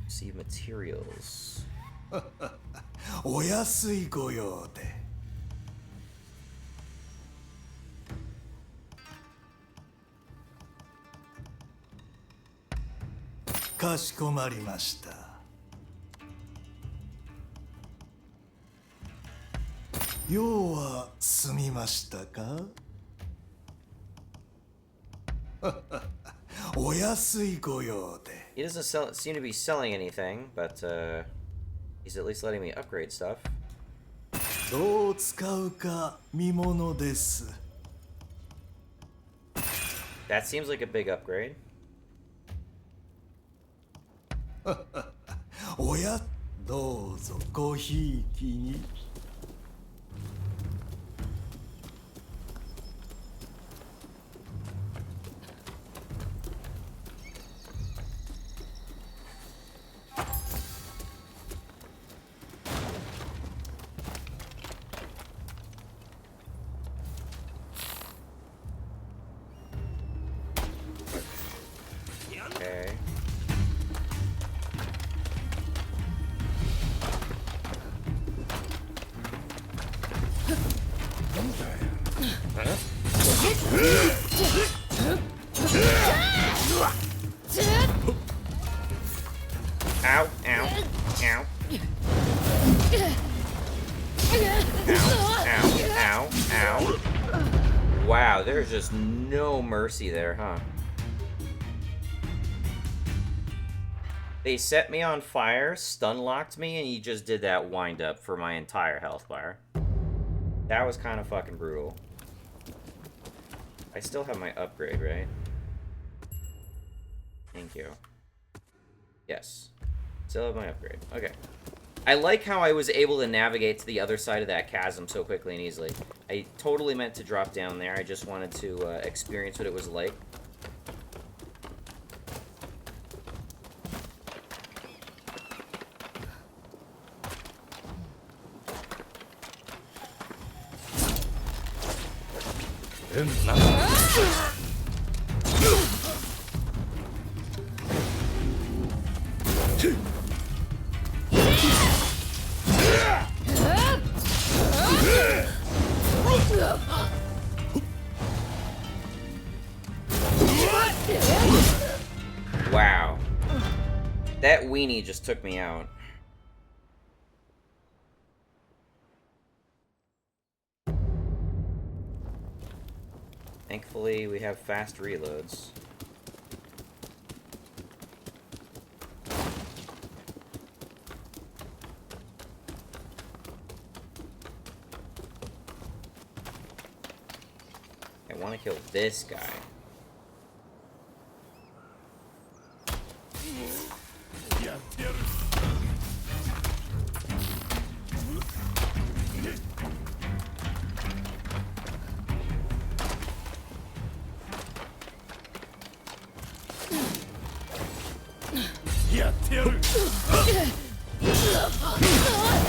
See materials. お安いご用で。かしこまりました。用は済みましたか？お安いご用で。He doesn't seem to be selling anything, but he's at least letting me upgrade stuff. どう使うか見ものです。That seems like a big upgrade. おや、どうぞごひいきに。Okay. Ow, ow, ow. Ow, ow, ow. Wow, there's just no mercy there, huh? They set me on fire, stun-locked me, and he just did that wind-up for my entire health bar. That was kind of fucking brutal. I still have my upgrade, right? Thank you. Yes. Still have my upgrade. Okay. I like how I was able to navigate to the other side of that chasm so quickly and easily. I totally meant to drop down there. I just wanted to experience what it was like. Wow. That weenie just took me out. Thankfully, we have fast reloads. I want to kill this guy.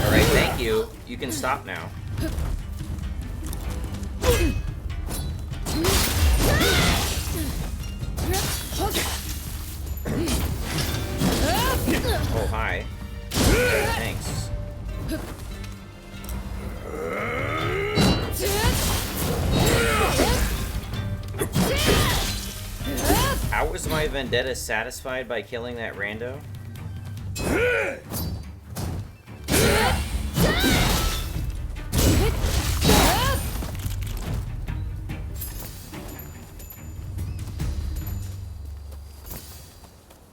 Alright, thank you. You can stop now. Oh, hi. Thanks. How was my vendetta satisfied by killing that rando?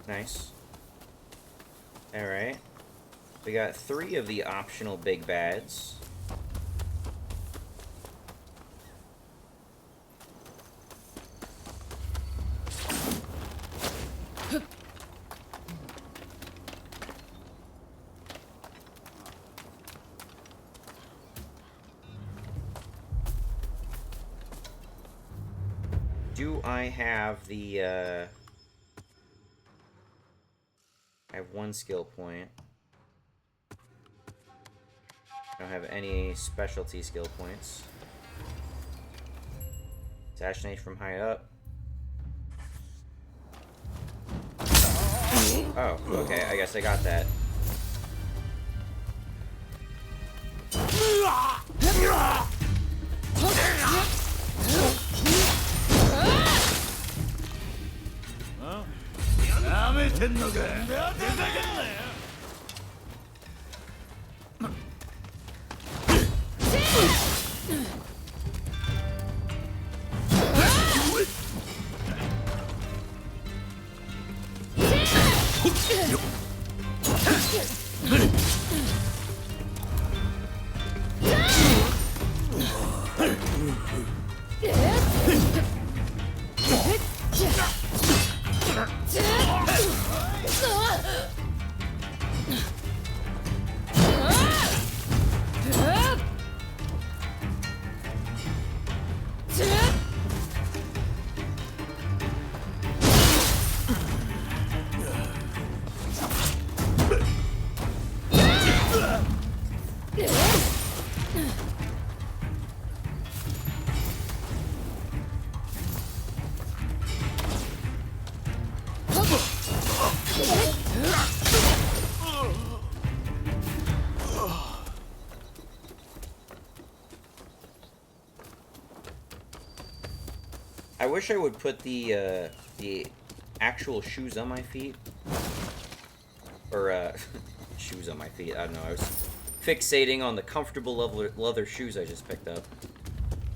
Nice. Alright. We got 3 of the optional big bads. Do I have the, I have 1 skill point. I don't have any specialty skill points. Assassinate from high up. Oh, okay, I guess I got that. I wish I would put the actual shoes on my feet. Or, shoes on my feet. I don't know. I was fixating on the comfortable leather shoes I just picked up.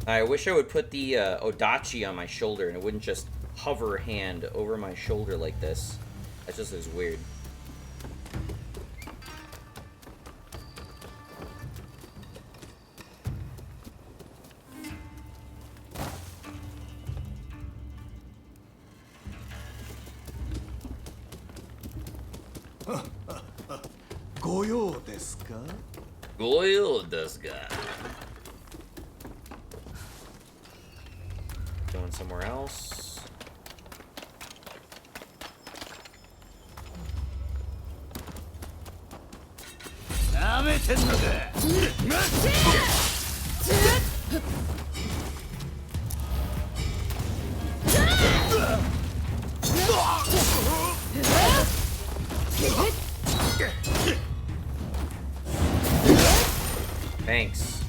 I wish I would put the Odachi on my shoulder and it wouldn't just hover hand over my shoulder like this. That just is weird. ご用ですか？ご用ですか? Going somewhere else. Thanks.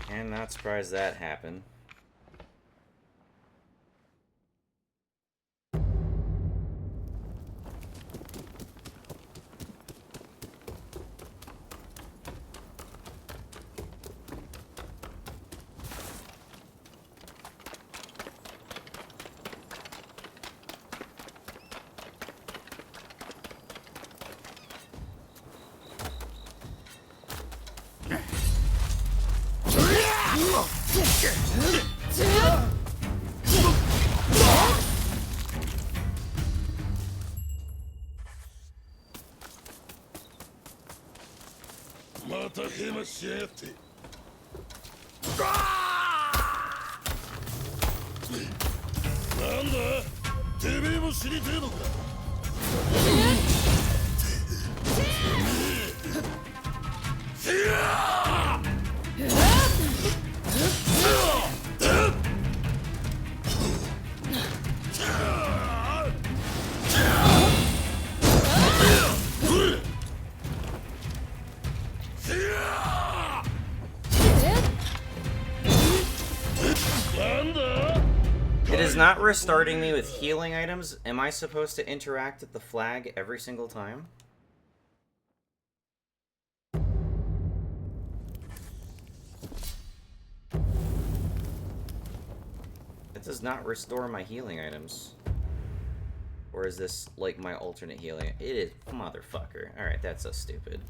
I'm not surprised that happened. It is not restarting me with healing items. Am I supposed to interact with the flag every single time? It does not restore my healing items. Or is this like my alternate healing? It is, motherfucker. Alright, that's so stupid.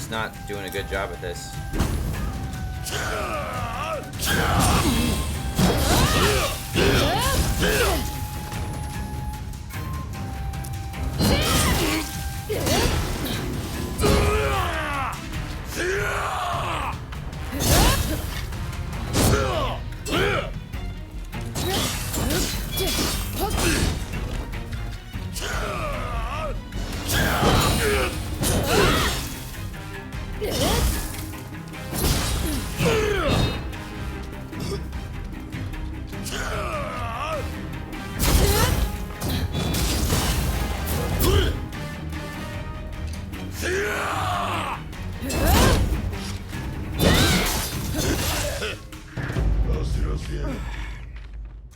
just not doing a good job at this.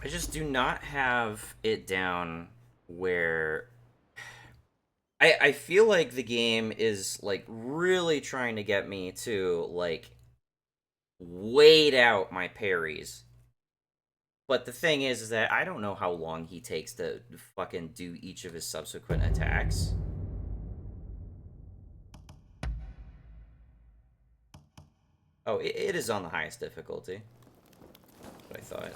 I just do not have it down where I feel like the game is like really trying to get me to like wait out my parries. But the thing is that I don't know how long he takes to fucking do each of his subsequent attacks. Oh, it is on the highest difficulty. That's what I thought.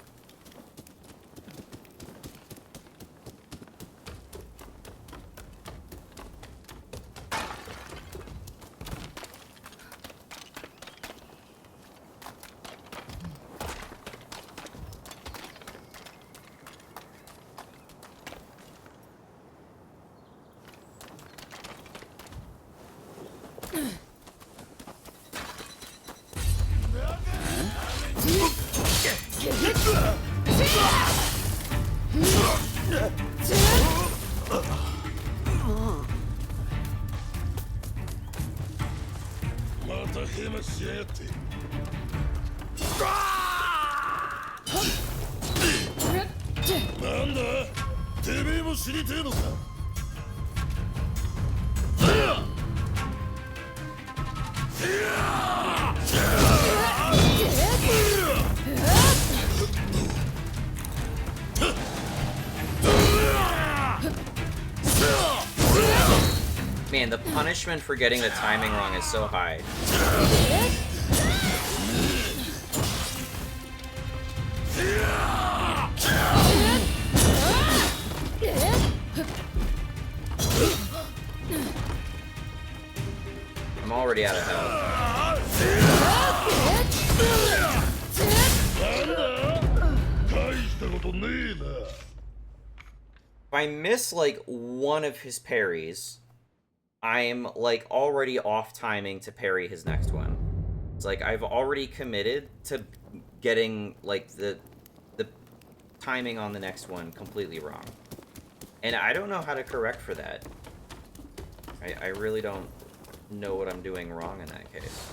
Man, the punishment for getting the timing wrong is so high. I'm already out of health. If I miss like one of his parries, I'm like already off timing to parry his next one. It's like I've already committed to getting like the timing on the next one completely wrong. And I don't know how to correct for that. I really don't know what I'm doing wrong in that case.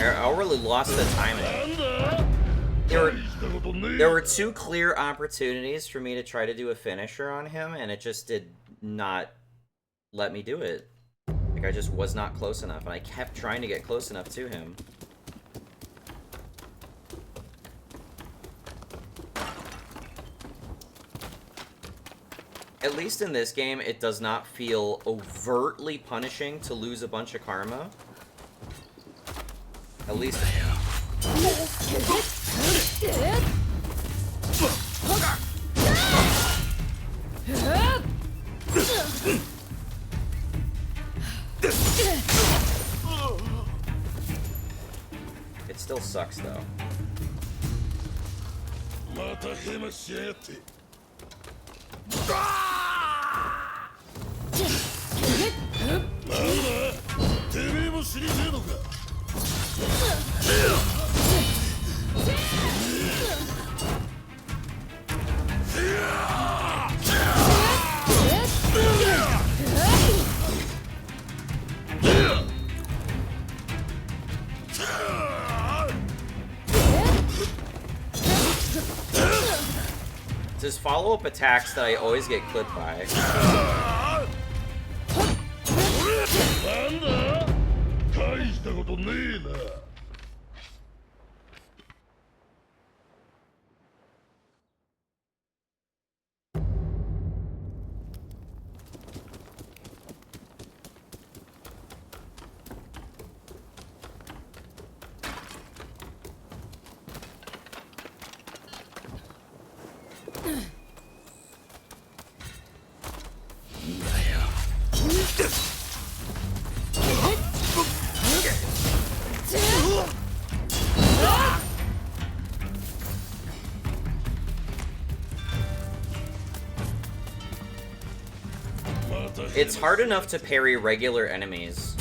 I really lost the timing. There were two clear opportunities for me to try to do a finisher on him, and it just did not let me do it. Like, I just was not close enough, and I kept trying to get close enough to him. At least in this game, it does not feel overtly punishing to lose a bunch of karma. At least... It still sucks, though. てめえも死にてえのか。There's follow-up attacks that I always get clipped by. なんだ？大したことねえな。It's hard enough to parry regular enemies.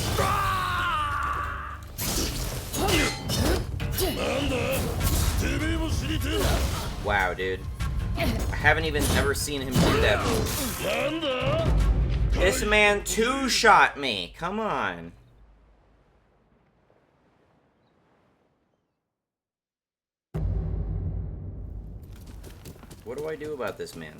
Wow, dude. I haven't even ever seen him do that move. This man two-shot me. Come on. What do I do about this man?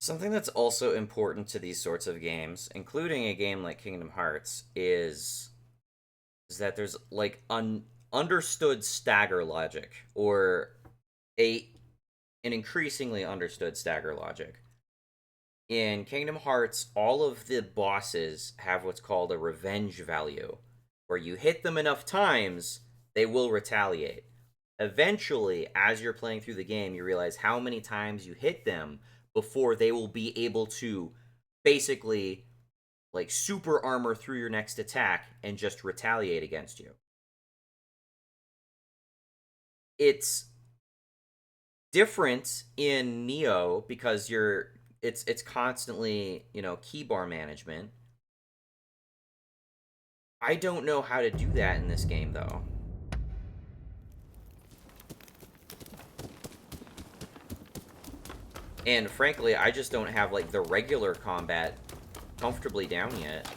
Something that's also important to these sorts of games, including a game like Kingdom Hearts, is that there's like understood stagger logic, or an increasingly understood stagger logic. In Kingdom Hearts, all of the bosses have what's called a revenge value, where you hit them enough times, they will retaliate. Eventually, as you're playing through the game, you realize how many times you hit them before they will be able to basically like super armor through your next attack and just retaliate against you. It's different in Neo because it's constantly, you know, keybar management. I don't know how to do that in this game though. And frankly, I just don't have, like, the regular combat comfortably down yet.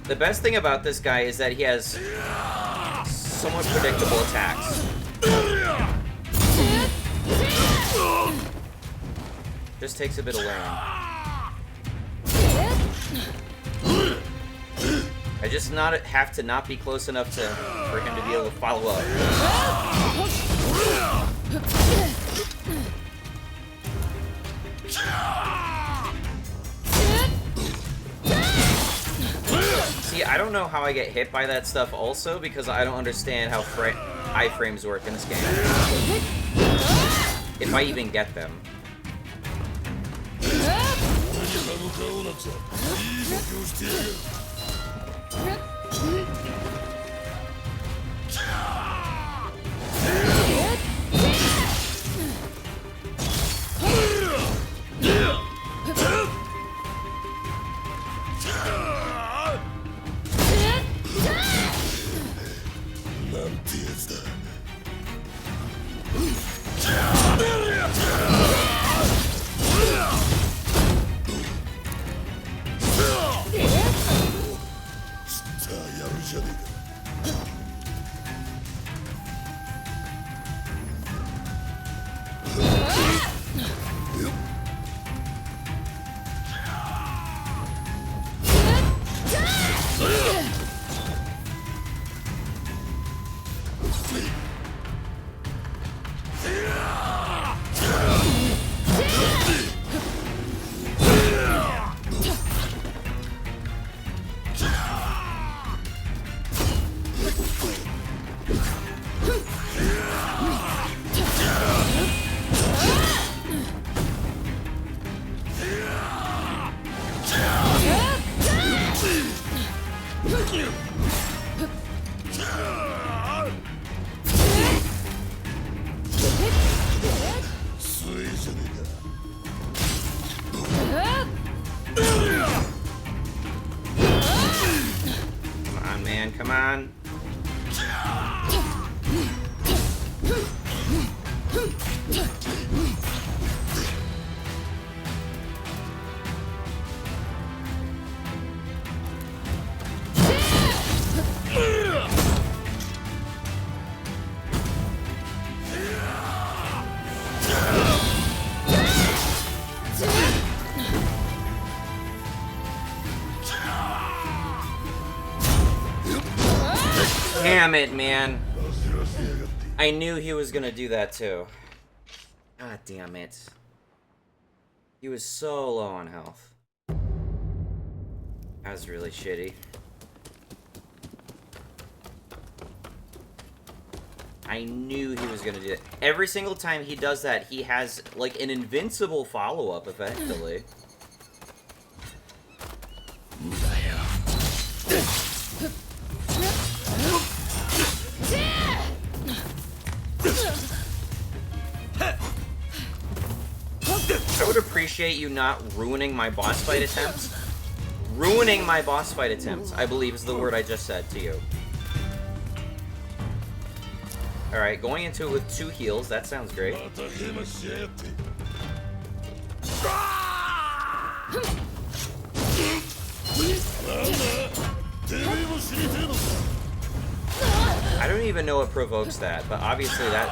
The best thing about this guy is that he has somewhat predictable attacks. Just takes a bit of learning. I just have to not be close enough for him to be able to follow up. See, I don't know how I get hit by that stuff also, because I don't understand how iframes work in this game. If I even get them. Come on. Damn it, man. I knew he was gonna do that too. God damn it. He was so low on health. That was really shitty. I knew he was gonna do it. Every single time he does that, he has like an invincible follow-up, effectively. I would appreciate you not ruining my boss fight attempts. Ruining my boss fight attempts, I believe is the word I just said to you. Alright, going into it with 2 heals, that sounds great. I don't even know what provokes that, but obviously that...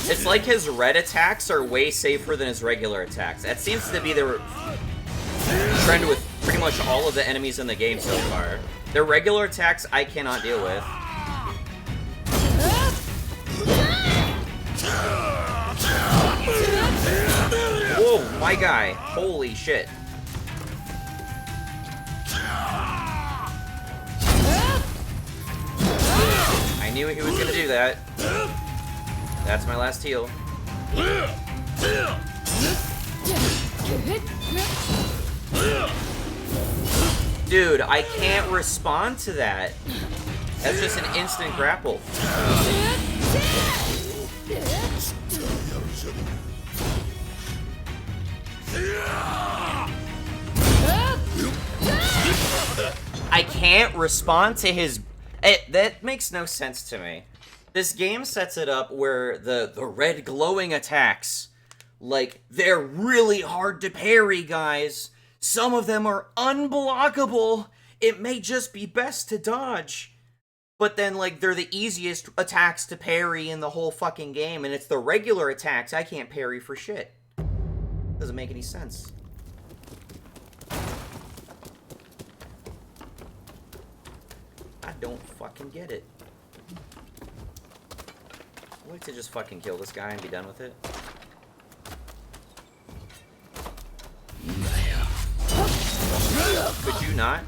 It's like his red attacks are way safer than his regular attacks. That seems to be the trend with pretty much all of the enemies in the game so far. Their regular attacks I cannot deal with. Whoa, my guy. Holy shit. I knew he was gonna do that. That's my last heal. Dude, I can't respond to that. That's just an instant grapple. I can't respond to his... that makes no sense to me. This game sets it up where the red glowing attacks, like, they're really hard to parry, guys. Some of them are unblockable. It may just be best to dodge. But then, like, they're the easiest attacks to parry in the whole fucking game, and it's the regular attacks I can't parry for shit. Doesn't make any sense. I don't fucking get it. I'd like to just fucking kill this guy and be done with it. Could you not?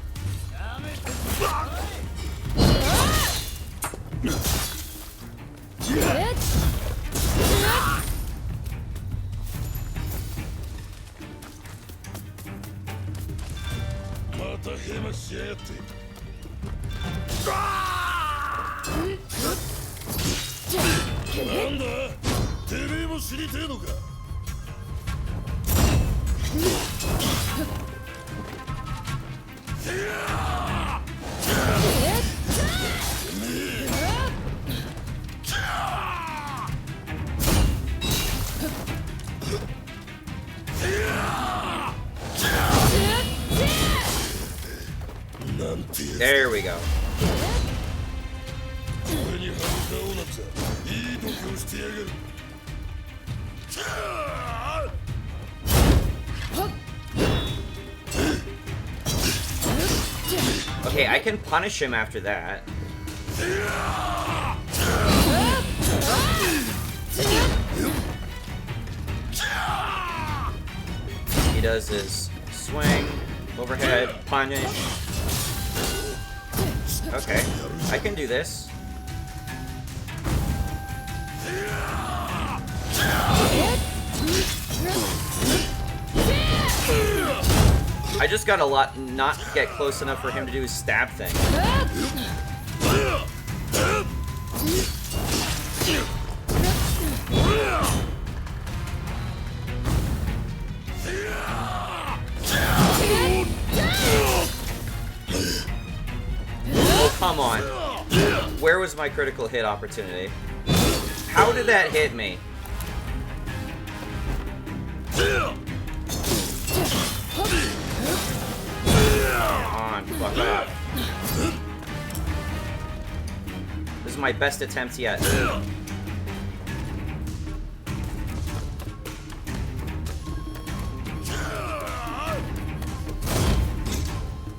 There we go. Okay, I can punish him after that. He does his swing, overhead, punish. Okay, I can do this. I just gotta not get close enough for him to do his stab thing. Oh, come on. Where was my critical hit opportunity? How did that hit me? Come on, fuck off. This is my best attempt yet.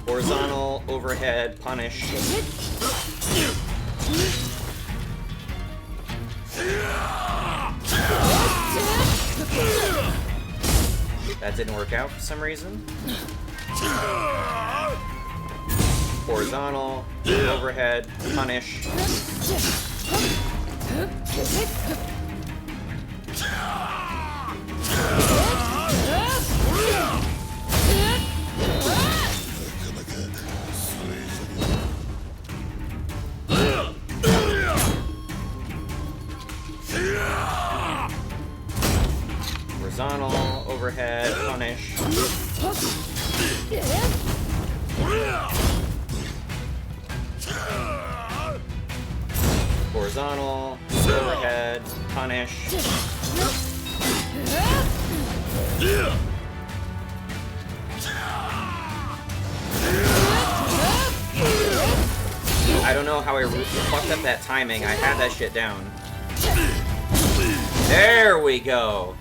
Horizontal, overhead, punish. That didn't work out for some reason. Horizontal, overhead, punish. Horizontal, overhead, punish. Horizontal, overhead, punish. I don't know how I fucked up that timing. I had that shit down. There we go.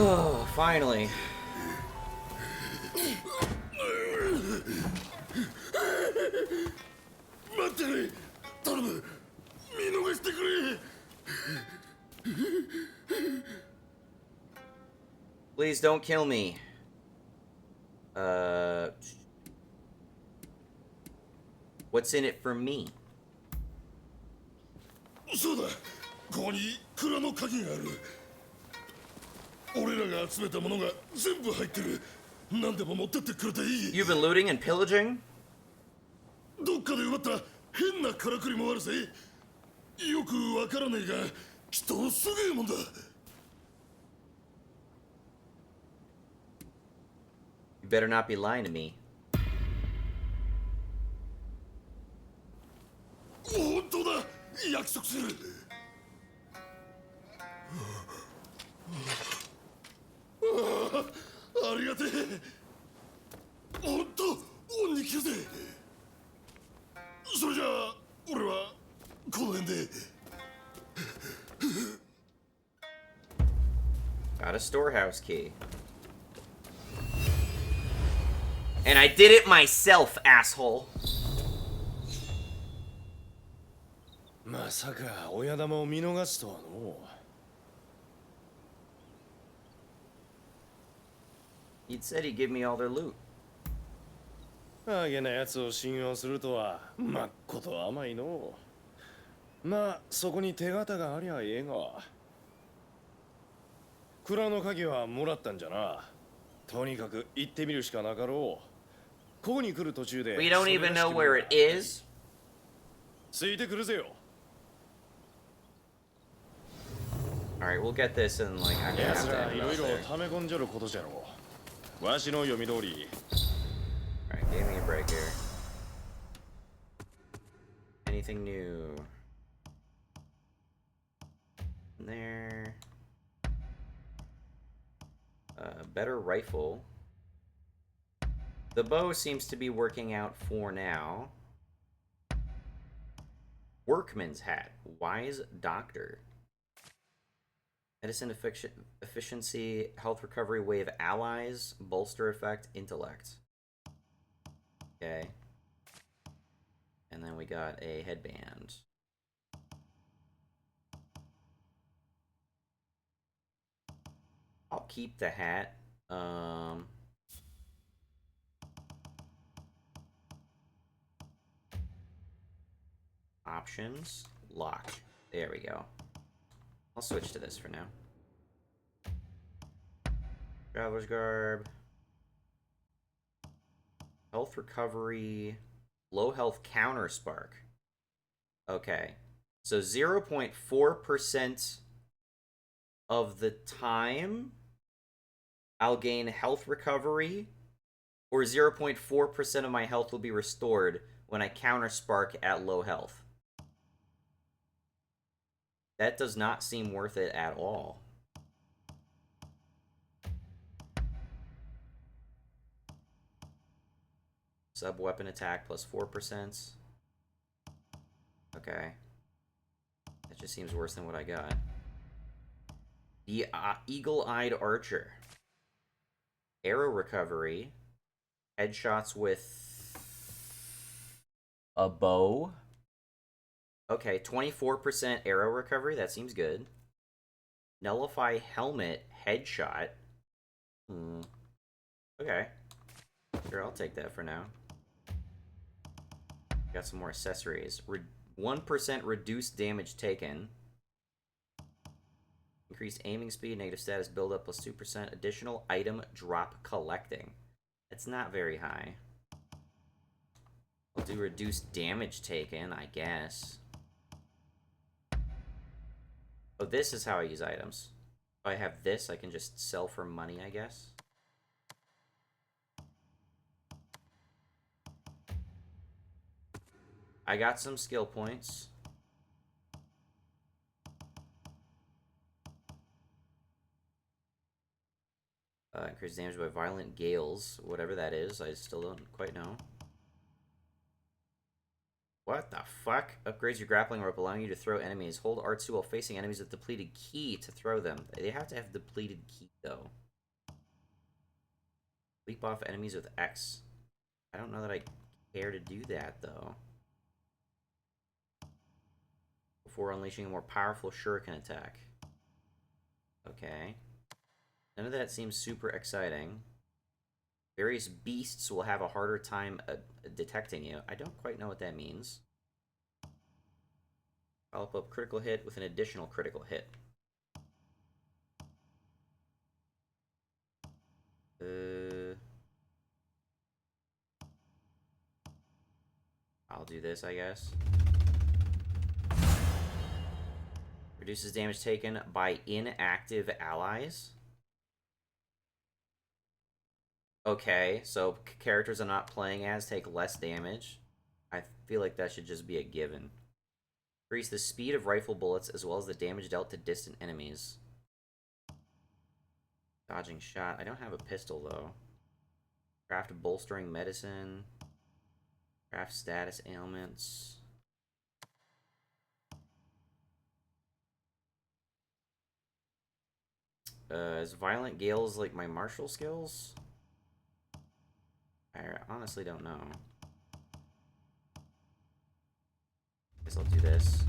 Oh, finally. Please don't kill me. What's in it for me? そうだ。ここに蔵の鍵がある。俺らが集めたものが全部入ってる。何でも持ってってくれていい。 You've been looting and pillaging? どっかで奪った変なからくりもあるぜ。よくわからねえが、きっとすげえもんだ。You better not be lying to me. 本当だ。約束する。ありがてえ。本当、恩に着るぜ。それじゃあ、俺はこの辺で。Got a storehouse key. And I did it myself, asshole. まさか親玉を見逃すとはの。He'd said he'd give me all their loot. あげなやつを信用するとはまっこと甘いの。まあそこに手形がありゃええが。蔵の鍵はもらったんじゃな。とにかく行ってみるしかなかろう。ここに来る途中で。 We don't even know where it is. ついてくるぜよ。Alright, we'll get this and like I'm gonna や have つ to ら end い it ろ off いろ there. 溜め込んじゃることじゃろう。わしの読み通り。Alright, give me a break here. Anything new? There. Better rifle. The bow seems to be working out for now. Workman's hat. Wise doctor. Medicine efficiency, health recovery, wave allies, bolster effect, intellect. Okay. And then we got a headband. I'll keep the hat. Options. Lock. There we go. I'll switch to this for now. Traveler's garb. Health recovery. Low health counter spark. Okay. So 0.4% of the time I'll gain health recovery, or 0.4% of my health will be restored when I counter spark at low health. That does not seem worth it at all. Sub weapon attack plus 4%. Okay. That just seems worse than what I got. The Eagle-Eyed Archer. Arrow recovery. Headshots with a bow. Okay, 24% arrow recovery. That seems good. Nullify helmet headshot. Okay. Sure, I'll take that for now. Got some more accessories. 1% reduced damage taken. Increased aiming speed, negative status buildup plus 2%. Additional item drop collecting. That's not very high. I'll do reduced damage taken, I guess. Oh, this is how I use items. If I have this, I can just sell for money, I guess. I got some skill points. Increased damage by violent gales, whatever that is. I still don't quite know. What the fuck? Upgrades your grappling rope, allowing you to throw enemies. Hold R2 while facing enemies with depleted ki to throw them. They have to have depleted ki, though. Leap off enemies with X. I don't know that I care to do that, though. Before unleashing a more powerful shuriken attack. Okay. None of that seems super exciting. Various beasts will have a harder time detecting you. I don't quite know what that means. Follow up critical hit with an additional critical hit. do this, I guess. Reduces damage taken by inactive allies. Okay, so characters I'm not playing as take less damage. I feel like that should just be a given. Increase the speed of rifle bullets as well as the damage dealt to distant enemies. Dodging shot. I don't have a pistol, though. Craft bolstering medicine. Craft status ailments. Is Violent Gales like my martial skills? I honestly don't know. Guess I'll do this.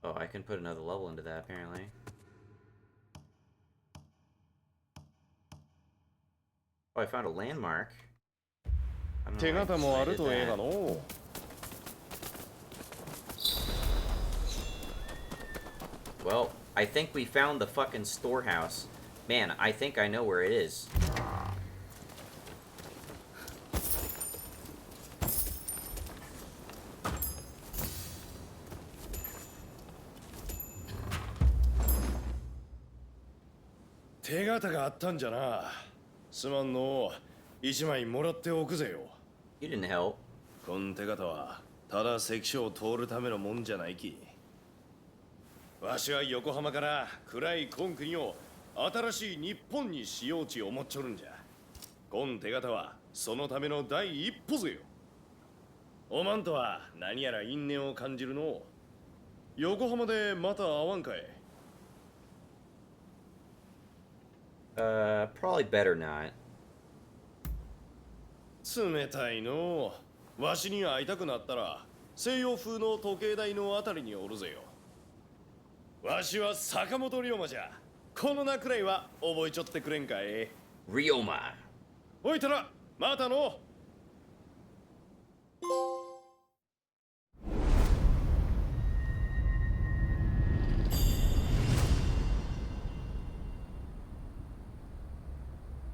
Oh, I can put another level into that, apparently. Oh, I found a landmark. I don't know why I did that. Well, I think we found the fucking storehouse. Man, I think I know where it is.手形があったんじゃな。すまんの。一枚もらっておくぜよ。You didn't help. こん手形はただ関所を通るためのもんじゃないき。わしは横浜から暗いこん国を新しい日本にしようち思っちょるんじゃ。こん手形はそのための第一歩ぜよ。おまんとは何やら因縁を感じるの。横浜でまた会わんかい。Probably better not. 冷たいの。わしに会いたくなったら西洋風の時計台のあたりにおるぜよ。わしは坂本龍馬じゃ。この名くらいは覚えちょってくれんかい。龍馬。おいたら、またの。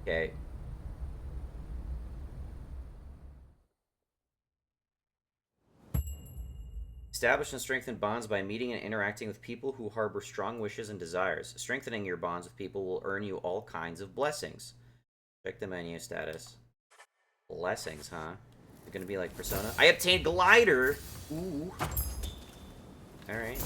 Okay. Establish and strengthen bonds by meeting and interacting with people who harbor strong wishes and desires. Strengthening your bonds with people will earn you all kinds of blessings. Check the menu status. Blessings, huh? They're gonna be like Persona. I obtained Glider! Ooh. Alright.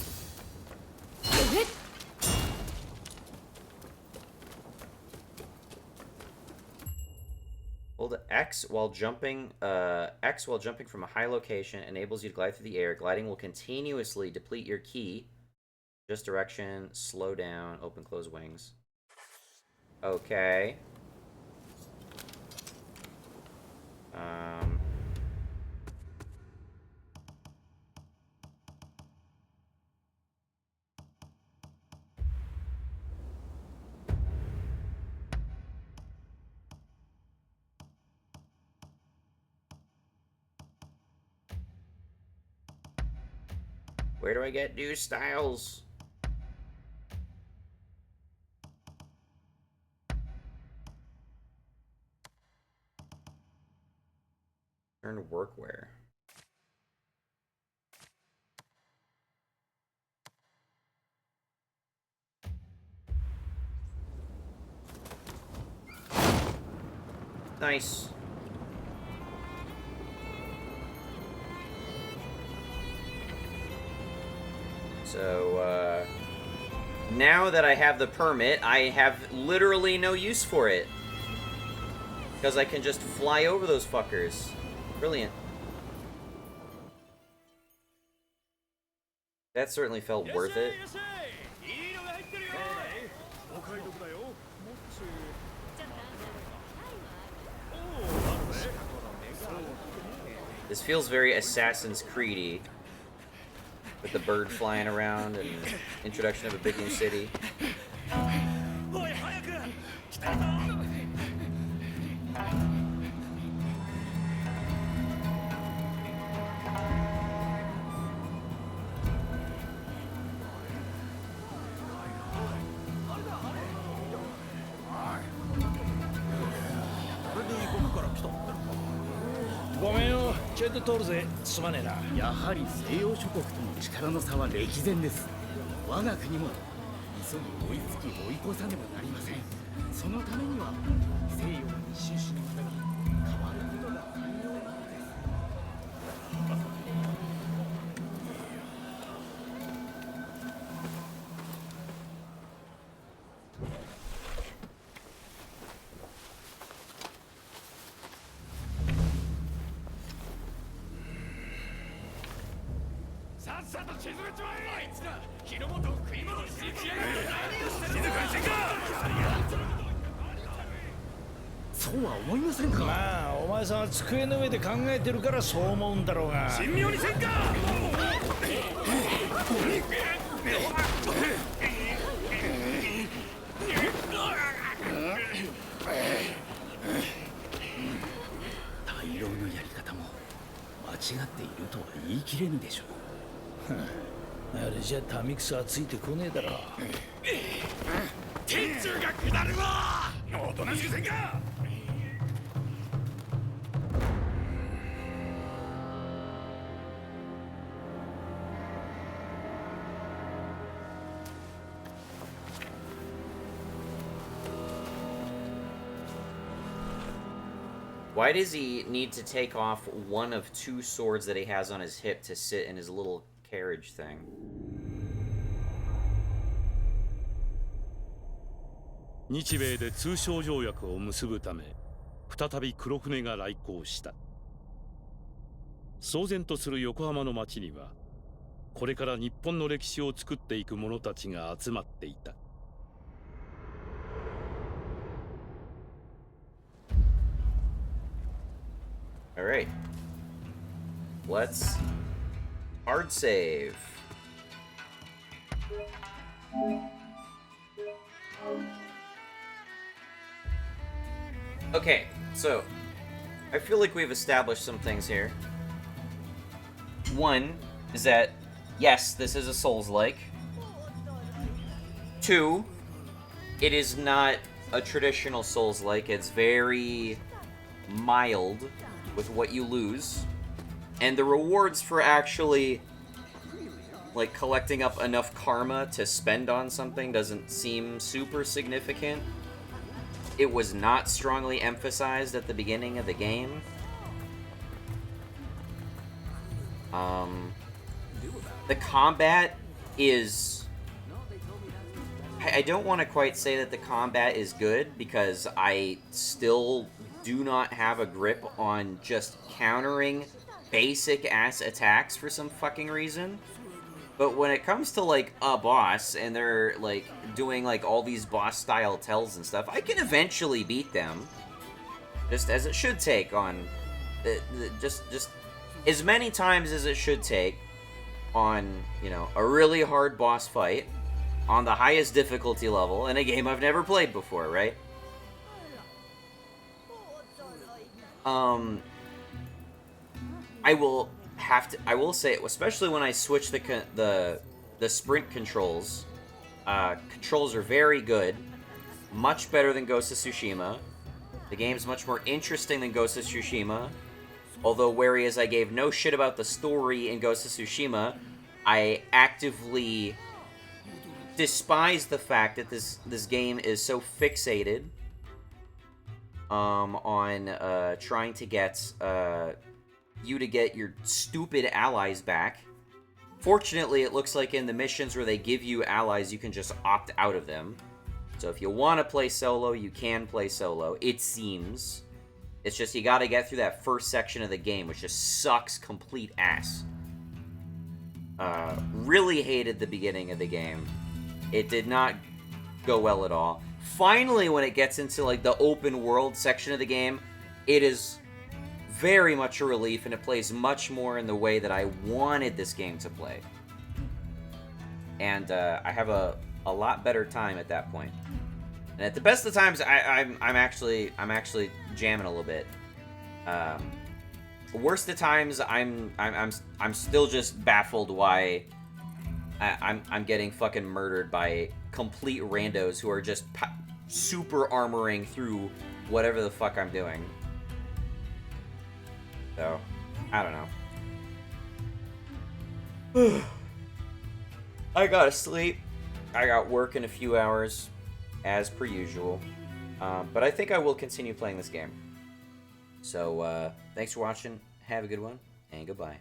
Hold X while jumping. X while jumping from a high location enables you to glide through the air. Gliding will continuously deplete your ki. Just direction, slow down, open, close wings. Okay. Where do I get new styles? Turn to workwear. Nice. So, now that I have the permit, I have literally no use for it. Because I can just fly over those fuckers. Brilliant. That certainly felt worth it. This feels very Assassin's Creed-y. With the bird flying around and introduction of a big new city. ちょいと通るぜ。すまねえな。やはり西洋諸国との力の差は歴然です。我が国も急ぎ追いつき追い越さねばなりません。そのためには西洋の民主主義の方が変わることが重要なのです。さっさと沈めちまえ。あいつら日の本を食い物にしに来やがって。何をしてるんだ。静かにせんか。そうは思いませんか。まあお前さんは机の上で考えてるからそう思うんだろうが。神妙にせんか。大老のやり方も間違っているとは言い切れぬでしょう。あれじゃ民草はついてこねえだろ。天柱が下るわ。おとなしくせんか。Why does he need to take off one of two swords that he has on his hip to sit in his little carriage thing? 日米で通商条約を結ぶため再び黒船が来航した。騒然とする横浜の町にはこれから日本の歴史を作っていく者たちが集まっていた。All right. Let's hard save. Okay, so I feel like we've established some things here. One is that, yes, this is a Souls-like. Two, it is not a traditional Souls-like. It's very mild with what you lose. And the rewards for actually, like, collecting up enough karma to spend on something doesn't seem super significant. It was not strongly emphasized at the beginning of the game. The combat is... I don't want to quite say that the combat is good, because I still do not have a grip on just countering basic-ass attacks for some fucking reason. But when it comes to, like, a boss, and they're, like, doing, like, all these boss-style tells and stuff, I can eventually beat them. Just as it should take on... just as many times as it should take on, you know, a really hard boss fight on the highest difficulty level in a game I've never played before, right? I will say, especially when I switch the sprint controls, controls are very good, much better than Ghost of Tsushima. The game's much more interesting than Ghost of Tsushima, although whereas I gave no shit about the story in Ghost of Tsushima, I actively despise the fact that this game is so fixated on trying to get you to get your stupid allies back. Fortunately, it looks like in the missions where they give you allies, you can just opt out of them. So if you want to play solo, you can play solo, it seems. It's just you gotta get through that first section of the game, which just sucks complete ass. Really hated the beginning of the game. It did not go well at all. Finally, when it gets into, like, the open world section of the game, it is very much a relief, and it plays much more in the way that I wanted this game to play. And I have a lot better time at that point. And at the best of times, I'm actually jamming a little bit. Worst of times, I'm still just baffled why I'm getting fucking murdered by complete randos who are just super armoring through whatever the fuck I'm doing. So, I don't know. I gotta sleep. I got work in a few hours, as per usual. But I think I will continue playing this game. So, thanks for watching. Have a good one, and goodbye.